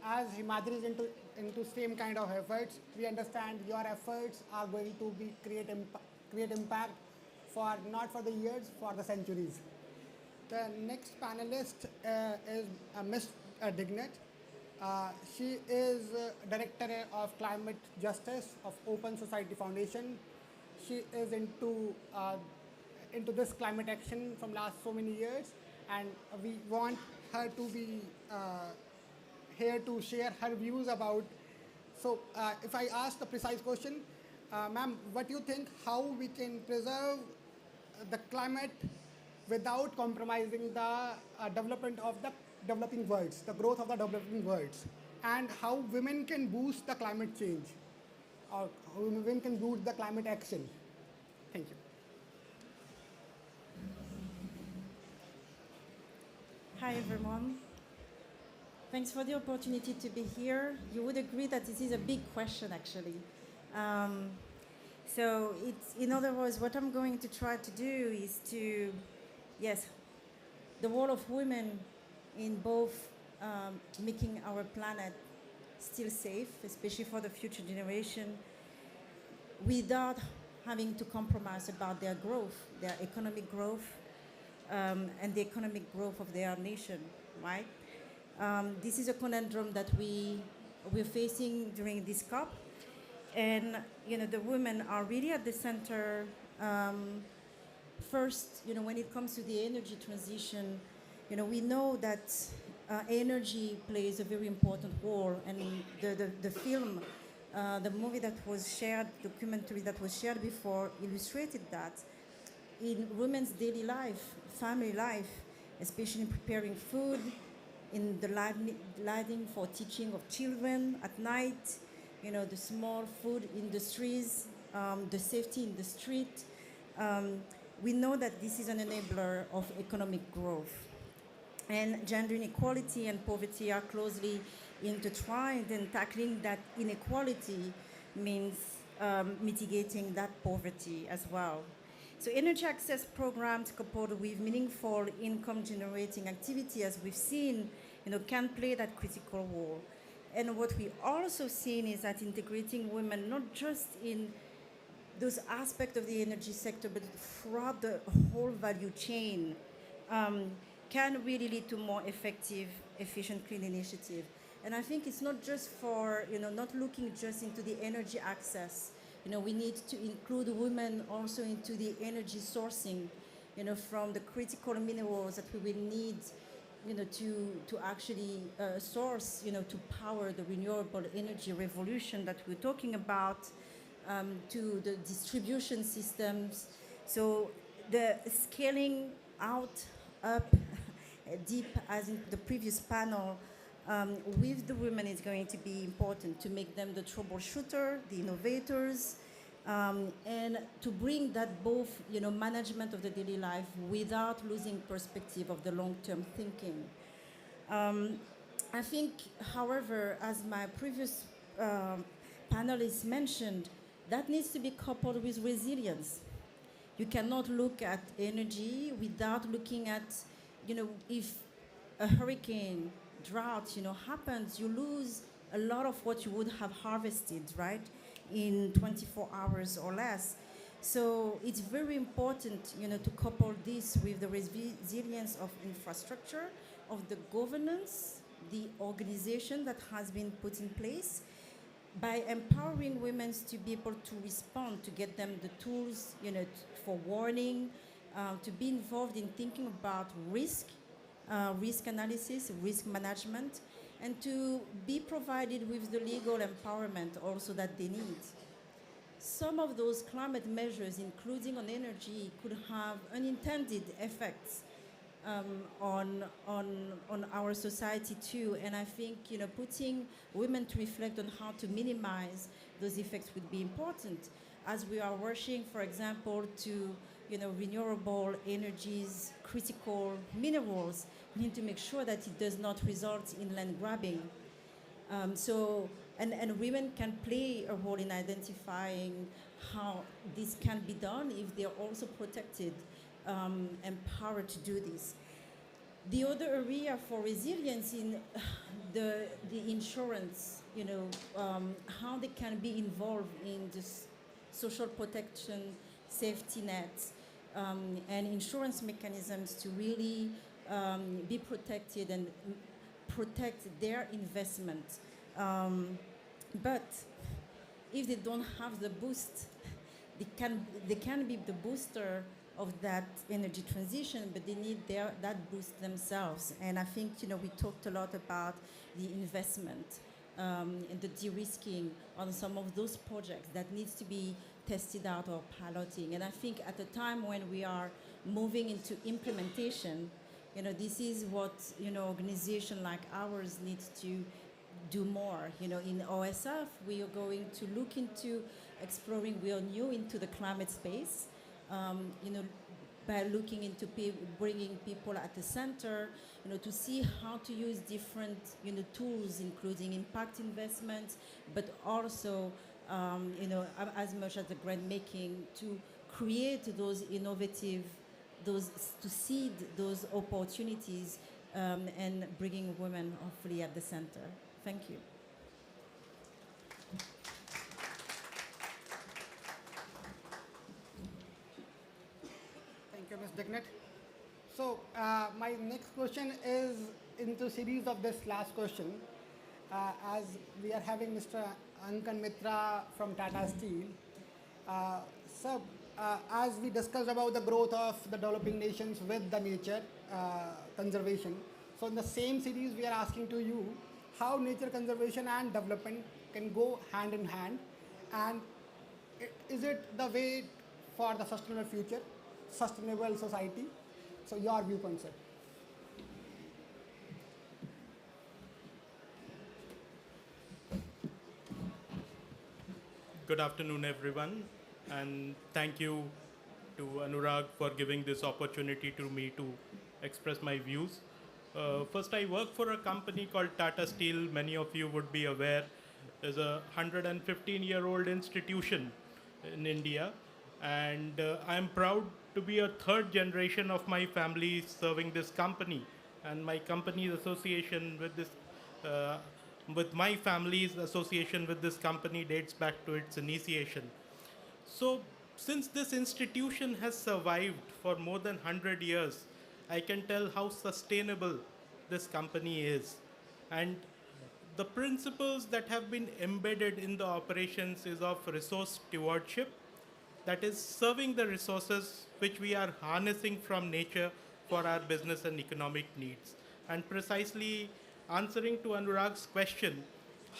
As Himadri is into same kind of efforts, we understand your efforts are going to be create impact for not for the years, for the centuries. The next panelist is Ms. Dignat. She is Director of Climate Justice of Open Society Foundation. She is into this climate action from last so many years, and we want her to be here to share her views about. So if I ask the precise question, ma'am, what do you think, how we can preserve the climate without compromising the development of the developing worlds, the growth of the developing worlds, and how women can boost the climate change, or how women can boost the climate action? Thank you. Hi, everyone. Thanks for the opportunity to be here. You would agree that this is a big question, actually. Um, so, it's, in other words, what I'm going to try to do is to, yes, the role of women in both making our planet still safe, especially for the future generation, without having to compromise about their growth, their economic growth, and the economic growth of their nation, right? This is a conundrum that we're facing during this COP, and the women are really at the center. First, when it comes to the energy transition, we know that energy plays a very important role, and the film, the movie that was shared, documentary that was shared before, illustrated that in women's daily life, family life, especially in preparing food, in the lighting for teaching of children at night, the small food industries, the safety in the street. We know that this is an enabler of economic growth. And gender inequality and poverty are closely intertwined, and tackling that inequality means mitigating that poverty as well. So energy access programs coupled with meaningful income generating activity, as we've seen, can play that critical role. And what we also seen is that integrating women, not just in those aspects of the energy sector, but throughout the whole value chain, can really lead to more effective, efficient, clean initiative. And I think it's not just for, not looking just into the energy access. We need to include women also into the energy sourcing, from the critical minerals that we will need, to actually source, to power the renewable energy revolution that we're talking about, to the distribution systems. So the scaling out, up, deep, as in the previous panel, with the women is going to be important to make them the troubleshooter, the innovators, and to bring that both, management of the daily life without losing perspective of the long-term thinking. I think, however, as my previous panelists mentioned, that needs to be coupled with resilience. You cannot look at energy without looking at, if a hurricane, drought, happens, you lose a lot of what you would have harvested, right, in 24 hours or less. So it's very important, to couple this with the resilience of infrastructure, of the governance, the organization that has been put in place, by empowering women to be able to respond, to get them the tools, for warning, to be involved in thinking about risk analysis, risk management, and to be provided with the legal empowerment also that they need. Some of those climate measures, including on energy, could have unintended effects on our society too. And I think, putting women to reflect on how to minimize those effects would be important, as we are rushing, for example, to renewable energies, critical minerals. We need to make sure that it does not result in land grabbing. And women can play a role in identifying how this can be done if they are also protected, empowered to do this. The other area for resilience in the insurance, how they can be involved in this social protection, safety nets, and insurance mechanisms to really be protected and protect their investment. But if they don't have the boost, they can be the booster of that energy transition, but they need that boost themselves. And I think, we talked a lot about the investment and the de-risking on some of those projects that needs to be tested out or piloting. And I think at the time when we are moving into implementation, this is what, organization like ours needs to do more. In OSF, we are going to look into exploring, we are new into the climate space, by looking into bringing people at the center, to see how to use different, tools, including impact investments, but also, as much as the grant making to create those innovative, to seed those opportunities, and bringing women hopefully at the center. Thank you. Thank you, Ms. Dignit. So my next question is into series of this last question. As we are having Mr. Ankan Mitra from Tata Steel. Sir, as we discussed about the growth of the developing nations with the nature conservation, so in the same series we are asking to you how nature conservation and development can go hand in hand, and is it the way for the sustainable future, sustainable society? So your viewpoint, sir. Good afternoon, everyone, and thank you to Anurag for giving this opportunity to me to express my views. First, I work for a company called Tata Steel. Many of you would be aware. There's a 115-year-old institution in India, and I'm proud to be a third generation of my family serving this company. And my company's association with this, with my family's association with this company dates back to its initiation. So, since this institution has survived for more than 100 years, I can tell how sustainable this company is. And the principles that have been embedded in the operations is of resource stewardship, that is serving the resources which we are harnessing from nature for our business and economic needs. And precisely answering to Anurag's question,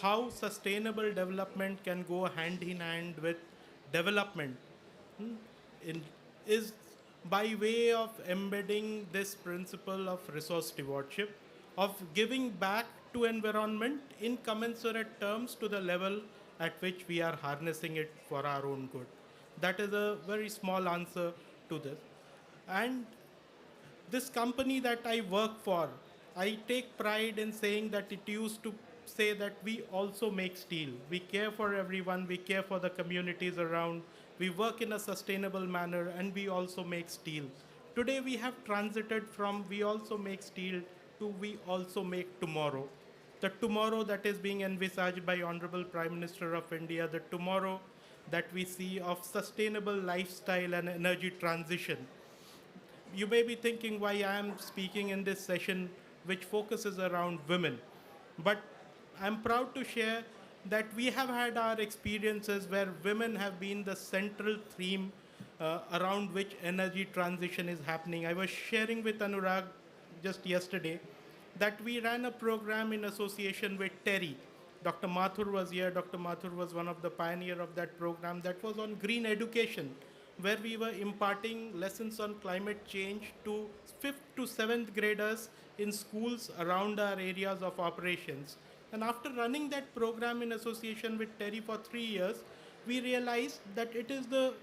how sustainable development can go hand in hand with development is by way of embedding this principle of resource stewardship, of giving back to environment in commensurate terms to the level at which we are harnessing it for our own good. That is a very small answer to this. And this company that I work for, I take pride in saying that it used to say that we also make steel. We care for everyone, we care for the communities around, we work in a sustainable manner, and we also make steel. Today we have transited from we also make steel to we also make tomorrow. The tomorrow that is being envisaged by Honorable Prime Minister of India, the tomorrow that we see of sustainable lifestyle and energy transition. You may be thinking why I am speaking in this session which focuses around women. But I'm proud to share that we have had our experiences where women have been the central theme around which energy transition is happening. I was sharing with Anurag just yesterday that we ran a program in association with TERI. Dr. Mathur was here. Dr. Mathur was one of the pioneers of that program that was on green education, where we were imparting lessons on climate change to 5th to 7th graders in schools around our areas of operations. And after running that program in association with TERI for 3 years, we realized that it is the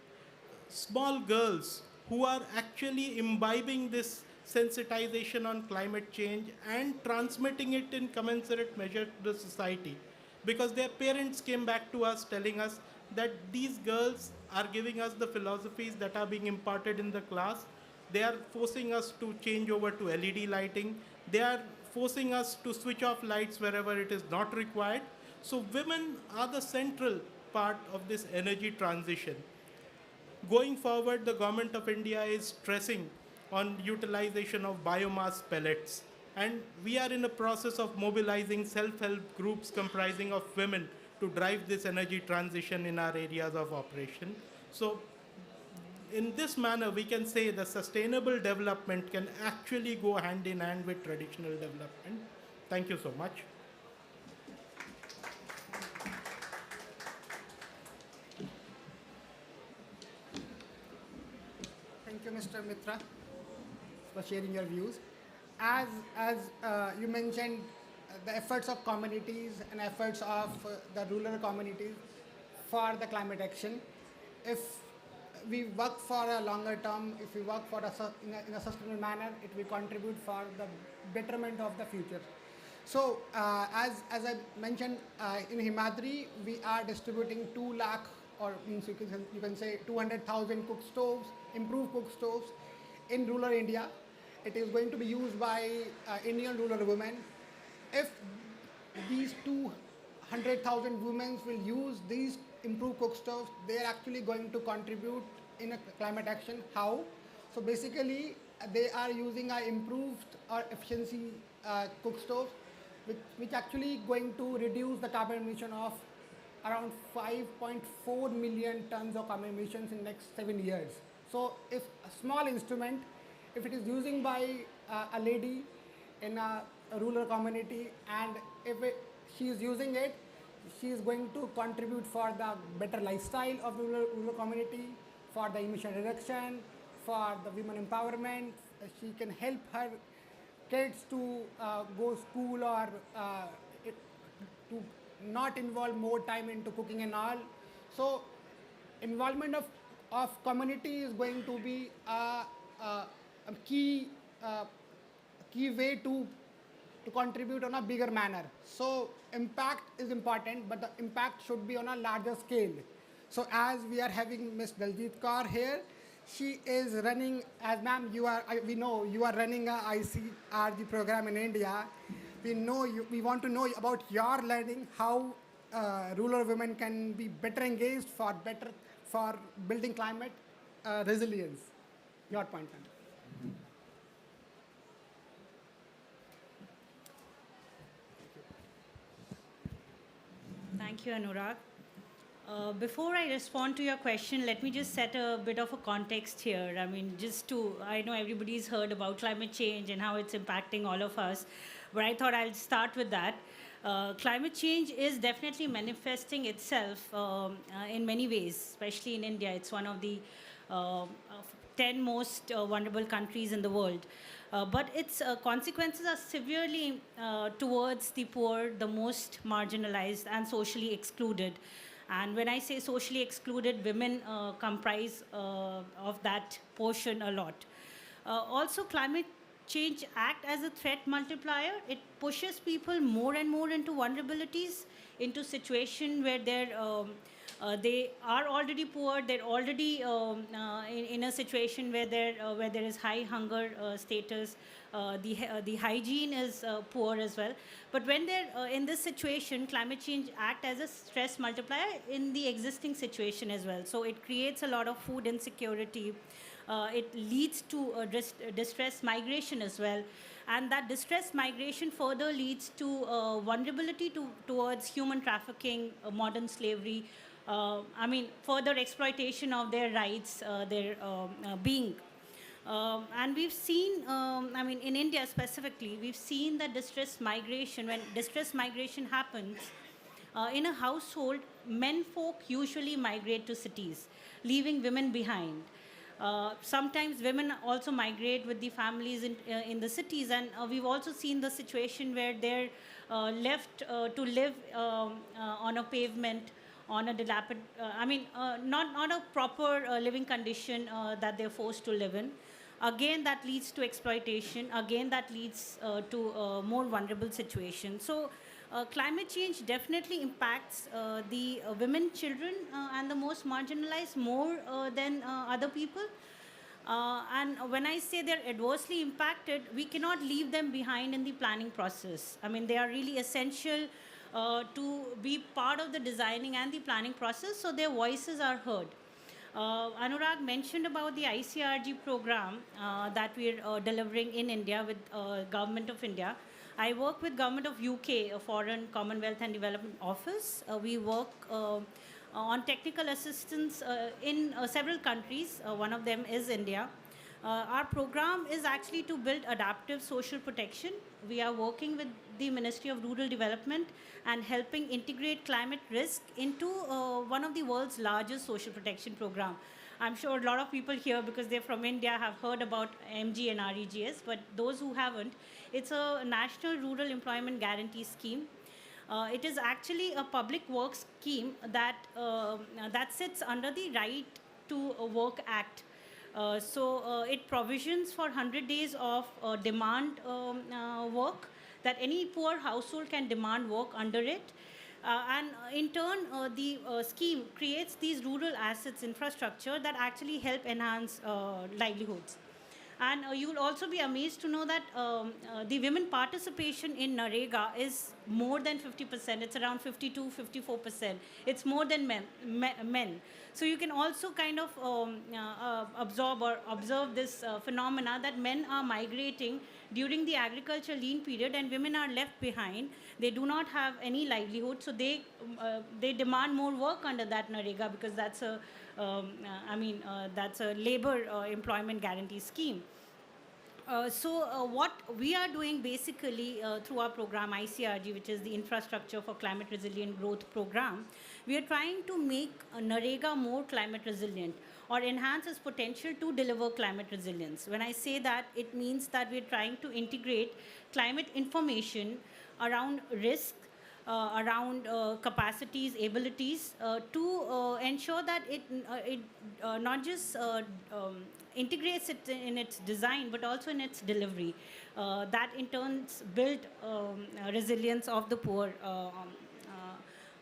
small girls who are actually imbibing this sensitization on climate change and transmitting it in commensurate measure to the society. Because their parents came back to us telling us that these girls are giving us the philosophies that are being imparted in the class. They are forcing us to change over to LED lighting. They are forcing us to switch off lights wherever it is not required. So women are the central part of this energy transition. Going forward, the Government of India is stressing on utilization of biomass pellets. And we are in the process of mobilizing self-help groups comprising of women to drive this energy transition in our areas of operation. So in this manner, we can say that sustainable development can actually go hand in hand with traditional development. Thank you so much. Thank you, Mr. Mitra, for sharing your views. As you mentioned, the efforts of communities and efforts of the rural communities for the climate action. If we work for a longer term, if we work for in a sustainable manner, it will contribute for the betterment of the future. So as I mentioned, in Himadri, we are distributing 2 lakh, or means you can say 200,000 cook stoves, improved cook stoves in rural India. It is going to be used by Indian rural women. If these 200,000 women will use these improved cook stoves, they are actually going to contribute in a climate action. How? So basically, they are using a improved or efficiency cook stoves, which actually going to reduce the carbon emission of around 5.4 million tons of carbon emissions in next 7 years. So if a small instrument, if it is using by a lady in a rural community, and if she is using it, she is going to contribute for the better lifestyle of rural community, for the emission reduction, for the women empowerment. She can help her kids to go school, or to not involve more time into cooking and all. So involvement of community is going to be a key way to contribute on a bigger manner. So impact is important, but the impact should be on a larger scale. So as we are having Ms. Daljit Kaur here, she is running, as ma'am, we know you are running a ICRG program in India. We want to know about your learning, how rural women can be better engaged for building climate resilience. Your point, ma'am. Thank you, Anurag. Before I respond to your question, let me just set a bit of a context here. I mean, I know everybody's heard about climate change and how it's impacting all of us, but I thought I'll start with that. Climate change is definitely manifesting itself in many ways, especially in India. It's one of the 10 most vulnerable countries in the world. But its consequences are severely towards the poor, the most marginalized and socially excluded. And when I say socially excluded, women comprise of that portion a lot. Also, climate change act as a threat multiplier. It pushes people more and more into vulnerabilities, into situation where they are already poor. They're already in a situation where there is high hunger status. The hygiene is poor as well. But when they're in this situation, climate change act as a stress multiplier in the existing situation as well. So it creates a lot of food insecurity. It leads to distress migration as well. And that distress migration further leads to vulnerability towards human trafficking, modern slavery, further exploitation of their rights, their being. And we've seen, in India specifically, we've seen that distress migration, when distress migration happens, in a household, men folk usually migrate to cities, leaving women behind. Sometimes women also migrate with the families in the cities, and we've also seen the situation where they're left to live on a pavement, on a dilapidated, not a proper living condition that they're forced to live in. Again, that leads to exploitation. Again, that leads to more vulnerable situations. So climate change definitely impacts the women, children, and the most marginalized more than other people. And when I say they're adversely impacted, we cannot leave them behind in the planning process. They are really essential to be part of the designing and the planning process, so their voices are heard. Anurag mentioned about the ICRG program that we're delivering in India with Government of India. I work with Government of UK, a Foreign, Commonwealth and Development Office. We work on technical assistance in several countries. One of them is India. Our program is actually to build adaptive social protection. We are working with the Ministry of Rural Development and helping integrate climate risk into one of the world's largest social protection program. I'm sure a lot of people here, because they're from India, have heard about MG and REGS, but those who haven't, it's a National Rural Employment Guarantee Scheme. It is actually a public works scheme that sits under the right to Work Act. It provisions for 100 days of demand work, that any poor household can demand work under it. In turn, the scheme creates these rural assets infrastructure that actually help enhance livelihoods. And you will also be amazed to know that the women participation in Narega is more than 50%. It's around 52, 54%. It's more than men. So you can also kind of observe this phenomena that men are migrating during the agriculture lean period and women are left behind. They do not have any livelihood, so they demand more work under that Narega, because that's that's a labor employment guarantee scheme. What we are doing basically through our program ICRG, which is the Infrastructure for Climate Resilient Growth program, we are trying to make Narega more climate resilient or enhance its potential to deliver climate resilience. When I say that, it means that we are trying to integrate climate information around risk, around capacities, abilities, to ensure that it not just integrates it in its design, but also in its delivery. That in turn build resilience of the poor,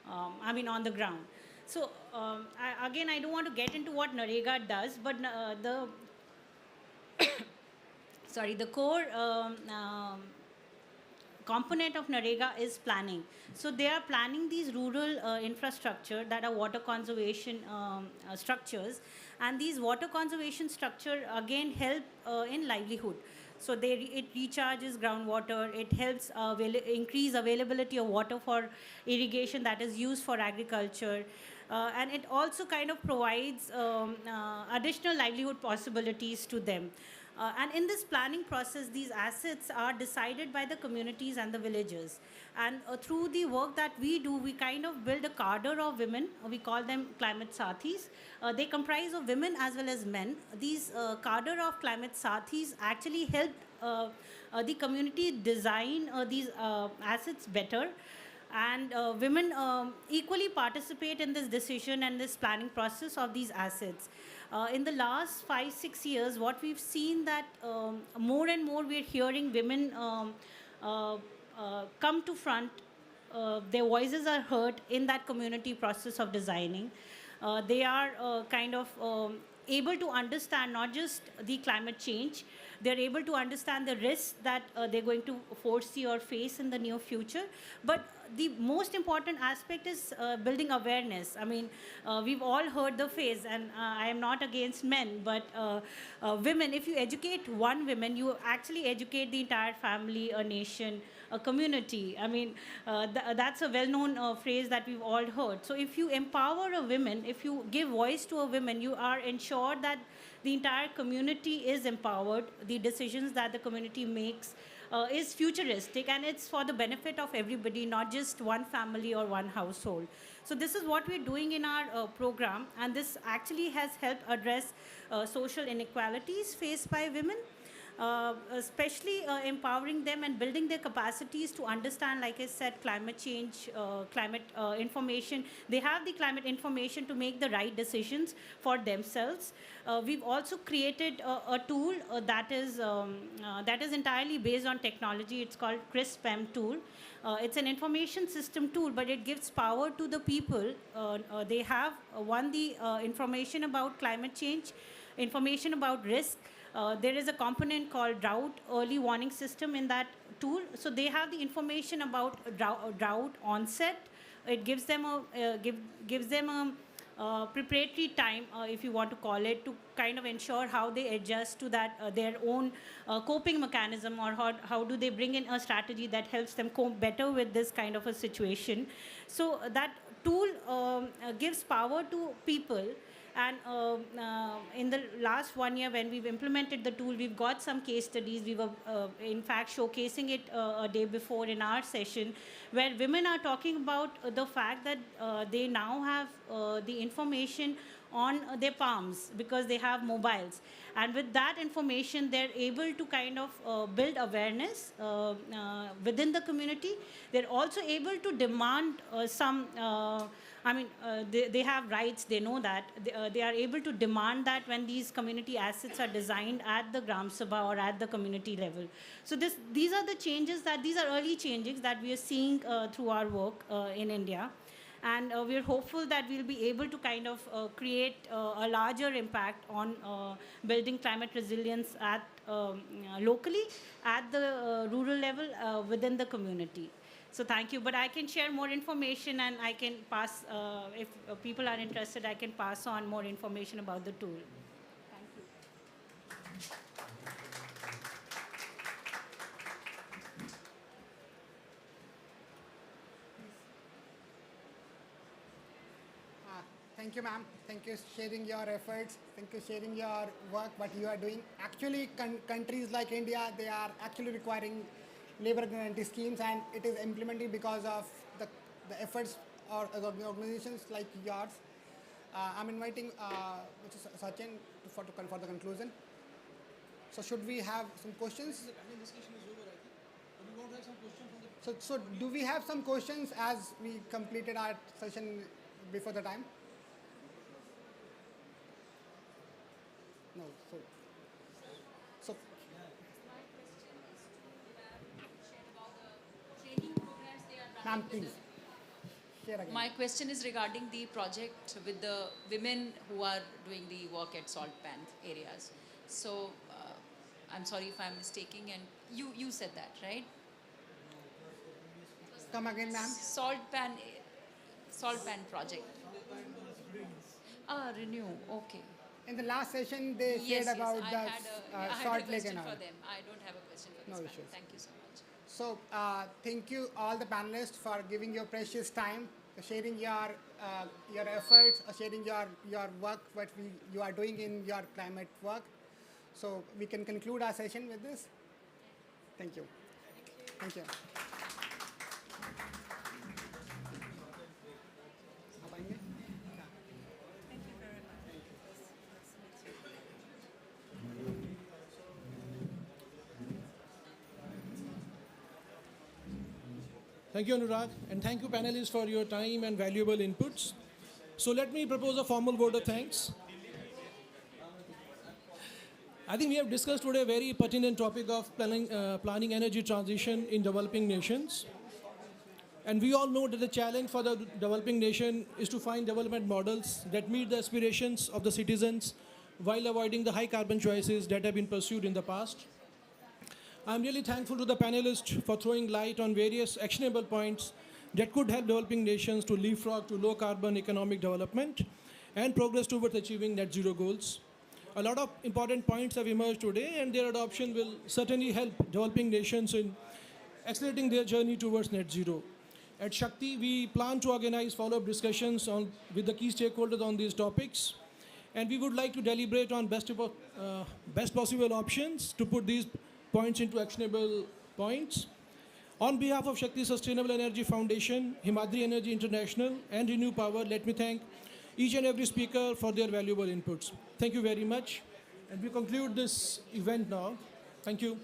on the ground. So I don't want to get into what Narega does, but the core component of Narega is planning. So they are planning these rural infrastructure that are water conservation structures, and these water conservation structure again help in livelihood. So it recharges groundwater, it helps increase availability of water for irrigation that is used for agriculture, and it also kind of provides additional livelihood possibilities to them. And in this planning process, these assets are decided by the communities and the villagers. And through the work that we do, we kind of build a cadre of women. We call them climate sathis. They comprise of women as well as men. These cadre of climate sathis actually help the community design these assets better. And women equally participate in this decision and this planning process of these assets. In the last 5-6 years, what we've seen that more and more we're hearing women come to front. Their voices are heard in that community process of designing. They are kind of able to understand not just the climate change, they're able to understand the risks that they're going to foresee or face in the near future. But the most important aspect is building awareness. We've all heard the phrase, and I am not against men, but women, if you educate one woman, you actually educate the entire family, a nation, a community. That's a well-known phrase that we've all heard. So if you empower a woman, if you give voice to a woman, you are ensured that the entire community is empowered. The decisions that the community makes is futuristic, and it's for the benefit of everybody, not just one family or one household. So this is what we're doing in our program, and this actually has helped address social inequalities faced by women, especially empowering them and building their capacities to understand, like I said, climate change, climate information. They have the climate information to make the right decisions for themselves. We've also created a tool that is entirely based on technology. It's called CRISPM tool. It's an information system tool, but it gives power to the people. They have the information about climate change, information about risk. There is a component called drought early warning system in that tool. So they have the information about drought onset. It gives them a preparatory time, if you want to call it, to kind of ensure how they adjust to that their own coping mechanism, or how do they bring in a strategy that helps them cope better with this kind of a situation. So that tool gives power to people. And in the last 1 year, when we've implemented the tool, we've got some case studies. We were, in fact, showcasing it a day before in our session, where women are talking about the fact that they now have the information on their palms because they have mobiles. And with that information, they're able to kind of build awareness within the community. They're also able to demand some I mean, they have rights, they know that. They are able to demand that when these community assets are designed at the Gram Sabha or at the community level. So these are the changes these are early changes that we are seeing through our work in India. And we're hopeful that we'll be able to kind of create a larger impact on building climate resilience at locally, at the rural level, within the community. So thank you. But I can share more information, and I can pass, if people are interested, I can pass on more information about the tool. Thank you. Thank you, ma'am. Thank you for sharing your efforts. Thank you for sharing your work, what you are doing. Actually, countries like India, they are actually requiring labor guarantee schemes, and it is implemented because of the efforts or organizations like yours. I'm inviting Sachin for the conclusion. So should we have some questions? The panel discussion is over, I think. But we want to have some questions from the... So do we have some questions as we completed our session before the time? No. So ma'am, please. Share again. My question is regarding the project with the women who are doing the work at salt pan areas. So I'm sorry if I'm mistaking, and you said that, right? Come again, ma'am. Salt pan project. Renew. Okay. In the last session, they shared about I the had a Salt Lake question and all. for them. I don't have a question for this No panel. issues. Thank you so much. So thank you all the panelists for giving your precious time, sharing your efforts, sharing your work, what you are doing in your climate work. So we can conclude our session with this. Thank you. Thank you. Thank you, Anurag, and thank you, panelists, for your time and valuable inputs. So let me propose a formal vote of thanks. I think we have discussed today a very pertinent topic of planning energy transition in developing nations. And we all know that the challenge for the developing nation is to find development models that meet the aspirations of the citizens while avoiding the high carbon choices that have been pursued in the past. I'm really thankful to the panelists for throwing light on various actionable points that could help developing nations to leapfrog to low carbon economic development and progress towards achieving net zero goals. A lot of important points have emerged today, and their adoption will certainly help developing nations in accelerating their journey towards net zero. At Shakti, we plan to organize follow-up discussions with the key stakeholders on these topics, and we would like to deliberate on best possible options to put these points into actionable points. On behalf of Shakti Sustainable Energy Foundation, Himadri Energy International, and Renew Power, let me thank each and every speaker for their valuable inputs. Thank you very much. And we conclude this event now. Thank you.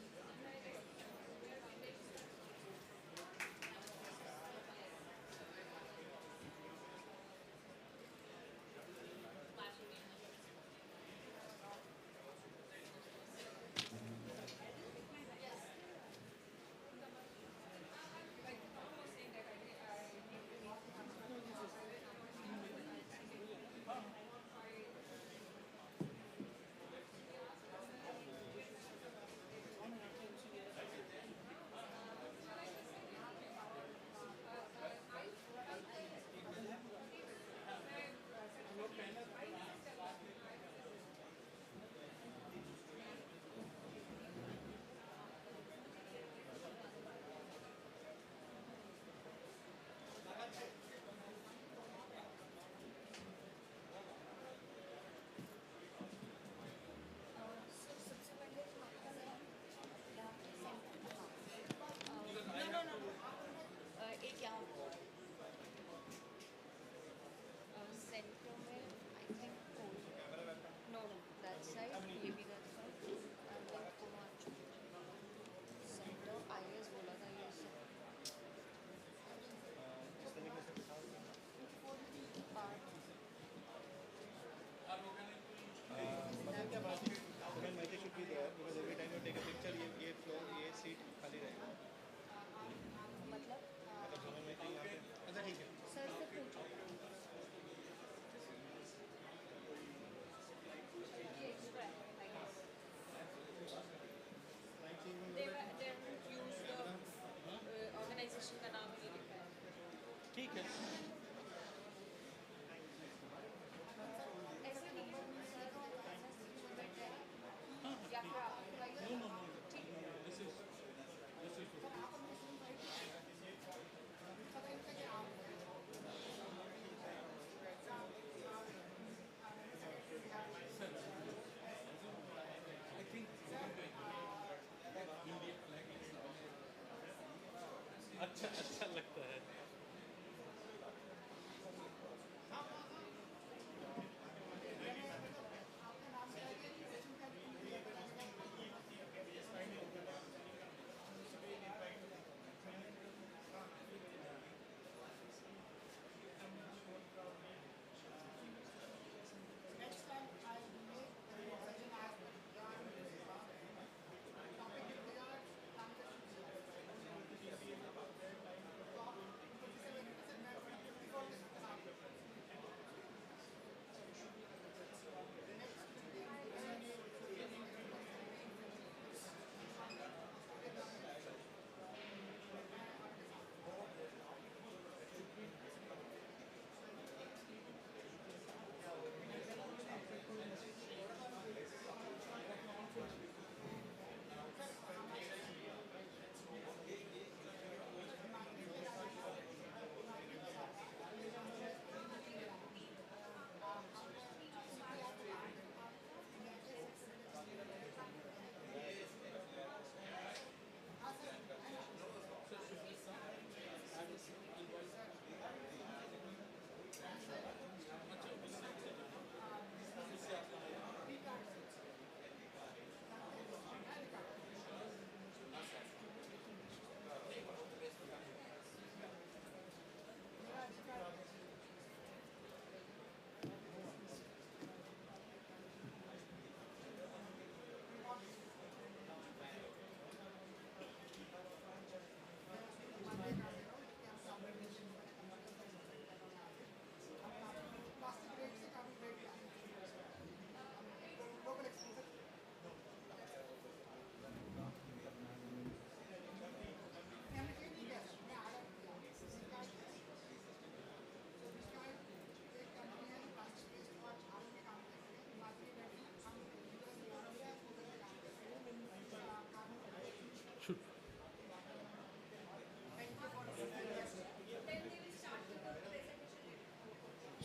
अच्छा लगता है.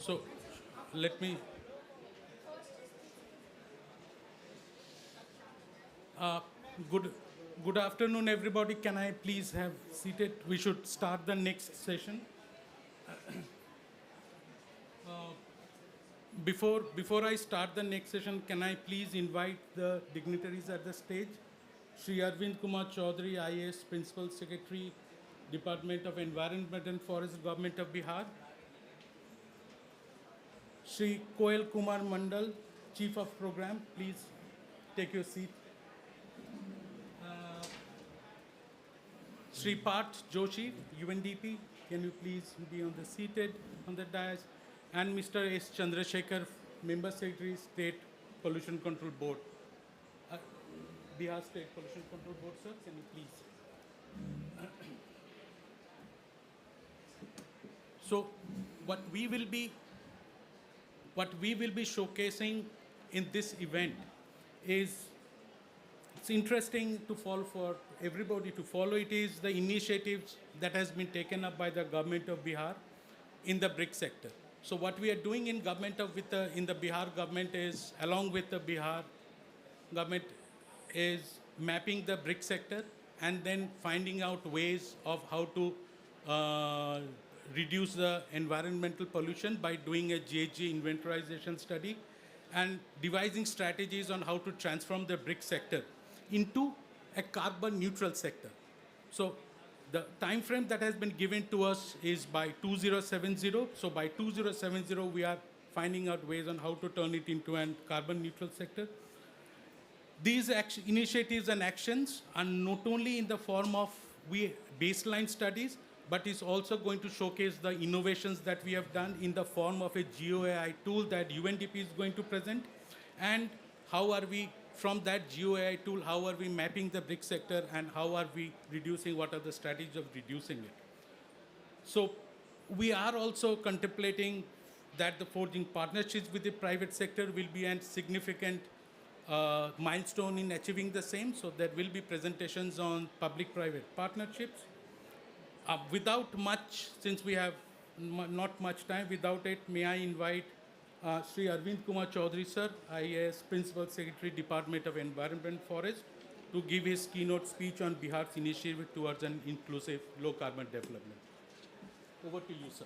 So, let me. Uh, good, good afternoon, everybody. Can I please have seated? We should start the next session. Before I start the next session, can I please invite the dignitaries at the stage? Shri Arvind Kumar Chaudhary, IAS, Principal Secretary, Department of Environment and Forest, Government of Bihar. Shri Koel Kumar Mandal, Chief of Program, please take your seat. Shri Parth Joshi, UNDP, can you please be on the seated on the dais? And Mr. S. Chandrasekhar, Member Secretary, State Pollution Control Board. Bihar State Pollution Control Board, sir, can you please? So, what we will be showcasing in this event is, it's interesting to follow, for everybody to follow. It is the initiatives that has been taken up by the government of Bihar in the brick sector. So what we are doing in in the Bihar government is, along with the Bihar government, is mapping the brick sector and then finding out ways of how to reduce the environmental pollution by doing a GHG inventorization study and devising strategies on how to transform the brick sector into a carbon neutral sector. So the time frame that has been given to us is by 2070. So by 2070, we are finding out ways on how to turn it into a carbon neutral sector. These initiatives and actions are not only in the form of baseline studies, but is also going to showcase the innovations that we have done in the form of a GeoAI tool that UNDP is going to present. And how are we, from that GeoAI tool, how are we mapping the brick sector and how are we reducing, what are the strategies of reducing it? So we are also contemplating that the forging partnerships with the private sector will be a significant milestone in achieving the same. So there will be presentations on public-private partnerships. Without much, since we have not much time, without it, may I invite Sri Arvind Kumar Chaudhary, sir, IAS Principal Secretary, Department of Environment and Forest, to give his keynote speech on Bihar's initiative towards an inclusive low carbon development. Over to you, sir.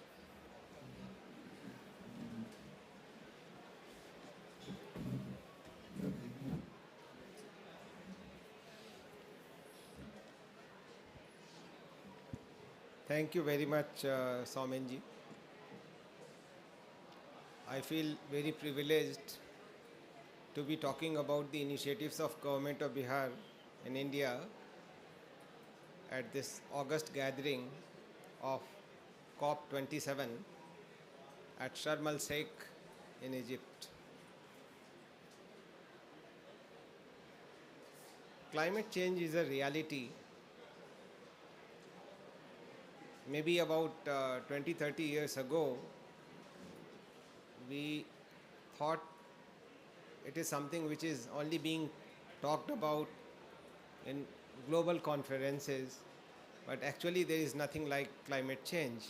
Thank you very much, Saumenji. I feel very privileged to be talking about the initiatives of Government of Bihar in India at this August gathering of COP27 at Sharm el-Sheikh in Egypt. Climate change is a reality. Maybe about 20, 30 years ago, we thought it is something which is only being talked about in global conferences, but actually there is nothing like climate change.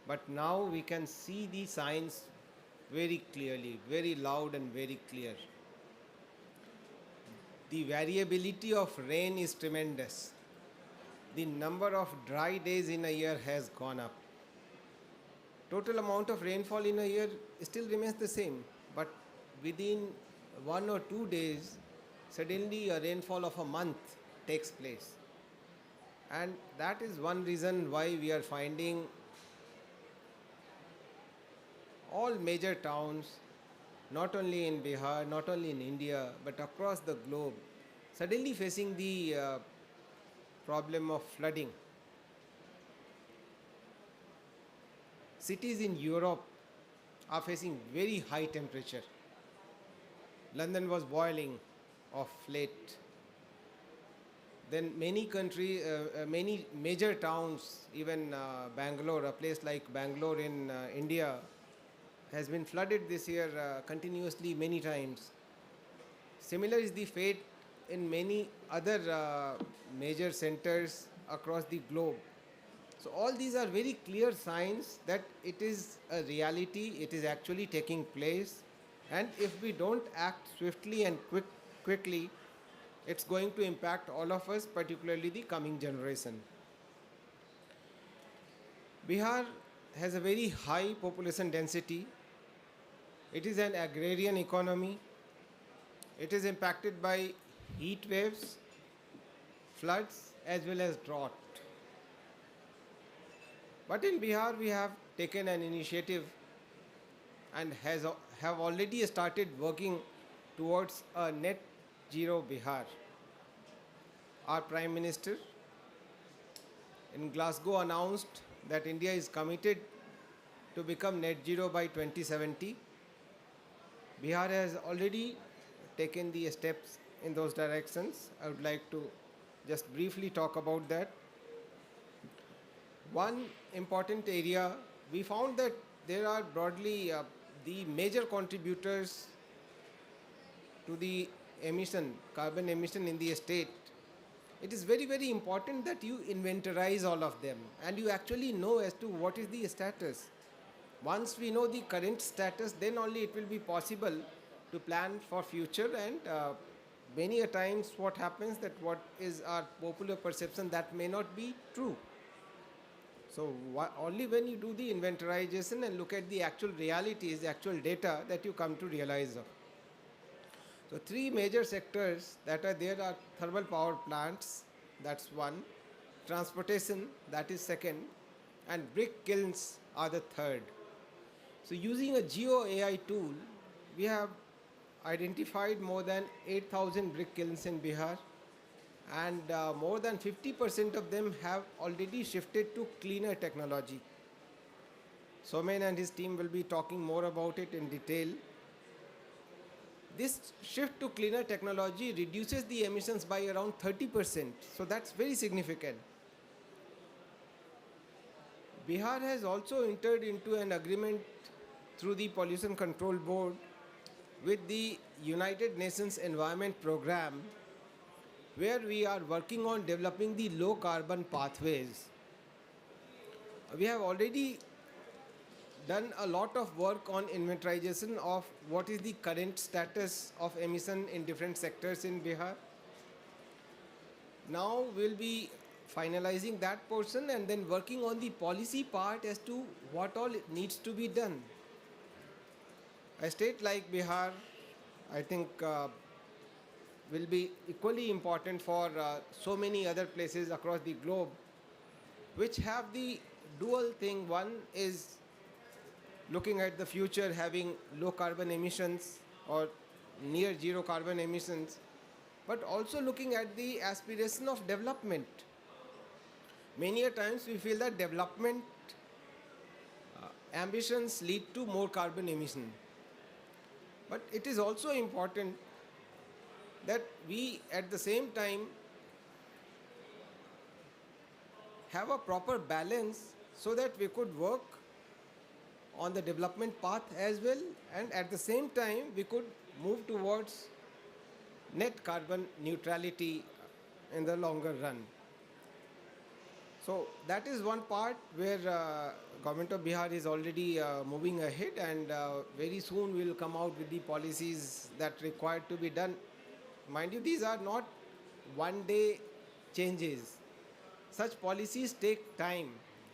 But now we can see the signs very clearly, very loud and very clear. The variability of rain is tremendous. The number of dry days in a year has gone up. Total amount of rainfall in a year still remains the same, but within 1 or 2 days, suddenly a rainfall of a month takes place. And that is one reason why we are finding all major towns, not only in Bihar, not only in India, but across the globe, suddenly facing the problem of flooding. Cities in Europe are facing very high temperature. London was boiling of late. Then many many major towns, even Bangalore, a place like Bangalore in India, has been flooded this year continuously many times. Similar is the fate in many other major centers across the globe. So all these are very clear signs that it is a reality, it is actually taking place, and if we don't act swiftly and quickly, it's going to impact all of us, particularly the coming generation. Bihar has a very high population density. It is an agrarian economy. It is impacted by heat waves, floods, as well as drought. But in Bihar, we have taken an initiative and have already started working towards a net zero Bihar. Our Prime Minister in Glasgow announced that India is committed to become net zero by 2070. Bihar has already taken the steps in those directions. I would like to just briefly talk about that. One important area, we found that there are broadly the major contributors to the carbon emission in the state. It is very, very important that you inventorize all of them and you actually know as to what is the status. Once we know the current status, then only it will be possible to plan for future, and many a times what happens that what is our popular perception that may not be true. So only when you do the inventorization and look at the actual realities, the actual data, that you come to realize of. So 3 major sectors that are there are thermal power plants, that's one, transportation, that is second, and brick kilns are the third. So using a Geo AI tool, we have identified more than 8,000 brick kilns in Bihar, and more than 50% of them have already shifted to cleaner technology. Somen and his team will be talking more about it in detail. This shift to cleaner technology reduces the emissions by around 30%, so that's very significant. Bihar has also entered into an agreement through the Pollution Control Board with the United Nations Environment Programme, where we are working on developing the low carbon pathways. We have already done a lot of work on inventorization of what is the current status of emission in different sectors in Bihar. Now we'll be finalizing that portion and then working on the policy part as to what all needs to be done. A state like Bihar, I think, will be equally important for so many other places across the globe, which have the dual thing. One is looking at the future having low carbon emissions or near zero carbon emissions, but also looking at the aspiration of development. Many a times we feel that development ambitions lead to more carbon emission. But it is also important that we at the same time have a proper balance so that we could work on the development path as well, and at the same time we could move towards net carbon neutrality in the longer run. So that is one part where government of Bihar is already moving ahead, and very soon we will come out with the policies that required to be done. Mind you, these are not one-day changes. Such policies take time.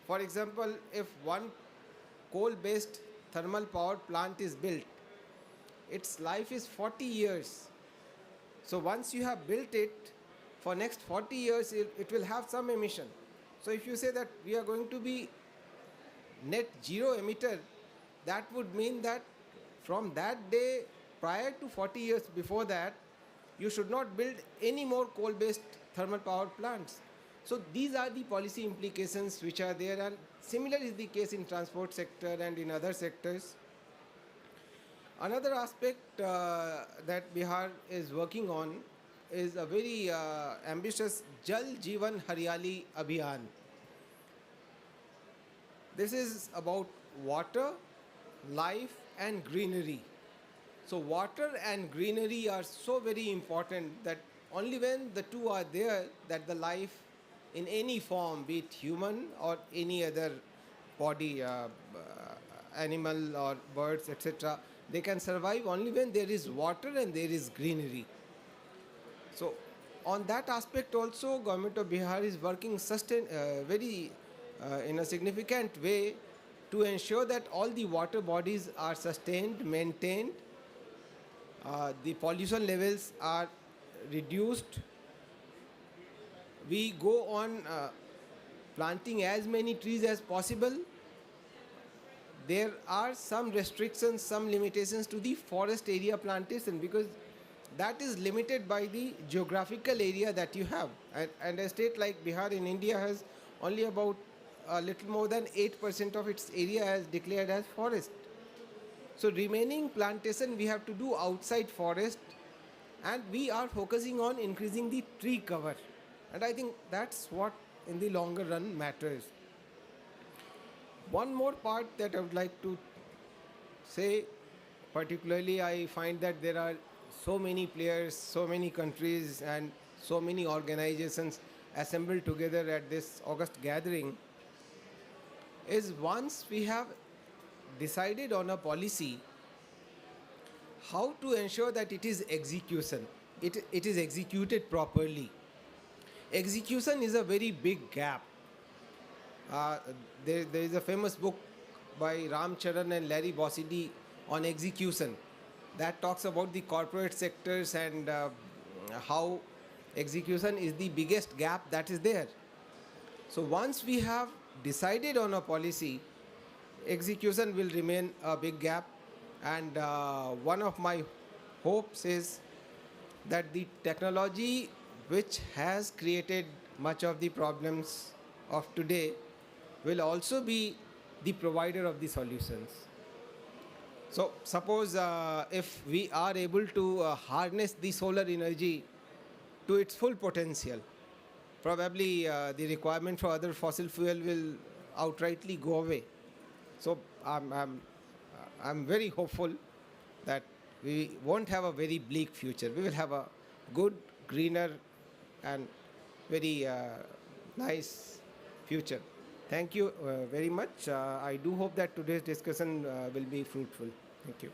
For example, if one coal-based thermal power plant is built, its life is 40 years. So once you have built it, for next 40 years it will have some emission. So if you say that we are going to be net zero emitter, that would mean that from that day prior to 40 years before that, you should not build any more coal-based thermal power plants. So these are the policy implications which are there, and similar is the case in transport sector and in other sectors. Another aspect that Bihar is working on is a very ambitious Jal Jeevan Haryali Abhiyan. This is about water, life and greenery. So water and greenery are so very important that only when the two are there that the life in any form, be it human or any other body, animal or birds, etc., they can survive only when there is water and there is greenery. So on that aspect also, government of Bihar is working in a significant way to ensure that all the water bodies are sustained, maintained, the pollution levels are reduced. We go on planting as many trees as possible. There are some restrictions, some limitations to the forest area plantation, because that is limited by the geographical area that you have. And a state like Bihar in India has only about a little more than 8% of its area as declared as forest. So remaining plantation we have to do outside forest, and we are focusing on increasing the tree cover. And I think that's what in the longer run matters. One more part that I would like to say, particularly I find that there are so many players, so many countries and so many organizations assembled together at this August gathering, is once we have decided on a policy, how to ensure that it is execution, it is executed properly. Execution is a very big gap. There is a famous book by Ram Charan and Larry Bossidy on execution that talks about the corporate sectors and how execution is the biggest gap that is there. So once we have decided on a policy, execution will remain a big gap. And one of my hopes is that the technology which has created much of the problems of today will also be the provider of the solutions. So suppose if we are able to harness the solar energy to its full potential, probably the requirement for other fossil fuel will outrightly go away. So I'm very hopeful that we won't have a very bleak future. We will have a good, greener and very nice future. Thank you very much. I do hope that today's discussion will be fruitful. Thank you.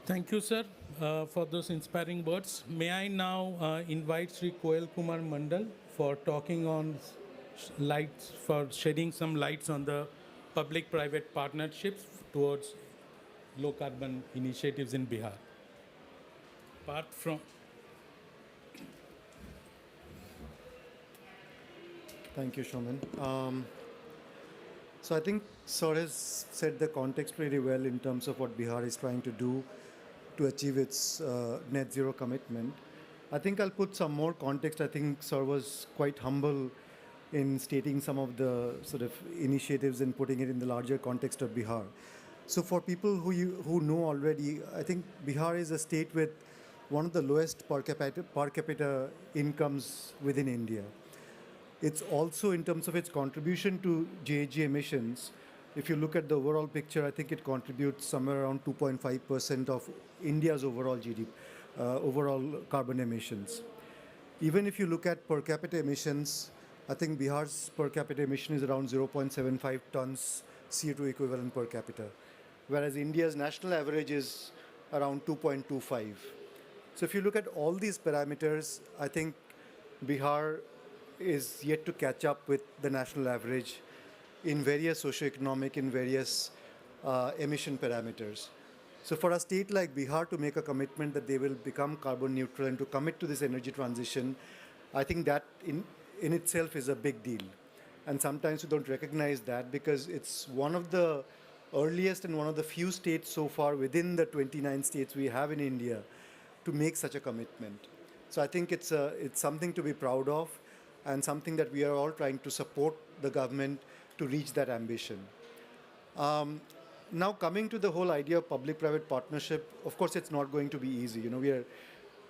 Thank you, sir. for those inspiring words. May I now invite Sri Koel Kumar Mandal for talking on lights, for shedding some lights on the public-private partnerships towards low-carbon initiatives in Bihar. Apart from Thank you, Showman. So I think Sir has said the context pretty well in terms of what Bihar is trying to do to achieve its net zero commitment. I think I'll put some more context. I think Sir was quite humble in stating some of the sort of initiatives and putting it in the larger context of Bihar. So for people who know already, I think Bihar is a state with one of the lowest per capita incomes within India. It's also, in terms of its contribution to GHG emissions, if you look at the overall picture, I think it contributes somewhere around 2.5% of India's overall GDP, overall carbon emissions. Even if you look at per capita emissions, I think Bihar's per capita emission is around 0.75 tons CO2 equivalent per capita, whereas India's national average is around 2.25. So if you look at all these parameters, I think Bihar is yet to catch up with the national average in various socioeconomic, in various emission parameters. So for a state like Bihar to make a commitment that they will become carbon neutral and to commit to this energy transition, I think that in itself is a big deal. And sometimes we don't recognize that because it's one of the earliest and one of the few states so far within the 29 states we have in India to make such a commitment. So I think it's something to be proud of, and something that we are all trying to support the government to reach that ambition. Now coming to the whole idea of public-private partnership, of course it's not going to be easy.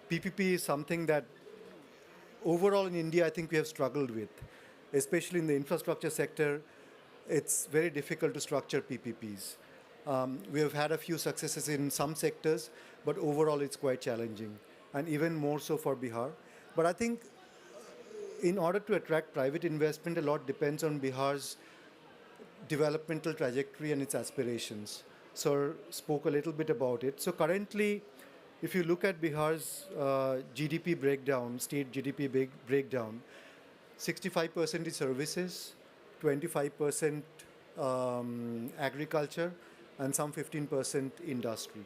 PPP is something that overall in India I think we have struggled with, especially in the infrastructure sector. It's very difficult to structure PPPs. We have had a few successes in some sectors, but overall it's quite challenging, and even more so for Bihar. But I think in order to attract private investment, a lot depends on Bihar's developmental trajectory and its aspirations. Sir spoke a little bit about it. So currently, if you look at Bihar's GDP breakdown, state GDP breakdown, 65% is services, 25% agriculture, and some 15% industry.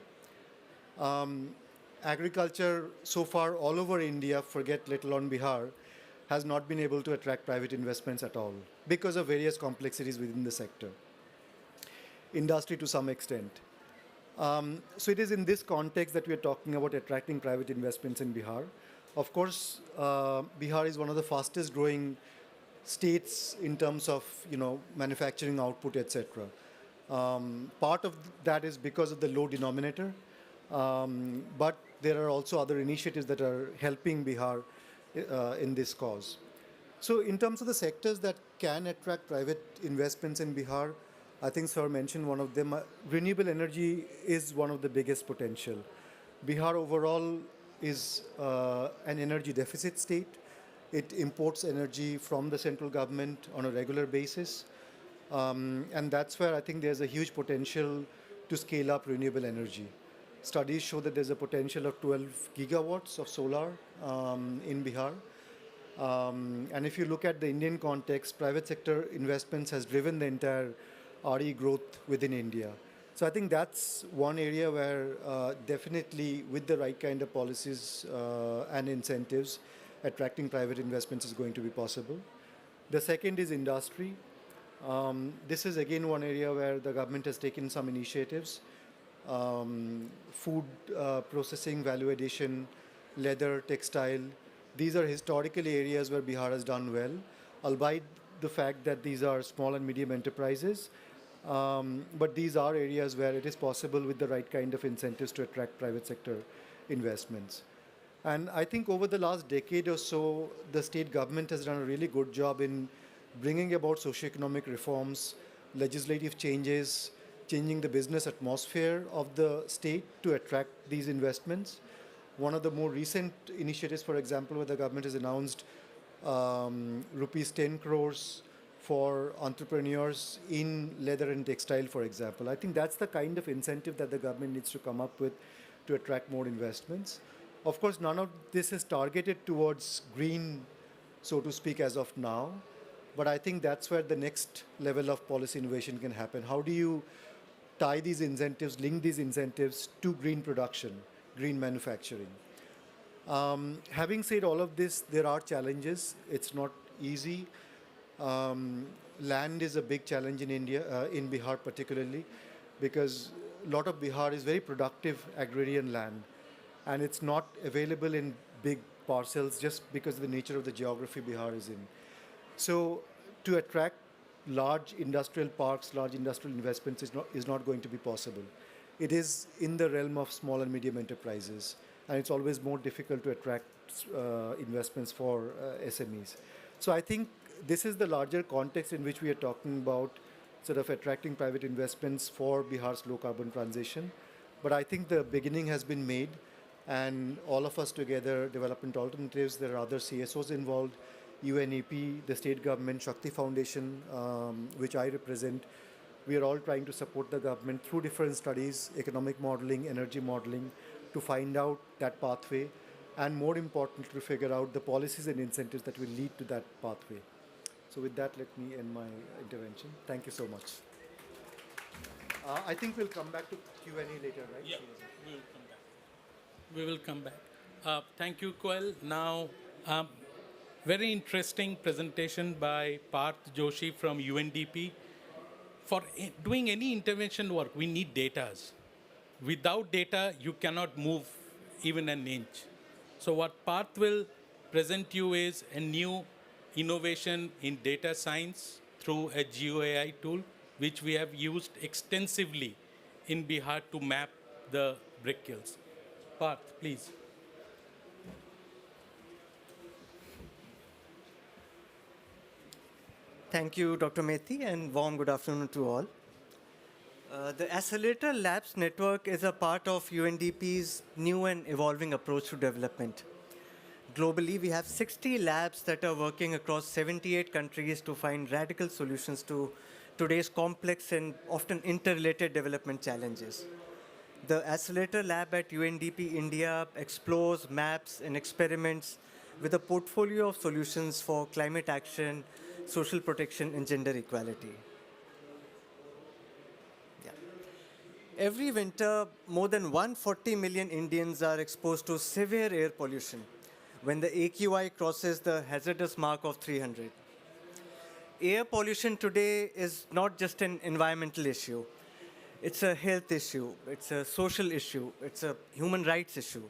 Agriculture so far all over India, forget let alone Bihar, has not been able to attract private investments at all because of various complexities within the sector. Industry to some extent. So it is in this context that we are talking about attracting private investments in Bihar. Of course, Bihar is one of the fastest growing states in terms of manufacturing output, etc. Part of that is because of the low denominator, but there are also other initiatives that are helping Bihar in this cause. So in terms of the sectors that can attract private investments in Bihar, I think Sir mentioned one of them. Renewable energy is one of the biggest potential. Bihar overall is an energy deficit state. It imports energy from the central government on a regular basis. And that's where I think there's a huge potential to scale up renewable energy. Studies show that there's a potential of 12 gigawatts of solar in Bihar. And if you look at the Indian context, private sector investments has driven the entire RE growth within India. So I think that's one area where definitely with the right kind of policies and incentives, attracting private investments is going to be possible. The second is industry. This is again one area where the government has taken some initiatives. Food processing, value addition, leather, textile. These are historically areas where Bihar has done well, albeit the fact that these are small and medium enterprises. But these are areas where it is possible with the right kind of incentives to attract private sector investments. And I think over the last decade or so, the state government has done a really good job in bringing about socioeconomic reforms, legislative changes, changing the business atmosphere of the state to attract these investments. One of the more recent initiatives, for example, where the government has announced rupees 10 crores for entrepreneurs in leather and textile, for example. I think that's the kind of incentive that the government needs to come up with to attract more investments. Of course, none of this is targeted towards green, so to speak, as of now. But I think that's where the next level of policy innovation can happen. How do you tie these incentives, link these incentives to green production, green manufacturing? Having said all of this, there are challenges. It's not easy. Land is a big challenge in India, in Bihar particularly, because a lot of Bihar is very productive agrarian land, and it's not available in big parcels just because of the nature of the geography Bihar is in. So to attract large industrial parks, large industrial investments is not going to be possible. It is in the realm of small and medium enterprises, and it's always more difficult to attract investments for SMEs. So I think this is the larger context in which we are talking about sort of attracting private investments for Bihar's low carbon transition. But I think the beginning has been made, and all of us together, Development Alternatives, there are other CSOs involved, UNEP, the state government, Shakti Foundation, which I represent. We are all trying to support the government through different studies, economic modeling, energy modeling, to find out that pathway, and more importantly, to figure out the policies and incentives that will lead to that pathway. So with that, let me end my intervention. Thank you so much. I think we'll come back to Q&A later, right? Yeah, we will come back. We will come back. Thank you, Koel. Now, very interesting presentation by Parth Joshi from UNDP. For doing any intervention work, we need data. Without data, you cannot move even an inch. So what Parth will present you is a new innovation in data science through a GeoAI tool, which we have used extensively in Bihar to map the brick kilns. Parth, please. Thank you, Dr. Methi, and warm good afternoon to all. The Accelerator Labs network is a part of UNDP's new and evolving approach to development. Globally, we have 60 labs that are working across 78 countries to find radical solutions to today's complex and often interrelated development challenges. The Accelerator Lab at UNDP India explores, maps, and experiments with a portfolio of solutions for climate action, social protection, and gender equality. Every winter, more than 140 million Indians are exposed to severe air pollution when the AQI crosses the hazardous mark of 300. Air pollution today is not just an environmental issue. It's a health issue, it's a social issue, it's a human rights issue.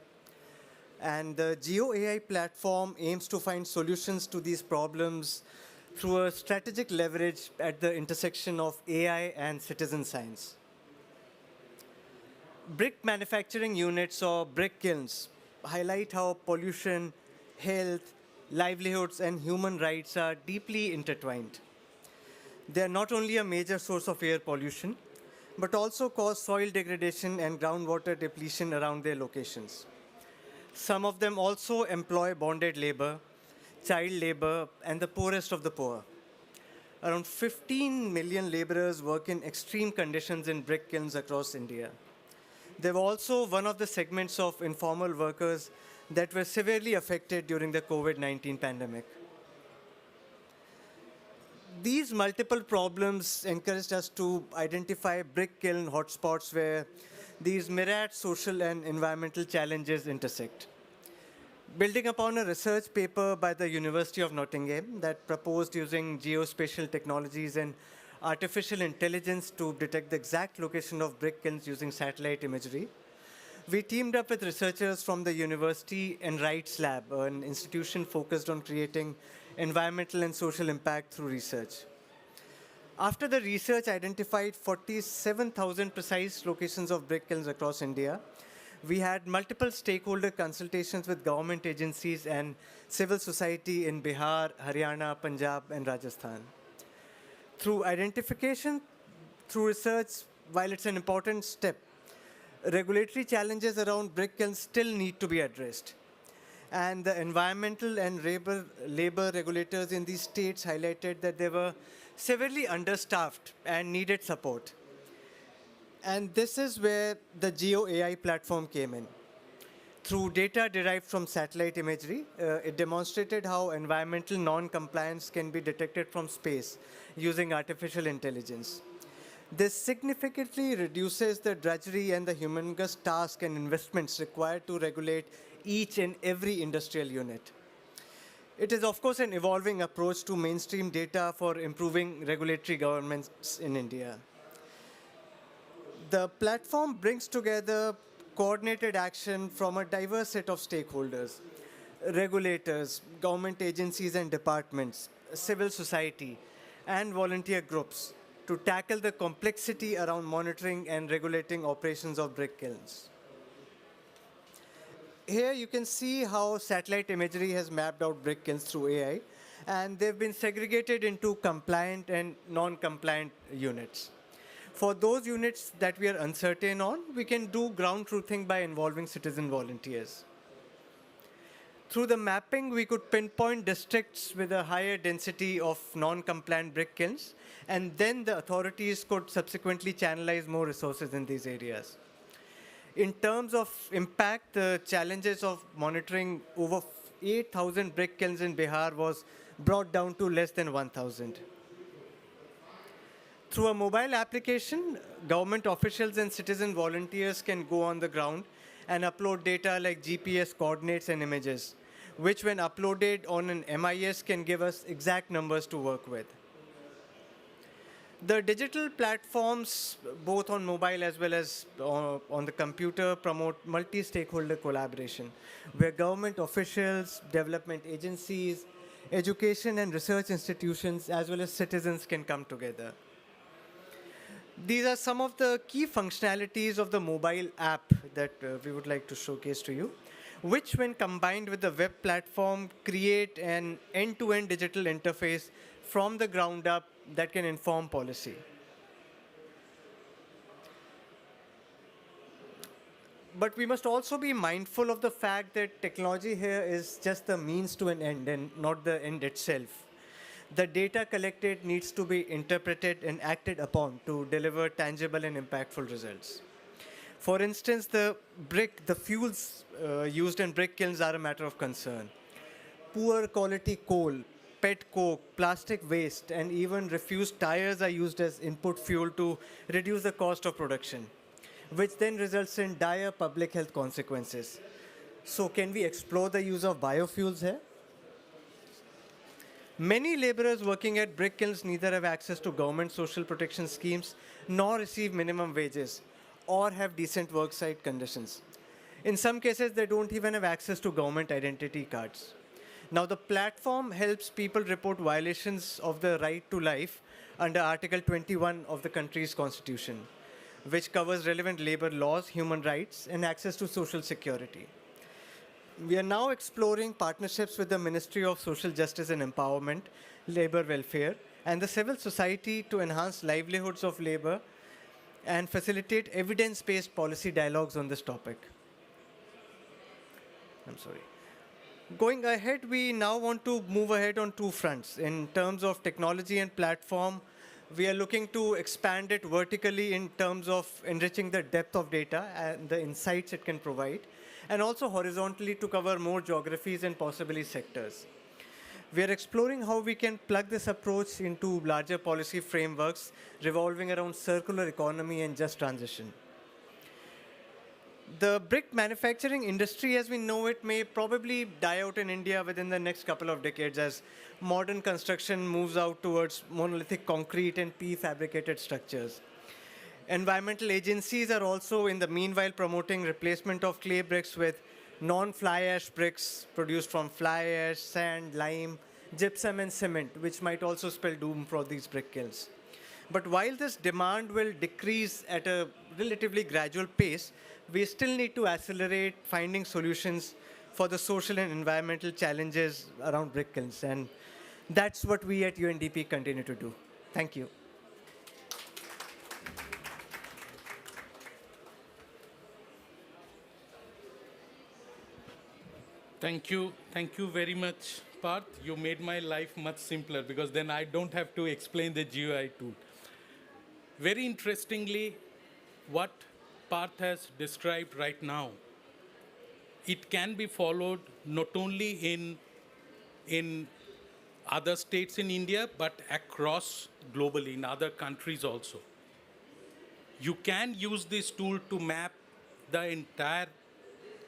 And the GeoAI platform aims to find solutions to these problems through a strategic leverage at the intersection of AI and citizen science. Brick manufacturing units, or brick kilns, highlight how pollution, health, livelihoods, and human rights are deeply intertwined. They are not only a major source of air pollution, but also cause soil degradation and groundwater depletion around their locations. Some of them also employ bonded labor, child labor, and the poorest of the poor. Around 15 million laborers work in extreme conditions in brick kilns across India. They were also one of the segments of informal workers that were severely affected during the COVID-19 pandemic. These multiple problems encouraged us to identify brick kiln hotspots where these myriad social and environmental challenges intersect. Building upon a research paper by the University of Nottingham that proposed using geospatial technologies and artificial intelligence to detect the exact location of brick kilns using satellite imagery, we teamed up with researchers from the university and Rights Lab, an institution focused on creating environmental and social impact through research. After the research identified 47,000 precise locations of brick kilns across India, we had multiple stakeholder consultations with government agencies and civil society in Bihar, Haryana, Punjab, and Rajasthan. Through identification, through research, while it's an important step, regulatory challenges around brick kilns still need to be addressed. And the environmental and labor regulators in these states highlighted that they were severely understaffed and needed support. And this is where the Geo AI platform came in. Through data derived from satellite imagery, it demonstrated how environmental non-compliance can be detected from space using artificial intelligence. This significantly reduces the drudgery and the humongous tasks and investments required to regulate each and every industrial unit. It is, of course, an evolving approach to mainstream data for improving regulatory governments in India. The platform brings together coordinated action from a diverse set of stakeholders, regulators, government agencies and departments, civil society, and volunteer groups to tackle the complexity around monitoring and regulating operations of brick kilns. Here you can see how satellite imagery has mapped out brick kilns through AI, and they've been segregated into compliant and non-compliant units. For those units that we are uncertain on, we can do ground truthing by involving citizen volunteers. Through the mapping, we could pinpoint districts with a higher density of non-compliant brick kilns, and then the authorities could subsequently channelize more resources in these areas. In terms of impact, the challenges of monitoring over 8,000 brick kilns in Bihar was brought down to less than 1,000. Through a mobile application, government officials and citizen volunteers can go on the ground and upload data like GPS coordinates and images, which when uploaded on an MIS can give us exact numbers to work with. The digital platforms, both on mobile as well as on the computer, promote multi-stakeholder collaboration, where government officials, development agencies, education and research institutions, as well as citizens can come together. These are some of the key functionalities of the mobile app that we would like to showcase to you, which when combined with the web platform create an end-to-end digital interface from the ground up that can inform policy. But we must also be mindful of the fact that technology here is just the means to an end and not the end itself. The data collected needs to be interpreted and acted upon to deliver tangible and impactful results. For instance, the fuels used in brick kilns are a matter of concern. Poor quality coal, pet coke, plastic waste, and even refused tires are used as input fuel to reduce the cost of production, which then results in dire public health consequences. So can we explore the use of biofuels here? Many laborers working at brick kilns neither have access to government social protection schemes nor receive minimum wages or have decent worksite conditions. In some cases, they don't even have access to government identity cards. Now, the platform helps people report violations of the right to life under Article 21 of the country's constitution, which covers relevant labor laws, human rights, and access to social security. We are now exploring partnerships with the Ministry of Social Justice and Empowerment, Labor Welfare, and the civil society to enhance livelihoods of labor and facilitate evidence-based policy dialogues on this topic. I'm sorry. Going ahead, we now want to move ahead on two fronts. In terms of technology and platform, we are looking to expand it vertically in terms of enriching the depth of data and the insights it can provide, and also horizontally to cover more geographies and possibly sectors. We are exploring how we can plug this approach into larger policy frameworks revolving around circular economy and just transition. The brick manufacturing industry as we know it may probably die out in India within the next couple of decades as modern construction moves out towards monolithic concrete and prefabricated structures. Environmental agencies are also in the meanwhile promoting replacement of clay bricks with non-fly ash bricks produced from fly ash, sand, lime, gypsum and cement, which might also spell doom for these brick kilns. But while this demand will decrease at a relatively gradual pace, we still need to accelerate finding solutions for the social and environmental challenges around brick kilns. And that's what we at UNDP continue to do. Thank you. Thank you very much, Parth. You made my life much simpler because then I don't have to explain the GUI tool. Very interestingly, what Parth has described right now, it can be followed not only in other states in India, but across globally in other countries also. You can use this tool to map the entire,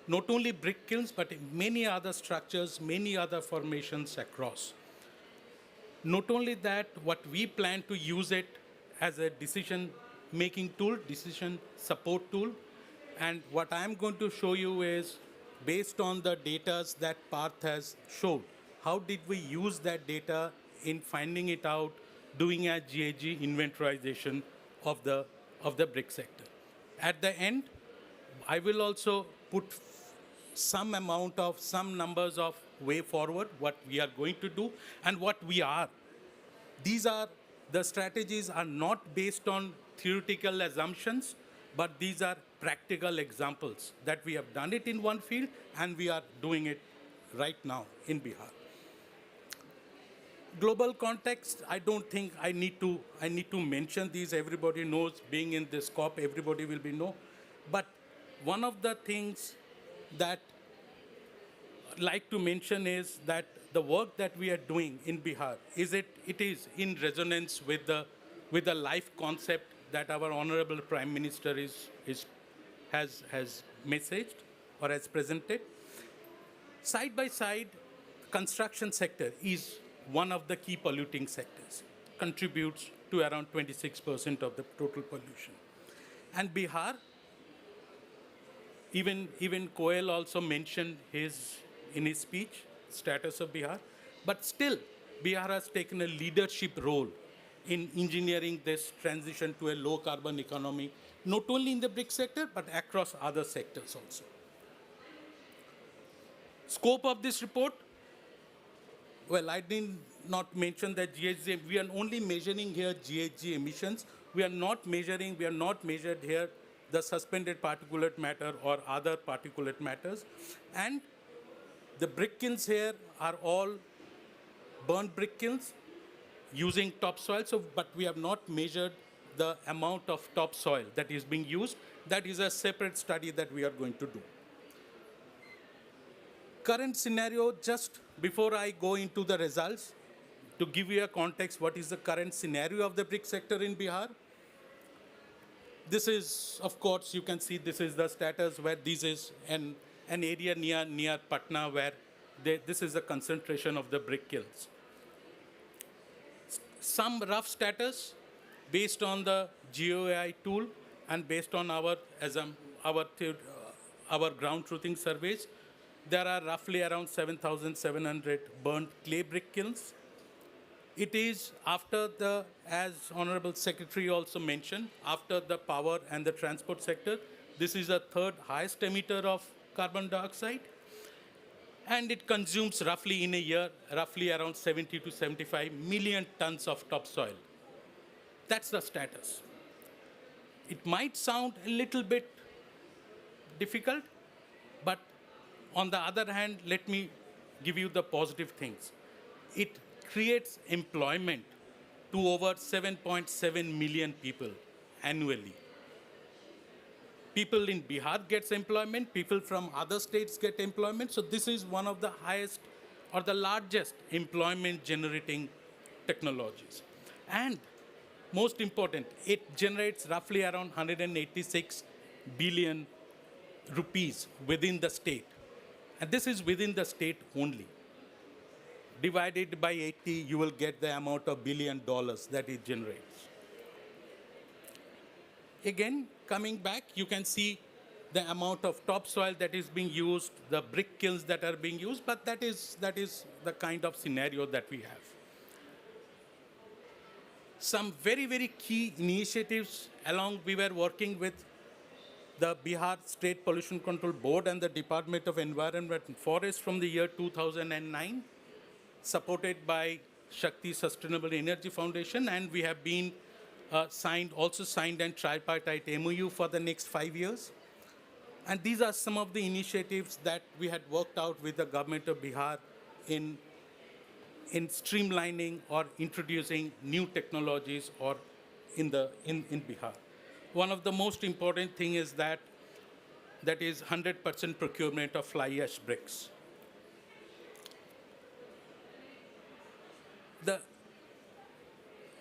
not only brick kilns, but many other structures, many other formations across. Not only that, what we plan to use it as a decision-making tool, decision support tool, and what I'm going to show you is, based on the data that Parth has showed, how did we use that data in finding it out, doing a GHG inventorization of the brick sector. At the end, I will also put some numbers of way forward, what we are going to do and what we are. The strategies are not based on theoretical assumptions, but these are practical examples that we have done it in one field and we are doing it right now in Bihar. Global context, I don't think I need to mention these. Everybody knows, being in this COP, everybody will be know. But one of the things that I'd like to mention is that the work that we are doing in Bihar it is in resonance with the life concept that our Honorable Prime Minister has messaged or has presented. Side by side, construction sector is one of the key polluting sectors, contributes to around 26% of the total pollution. And Bihar, even Koel also mentioned in his speech, status of Bihar, but still Bihar has taken a leadership role in engineering this transition to a low carbon economy, not only in the brick sector, but across other sectors also. Scope of this report, well, I did not mention that GHG, we are only measuring here GHG emissions. We are not measured here the suspended particulate matter or other particulate matters. And the brick kilns here are all burnt brick kilns using topsoil, but we have not measured the amount of topsoil that is being used. That is a separate study that we are going to do. Current scenario, just before I go into the results, to give you a context, what is the current scenario of the brick sector in Bihar? This is, of course, you can see this is the status where this is an area near Patna where this is the concentration of the brick kilns. Some rough status based on the GOAI tool and based on our ground truthing surveys. There are roughly around 7,700 burnt clay brick kilns. It is after as Honorable Secretary also mentioned, after the power and the transport sector, this is the third highest emitter of carbon dioxide. And it consumes roughly in a year, roughly around 70 to 75 million tons of topsoil. That's the status. It might sound a little bit difficult, but on the other hand, let me give you the positive things. It creates employment to over 7.7 million people annually. People in Bihar gets employment, people from other states get employment. So this is one of the highest or the largest employment generating technologies. And most important, it generates roughly around 186 billion rupees within the state. And this is within the state only. Divided by 80, you will get the amount of $1 billion that it generates. Again, coming back, you can see the amount of topsoil that is being used, the brick kilns that are being used, but that is the kind of scenario that we have. Some very, very key initiatives we were working with the Bihar State Pollution Control Board and the Department of Environment and Forest from the year 2009, supported by Shakti Sustainable Energy Foundation, and we have been signed a tripartite MOU for the next 5 years. And these are some of the initiatives that we had worked out with the government of Bihar in streamlining or introducing new technologies or in Bihar. one of the most important thing is that is 100% procurement of fly ash bricks.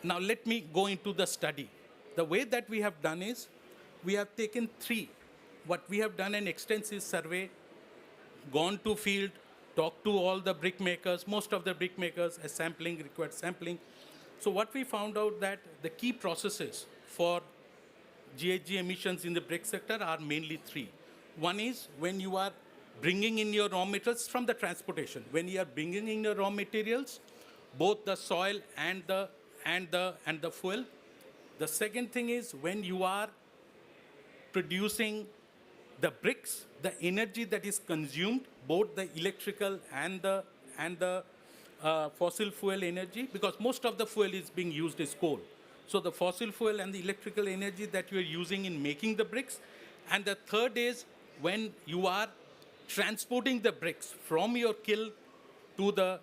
Now let me go into the study. The way that we have done is, we have taken we have done an extensive survey, gone to field, talked to all the brick makers, most of the brick makers, required sampling. So what we found out that the key processes for GHG emissions in the brick sector are mainly three. One is when you are bringing in your raw materials from the transportation. When you are bringing in your raw materials, both the soil and the fuel. The second thing is when you are producing the bricks, the energy that is consumed, both the electrical and the fossil fuel energy, because most of the fuel is being used as coal. So the fossil fuel and the electrical energy that you are using in making the bricks. And the third is when you are transporting the bricks from your kiln to the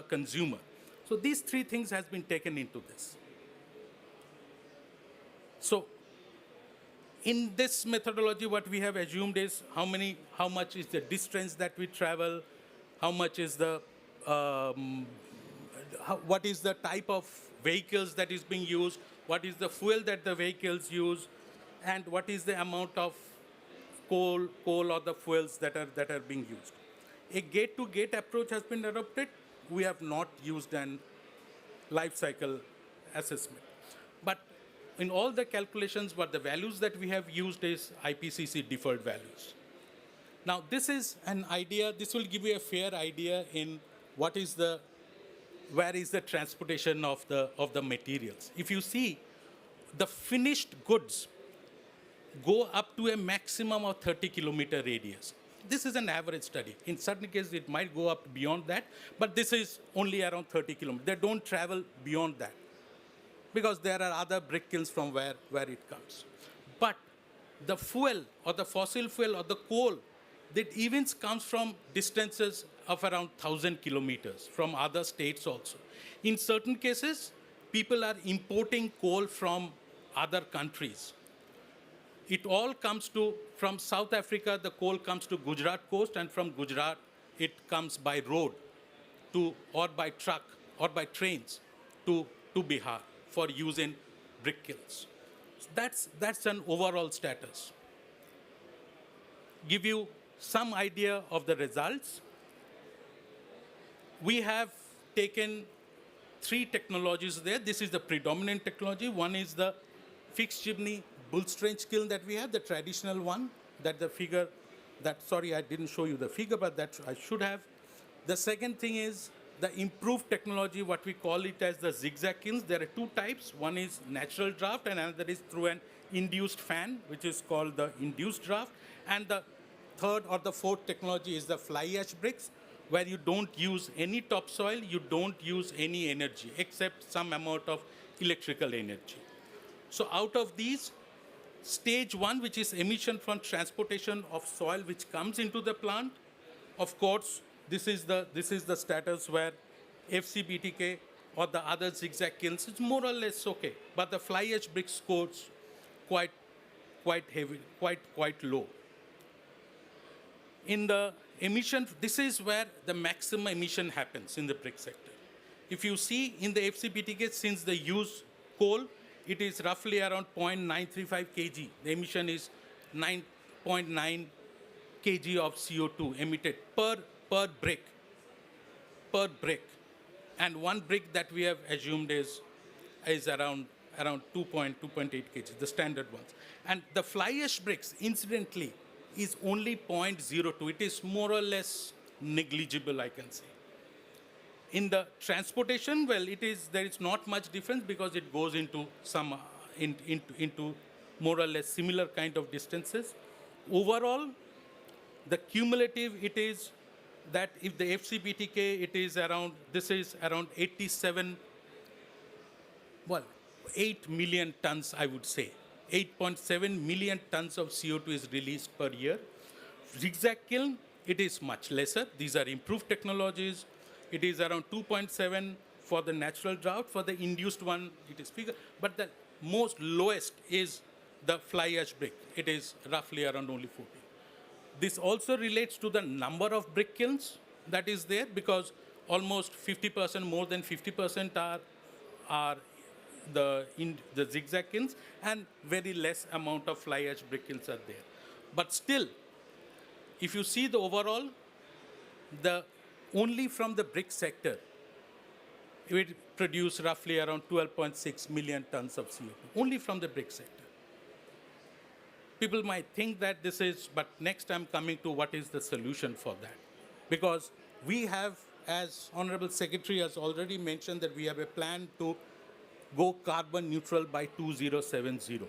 consumer. So these three things has been taken into this. So in this methodology, what we have assumed is how much is the distance that we travel, how much is the, what is the type of vehicles that is being used, what is the fuel that the vehicles use, and what is the amount of coal or the fuels that are being used. A gate-to-gate approach has been adopted. We have not used an life cycle assessment. But in all the calculations, what the values that we have used is IPCC deferred values. Now, this is an idea, this will give you a fair idea in where is the transportation of the materials. If you see, the finished goods go up to a maximum of 30-kilometer radius. This is an average study. In certain cases, it might go up beyond that, but this is only around 30 kilometers. They don't travel beyond that because there are other brick kilns from where it comes. But the fuel or the fossil fuel or the coal, that even comes from distances of around 1,000 kilometers from other states also. In certain cases, people are importing coal from other countries. It all comes from South Africa, the coal comes to Gujarat coast, and from Gujarat, it comes by road or by truck or by trains to Bihar for use in brick kilns. So that's an overall status. Give you some idea of the results. We have taken 3 technologies there. This is the predominant technology. One is the fixed chimney bull strange kiln that we have, the traditional one, sorry, I didn't show you the figure, but that I should have. The second thing is the improved technology, what we call it as the zigzag kilns. There are 2 types. One is natural draft and another is through an induced fan, which is called the induced draft. And the third or the fourth technology is the fly ash bricks, where you don't use any topsoil, you don't use any energy, except some amount of electrical energy. So out of these, stage 1, which is emission from transportation of soil which comes into the plant, of course, this is the status where FCBTK or the other zigzag kilns is more or less okay, but the fly ash brick scores quite heavy, quite low. In the emission, this is where the maximum emission happens in the brick sector. If you see in the FCBTK, since they use coal, it is roughly around 0.935 kg. The emission is 9.9 kg of CO2 emitted per brick. And one brick that we have assumed is around 2.8 kg, the standard ones. And the fly ash bricks, incidentally, is only 0.02. It is more or less negligible, I can say. In the transportation, well, there is not much difference because it goes into into more or less similar kind of distances. Overall, the cumulative, it is that if the FCBTK, this is around 8 million tons, I would say. 8.7 million tons of CO2 is released per year. Zigzag kiln, it is much lesser. These are improved technologies. It is around 2.7 for the natural drought. For the induced one, it is bigger. But the most lowest is the fly ash brick. It is roughly around only 40. This also relates to the number of brick kilns that is there, because almost 50%, more than 50% are the zigzag kilns, and very less amount of fly ash brick kilns are there. But still, if you see the overall, only from the brick sector, it produced roughly around 12.6 million tons of CO2, only from the brick sector. People might think that this is, but next I'm coming to what is the solution for that. Because we have, as Honorable Secretary has already mentioned, that we have a plan to go carbon neutral by 2070.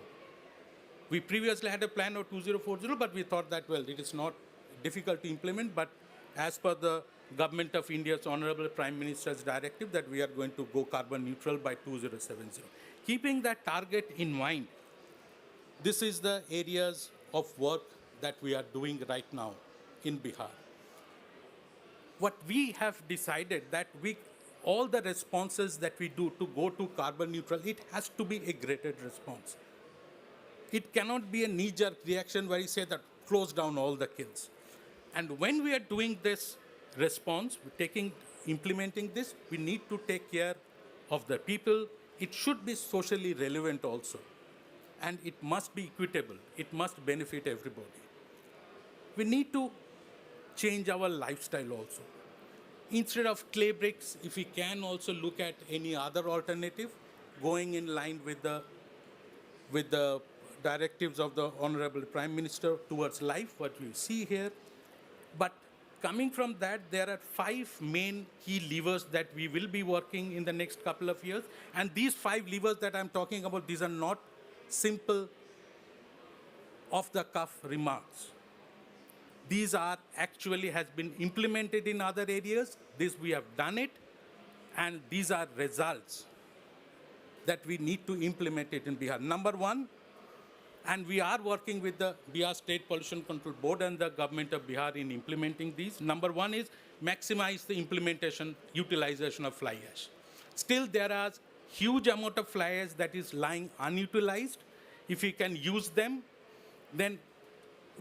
We previously had a plan of 2040, but we thought that, well, it is not difficult to implement, but as per the Government of India's Honorable Prime Minister's directive, that we are going to go carbon neutral by 2070. Keeping that target in mind, this is the areas of work that we are doing right now in Bihar. What we have decided that all the responses that we do to go to carbon neutral, it has to be a graded response. It cannot be a knee-jerk reaction where you say that close down all the kilns. And when we are doing this response, implementing this, we need to take care of the people. It should be socially relevant also. And it must be equitable. It must benefit everybody. We need to change our lifestyle also. Instead of clay bricks, if we can also look at any other alternative, going in line with the directives of the Honorable Prime Minister towards life, what we see here. But coming from that, there are 5 main key levers that we will be working in the next couple of years. And these 5 levers that I'm talking about, these are not simple off-the-cuff remarks. These are actually has been implemented in other areas. This we have done it, and these are results that we need to implement it in Bihar. Number 1, and we are working with the Bihar State Pollution Control Board and the government of Bihar in implementing these. Number 1 is maximize the utilization of fly ash. Still, there are huge amount of fly ash that is lying unutilized. If we can use them, then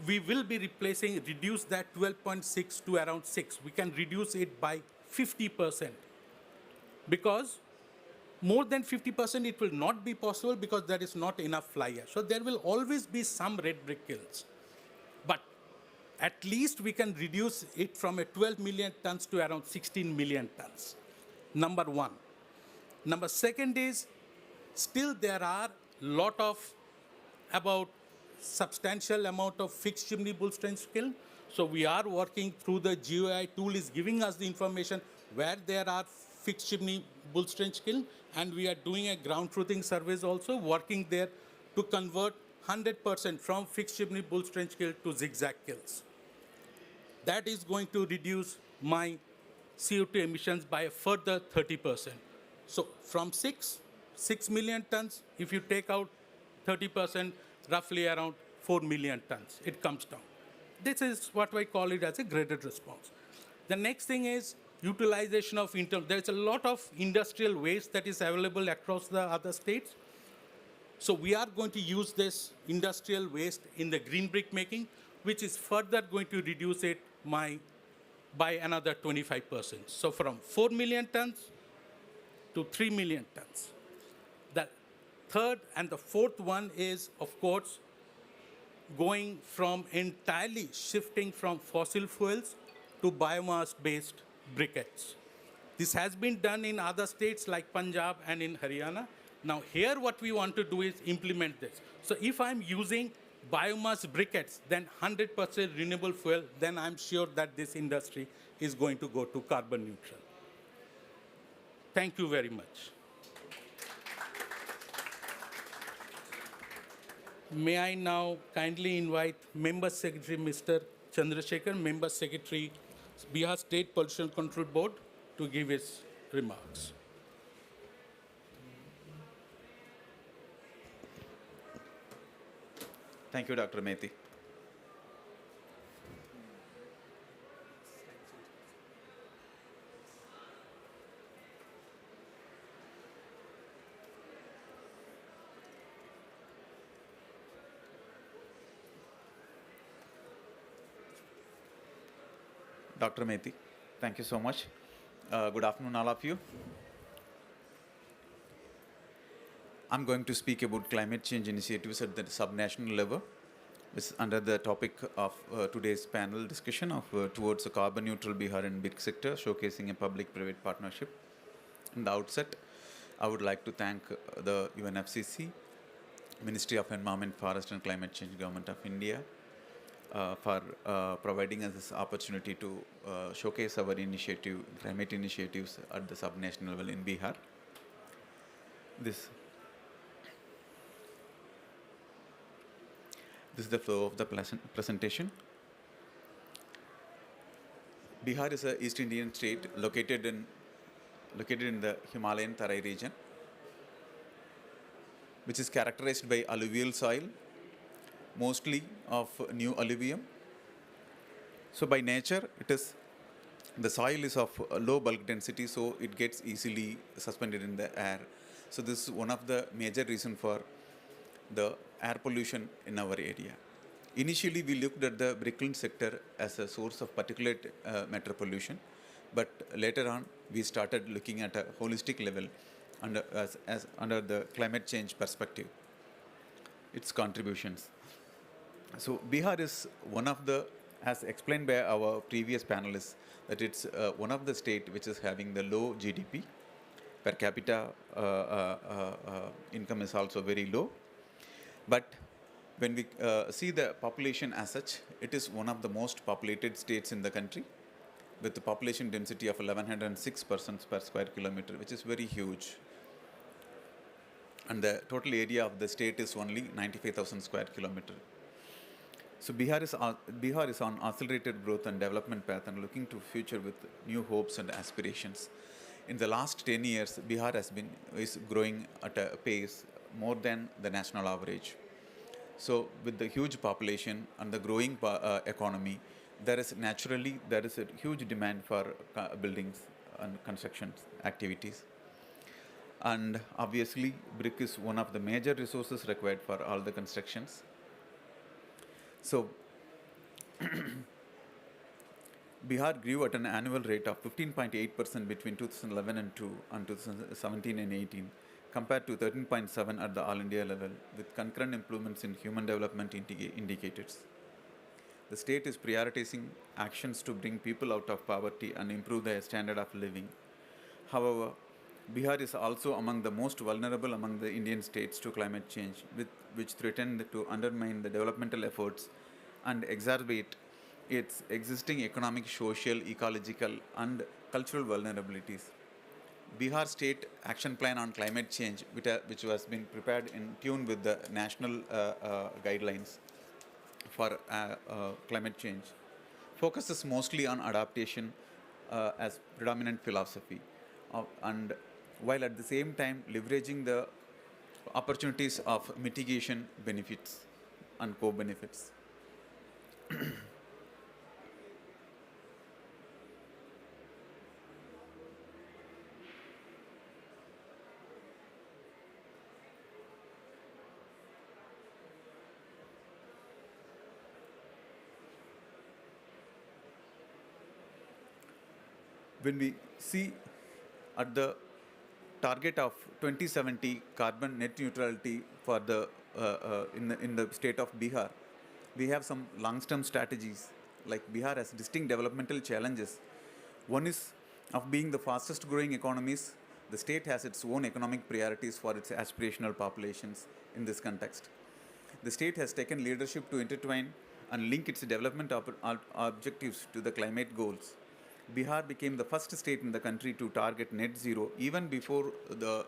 we will be reduce that 12.6 to around 6. We can reduce it by 50%. Because more than 50% it will not be possible, because there is not enough fly ash. So there will always be some red brick kilns. But at least we can reduce it from a 12 million tons to around 16 million tons. Number 1. Number 2 is, still there are about substantial amount of fixed chimney bull strength kiln. So we are working through the GOI tool is giving us the information where there are fixed chimney bull strength kiln, and we are doing a ground truthing surveys also, working there to convert 100% from fixed chimney bull strength kiln to zigzag kilns. That is going to reduce my CO2 emissions by a further 30%. So from 6 million tons, if you take out 30%, roughly around 4 million tons, it comes down. This is what I call it as a graded response. The next thing is utilization of there's a lot of industrial waste that is available across the other states. So we are going to use this industrial waste in the green brick making, which is further going to reduce it by another 25%. So from 4 million tons to 3 million tons. The third and the fourth one is, of course, going from entirely shifting from fossil fuels to biomass-based briquettes. This has been done in other states like Punjab and in Haryana. Now here what we want to do is implement this. So if I'm using biomass briquettes, then 100% renewable fuel, then I'm sure that this industry is going to go to carbon neutral. Thank you very much. May I now kindly invite Member Secretary Mr. Chandrasekhar, Member Secretary, Bihar State Pollution Control Board, to give his remarks. Thank you, Dr. Mehti. Dr. Methi, thank you so much. Good afternoon, all of you. I'm going to speak about climate change initiatives at the subnational level. It's under the topic of today's panel discussion of towards a carbon neutral Bihar and BRIC sector, showcasing a public-private partnership. In the outset, I would like to thank the UNFCCC, Ministry of Environment, Forest and Climate Change, Government of India, for providing us this opportunity to showcase our initiative, climate initiatives at the subnational level in Bihar. This is the flow of the presentation. Bihar is an East Indian state located in the Himalayan Tarai region, which is characterized by alluvial soil, mostly of new alluvium. So by nature, the soil is of low bulk density, so it gets easily suspended in the air. So this is one of the major reasons for the air pollution in our area. Initially, we looked at the brickland sector as a source of particulate matter pollution, but later on, we started looking at a holistic level under the climate change perspective, its contributions. So Bihar is one of the, as explained by our previous panelists, that it's one of the state which is having the low GDP. Per capita income is also very low. But when we see the population as such, it is one of the most populated states in the country, with the population density of 1106 persons per square kilometer, which is very huge. And the total area of the state is only 95,000 square kilometer. So Bihar is on accelerated growth and development path and looking to future with new hopes and aspirations. In the last 10 years, Bihar is growing at a pace more than the national average. So with the huge population and the growing economy, there is a huge demand for buildings and construction activities. And obviously, brick is one of the major resources required for all the constructions. So Bihar grew at an annual rate of 15.8% between 2011 and 2017 and 18, compared to 13.7 at the all India level, with concurrent improvements in human development indicators. The state is prioritizing actions to bring people out of poverty and improve their standard of living. However, Bihar is also among the most vulnerable among the Indian states to climate change, which threaten to undermine the developmental efforts and exacerbate its existing economic, social, ecological, and cultural vulnerabilities. Bihar State Action Plan on Climate Change, which has been prepared in tune with the national guidelines for climate change, focuses mostly on adaptation as predominant philosophy, and while at the same time leveraging the opportunities of mitigation benefits and co-benefits. When we see at the target of 2070 carbon net neutrality for the in the state of Bihar, we have some long-term strategies. Like Bihar has distinct developmental challenges. One is of being the fastest growing economies. The state has its own economic priorities for its aspirational populations in this context. The state has taken leadership to intertwine and link its development objectives to the climate goals. Bihar became the first state in the country to target net zero even before the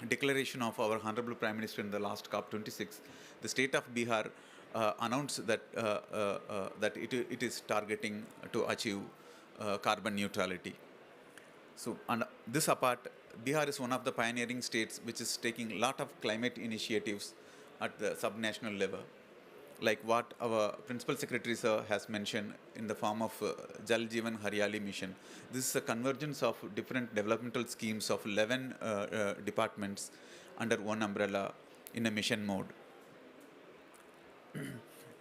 declaration of our Honorable Prime Minister in the last COP26. The state of Bihar announced that it is targeting to achieve carbon neutrality. So, and this apart, Bihar is one of the pioneering states which is taking a lot of climate initiatives at the subnational level, like what our Principal Secretary Sir has mentioned in the form of Jal Jeevan Haryali Mission. This is a convergence of different developmental schemes of 11 departments under one umbrella in a mission mode.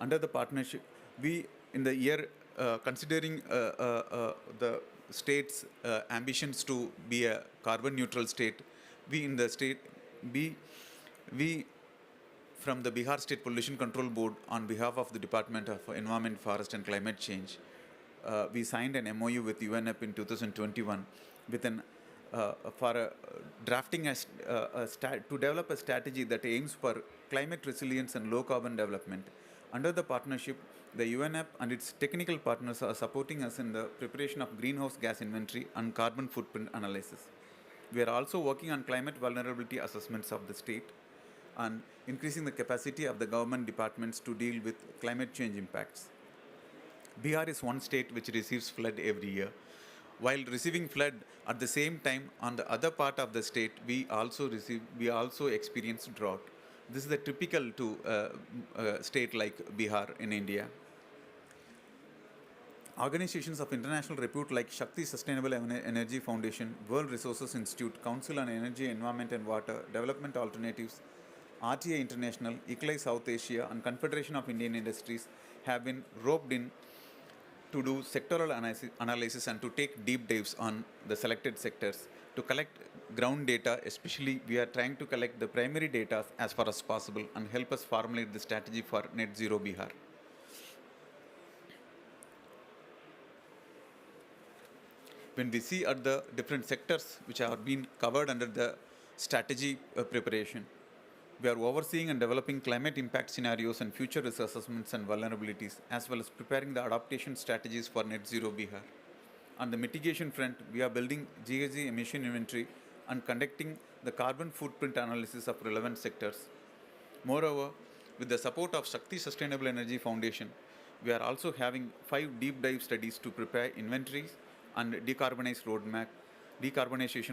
Under the partnership, we in the year considering the state's ambitions to be a carbon neutral state, we in the state, we from the Bihar State Pollution Control Board, on behalf of the Department of Environment, Forest and Climate Change, we signed an MOU with UNEP in 2021 with an for drafting to develop a strategy that aims for climate resilience and low carbon development. Under the partnership, the UNEP and its technical partners are supporting us in the preparation of greenhouse gas inventory and carbon footprint analysis. We are also working on climate vulnerability assessments of the state and increasing the capacity of the government departments to deal with climate change impacts. Bihar is one state which receives flood every year. While receiving flood, at the same time, on the other part of the state, we also experience drought. This is the typical to a state like Bihar in India. Organizations of international repute like Shakti Sustainable Energy Foundation, World Resources Institute, Council on Energy, Environment and Water, Development Alternatives, RTA International, ICLAI South Asia, and Confederation of Indian Industries have been roped in to do sectoral analysis and to take deep dives on the selected sectors. To collect ground data, especially we are trying to collect the primary data as far as possible and help us formulate the strategy for Net Zero Bihar. When we see at the different sectors which have been covered under the strategy preparation, we are overseeing and developing climate impact scenarios and future risk assessments and vulnerabilities, as well as preparing the adaptation strategies for Net Zero Bihar. On the mitigation front, we are building GHG emission inventory and conducting the carbon footprint analysis of relevant sectors. Moreover, with the support of Shakti Sustainable Energy Foundation, we are also having 5 deep dive studies to prepare inventories and decarbonization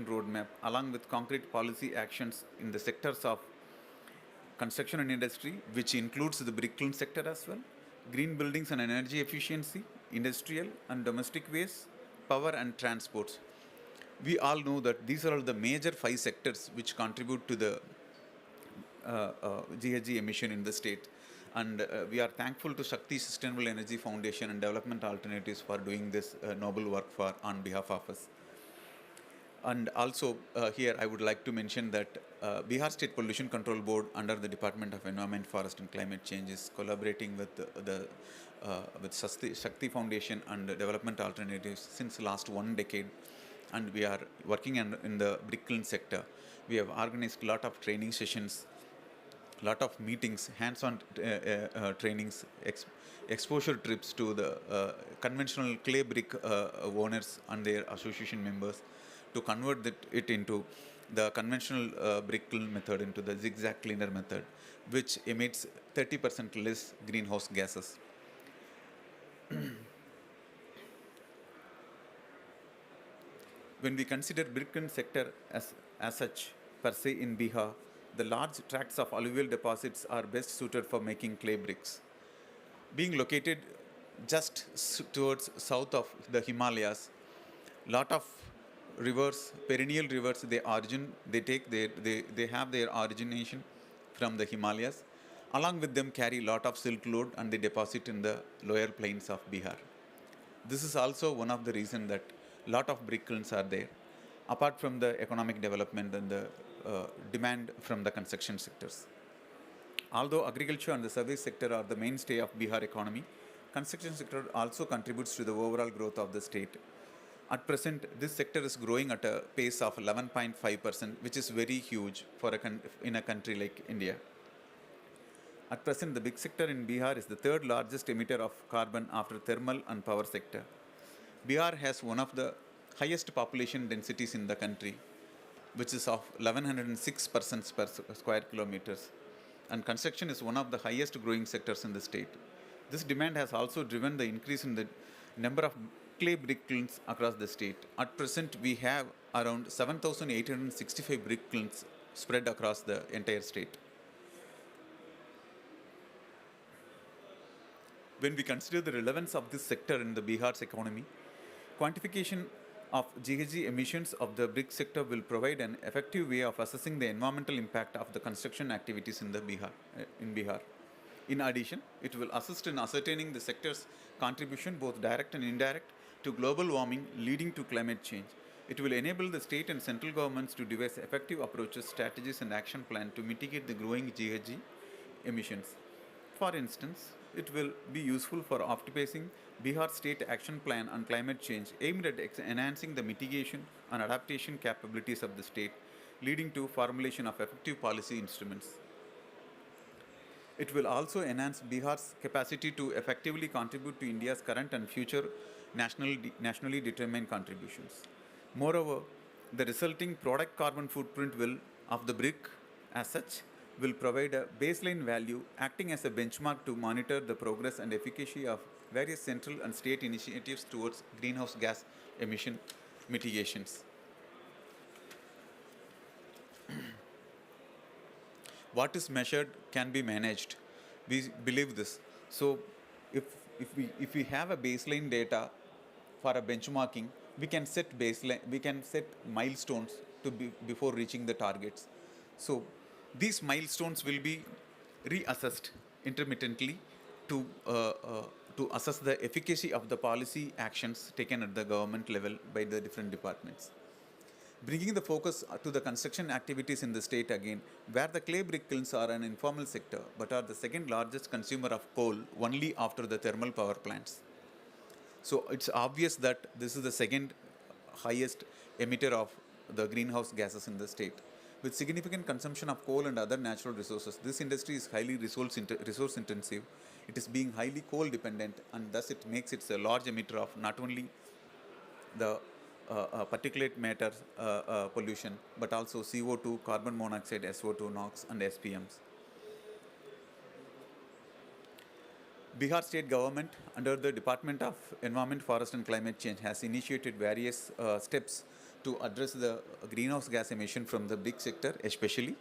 roadmap, along with concrete policy actions in the sectors of construction and industry, which includes the brick kiln sector as well, green buildings and energy efficiency, industrial and domestic waste, power and transports. We all know that these are all the major 5 sectors which contribute to the GHG emission in the state. And we are thankful to Shakti Sustainable Energy Foundation and Development Alternatives for doing this noble work on behalf of us. And also here I would like to mention that Bihar State Pollution Control Board under the Department of Environment, Forest and Climate Change is collaborating with Shakti Foundation and Development Alternatives since last 1 decade. And we are working in the brick kiln sector. We have organized a lot of training sessions, lot of meetings, hands-on trainings, exposure trips to the conventional clay brick owners and their association members, to convert it into the conventional brick kiln method, into the zigzag cleaner method, which emits 30% less greenhouse gases. When we consider brick kiln sector as such per se in Bihar, the large tracts of alluvial deposits are best suited for making clay bricks. Being located just towards south of the Himalayas, lot of rivers, perennial rivers, they have their origination from the Himalayas. Along with them carry lot of silk load and they deposit in the lower plains of Bihar. This is also one of the reasons that lot of brick kilns are there, apart from the economic development and the demand from the construction sectors. Although agriculture and the service sector are the mainstay of Bihar economy, construction sector also contributes to the overall growth of the state. At present, this sector is growing at a pace of 11.5%, which is very huge for in a country like India. At present, the big sector in Bihar is the 3rd largest emitter of carbon after thermal and power sector. Bihar has one of the highest population densities in the country, which is of 1106 persons per square kilometers. And construction is one of the highest growing sectors in the state. This demand has also driven the increase in the number of clay brick kilns across the state. At present, we have around 7,865 brick kilns spread across the entire state. When we consider the relevance of this sector in the Bihar's economy, quantification of GHG emissions of the brick sector will provide an effective way of assessing the environmental impact of the construction activities in Bihar. In addition, it will assist in ascertaining the sector's contribution, both direct and indirect, to global warming leading to climate change. It will enable the state and central governments to devise effective approaches, strategies, and action plan to mitigate the growing GHG emissions. For instance, it will be useful for optimizing Bihar State Action Plan on Climate Change aimed at enhancing the mitigation and adaptation capabilities of the state, leading to formulation of effective policy instruments. It will also enhance Bihar's capacity to effectively contribute to India's current and future nationally determined contributions. Moreover, the resulting product carbon footprint of the brick as such will provide a baseline value acting as a benchmark to monitor the progress and efficacy of various central and state initiatives towards greenhouse gas emission mitigations. What is measured can be managed. We believe this. So if we have a baseline data for a benchmarking, we can set milestones before reaching the targets. So these milestones will be reassessed intermittently to assess the efficacy of the policy actions taken at the government level by the different departments. Bringing the focus to the construction activities in the state again, where the clay brick kilns are an informal sector but are the second largest consumer of coal only after the thermal power plants. So it's obvious that this is the second highest emitter of the greenhouse gases in the state. With significant consumption of coal and other natural resources, this industry is highly resource intensive. It is being highly coal dependent, and thus it makes it a large emitter of not only the particulate matter pollution, but also CO2, carbon monoxide, SO2, NOx, and SPMs. Bihar state government under the Department of Environment, Forest and Climate Change has initiated various steps to address the greenhouse gas emission from the brick sector especially.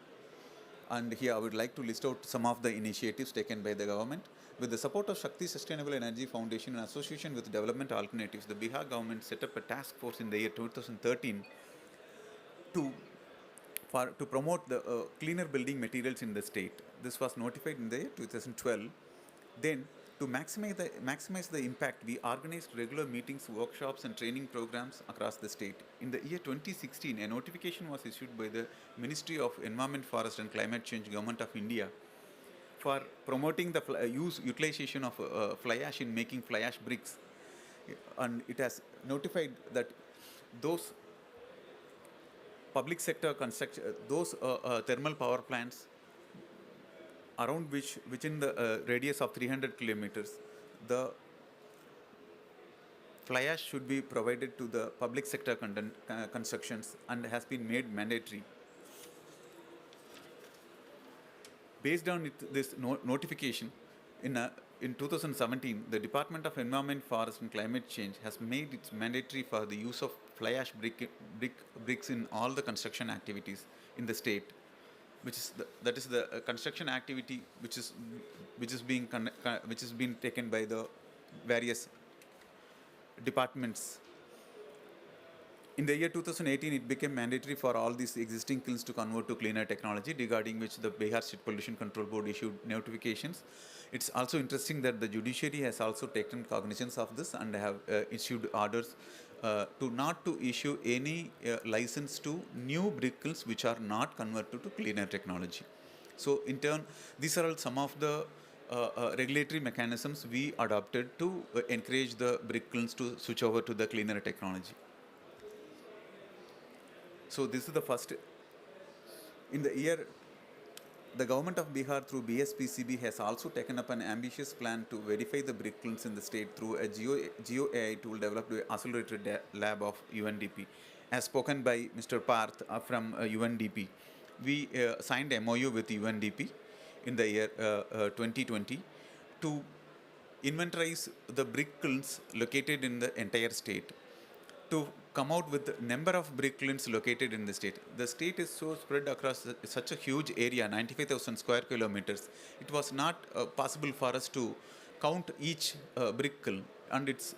And here I would like to list out some of the initiatives taken by the government. With the support of Shakti Sustainable Energy Foundation in association with Development Alternatives, the Bihar government set up a task force in the year 2013 to promote the cleaner building materials in the state. This was notified in the year 2012. Then, to maximize the impact, we organized regular meetings, workshops, and training programs across the state. In the year 2016, a notification was issued by the Ministry of Environment, Forest and Climate Change, Government of India, for promoting the utilization of fly ash in making fly ash bricks. And it has notified that those public sector those thermal power plants around within the radius of 300 kilometers, the fly ash should be provided to the public sector constructions and has been made mandatory. Based on this notification, in 2017, the Department of Environment, Forest and Climate Change has made it mandatory for the use of fly ash bricks in all the construction activities in the state, that is the construction activity which is being taken by the various departments. In the year 2018, it became mandatory for all these existing kilns to convert to cleaner technology, regarding which the Bihar State Pollution Control Board issued notifications. It's also interesting that the judiciary has also taken cognizance of this and have issued orders not to issue any license to new brick kilns which are not converted to cleaner technology. So in turn, these are all some of the regulatory mechanisms we adopted to encourage the brick kilns to switch over to the cleaner technology. So this is the first. In the year, the government of Bihar through BSPCB has also taken up an ambitious plan to verify the brick kilns in the state through a GeoAI tool developed by Accelerated Lab of UNDP. As spoken by Mr. Parth from UNDP, we signed a MOU with UNDP in the year 2020 to inventorize the brick kilns located in the entire state, to come out with the number of brick kilns located in the state. The state is so spread across such a huge area, 95,000 square kilometers. It was not possible for us to count each brick kiln and its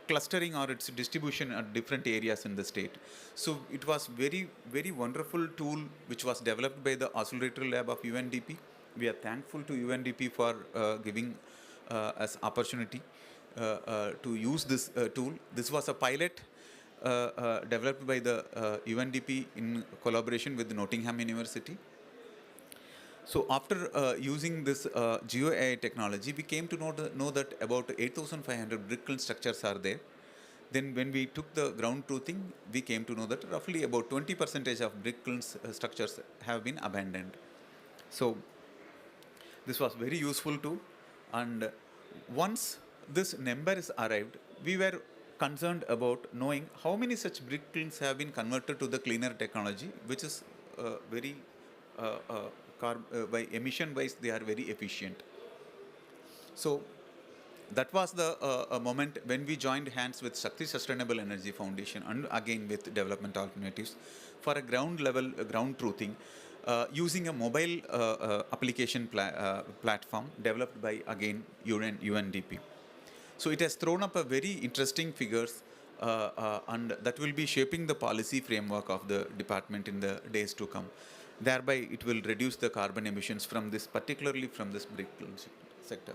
clustering or its distribution at different areas in the state. So it was very, very wonderful tool which was developed by the Accelerator Lab of UNDP We are thankful to UNDP for giving us opportunity to use this tool. This was a pilot developed by the UNDP in collaboration with Nottingham University. So after using this Geo AI technology, we came to know that about 8,500 brick kiln structures are there. Then when we took the ground truthing, we came to know that roughly about 20% of brick kiln structures have been abandoned. So this was very useful too. And once this number is arrived, we were concerned about knowing how many such brick kilns have been converted to the cleaner technology, which is very by emission wise they are very efficient. So that was the moment when we joined hands with Shakti Sustainable Energy Foundation and again with Development Alternatives for a ground level ground truthing using a mobile application platform developed by again UNDP. So it has thrown up a very interesting figures and that will be shaping the policy framework of the department in the days to come. Thereby it will reduce the carbon emissions from this, particularly from this brick kiln sector.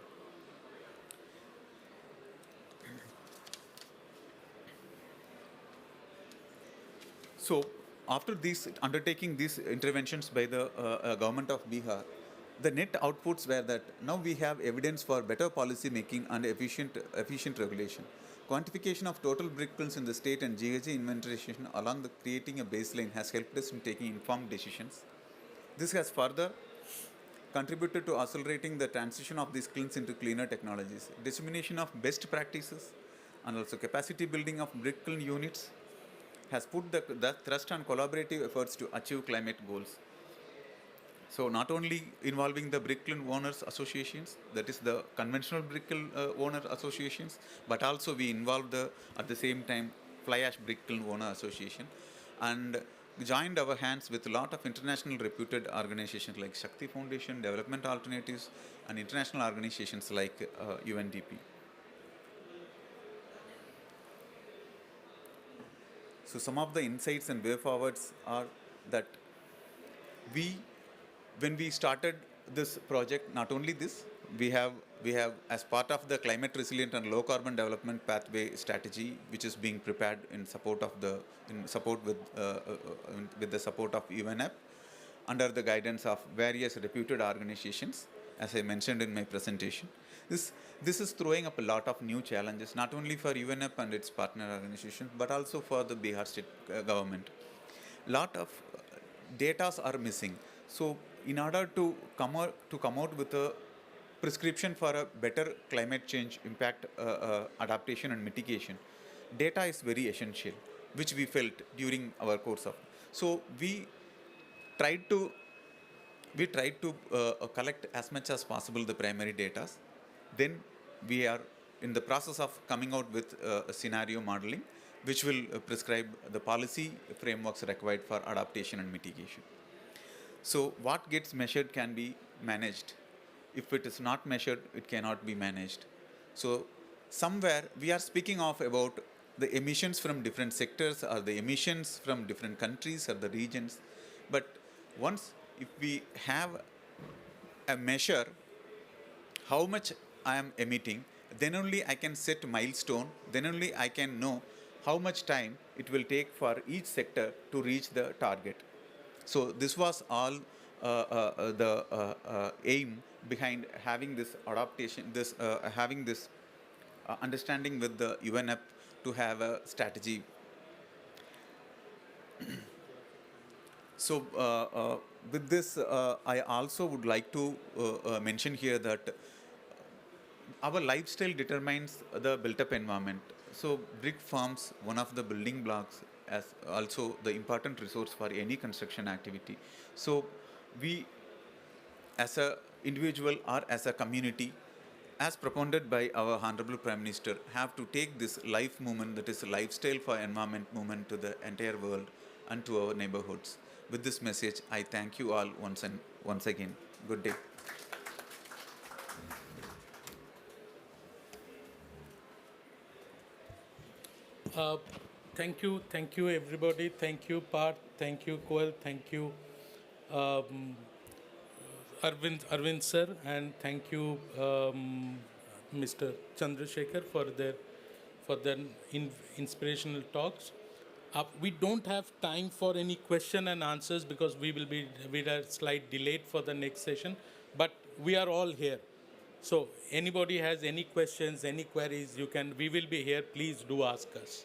So after undertaking these interventions by the government of Bihar, the net outputs were that now we have evidence for better policy making and efficient regulation. Quantification of total brick kilns in the state and GHG inventorization along the creating a baseline has helped us in taking informed decisions. This has further contributed to accelerating the transition of these kilns into cleaner technologies. Dissemination of best practices and also capacity building of brick kiln units has put the thrust on collaborative efforts to achieve climate goals. So not only involving the brick kiln owners associations, that is the conventional brick kiln owner associations, but also we involved at the same time fly ash brick kiln owner association, and joined our hands with a lot of international reputed organizations like Shakti Foundation, Development Alternatives, and international organizations like UNDP. So some of the insights and way forwards are that when we started this project, not only this, we have as part of the climate resilient and low carbon development pathway strategy, which is being prepared with the support of UNEP, under the guidance of various reputed organizations, as I mentioned in my presentation. This is throwing up a lot of new challenges, not only for UNEP and its partner organizations, but also for the Bihar state government. Lot of data are missing. So in order to come out with a prescription for a better climate change impact adaptation and mitigation, data is very essential, which we felt during our course of. So we tried to collect as much as possible the primary data. Then we are in the process of coming out with a scenario modeling, which will prescribe the policy frameworks required for adaptation and mitigation. So what gets measured can be managed. If it is not measured, it cannot be managed. So somewhere we are speaking of about the emissions from different sectors or the emissions from different countries or the regions. But once if we have a measure how much I am emitting, then only I can set milestone, then only I can know how much time it will take for each sector to reach the target. So this was all the aim behind having this adaptation, having this understanding with the UNEP to have a strategy. So with this, I also would like to mention here that our lifestyle determines the built-up environment. So brick forms one of the building blocks as also the important resource for any construction activity. So we as a individual or as a community, as propounded by our Honorable Prime Minister, have to take this life movement, that is lifestyle for environment movement, to the entire world and to our neighborhoods. With this message, I thank you all once again. Good day. Thank you everybody. Thank you Parth, thank you Koel, thank you Arvind sir, and thank you, Mr. Chandrasekhar, for their inspirational talks. We don't have time for any question and answers because we are slight delayed for the next session, but we are all here. So anybody has any questions, any queries, we will be here. Please do ask us.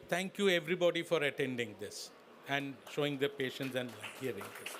Thank you everybody for attending this and showing the patience and hearing this.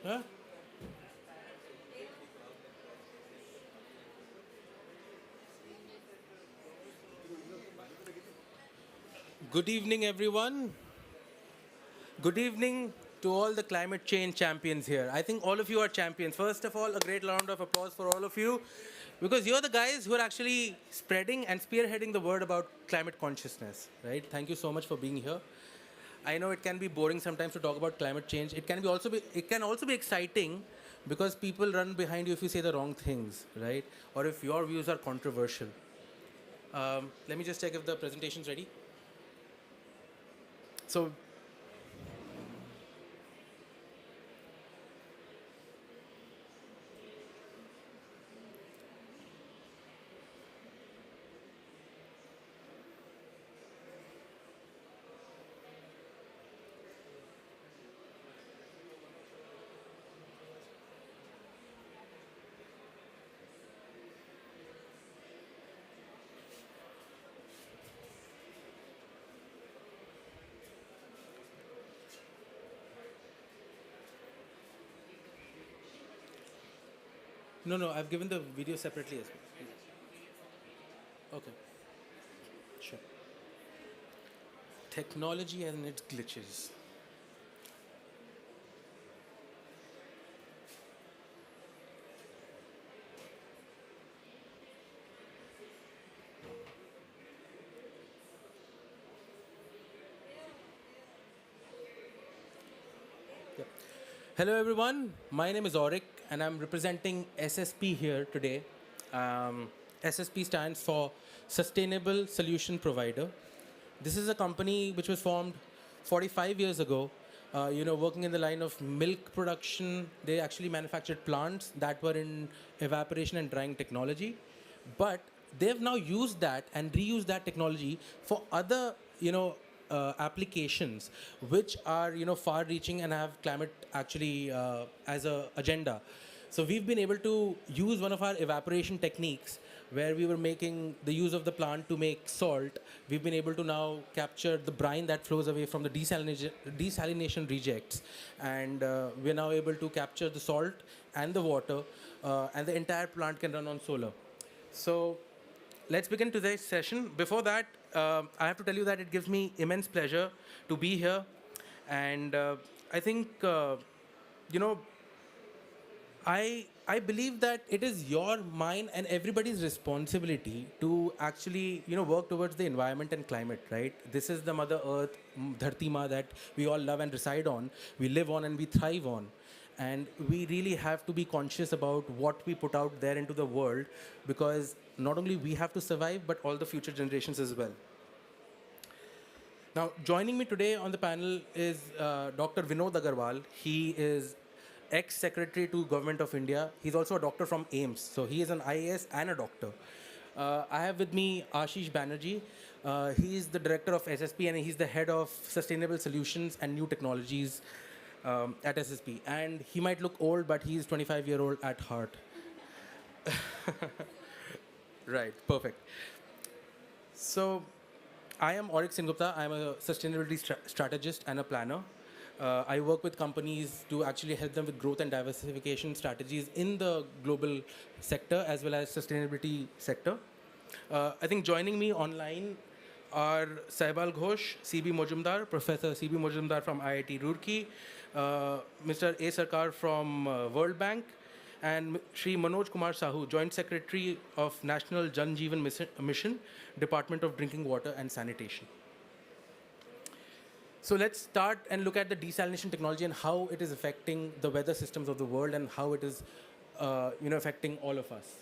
Huh? Good evening, everyone. Good evening to all the climate change champions here. I think all of you are champions. First of all, a great round of applause for all of you because you're the guys who are actually spreading and spearheading the word about climate consciousness, right? Thank you so much for being here. I know it can be boring sometimes to talk about climate change. It can also be exciting because people run behind you if you say the wrong things, right? Or if your views are controversial. Let me just check if the presentation's ready. So, no, I've given the video separately as well. Okay, sure. Technology and its glitches. Hello everyone, my name is Auric and I'm representing SSP here today. SSP stands for Sustainable Solution Provider. This is a company which was formed 45 years ago, working in the line of milk production. They actually manufactured plants that were in evaporation and drying technology. But they've now used that and reused that technology for other, applications which are, far-reaching and have climate actually as a agenda. So we've been able to use one of our evaporation techniques where we were making the use of the plant to make salt. We've been able to now capture the brine that flows away from the desalination rejects, and we're now able to capture the salt and the water, and the entire plant can run on solar. So let's begin today's session. Before that, I have to tell you that it gives me immense pleasure to be here. And I think, I believe that it is your, mine, and everybody's responsibility to actually, work towards the environment and climate, right? This is the Mother Earth, Dharti Ma, that we all love and reside on, we live on and we thrive on. And we really have to be conscious about what we put out there into the world, because not only we have to survive, but all the future generations as well. Now, joining me today on the panel is Dr. Vinod Agarwal. He is ex-secretary to Government of India. He's also a doctor from AIMS. So he is an IAS and a doctor. I have with me Ashish Banerjee. He is the director of SSP and he's the head of Sustainable Solutions and New Technologies at SSP. And he might look old, but he's 25-year-old at heart. Right, perfect. So I am Auric Singupta. I'm a sustainability strategist and a planner. I work with companies to actually help them with growth and diversification strategies in the global sector as well as sustainability sector. I think joining me online are Saibal Ghosh, CB Mojumdar, Professor CB Mojumdar from IIT Roorkee, Mr. A. Sarkar from World Bank, and Shri Manoj Kumar Sahu, Joint Secretary of National Jal Jeevan Mission, Department of Drinking Water and Sanitation. So let's start and look at the desalination technology and how it is affecting the weather systems of the world and how it is affecting all of us.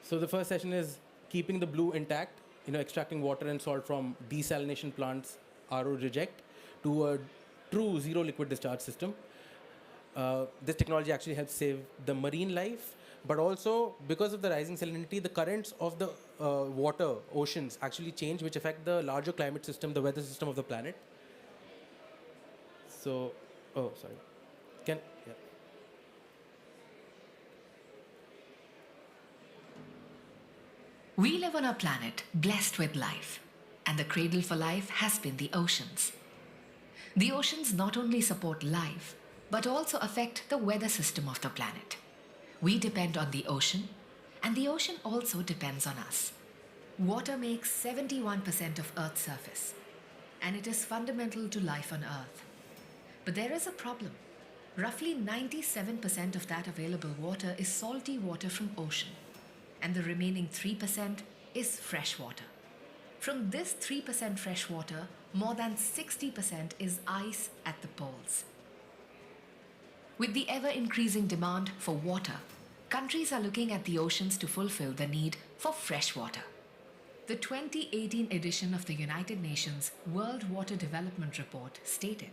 So the first session is keeping the blue intact, extracting water and salt from desalination plants, RO reject, to a true zero liquid discharge system. This technology actually helps save the marine life, but also because of the rising salinity, the currents of the water, oceans actually change, which affect the larger climate system, the weather system of the planet. So, yeah. We live on a planet blessed with life, and the cradle for life has been the oceans. The oceans not only support life, but also affect the weather system of the planet. We depend on the ocean, and the ocean also depends on us. Water makes 71% of Earth's surface, and it is fundamental to life on Earth. But there is a problem. Roughly 97% of that available water is salty water from ocean, and the remaining 3% is fresh water. From this 3% fresh water, more than 60% is ice at the poles. With the ever-increasing demand for water, countries are looking at the oceans to fulfill the need for fresh water. The 2018 edition of the United Nations World Water Development Report stated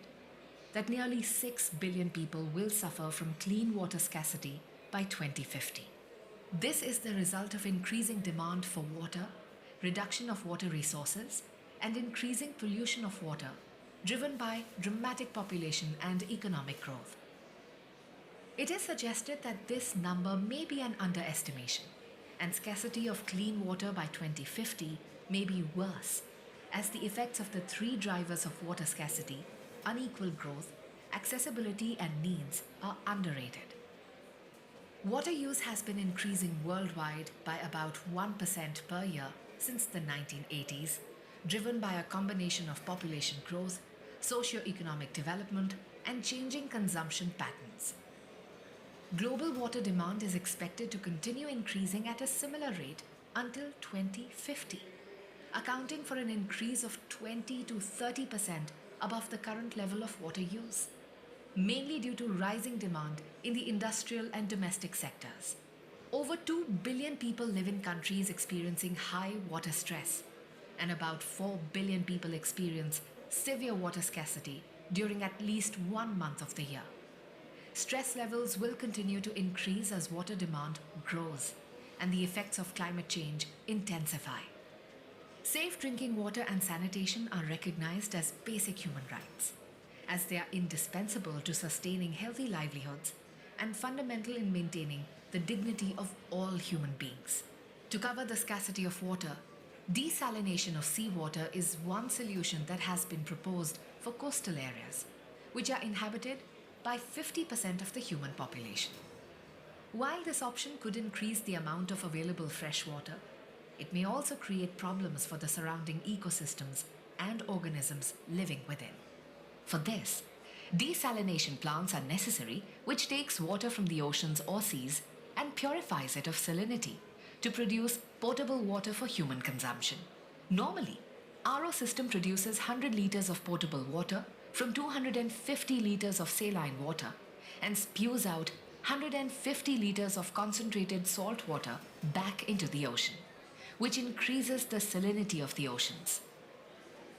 that nearly 6 billion people will suffer from clean water scarcity by 2050. This is the result of increasing demand for water, reduction of water resources, and increasing pollution of water, driven by dramatic population and economic growth. It is suggested that this number may be an underestimation, and scarcity of clean water by 2050 may be worse, as the effects of the three drivers of water scarcity, unequal growth, accessibility, and needs are underrated. Water use has been increasing worldwide by about 1% per year since the 1980s, driven by a combination of population growth, socio-economic development, and changing consumption patterns. Global water demand is expected to continue increasing at a similar rate until 2050, accounting for an increase of 20 to 30% above the current level of water use, mainly due to rising demand in the industrial and domestic sectors. Over 2 billion people live in countries experiencing high water stress, and about 4 billion people experience severe water scarcity during at least 1 month of the year. Stress levels will continue to increase as water demand grows and the effects of climate change intensify. Safe drinking water and sanitation are recognized as basic human rights, as they are indispensable to sustaining healthy livelihoods and fundamental in maintaining the dignity of all human beings. To cover the scarcity of water, desalination of seawater is one solution that has been proposed for coastal areas, which are inhabited by 50% of the human population. While this option could increase the amount of available fresh water, it may also create problems for the surrounding ecosystems and organisms living within. For this, desalination plants are necessary, which takes water from the oceans or seas and purifies it of salinity to produce potable water for human consumption. Normally, RO system produces 100 liters of potable water from 250 liters of saline water and spews out 150 liters of concentrated salt water back into the ocean, which increases the salinity of the oceans.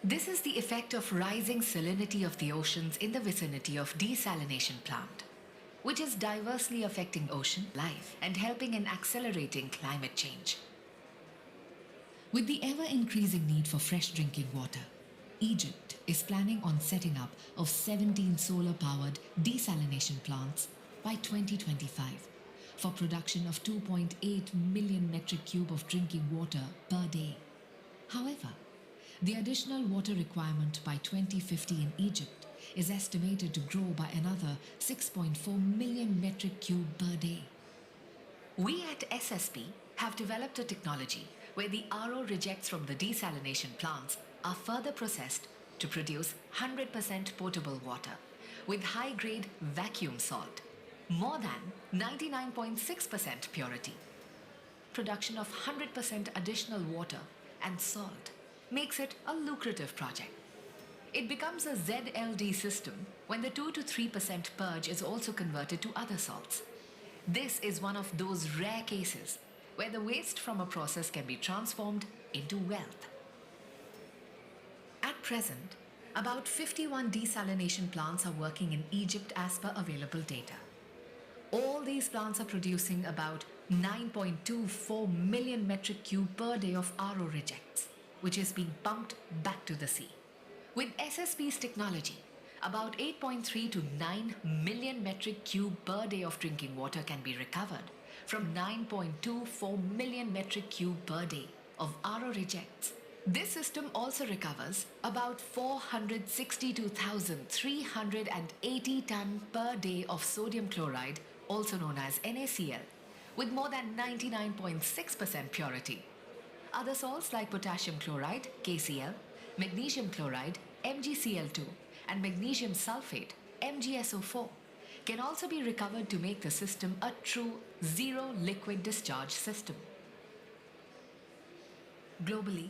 This is the effect of rising salinity of the oceans in the vicinity of desalination plant, which is diversely affecting ocean life and helping in accelerating climate change. With the ever-increasing need for fresh drinking water, Egypt is planning on setting up of 17 solar-powered desalination plants by 2025 for production of 2.8 million metric cube of drinking water per day. However, the additional water requirement by 2050 in Egypt is estimated to grow by another 6.4 million metric cube per day. We at SSP have developed a technology where the RO rejects from the desalination plants are further processed to produce 100% potable water with high-grade vacuum salt, more than 99.6% purity. Production of 100% additional water and salt makes it a lucrative project. It becomes a ZLD system when the 2 to 3% purge is also converted to other salts. This is one of those rare cases where the waste from a process can be transformed into wealth. At present, about 51 desalination plants are working in Egypt as per available data. All these plants are producing about 9.24 million metric cube per day of RO rejects, which is being pumped back to the sea. With SSP's technology, about 8.3 to 9 million metric cube per day of drinking water can be recovered from 9.24 million metric cube per day of RO rejects. This system also recovers about 462,380 ton per day of sodium chloride, also known as NaCl, with more than 99.6% purity. Other salts like potassium chloride, KCl, magnesium chloride, MgCl2, and magnesium sulfate, MgSO4, can also be recovered to make the system a true zero liquid discharge system. Globally,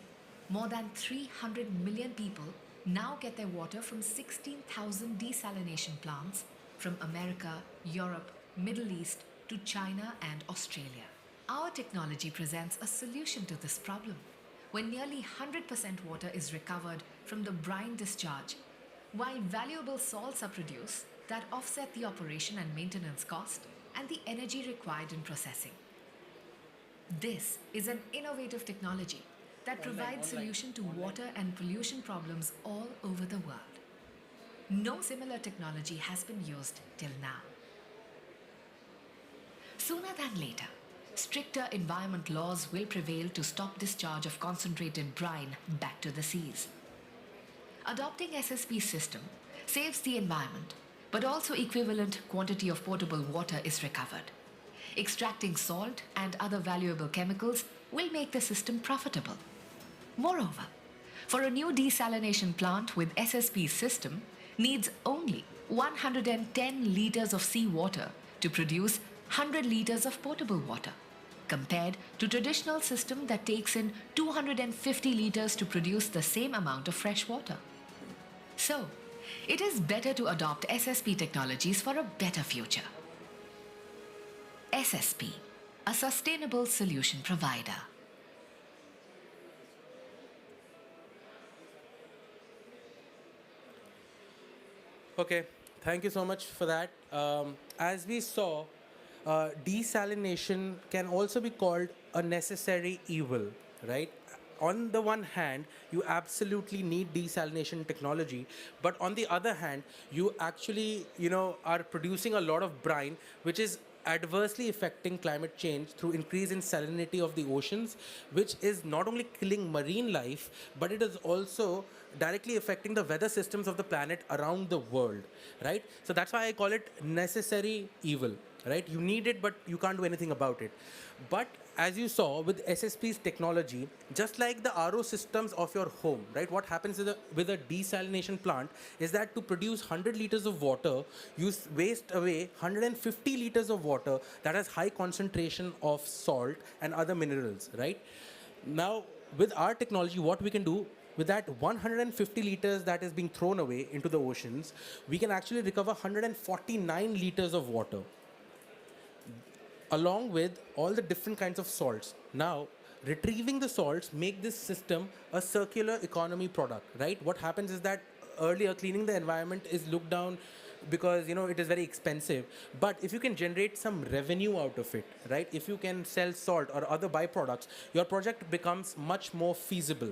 more than 300 million people now get their water from 16,000 desalination plants from America, Europe, Middle East to China and Australia. Our technology presents a solution to this problem when nearly 100% water is recovered from the brine discharge, while valuable salts are produced that offset the operation and maintenance cost and the energy required in processing. This is an innovative technology that provides solution to water and pollution problems all over the world. No similar technology has been used till now. Sooner than later, stricter environment laws will prevail to stop discharge of concentrated brine back to the seas. Adopting SSP's system saves the environment, but also equivalent quantity of potable water is recovered. Extracting salt and other valuable chemicals will make the system profitable. Moreover, for a new desalination plant with SSP's system needs only 110 liters of seawater to produce 100 liters of potable water, compared to traditional system that takes in 250 liters to produce the same amount of fresh water. So, It is better to adopt SSP technologies for a better future. SSP, a sustainable solution provider. Okay, thank you so much for that. As we saw, desalination can also be called a necessary evil, right? On the one hand, you absolutely need desalination technology, but on the other hand, you actually, are producing a lot of brine, which is adversely affecting climate change through increase in salinity of the oceans, which is not only killing marine life, but it is also directly affecting the weather systems of the planet around the world, right? So that's why I call it necessary evil, right? You need it, but you can't do anything about it. But as you saw with SSP's technology, just like the RO systems of your home, right? What happens with a desalination plant is that to produce 100 liters of water, you waste away 150 liters of water that has high concentration of salt and other minerals, right? Now, with our technology, what we can do with that 150 liters that is being thrown away into the oceans, we can actually recover 149 liters of water along with all the different kinds of salts. Now, retrieving the salts make this system a circular economy product, right? What happens is that earlier cleaning the environment is looked down because it is very expensive, but if you can generate some revenue out of it, right? If you can sell salt or other byproducts, your project becomes much more feasible.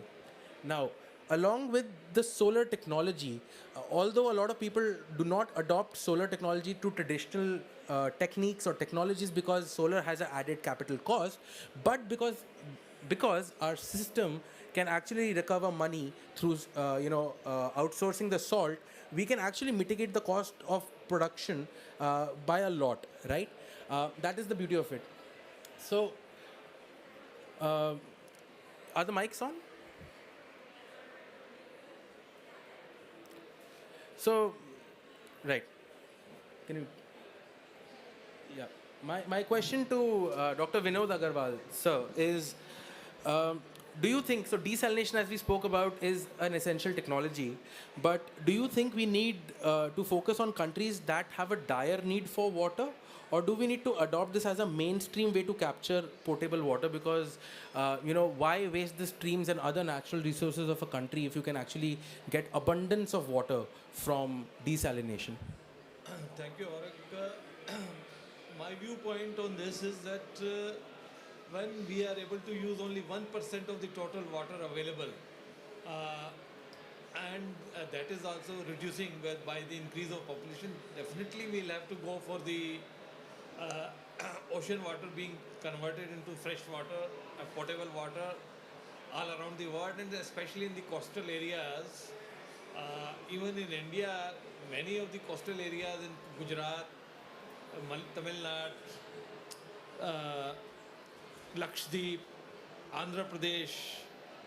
Now, along with the solar technology, although a lot of people do not adopt solar technology to traditional techniques or technologies because solar has an added capital cost, but because our system can actually recover money through outsourcing the salt, we can actually mitigate the cost of production by a lot, right? That is the beauty of it. So, are the mics on? So, right. Can you? Yeah. My question to Dr. Vinod Agarwal, sir, is do you think, so desalination, as we spoke about, is an essential technology, but do you think we need to focus on countries that have a dire need for water? Or do we need to adopt this as a mainstream way to capture potable water? Because, why waste the streams and other natural resources of a country if you can actually get abundance of water from desalination? Thank you, Arak. My viewpoint on this is that when we are able to use only 1% of the total water available, and that is also reducing by the increase of population, definitely we'll have to go for the ocean water being converted into fresh water, potable water all around the world, and especially in the coastal areas. Even in India, many of the coastal areas in Gujarat, Tamil Nadu, Lakshadweep, Andhra Pradesh,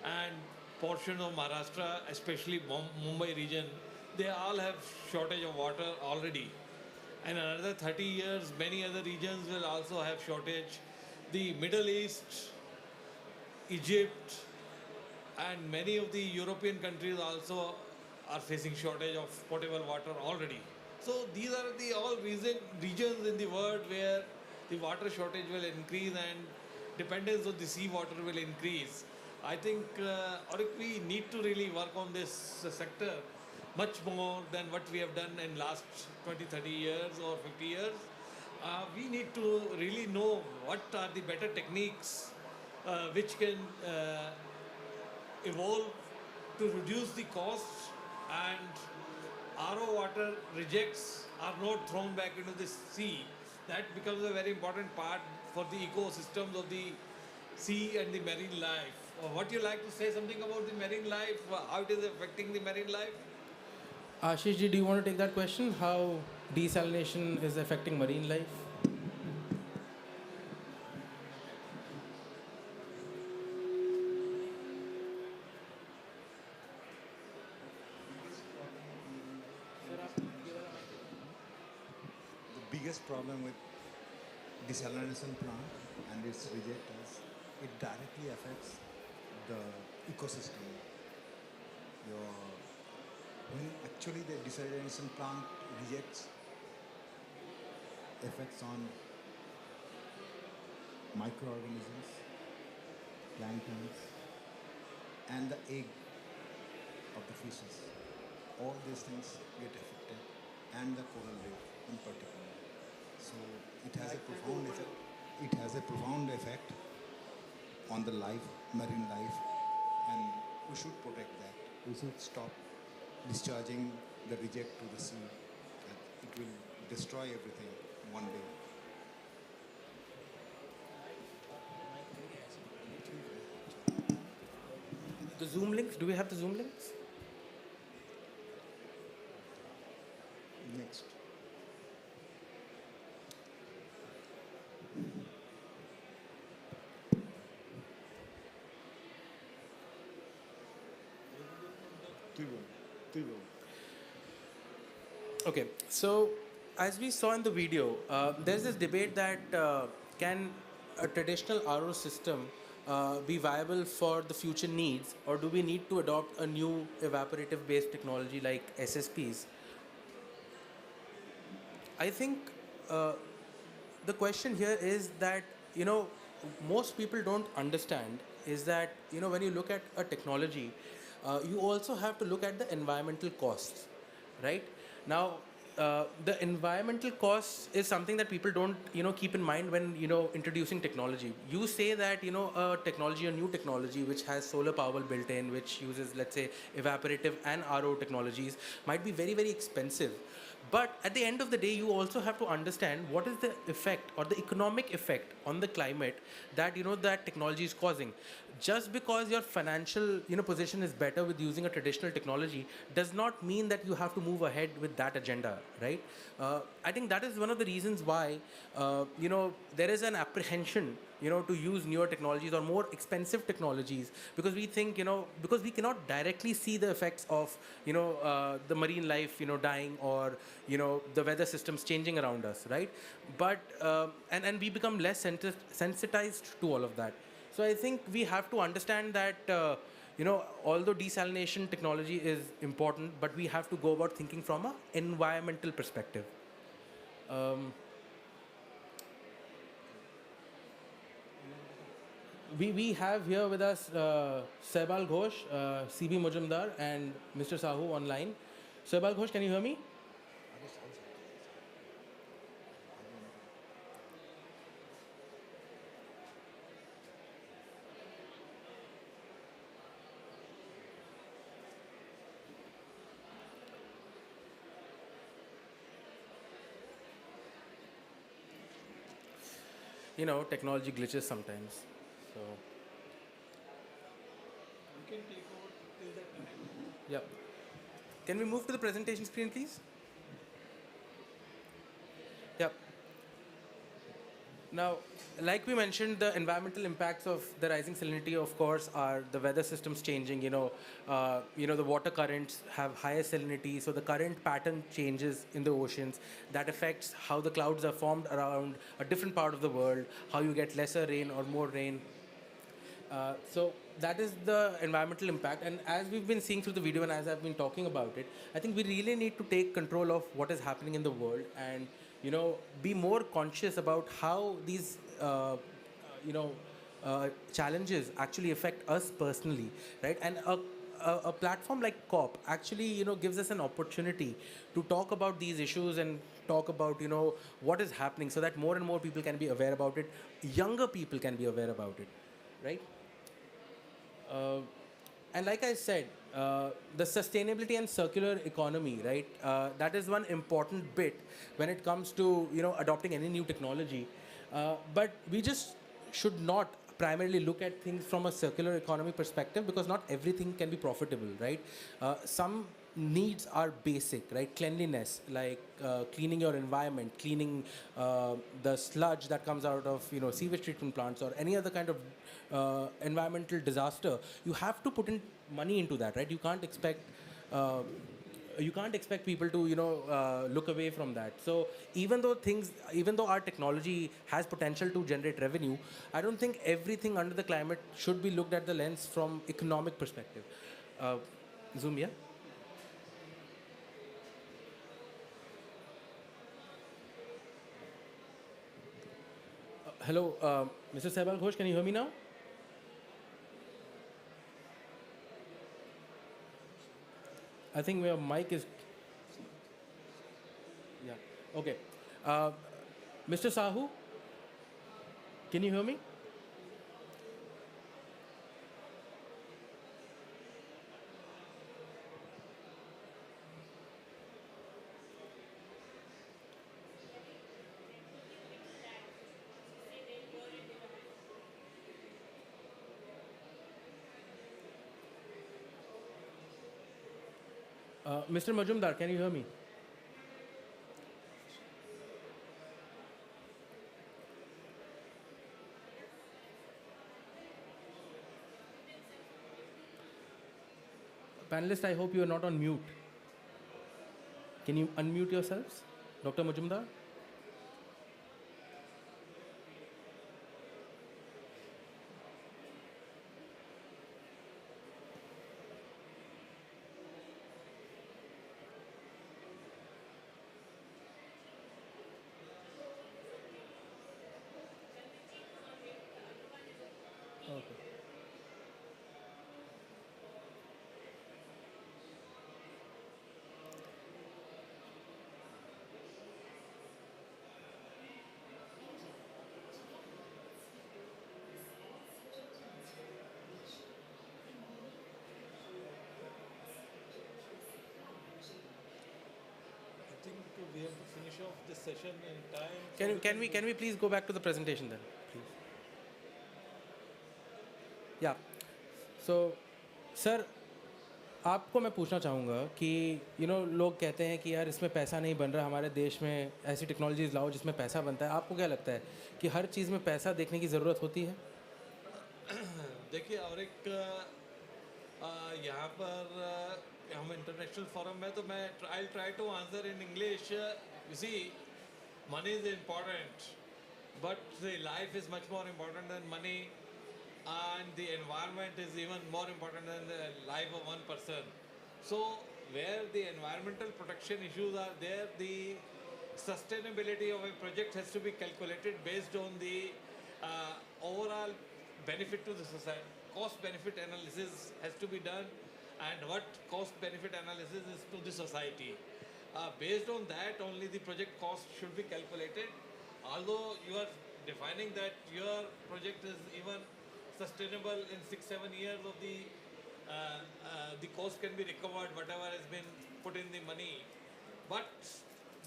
and portion of Maharashtra, especially Mumbai region, they all have shortage of water already. And another 30 years, many other regions will also have shortage. The Middle East, Egypt, and many of the European countries also are facing shortage of potable water already. So these are the all regions in the world where the water shortage will increase and dependence on the seawater will increase. I think we need to really work on this sector much more than what we have done in last 20, 30 years or 50 years. We need to really know what are the better techniques which can evolve to reduce the costs, and RO water rejects are not thrown back into the sea. That becomes a very important part for the ecosystems of the sea and the marine life. What you like to say something about the marine life, how it is affecting the marine life? Ashish ji, do you want to take that question? How desalination is affecting marine life? The biggest problem with desalination plant and its reject is it directly affects the ecosystem. When a Actually, the desalination plant rejects effects on microorganisms, planktons, and the egg of the fishes. All these things get affected, and the coral reef in particular. So it has a profound effect. It has a profound effect on the life, marine life, and we should protect that. We should stop discharging the reject to the sea. It will destroy everything one day. The Zoom links, do we have the Zoom links? Next. Okay, so as we saw in the video, there's this debate that can a traditional RO system be viable for the future needs, or do we need to adopt a new evaporative based technology like SSPs? I think the question here is that, most people don't understand is that, when you look at a technology, you also have to look at the environmental costs, right? Now, the environmental costs is something that people don't, keep in mind when, introducing technology. You say that, a technology, a new technology, which has solar power built in, which uses, let's say, evaporative and RO technologies, might be very, very expensive. But at the end of the day, you also have to understand what is the effect or the economic effect on the climate that that technology is causing. Just because your financial position is better with using a traditional technology does not mean that you have to move ahead with that agenda, right? I think that is one of the reasons why there is an apprehension to use newer technologies or more expensive technologies, because we think, because we cannot directly see the effects of, the marine life, dying, or, the weather systems changing around us, right? But, and we become less sensitized to all of that. So I think we have to understand that, although desalination technology is important, but we have to go about thinking from an environmental perspective. We have here with us Saibal Ghosh, CB Mujumdar, and Mr. Sahu online. Saibal Ghosh, can you hear me? Technology glitches sometimes. So. We can take over till that time. Yeah. Can we move to the presentation screen, please? Yeah. Now, like we mentioned, the environmental impacts of the rising salinity, of course, are the weather systems changing. The water currents have higher salinity, so the current pattern changes in the oceans. That affects how the clouds are formed around a different part of the world, how you get lesser rain or more rain. So that is the environmental impact. And as we've been seeing through the video and as I've been talking about it, I think we really need to take control of what is happening in the world and, be more conscious about how these, challenges actually affect us personally, right? And a platform like COP actually, gives us an opportunity to talk about these issues and talk about, what is happening so that more and more people can be aware about it. Younger people can be aware about it, right? And like I said, the sustainability and circular economy, right? That is one important bit when it comes to adopting any new technology. But we just should not primarily look at things from a circular economy perspective, because not everything can be profitable, right? Some needs are basic, right? Cleanliness, like cleaning your environment, cleaning the sludge that comes out of sewage treatment plants or any other kind of environmental disaster. You have to put in money into that, right? You can't expect people to look away from that. So even though our technology has potential to generate revenue, I don't think everything under the climate should be looked at the lens from economic perspective. Zoom, yeah. Hello, Mr. Saibal Ghosh, can you hear me now? I think your mic is. Yeah. Okay. Mr. Sahu, can you hear me? Mr. Majumdar, can you hear me? Panelists, I hope you are not on mute. Can you unmute yourselves? Dr. Majumdar? Okay. I think we have to finish off this session in time. Can we please go back to the presentation then, please? Yeah. So, sir, आपको मैं पूछना चाहूँगा कि लोग कहते हैं कि यार इसमें पैसा नहीं बन रहा, हमारे देश में ऐसी टेक्नोलॉजीज लाओ जिसमें पैसा बनता है। आपको क्या लगता है कि हर चीज़ में पैसा देखने की ज़रूरत होती है? देखिए, और एक यहाँ पर हम इंटरनेशनल फोरम में, तो मैं I try to answer in English. You see, money is important, but the life is much more important than money, and the environment is even more important than the life of one person. So where the environmental protection issues are there, the sustainability of a project has to be calculated based on the overall benefit to the society. Cost benefit analysis has to be done, and what cost benefit analysis is to the society. Based on that, only the project cost should be calculated. Although you are defining that your project is even sustainable in 6-7 years of the cost can be recovered, whatever has been put in the money. But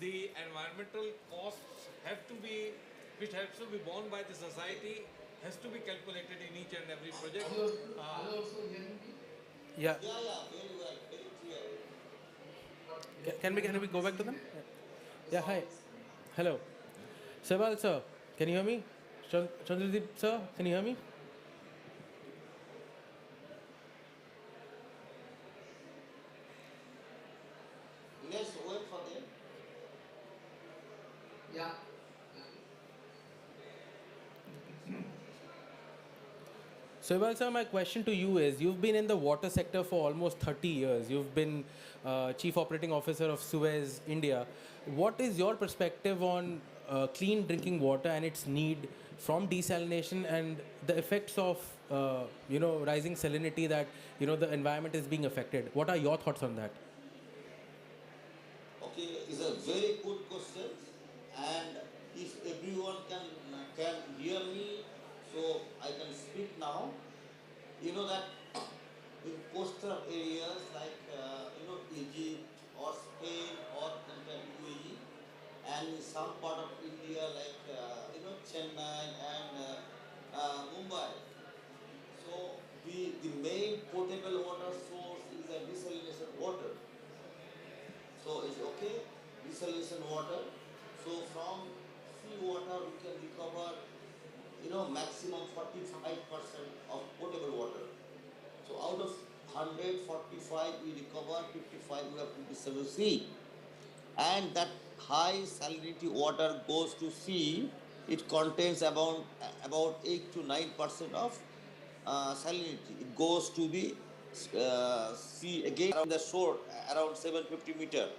the environmental costs have to be, which has to be borne by the society, has to be calculated in each and every project. Yeah. Very well, very clear. Can we go back to them? Yeah, hi. Hello. Saibal sir, can you hear me? Chandradeep sir, can you hear me? Let's wait for them. Yeah. Saibal sir, my question to you is, you've been in the water sector for almost 30 years. You've been Chief Operating Officer of Suez, India. What is your perspective on clean drinking water and its need from desalination and the effects of rising salinity that the environment is being affected? What are your thoughts on that? Okay, it's a very good question, and if everyone can hear me, so I can speak now. You know that in coastal areas like Egypt or Spain or UAE, and in some part of India like Chennai and Mumbai. So the main potable water source is a desalination water. So it's okay, desalination water. So from seawater we can recover, maximum 45% of potable water. So out of 145 we recover 55, we have to disable sea. And that high salinity water goes to sea. It contains about 8 to 9% of salinity. It goes to the sea again around the shore, around 750 meter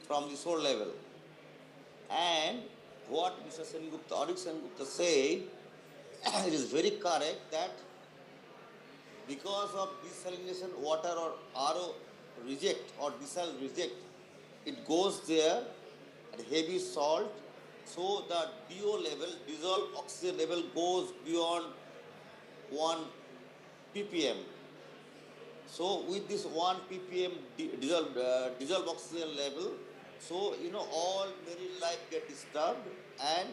from the shore level. And what Mr. Sengupta, Arik Sengupta said, it is very correct that because of desalination water or RO reject or desal reject, it goes there at heavy salt, so the DO level, dissolved oxygen level, goes beyond 1 ppm. So with this 1 ppm dissolved oxygen level, so all marine life get disturbed and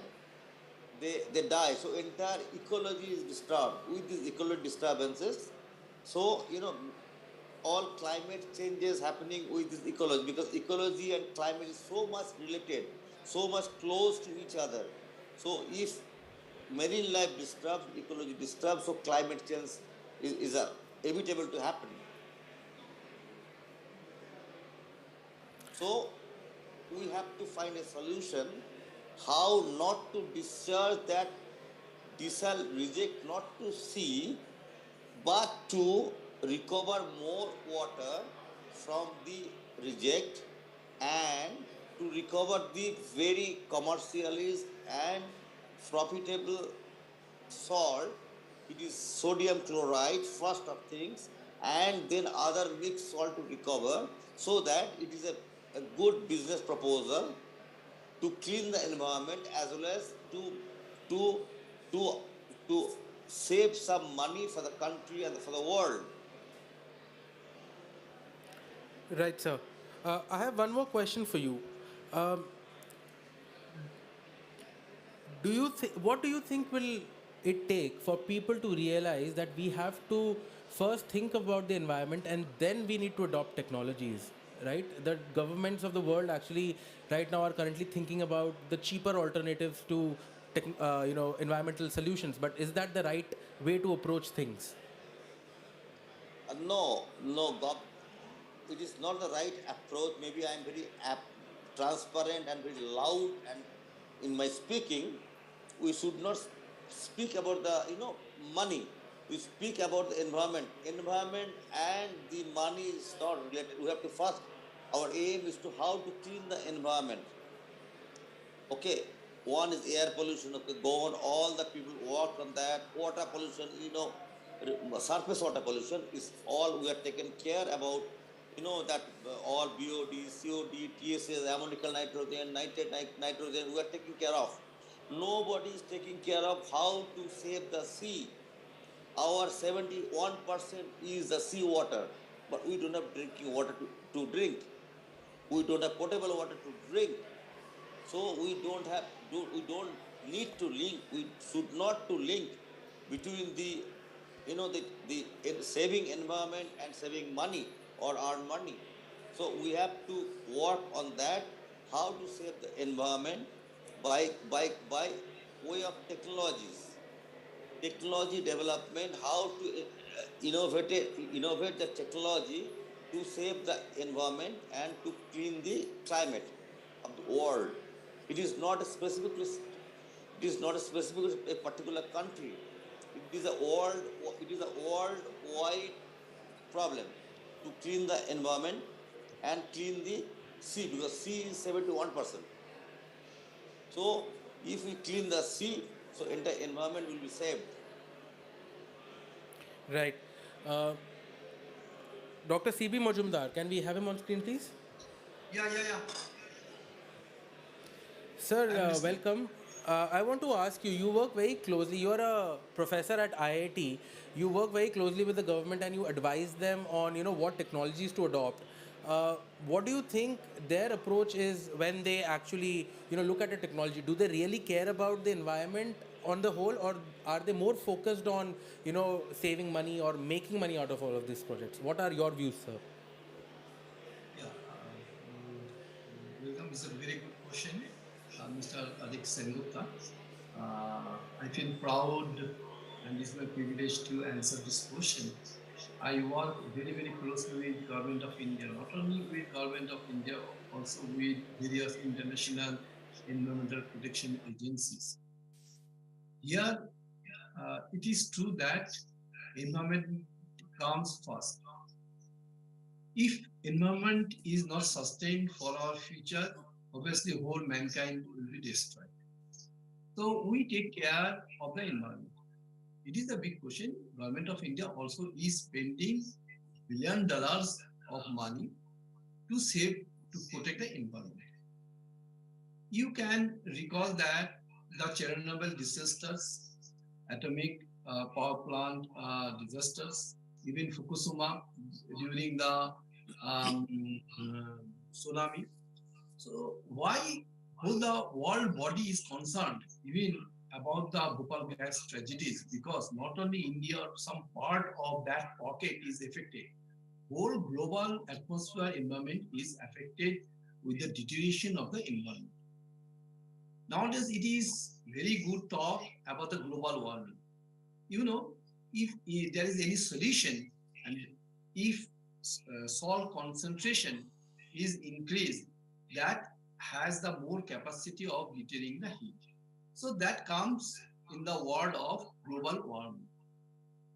they die. So entire ecology is disturbed with these ecological disturbances. So all climate changes happening with this ecology, because ecology and climate is so much related, so much close to each other. So if marine life disturbs, ecology disturbs, so climate change is inevitable to happen. So we have to find a solution how not to discharge that desal reject not to sea, but to recover more water from the reject and to recover the very commercially and profitable salt. It is sodium chloride first of things, and then other mixed salt to recover, so that it is a good business proposal to clean the environment as well as to to to save some money for the country and for the world. Right, sir. I have one more question for you. Um, what do you think will it take for people to realize that we have to first think about the environment and then we need to adopt technologies, right? The governments of the world actually right now are currently thinking about the cheaper alternatives to environmental solutions, but is that the right way to approach things? No, Bob, it is not the right approach. Maybe I am very transparent and very loud, and in my speaking, we should not speak about the money. We speak about the environment. Environment and the money is not related. We have to first. Our aim is to how to clean the environment. Okay, one is air pollution. Okay, go on. All the people work on that. Water pollution. Surface water pollution is all we are taken care about. That all BOD, COD, TSS, ammonical nitrogen, nitrogen, we are taking care of. Nobody is taking care of how to save the sea. Our 71% is the sea water, but we don't have drinking water to drink. We don't have potable water to drink. So we don't need to link. We should not to link between the saving environment and saving money or earn money. So we have to work on that, how to save the environment by way of technology development, how to innovate the technology to save the environment and to clean the climate of the world. It is not a specific. It is not a specific a particular country. It is a world. It is a worldwide problem to clean the environment and clean the sea, because sea is 71%. So if we clean the sea, so entire environment will be saved. Right. Uh, Dr. CB Majumdar, can we have him on screen, please? Yeah. Sir, welcome. I want to ask you, you work very closely, you are a professor at IIT, you work very closely with the government and you advise them on, what technologies to adopt. What do you think their approach is when they actually, look at a technology? Do they really care about the environment on the whole, or are they more focused on, saving money or making money out of all of these projects? What are your views, sir? Yeah. Welcome. It's a very good question, Mr. Adik Sengupta. I feel proud and it's my privilege to answer this question. I work very, very closely with Government of India, not only with Government of India, also with various international environmental protection agencies. Here, it is true that environment comes first. If environment is not sustained for our future, obviously whole mankind will be destroyed. So we take care of the environment. It is a big question. Government of India also is spending $1 billion of money to save, to protect the environment. You can recall that the Chernobyl disasters, atomic power plant disasters, even Fukushima during the tsunami. So why whole the world body is concerned even about the Bhopal gas tragedies? Because not only India, some part of that pocket is affected. Whole global atmosphere environment is affected with the deterioration of the environment. Nowadays, it is very good talk about the global warming. You know, if there is any solution and if salt concentration is increased, that has the more capacity of retaining the heat. So that comes in the word of global warming.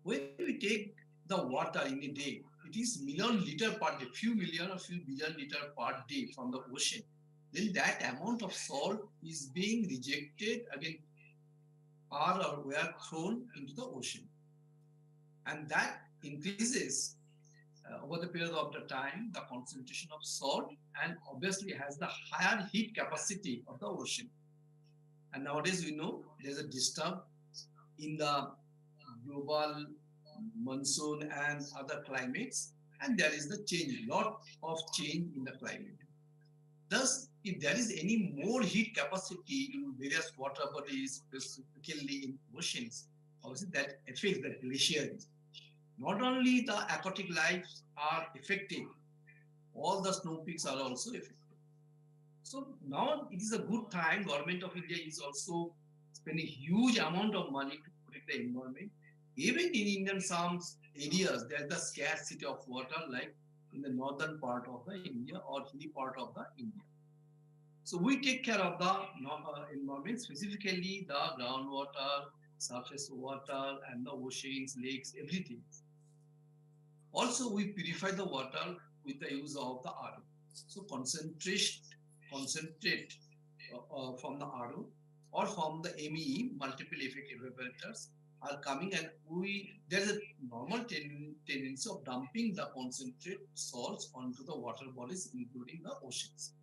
When we take the water in a day, it is million liter per day, few million or few billion liter per day from the ocean. Then that amount of salt is being rejected again or were thrown into the ocean. And that increases over the period of the time the concentration of salt and obviously has the higher heat capacity of the ocean. And nowadays we know there's a disturb in the global monsoon and other climates, and there is the change, lot of change in the climate. Thus, if there is any more heat capacity in various water bodies, specifically in oceans, obviously that affects the glaciers. Not only the aquatic lives are affected, all the snow peaks are also affected. So now it is a good time. Government of India is also spending huge amount of money to protect the environment. Even in Indian some areas, there is the scarcity of water, like in the northern part of the India or hilly part of the India. So we take care of the environment, specifically the groundwater, surface water, and the oceans, lakes, everything. Also, we purify the water with the use of the RO. So concentrate from the RO or from the MEE, multiple effect evaporators, are coming, and there's a normal tendency of dumping the concentrate salts onto the water bodies, including the oceans.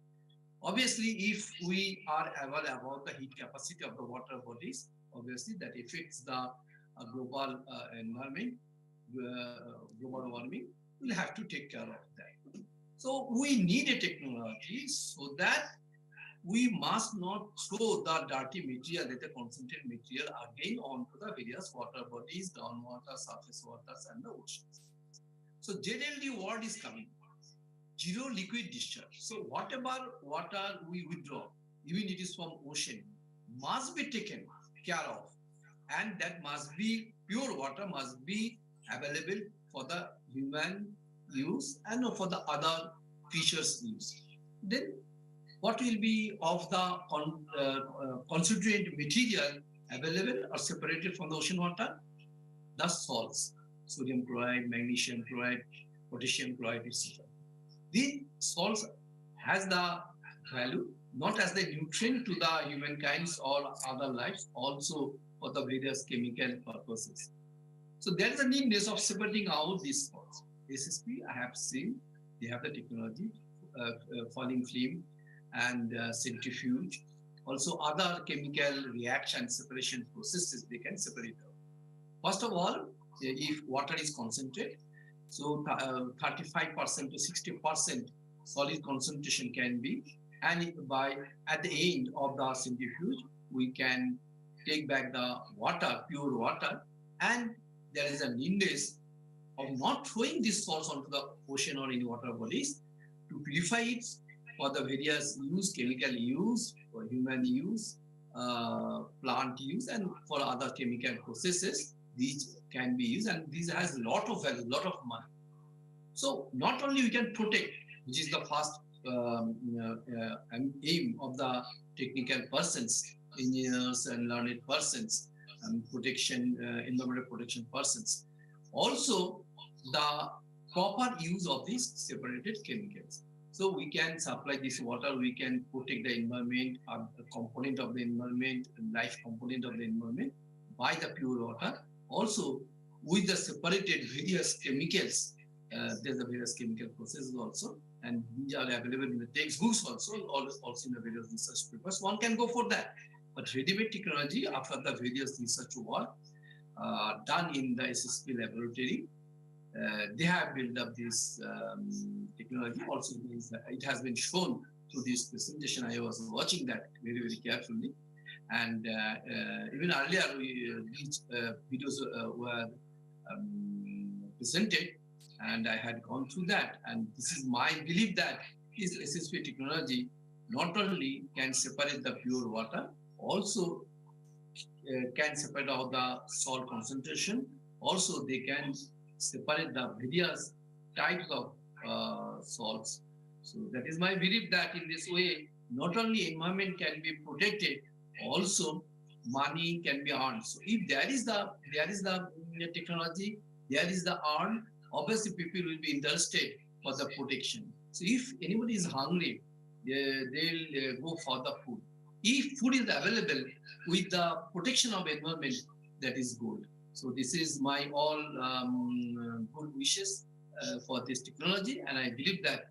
Obviously, if we are aware about the heat capacity of the water bodies, obviously that affects the global environment, global warming. We'll have to take care of that. So we need a technology so that we must not throw the dirty material, the concentrated material again onto the various water bodies, groundwater, surface waters, and the oceans. So ZLD word is coming. Zero liquid discharge. So whatever water we withdraw, even it is from ocean, must be taken care of, and that must be pure water, must be available for the human use and for the other creatures use. Then what will be of the constituent material available or separated from the ocean water? The salts, sodium chloride, magnesium chloride, potassium chloride, etc. These salts has the value not as the nutrient to the humankind or other lives, also for the various chemical purposes. So there is a needness of separating out these salts. SSP, I have seen, they have the technology, falling film and centrifuge. Also other chemical reaction separation processes, they can separate out. First of all, if water is concentrated, so 35% to 60% solid concentration can be, and at the end of the centrifuge, we can take back the water, pure water, and there is a needness of not throwing these salts onto the ocean or in water bodies to purify it for the various use, chemical use, for human use, plant use, and for other chemical processes. These can be used, and this has a lot of value, lot of money. So not only we can protect, which is the first aim of the technical persons, engineers and learned persons, protection, environmental protection persons. Also, the proper use of these separated chemicals. So we can supply this water, we can protect the environment, a component of the environment, life component of the environment by the pure water, Also, with the separated various chemicals, there's a various chemical processes also, and these are available in the textbooks also in the various research papers. One can go for that. But ready-made technology, after the various research work done in the SSP laboratory, they have built up this technology. Also, it has been shown through this presentation. I was watching that very, very carefully. And even earlier, these videos were presented, and I had gone through that. And this is my belief that this SSP technology not only can separate the pure water, also can separate out the salt concentration. Also, they can separate the various types of salts. So that is my belief that in this way, not only environment can be protected, also money can be earned. So if there is the technology, there is the earn, obviously people will be interested for the protection. So if anybody is hungry, they'll go for the food. If food is available with the protection of environment, that is good. So this is my all good wishes for this technology, and I believe that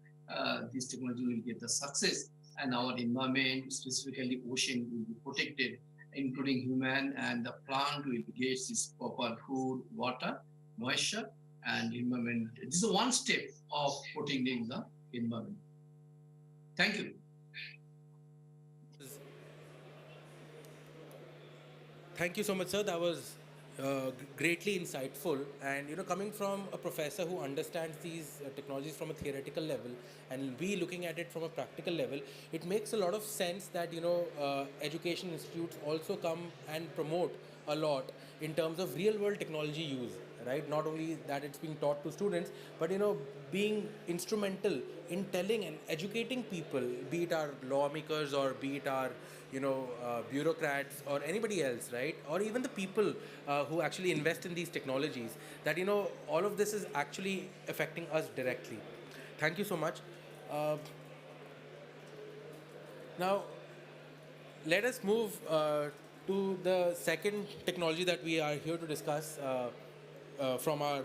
this technology will get the success, and our environment, specifically ocean, will be protected, including human, and the plant will get this proper food, water, moisture, and environment. This is one step of protecting the environment. Thank you. Thank you so much, sir. That was greatly insightful. And coming from a professor who understands these technologies from a theoretical level, and we looking at it from a practical level, it makes a lot of sense that education institutes also come and promote a lot in terms of real-world technology use. Right? Not only that it's being taught to students, but being instrumental in telling and educating people, be it our lawmakers or be it our bureaucrats or anybody else, right? Or even the people who actually invest in these technologies, that all of this is actually affecting us directly. Thank you so much. Now, let us move to the second technology that we are here to discuss from our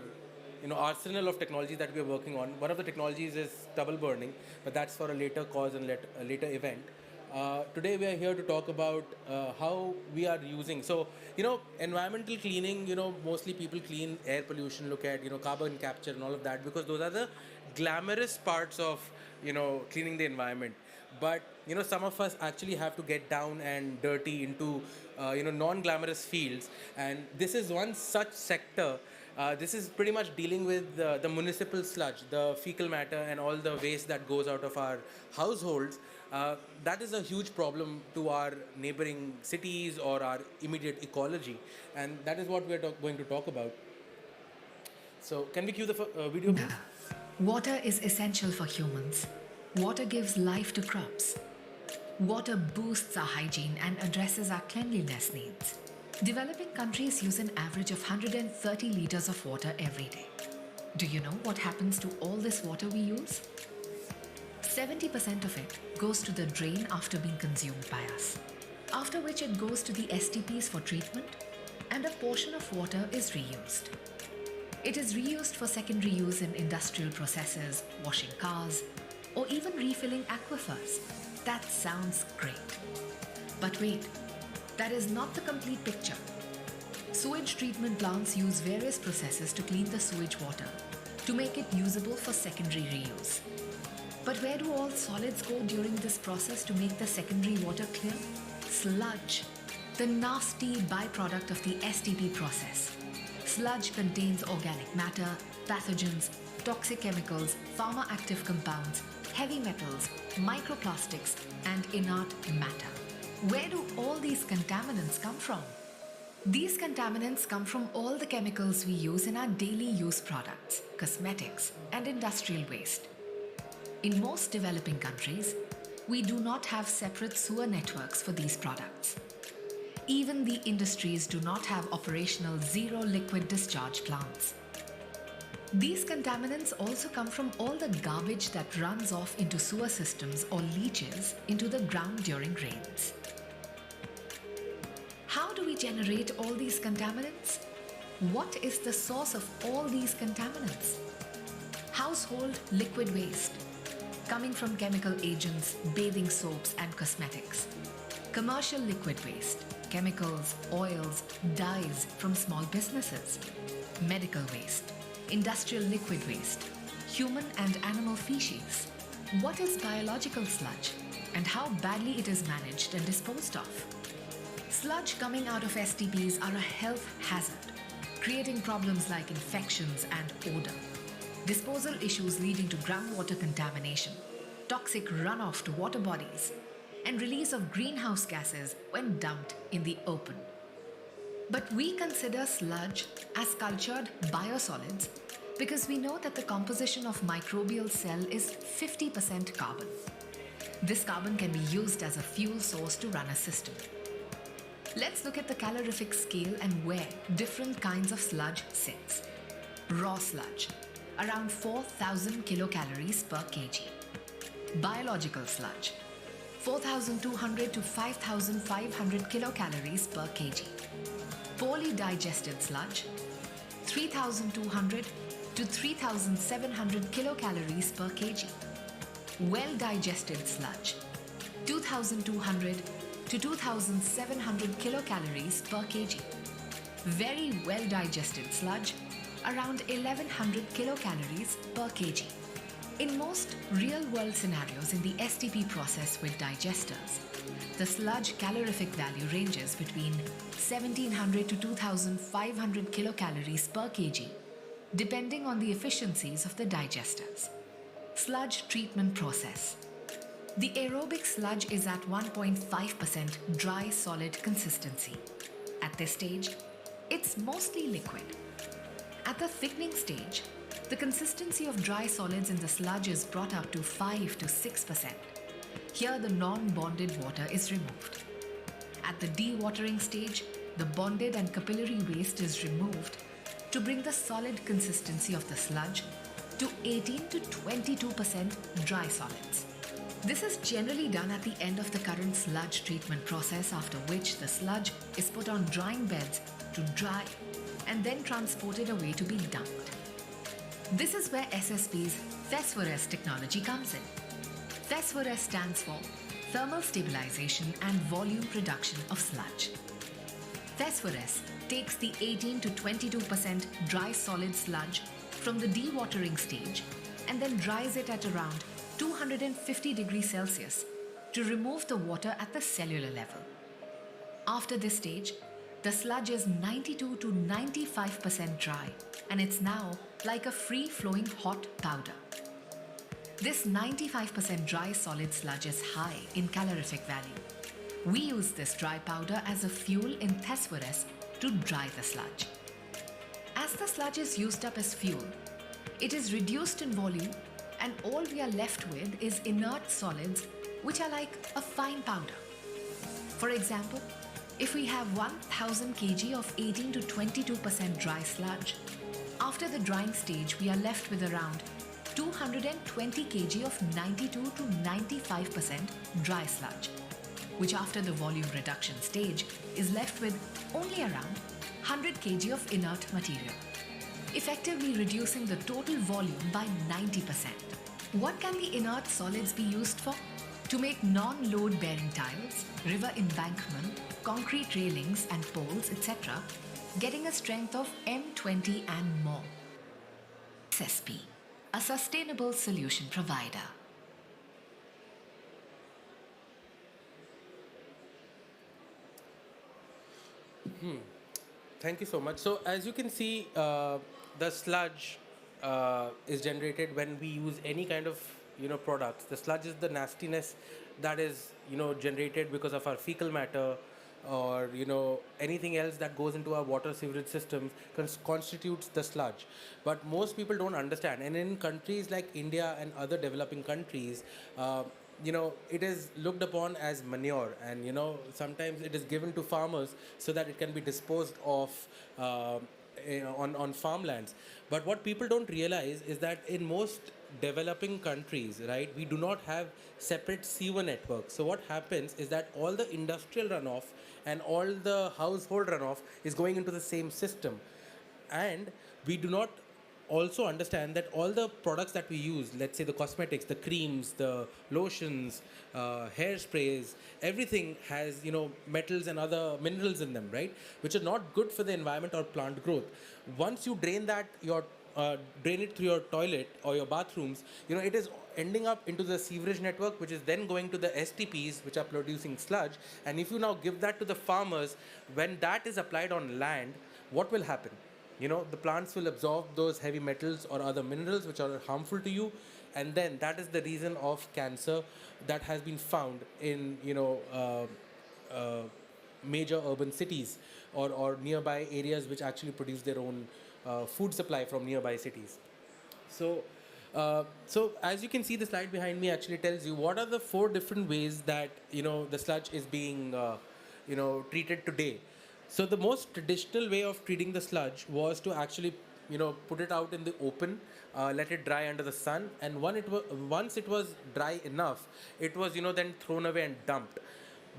arsenal of technologies that we are working on. One of the technologies is stubble burning, but that's for a later cause and a later event. Today we are here to talk about how we are using. So, environmental cleaning, mostly people clean air pollution, look at, carbon capture and all of that, because those are the glamorous parts of, cleaning the environment. But, some of us actually have to get down and dirty into, non-glamorous fields. And this is one such sector. This is pretty much dealing with the municipal sludge, the fecal matter, and all the waste that goes out of our households. That is a huge problem to our neighboring cities or our immediate ecology, and that is what we are going to talk about. So, can we cue the video, please? Water is essential for humans. Water gives life to crops. Water boosts our hygiene and addresses our cleanliness needs. Developing countries use an average of 130 liters of water every day. Do you know what happens to all this water we use? 70% of it goes to the drain after being consumed by us, after which it goes to the STPs for treatment, and a portion of water is reused. It is reused for secondary use in industrial processes, washing cars, or even refilling aquifers. That sounds great. But wait, that is not the complete picture. Sewage treatment plants use various processes to clean the sewage water to make it usable for secondary reuse. But where do all solids go during this process to make the secondary water clear? Sludge, the nasty byproduct of the STP process. Sludge contains organic matter, pathogens, toxic chemicals, pharma-active compounds, heavy metals, microplastics, and inert matter. Where do all these contaminants come from? These contaminants come from all the chemicals we use in our daily use products, cosmetics, and industrial waste. In most developing countries, we do not have separate sewer networks for these products. Even the industries do not have operational zero liquid discharge plants. These contaminants also come from all the garbage that runs off into sewer systems or leaches into the ground during rains. How do we generate all these contaminants? What is the source of all these contaminants? Household liquid waste, coming from chemical agents, bathing soaps, and cosmetics. Commercial liquid waste, chemicals, oils, dyes from small businesses. Medical waste, industrial liquid waste, human and animal feces. What is biological sludge and how badly it is managed and disposed of? Sludge coming out of STPs are a health hazard, creating problems like infections and odor. Disposal issues leading to groundwater contamination, toxic runoff to water bodies, and release of greenhouse gases when dumped in the open. But we consider sludge as cultured biosolids because we know that the composition of microbial cell is 50% carbon. This carbon can be used as a fuel source to run a system. Let's look at the calorific scale and where different kinds of sludge sits. Raw sludge, around 4,000 kilocalories per kg. Biological sludge, 4,200 to 5,500 kilocalories per kg. Poorly digested sludge, 3,200 to 3,700 kilocalories per kg. Well digested sludge, 2,200 to 2,700 kilocalories per kg. Very well digested sludge, around 1,100 kilocalories per kg. In most real-world scenarios in the STP process with digesters, the sludge calorific value ranges between 1,700 to 2,500 kilocalories per kg, depending on the efficiencies of the digesters. Sludge treatment process. The aerobic sludge is at 1.5% dry solid consistency. At this stage, it's mostly liquid. At the thickening stage, the consistency of dry solids in the sludge is brought up to 5 to 6%. Here, the non-bonded water is removed. At the dewatering stage, the bonded and capillary waste is removed to bring the solid consistency of the sludge to 18 to 22% dry solids. This is generally done at the end of the current sludge treatment process, after which the sludge is put on drying beds to dry and then transported away to be dumped. This is where SSP's Thesphorus technology comes in. Thesphorus stands for Thermal Stabilization and Volume Reduction of Sludge. Thesphorus takes the 18 to 22% dry solid sludge from the dewatering stage and then dries it at around 250 degrees Celsius to remove the water at the cellular level. After this stage, the sludge is 92 to 95% dry and it's now like a free-flowing hot powder. This 95% dry solid sludge is high in calorific value. We use this dry powder as a fuel in Thesphorus to dry the sludge. As the sludge is used up as fuel, it is reduced in volume and all we are left with is inert solids which are like a fine powder. For example, if we have 1,000 kg of 18 to 22% dry sludge, after the drying stage we are left with around 220 kg of 92 to 95% dry sludge, which after the volume reduction stage is left with only around 100 kg of inert material, effectively reducing the total volume by 90%. What can the inert solids be used for? To make non-load bearing tiles, river embankment, concrete railings and poles, etc., getting a strength of M20 and more. SSP, a sustainable solution provider. Thank you so much. So as you can see, the sludge is generated when we use any kind of products. The sludge is the nastiness that is generated because of our fecal matter or anything else that goes into our water sewerage systems constitutes the sludge. But most people don't understand, and in countries like India and other developing countries, it is looked upon as manure, and sometimes it is given to farmers so that it can be disposed of on farmlands. But what people don't realize is that in most developing countries, right, we do not have separate sewer networks. So what happens is that all the industrial runoff and all the household runoff is going into the same system. And we do not also understand that all the products that we use, let's say the cosmetics, the creams, the lotions, hairsprays, everything has metals and other minerals in them, right? Which are not good for the environment or plant growth. Once you drain it through your toilet or your bathrooms, it is ending up into the sewerage network, which is then going to the STPs, which are producing sludge. And if you now give that to the farmers, when that is applied on land, what will happen? The plants will absorb those heavy metals or other minerals which are harmful to you, and then that is the reason of cancer that has been found in major urban cities or nearby areas which actually produce their own food supply from nearby cities. So as you can see, the slide behind me actually tells you what are the 4 different ways that the sludge is being treated today. So the most traditional way of treating the sludge was to actually put it out in the open, let it dry under the sun, and once it was dry enough, it was then thrown away and dumped.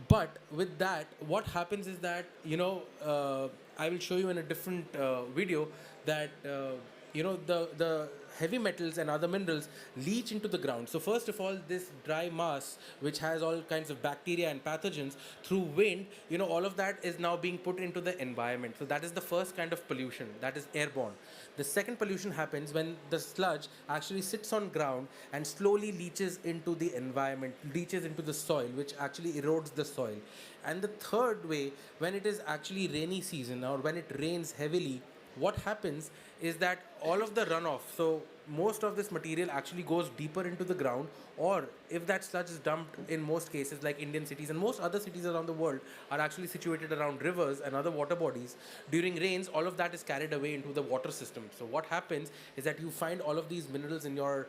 But with that, what happens is that I will show you in a different video that the heavy metals and other minerals leach into the ground. So first of all, this dry mass, which has all kinds of bacteria and pathogens, through wind, all of that is now being put into the environment. So that is the first kind of pollution, that is airborne. The second pollution happens when the sludge actually sits on ground and slowly leaches into the environment, leaches into the soil, which actually erodes the soil. And the third way, when it is actually rainy season or when it rains heavily, what happens is that all of the runoff, so most of this material actually goes deeper into the ground, or if that sludge is dumped, in most cases like Indian cities and most other cities around the world are actually situated around rivers and other water bodies, during rains all of that is carried away into the water system. So what happens is that you find all of these minerals in your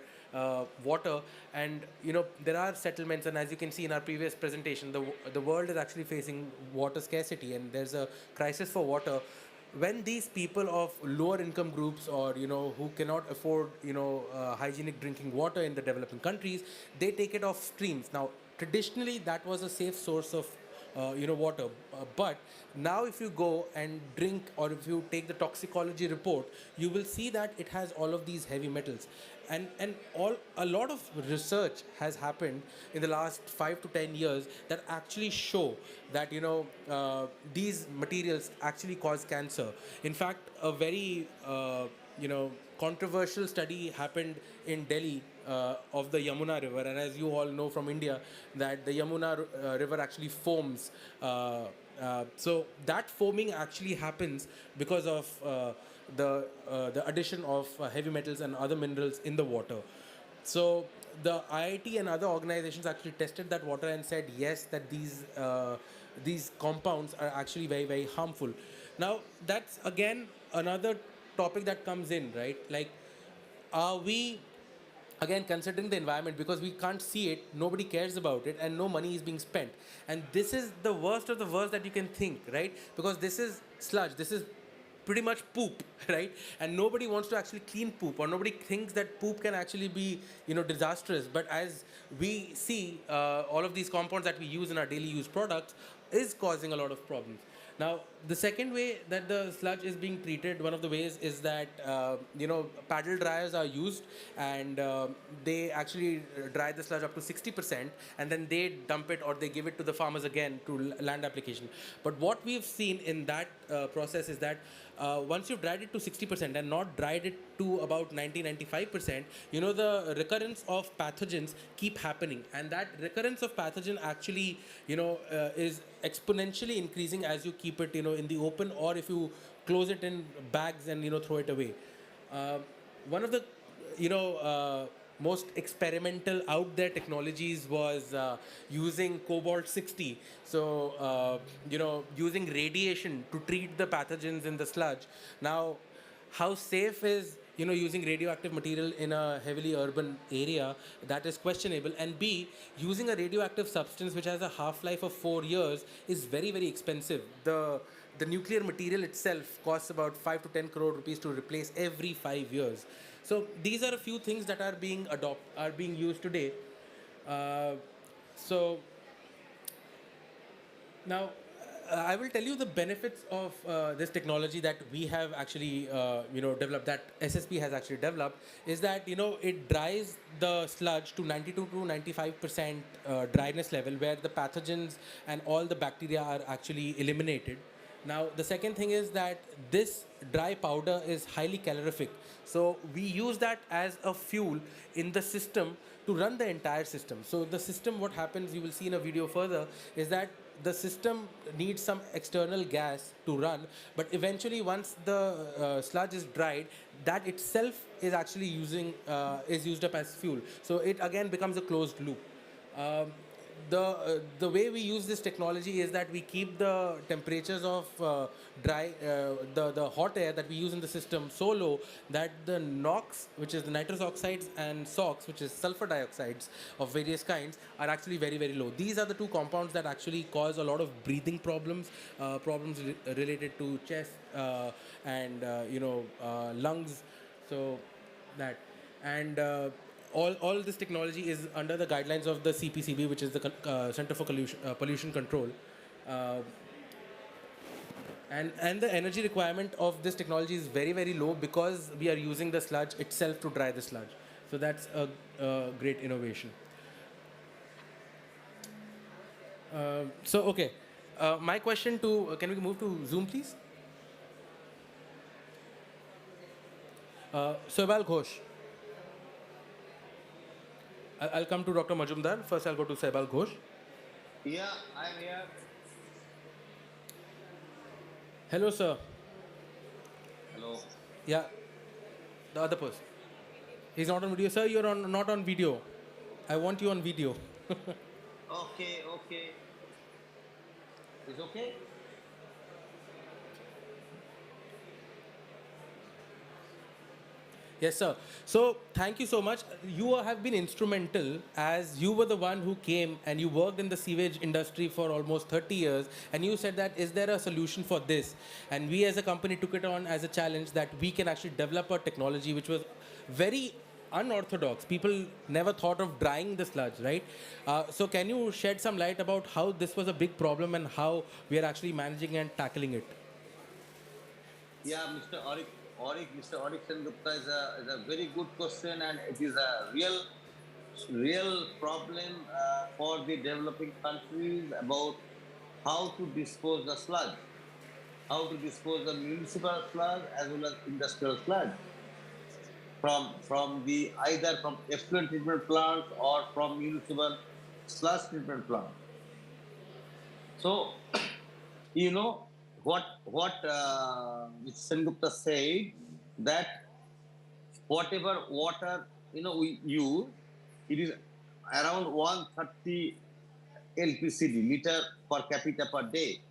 water, and there are settlements, and as you can see in our previous presentation, the world is actually facing water scarcity and there's a crisis for water. When these people of lower income groups or who cannot afford hygienic drinking water in the developing countries, they take it off streams. Now traditionally that was a safe source of water, but now if you go and drink, or if you take the toxicology report, you will see that it has all of these heavy metals, and a lot of research has happened in the last 5 to 10 years that actually show that these materials actually cause cancer. In fact, a very controversial study happened in Delhi of the Yamuna River, and as you all know from India, that the Yamuna River actually foams. So that foaming actually happens because of the addition of heavy metals and other minerals in the water. So the IIT and other organizations actually tested that water and said yes, that these compounds are actually very, very harmful. Now that's again another topic that comes in, right? Like, are we again considering the environment? Because we can't see it, nobody cares about it, and no money is being spent. And this is the worst of the worst that you can think, right? Because this is sludge, this is pretty much poop, right? And nobody wants to actually clean poop, or nobody thinks that poop can actually be disastrous. But as we see, all of these compounds that we use in our daily use products is causing a lot of problems. Now, the second way that the sludge is being treated, one of the ways, is that paddle dryers are used, and they actually dry the sludge up to 60%, and then they dump it or they give it to the farmers again to land application. But what we've seen in that process is that once you've dried it to 60% and not dried it to about 90-95%, the recurrence of pathogens keep happening, and that recurrence of pathogen actually is exponentially increasing as you keep it in the open, or if you close it in bags and throw it away. One of the most experimental out there technologies was using cobalt 60. So using radiation to treat the pathogens in the sludge. Now, how safe is using radioactive material in a heavily urban area? That is questionable. And B, using a radioactive substance which has a half-life of 4 years is very, very expensive. The nuclear material itself costs about 5 to 10 crore rupees to replace every 5 years. So these are a few things that are being used today. So now, I will tell you the benefits of this technology that we have actually, developed. That SSP has actually developed is that it dries the sludge to 92 to 95% dryness level, where the pathogens and all the bacteria are actually eliminated. Now, the second thing is that this dry powder is highly calorific. So we use that as a fuel in the system to run the entire system. So the system, what happens, you will see in a video further, is that the system needs some external gas to run, but eventually once the sludge is dried, that itself is actually is used up as fuel. So it again becomes a closed loop. Um, the way we use this technology is that we keep the temperatures of the hot air that we use in the system so low that the NOx, which is the nitrous oxides, and SOx, which is sulfur dioxides of various kinds, are actually very, very low. These are the two compounds that actually cause a lot of breathing problems, related to chest and lungs. So that and all this technology is under the guidelines of the CPCB, which is the Center for Pollution Control. Uh, and the energy requirement of this technology is very, very low because we are using the sludge itself to dry the sludge. So that's a great innovation. Okay. My question to, can we move to Zoom, please? Sohbal Ghosh. I'll come to Dr. Majumdar. First, I'll go to Sohbal Ghosh. Yeah, I'm here. Hello, sir. Hello. Yeah, the other person. He's not on video. Sir, you're not on video. I want you on video. Okay, okay. Is okay? Yes, sir. So, thank you so much. You have been instrumental, as you were the one who came and you worked in the sewage industry for almost 30 years. And you said that, is there a solution for this? And we as a company took it on as a challenge that we can actually develop a technology which was very unorthodox. People never thought of drying the sludge, right? So, can you shed some light about how this was a big problem and how we are actually managing and tackling it? Yeah, Mr. Aurik Sengupta is a very good question, and it is a real problem for the developing countries about how to dispose the sludge, how to dispose the municipal sludge as well as industrial sludge from the either from effluent treatment plants or from municipal sludge treatment plants. So you know what Mr. Sengupta said, that whatever water we use, it is around 130 LPCD, liter per capita per day.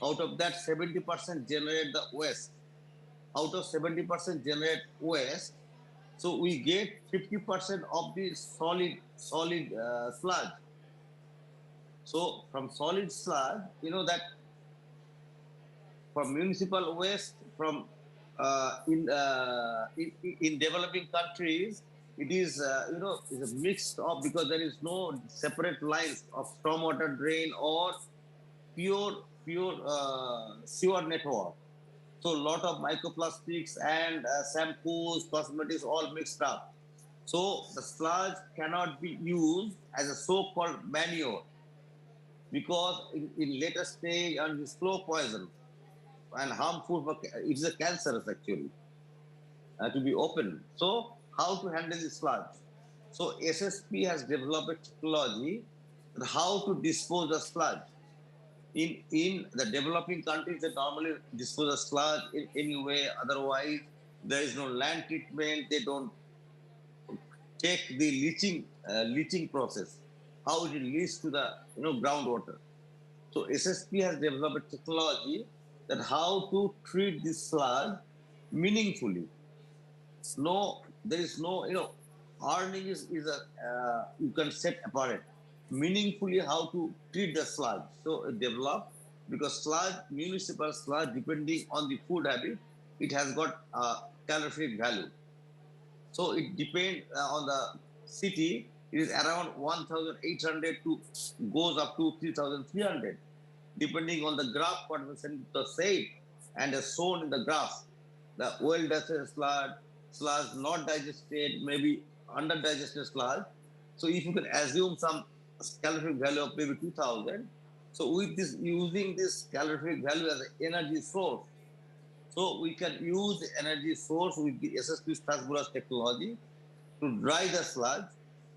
Out of that, 70% generate the waste. Out of 70% generate waste, so we get 50% of the solid sludge. So from solid sludge, that from municipal waste, from in developing countries, it is is a mix of, because there is no separate lines of stormwater drain or pure sewer network. So a lot of microplastics and shampoos, cosmetics, all mixed up. So the sludge cannot be used as a so-called manure, because in later stage and is slow poison and harmful for, it is a cancerous actually to be open. So how to handle the sludge? So SSP has developed a technology on how to dispose the sludge. In the developing countries, they normally dispose the sludge in any way. Otherwise, there is no land treatment. They don't take the leaching process, how it leads to the groundwater. So SSP has developed a technology that how to treat this sludge meaningfully. No, there is no, earning is a you can set apart meaningfully how to treat the sludge. So it developed, because sludge, municipal sludge, depending on the food habit, it has got calorific value. So it depends on the city. It is around 1,800 to goes up to 3,300. depending on the graph what was said and is shown in the graph. The well digested sludge not digested, maybe under digested sludge. So if you can assume some calorific value of maybe 2000, so with this using this calorific value as an energy source, so we can use the energy source with the SSP Strasbourg technology to dry the sludge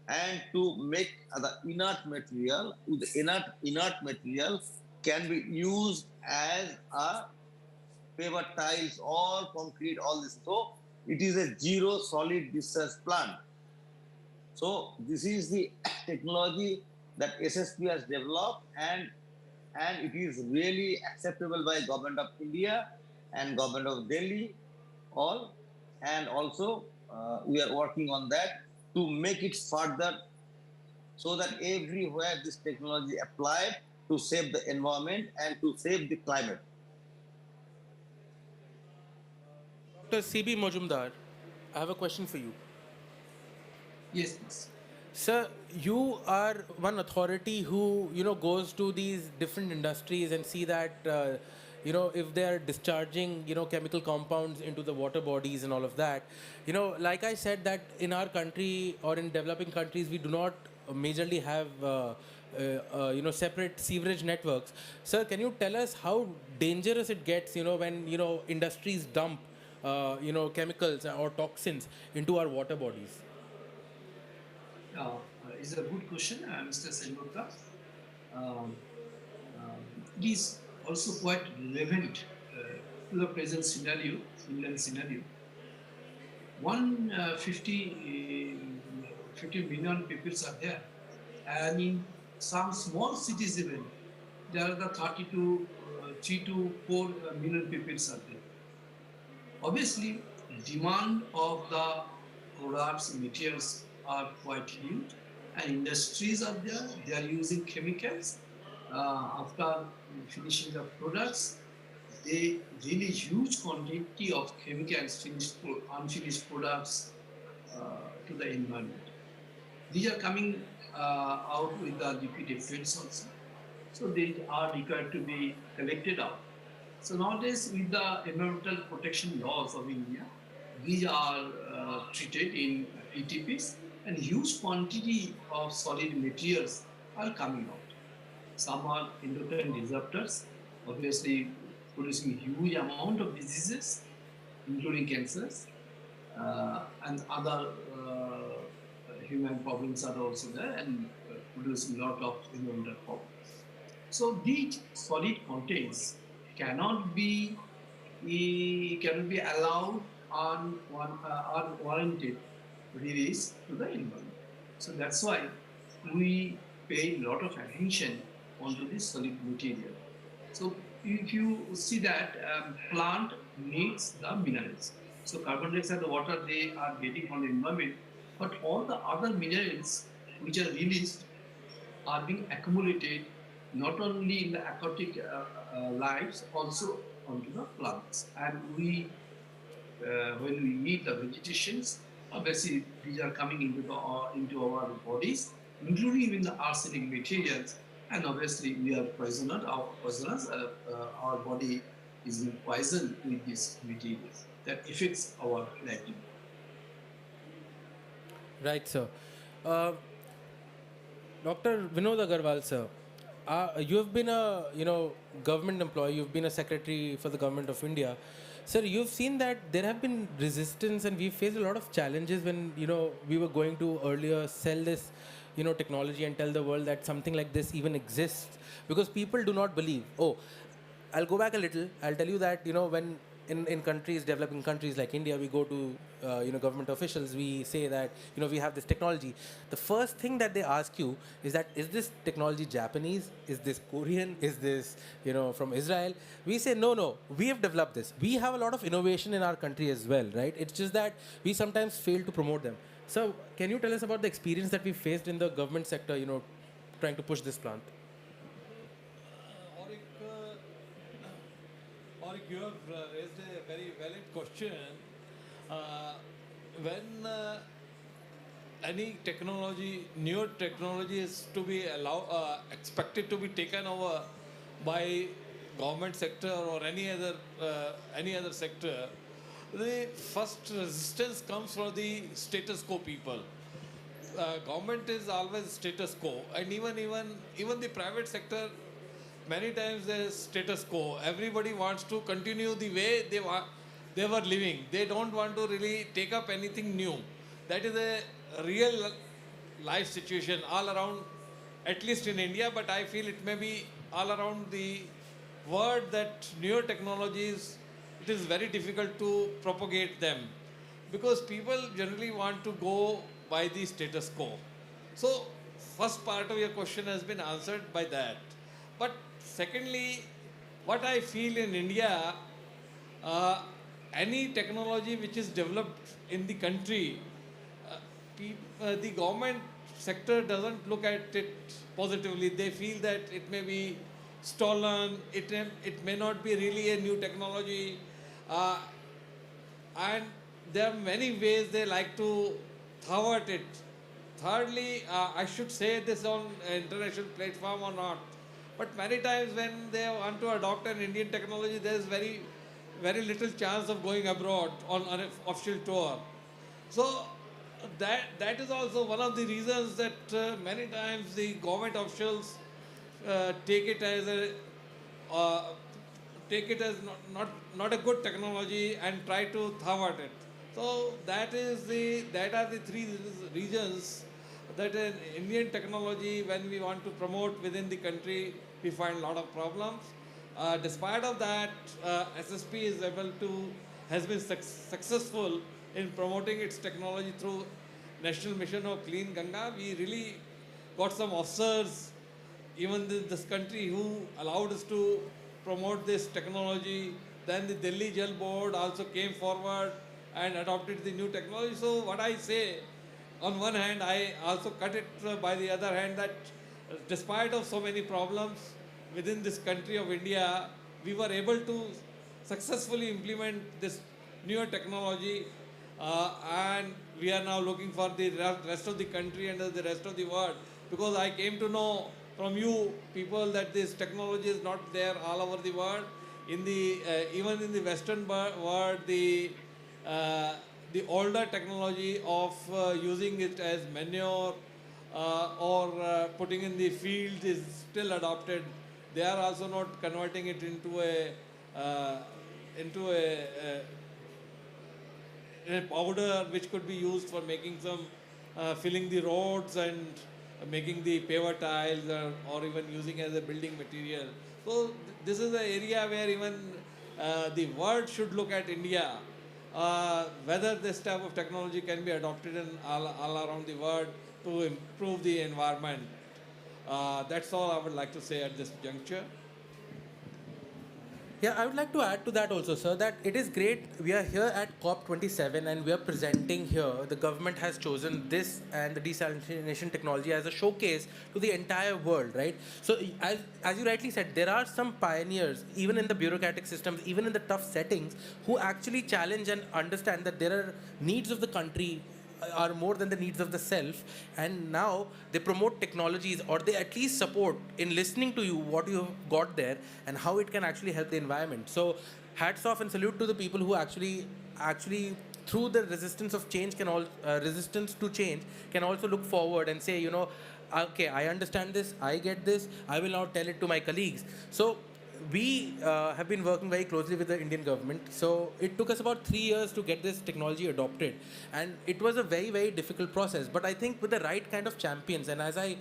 and to make the inert material. With the inert material can be used as a paver tiles or concrete, all this. So it is a zero solid discharge plant. So this is the technology that SSP has developed, and it is really acceptable by government of India and government of Delhi all, and also we are working on that to make it further so that everywhere this technology applied to save the environment and to save the climate. Dr. C.B. Majumdar, I have a question for you. Yes, please. Sir, you are one authority who goes to these different industries and see that if they are discharging chemical compounds into the water bodies and all of that. Like I said, that in our country or in developing countries we do not majorly have separate sewerage networks. Sir, can you tell us how dangerous it gets when industries dump chemicals or toxins into our water bodies? It's a good question, Mr. Sengoka. It is also quite relevant to the present scenario, Indian scenario. 50 million people are there, and in some small cities even, there are the 3 to 4 million people are there. Obviously, demand of the products, materials are quite huge, and industries are there. They are using chemicals. After finishing the products, they really huge quantity of chemicals, unfinished products to the environment. These are coming out with the liquid effluents also. So they are required to be collected out. So nowadays, with the environmental protection laws of India, these are treated in ETPs, and huge quantity of solid materials are coming out. Some are endocrine disruptors, obviously producing huge amount of diseases, including cancers, and other human problems are also there, and producing a lot of environmental problems. So these solid contents cannot be allowed on unwarranted release to the environment. So that's why we pay a lot of attention onto this solid material. So if you see that plant needs the minerals. So carbon dioxide, the water they are getting from the environment, but all the other minerals which are released are being accumulated not only in the aquatic lives, also onto the plants. And we, when we eat the vegetations, obviously these are coming into our bodies, including even the arsenic materials. And obviously we are poisoners. Our body is being poisoned with these materials that affects our livelihood. Right, sir. Dr. Vinod Agarwal, sir, you have been a government employee. You've been a secretary for the government of India, sir. You've seen that there have been resistance, and we've faced a lot of challenges when we were going to earlier sell this technology and tell the world that something like this even exists, because people do not believe. Oh, I'll go back a little. I'll tell you that when in countries, developing countries like India, we go to government officials. We say that we have this technology. The first thing that they ask you is that, is this technology Japanese? Is this Korean? Is this from Israel? We say no. We have developed this. We have a lot of innovation in our country as well, right? It's just that we sometimes fail to promote them. So can you tell us about the experience that we faced in the government sector? Trying to push this plant. You have raised a very valid question. When any technology, newer technology is to be expected to be taken over by government sector or any other sector, the first resistance comes from the status quo people. Government is always status quo, and even the private sector, many times there's status quo. Everybody wants to continue the way they were living. They don't want to really take up anything new. That is a real life situation all around, at least in India, but I feel it may be all around the world, that newer technologies, it is very difficult to propagate them because people generally want to go by the status quo. So, first part of your question has been answered by that. But secondly, what I feel in India, uh, any technology which is developed in the country, the government sector doesn't look at it positively. They feel that it may be stolen, it may not be really a new technology, uh, and there are many ways they like to thwart it. Thirdly, I should say this on an international platform or not, but many times when they want to adopt an Indian technology, there is very little chance of going abroad on an official tour. So that is also one of the reasons that many times the government officials take it as a uh, not a good technology and try to thwart it. So that are the three reasons that an Indian technology, when we want to promote within the country, we find a lot of problems. Despite of that, SSP is able to has been successful in promoting its technology through National Mission of Clean Ganga. We really got some officers, even in this country, who allowed us to promote this technology. Then the Delhi Jal Board also came forward and adopted the new technology. So what I say, on one hand, I also cut it by the other hand, that despite of so many problems within this country of India, we were able to successfully implement this newer technology, and we are now looking for the rest of the country and the rest of the world, because I came to know from you people that this technology is not there all over the world. In the even in the Western world, the older technology of using it as manure or putting in the field is still adopted. They are also not converting it into uh, a powder which could be used for making some filling the roads and making the paver tiles, or even using as a building material. So this is an area where even the world should look at India, whether this type of technology can be adopted in all around the world to improve the environment. That's all I would like to say at this juncture. Yeah, I would like to add to that also, sir, that it is great. We are here at COP27 and we are presenting here. The government has chosen this and the desalination technology as a showcase to the entire world, right? So, as you rightly said, there are some pioneers, even in the bureaucratic systems, even in the tough settings, who actually challenge and understand that there are needs of the country are more than the needs of the self, and now they promote technologies, or they at least support in listening to you what you have got there and how it can actually help the environment. So hats off and salute to the people who actually through the resistance of change can all resistance to change can also look forward and say, okay, I understand this, I get this, I will now tell it to my colleagues. So we have been working very closely with the Indian government. So it took us about 3 years to get this technology adopted, and it was a very, very difficult process. But I think with the right kind of champions, and as I,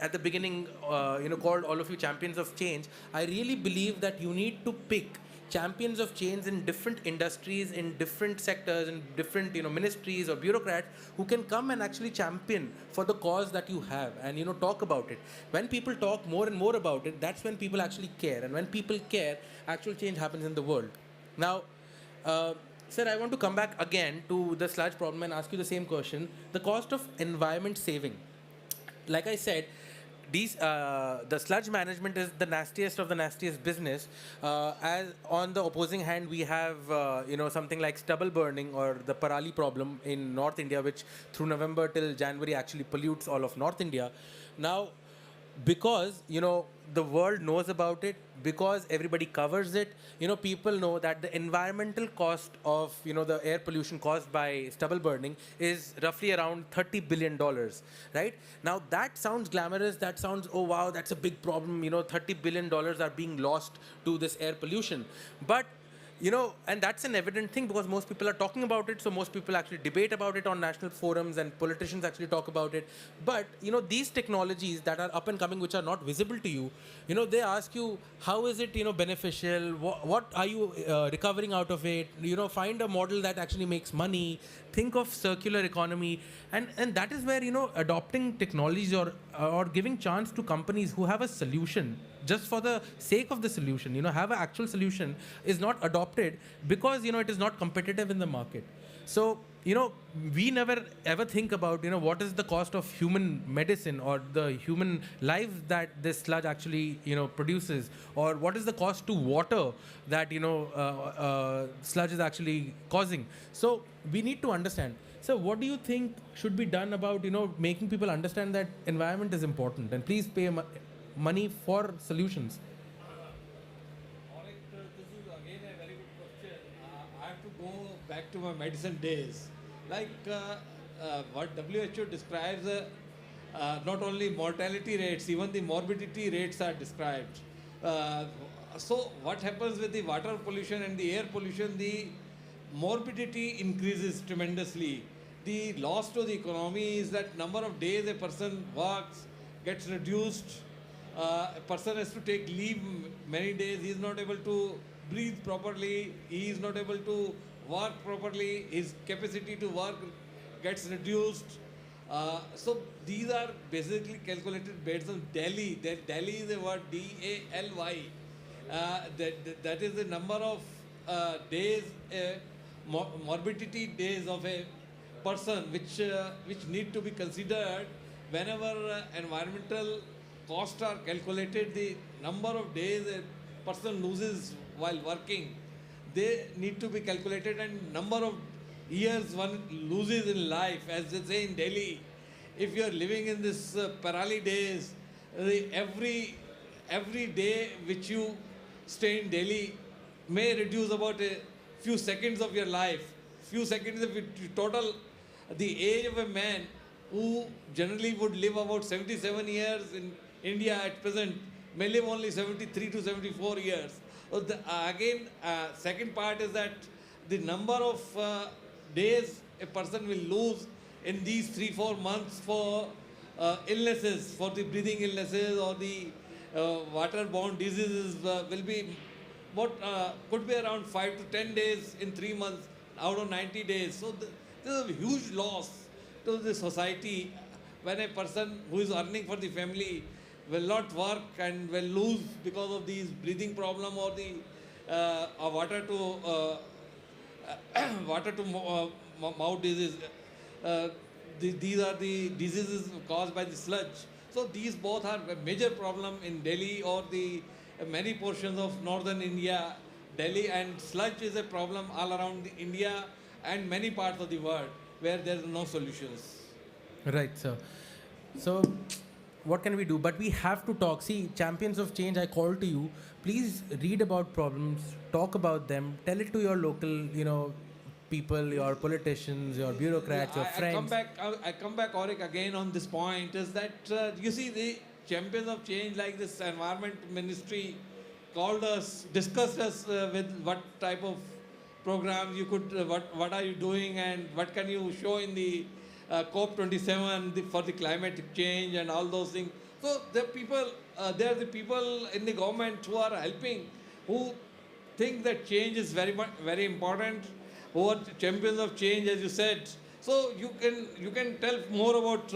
at the beginning, called all of you champions of change, I really believe that you need to pick champions of change in different industries, in different sectors, in different ministries or bureaucrats who can come and actually champion for the cause that you have, and talk about it. When people talk more and more about it, that's when people actually care, and when people care, actual change happens in the world. Now, sir, I want to come back again to the sludge problem and ask you the same question: the cost of environment saving. Like I said, the sludge management is the nastiest of the nastiest business. As on the opposing hand, we have something like stubble burning or the parali problem in North India, which through November till January actually pollutes all of North India. Now, because the world knows about it, because everybody covers it. People know that the environmental cost of the air pollution caused by stubble burning is roughly around $30 billion, right? Now that sounds glamorous, that sounds, oh wow, that's a big problem, $30 billion are being lost to this air pollution. But and that's an evident thing because most people are talking about it. So most people actually debate about it on national forums and politicians actually talk about it. But, these technologies that are up and coming, which are not visible to you, they ask you, how is it, beneficial? What are you recovering out of it? Find a model that actually makes money. Think of circular economy. And that is where, adopting technologies or giving chance to companies who have a solution just for the sake of the solution, have an actual solution, is not adopted because, it is not competitive in the market. So, we never ever think about, what is the cost of human medicine or the human lives that this sludge actually, produces, or what is the cost to water that, sludge is actually causing. So we need to understand. So what do you think should be done about, making people understand that environment is important and please pay money for solutions? This is again a very good question. I have to go back to my medicine days. Like what WHO describes, not only mortality rates, even the morbidity rates are described. So what happens with the water pollution and the air pollution? The morbidity increases tremendously. The loss to the economy is that number of days a person works gets reduced. A person has to take leave many days. He is not able to breathe properly. He is not able to work properly. His capacity to work gets reduced. So these are basically calculated based on Delhi. Delhi is the word DALY. That is the number of days, morbidity days of a person which need to be considered whenever environmental costs are calculated. The number of days a person loses while working, they need to be calculated, and number of years one loses in life. As they say in Delhi, if you are living in this Parali days, every day which you stay in Delhi may reduce about a few seconds of your life. Few seconds of total, the age of a man who generally would live about 77 years in India at present may live only 73 to 74 years. So second part is that the number of days a person will lose in these 3-4 months for illnesses, for the breathing illnesses or the waterborne diseases will be what could be around 5 to 10 days in 3 months out of 90 days. So this is a huge loss to the society when a person who is earning for the family will not work and will lose because of these breathing problem or the water to mouth disease. These are the diseases caused by the sludge. So these both are a major problem in Delhi or the many portions of northern India. Delhi and sludge is a problem all around India and many parts of the world where there are no solutions. Right, sir. So, what can we do? But we have to talk. See, champions of change, I call to you. Please read about problems, talk about them, tell it to your local, people, your politicians, your bureaucrats, your friends. I come back, Auric, again on this point is that you see the champions of change like this environment ministry called us, discussed us with what type of programs you could, what are you doing and what can you show in the COP27 for the climate change and all those things. So the people, there are the people in the government who are helping, who think that change is very important, who are champions of change, as you said. So you can tell more about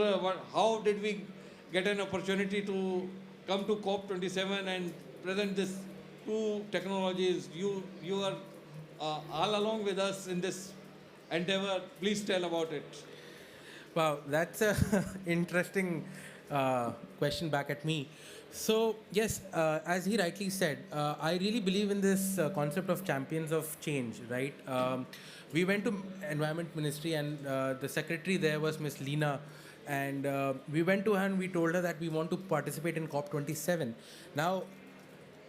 how did we get an opportunity to come to COP27 and present this two technologies. You are all along with us in this endeavor. Please tell about it. Wow, that's a interesting question back at me. So yes, as he rightly said, I really believe in this concept of champions of change, right? We went to Environment Ministry and the secretary there was Miss Leena And we went to her and we told her that we want to participate in COP27. Now,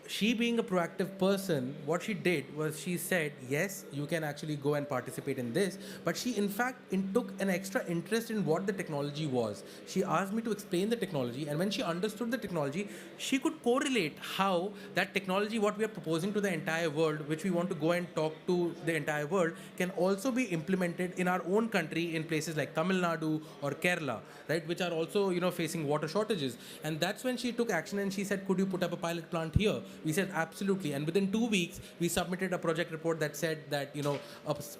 she being a proactive person, what she did was she said, yes, you can actually go and participate in this. But she, in fact, took an extra interest in what the technology was. She asked me to explain the technology. And when she understood the technology, she could correlate how that technology, what we are proposing to the entire world, which we want to go and talk to the entire world, can also be implemented in our own country in places like Tamil Nadu or Kerala, right, which are also, facing water shortages. And that's when she took action and she said, could you put up a pilot plant here? We said, absolutely. And within 2 weeks, we submitted a project report that said that,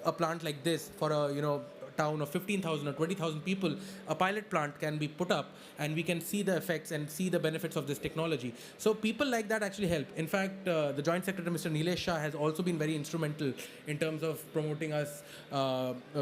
a plant like this for a, town of 15,000 or 20,000 people, a pilot plant can be put up and we can see the effects and see the benefits of this technology. So people like that actually help. In fact, the Joint Secretary, Mr. Nilesh Shah, has also been very instrumental in terms of promoting us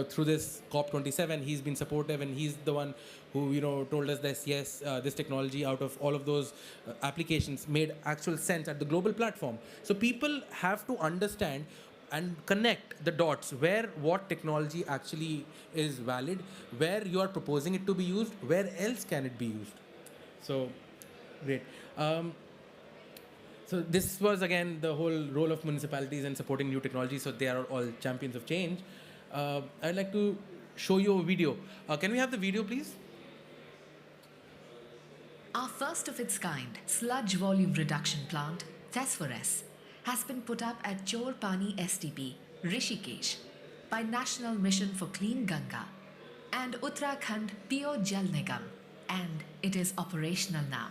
through this COP27. He's been supportive and he's the one who told us this, yes, this technology out of all of those applications made actual sense at the global platform. So people have to understand and connect the dots where what technology actually is valid, where you are proposing it to be used, where else can it be used. So, great. So this was again the whole role of municipalities in supporting new technology. So they are all champions of change. I'd like to show you a video. Can we have the video, please? Our first of its kind sludge volume reduction plant, Thesphorus, has been put up at Chor Pani STP, Rishikesh, by National Mission for Clean Ganga and Uttarakhand Pio Jal Nigam, and it is operational now.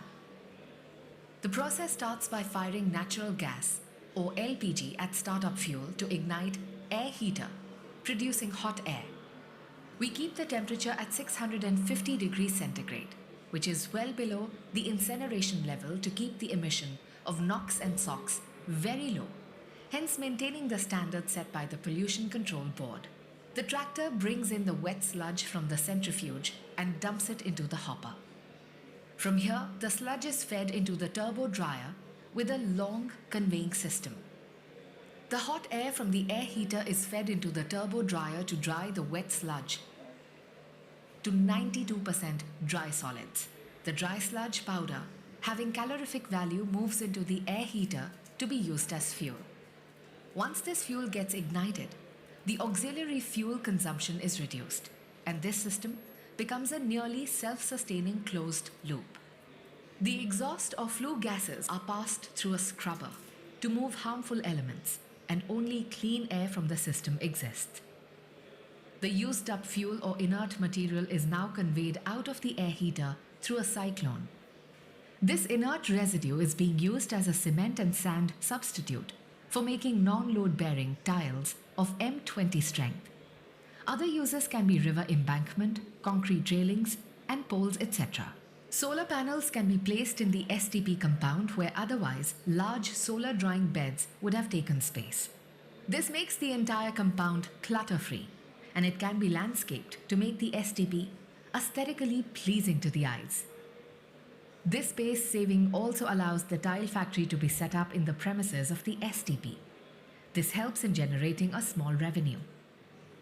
The process starts by firing natural gas, or LPG, at startup fuel to ignite air heater, producing hot air. We keep the temperature at 650 degrees centigrade, which is well below the incineration level to keep the emission of NOx and SOx very low, hence maintaining the standard set by the Pollution Control Board. The tractor brings in the wet sludge from the centrifuge and dumps it into the hopper. From here, the sludge is fed into the turbo dryer with a long conveying system. The hot air from the air heater is fed into the turbo dryer to dry the wet sludge to 92% dry solids. The dry sludge powder, having calorific value, moves into the air heater to be used as fuel. Once this fuel gets ignited, the auxiliary fuel consumption is reduced, and this system becomes a nearly self-sustaining closed loop. The exhaust or flue gases are passed through a scrubber to move harmful elements, and only clean air from the system exists. The used up fuel or inert material is now conveyed out of the air heater through a cyclone. This inert residue is being used as a cement and sand substitute for making non-load bearing tiles of M20 strength. Other uses can be river embankment, concrete railings, and poles, etc. Solar panels can be placed in the STP compound where otherwise large solar drying beds would have taken space. This makes the entire compound clutter-free, and it can be landscaped to make the STP aesthetically pleasing to the eyes. This space saving also allows the tile factory to be set up in the premises of the STP. This helps in generating a small revenue.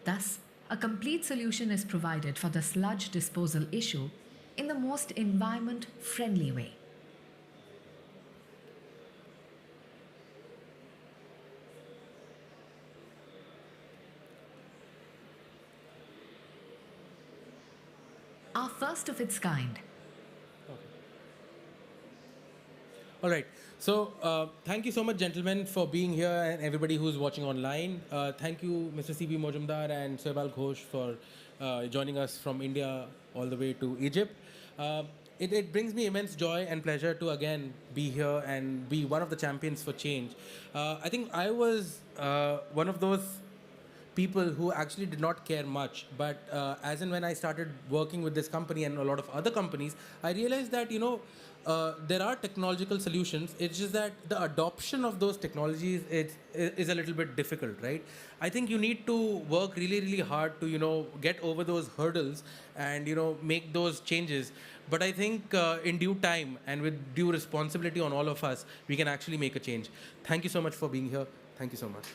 Thus, a complete solution is provided for the sludge disposal issue in the most environment-friendly way. Our first of its kind. All right. So thank you so much, gentlemen, for being here, and everybody who's watching online. Thank you, Mr. C.B. Mojumdar and Sohbal Ghosh, for joining us from India all the way to Egypt. It brings me immense joy and pleasure to again be here and be one of the champions for change. I think I was one of those people who actually did not care much, but as and when I started working with this company and a lot of other companies, I realized that there are technological solutions. It's just that the adoption of those technologies is a little bit difficult, right? I think you need to work really, really hard to get over those hurdles and make those changes. But I think in due time and with due responsibility on all of us, we can actually make a change. Thank you so much for being here. Thank you so much.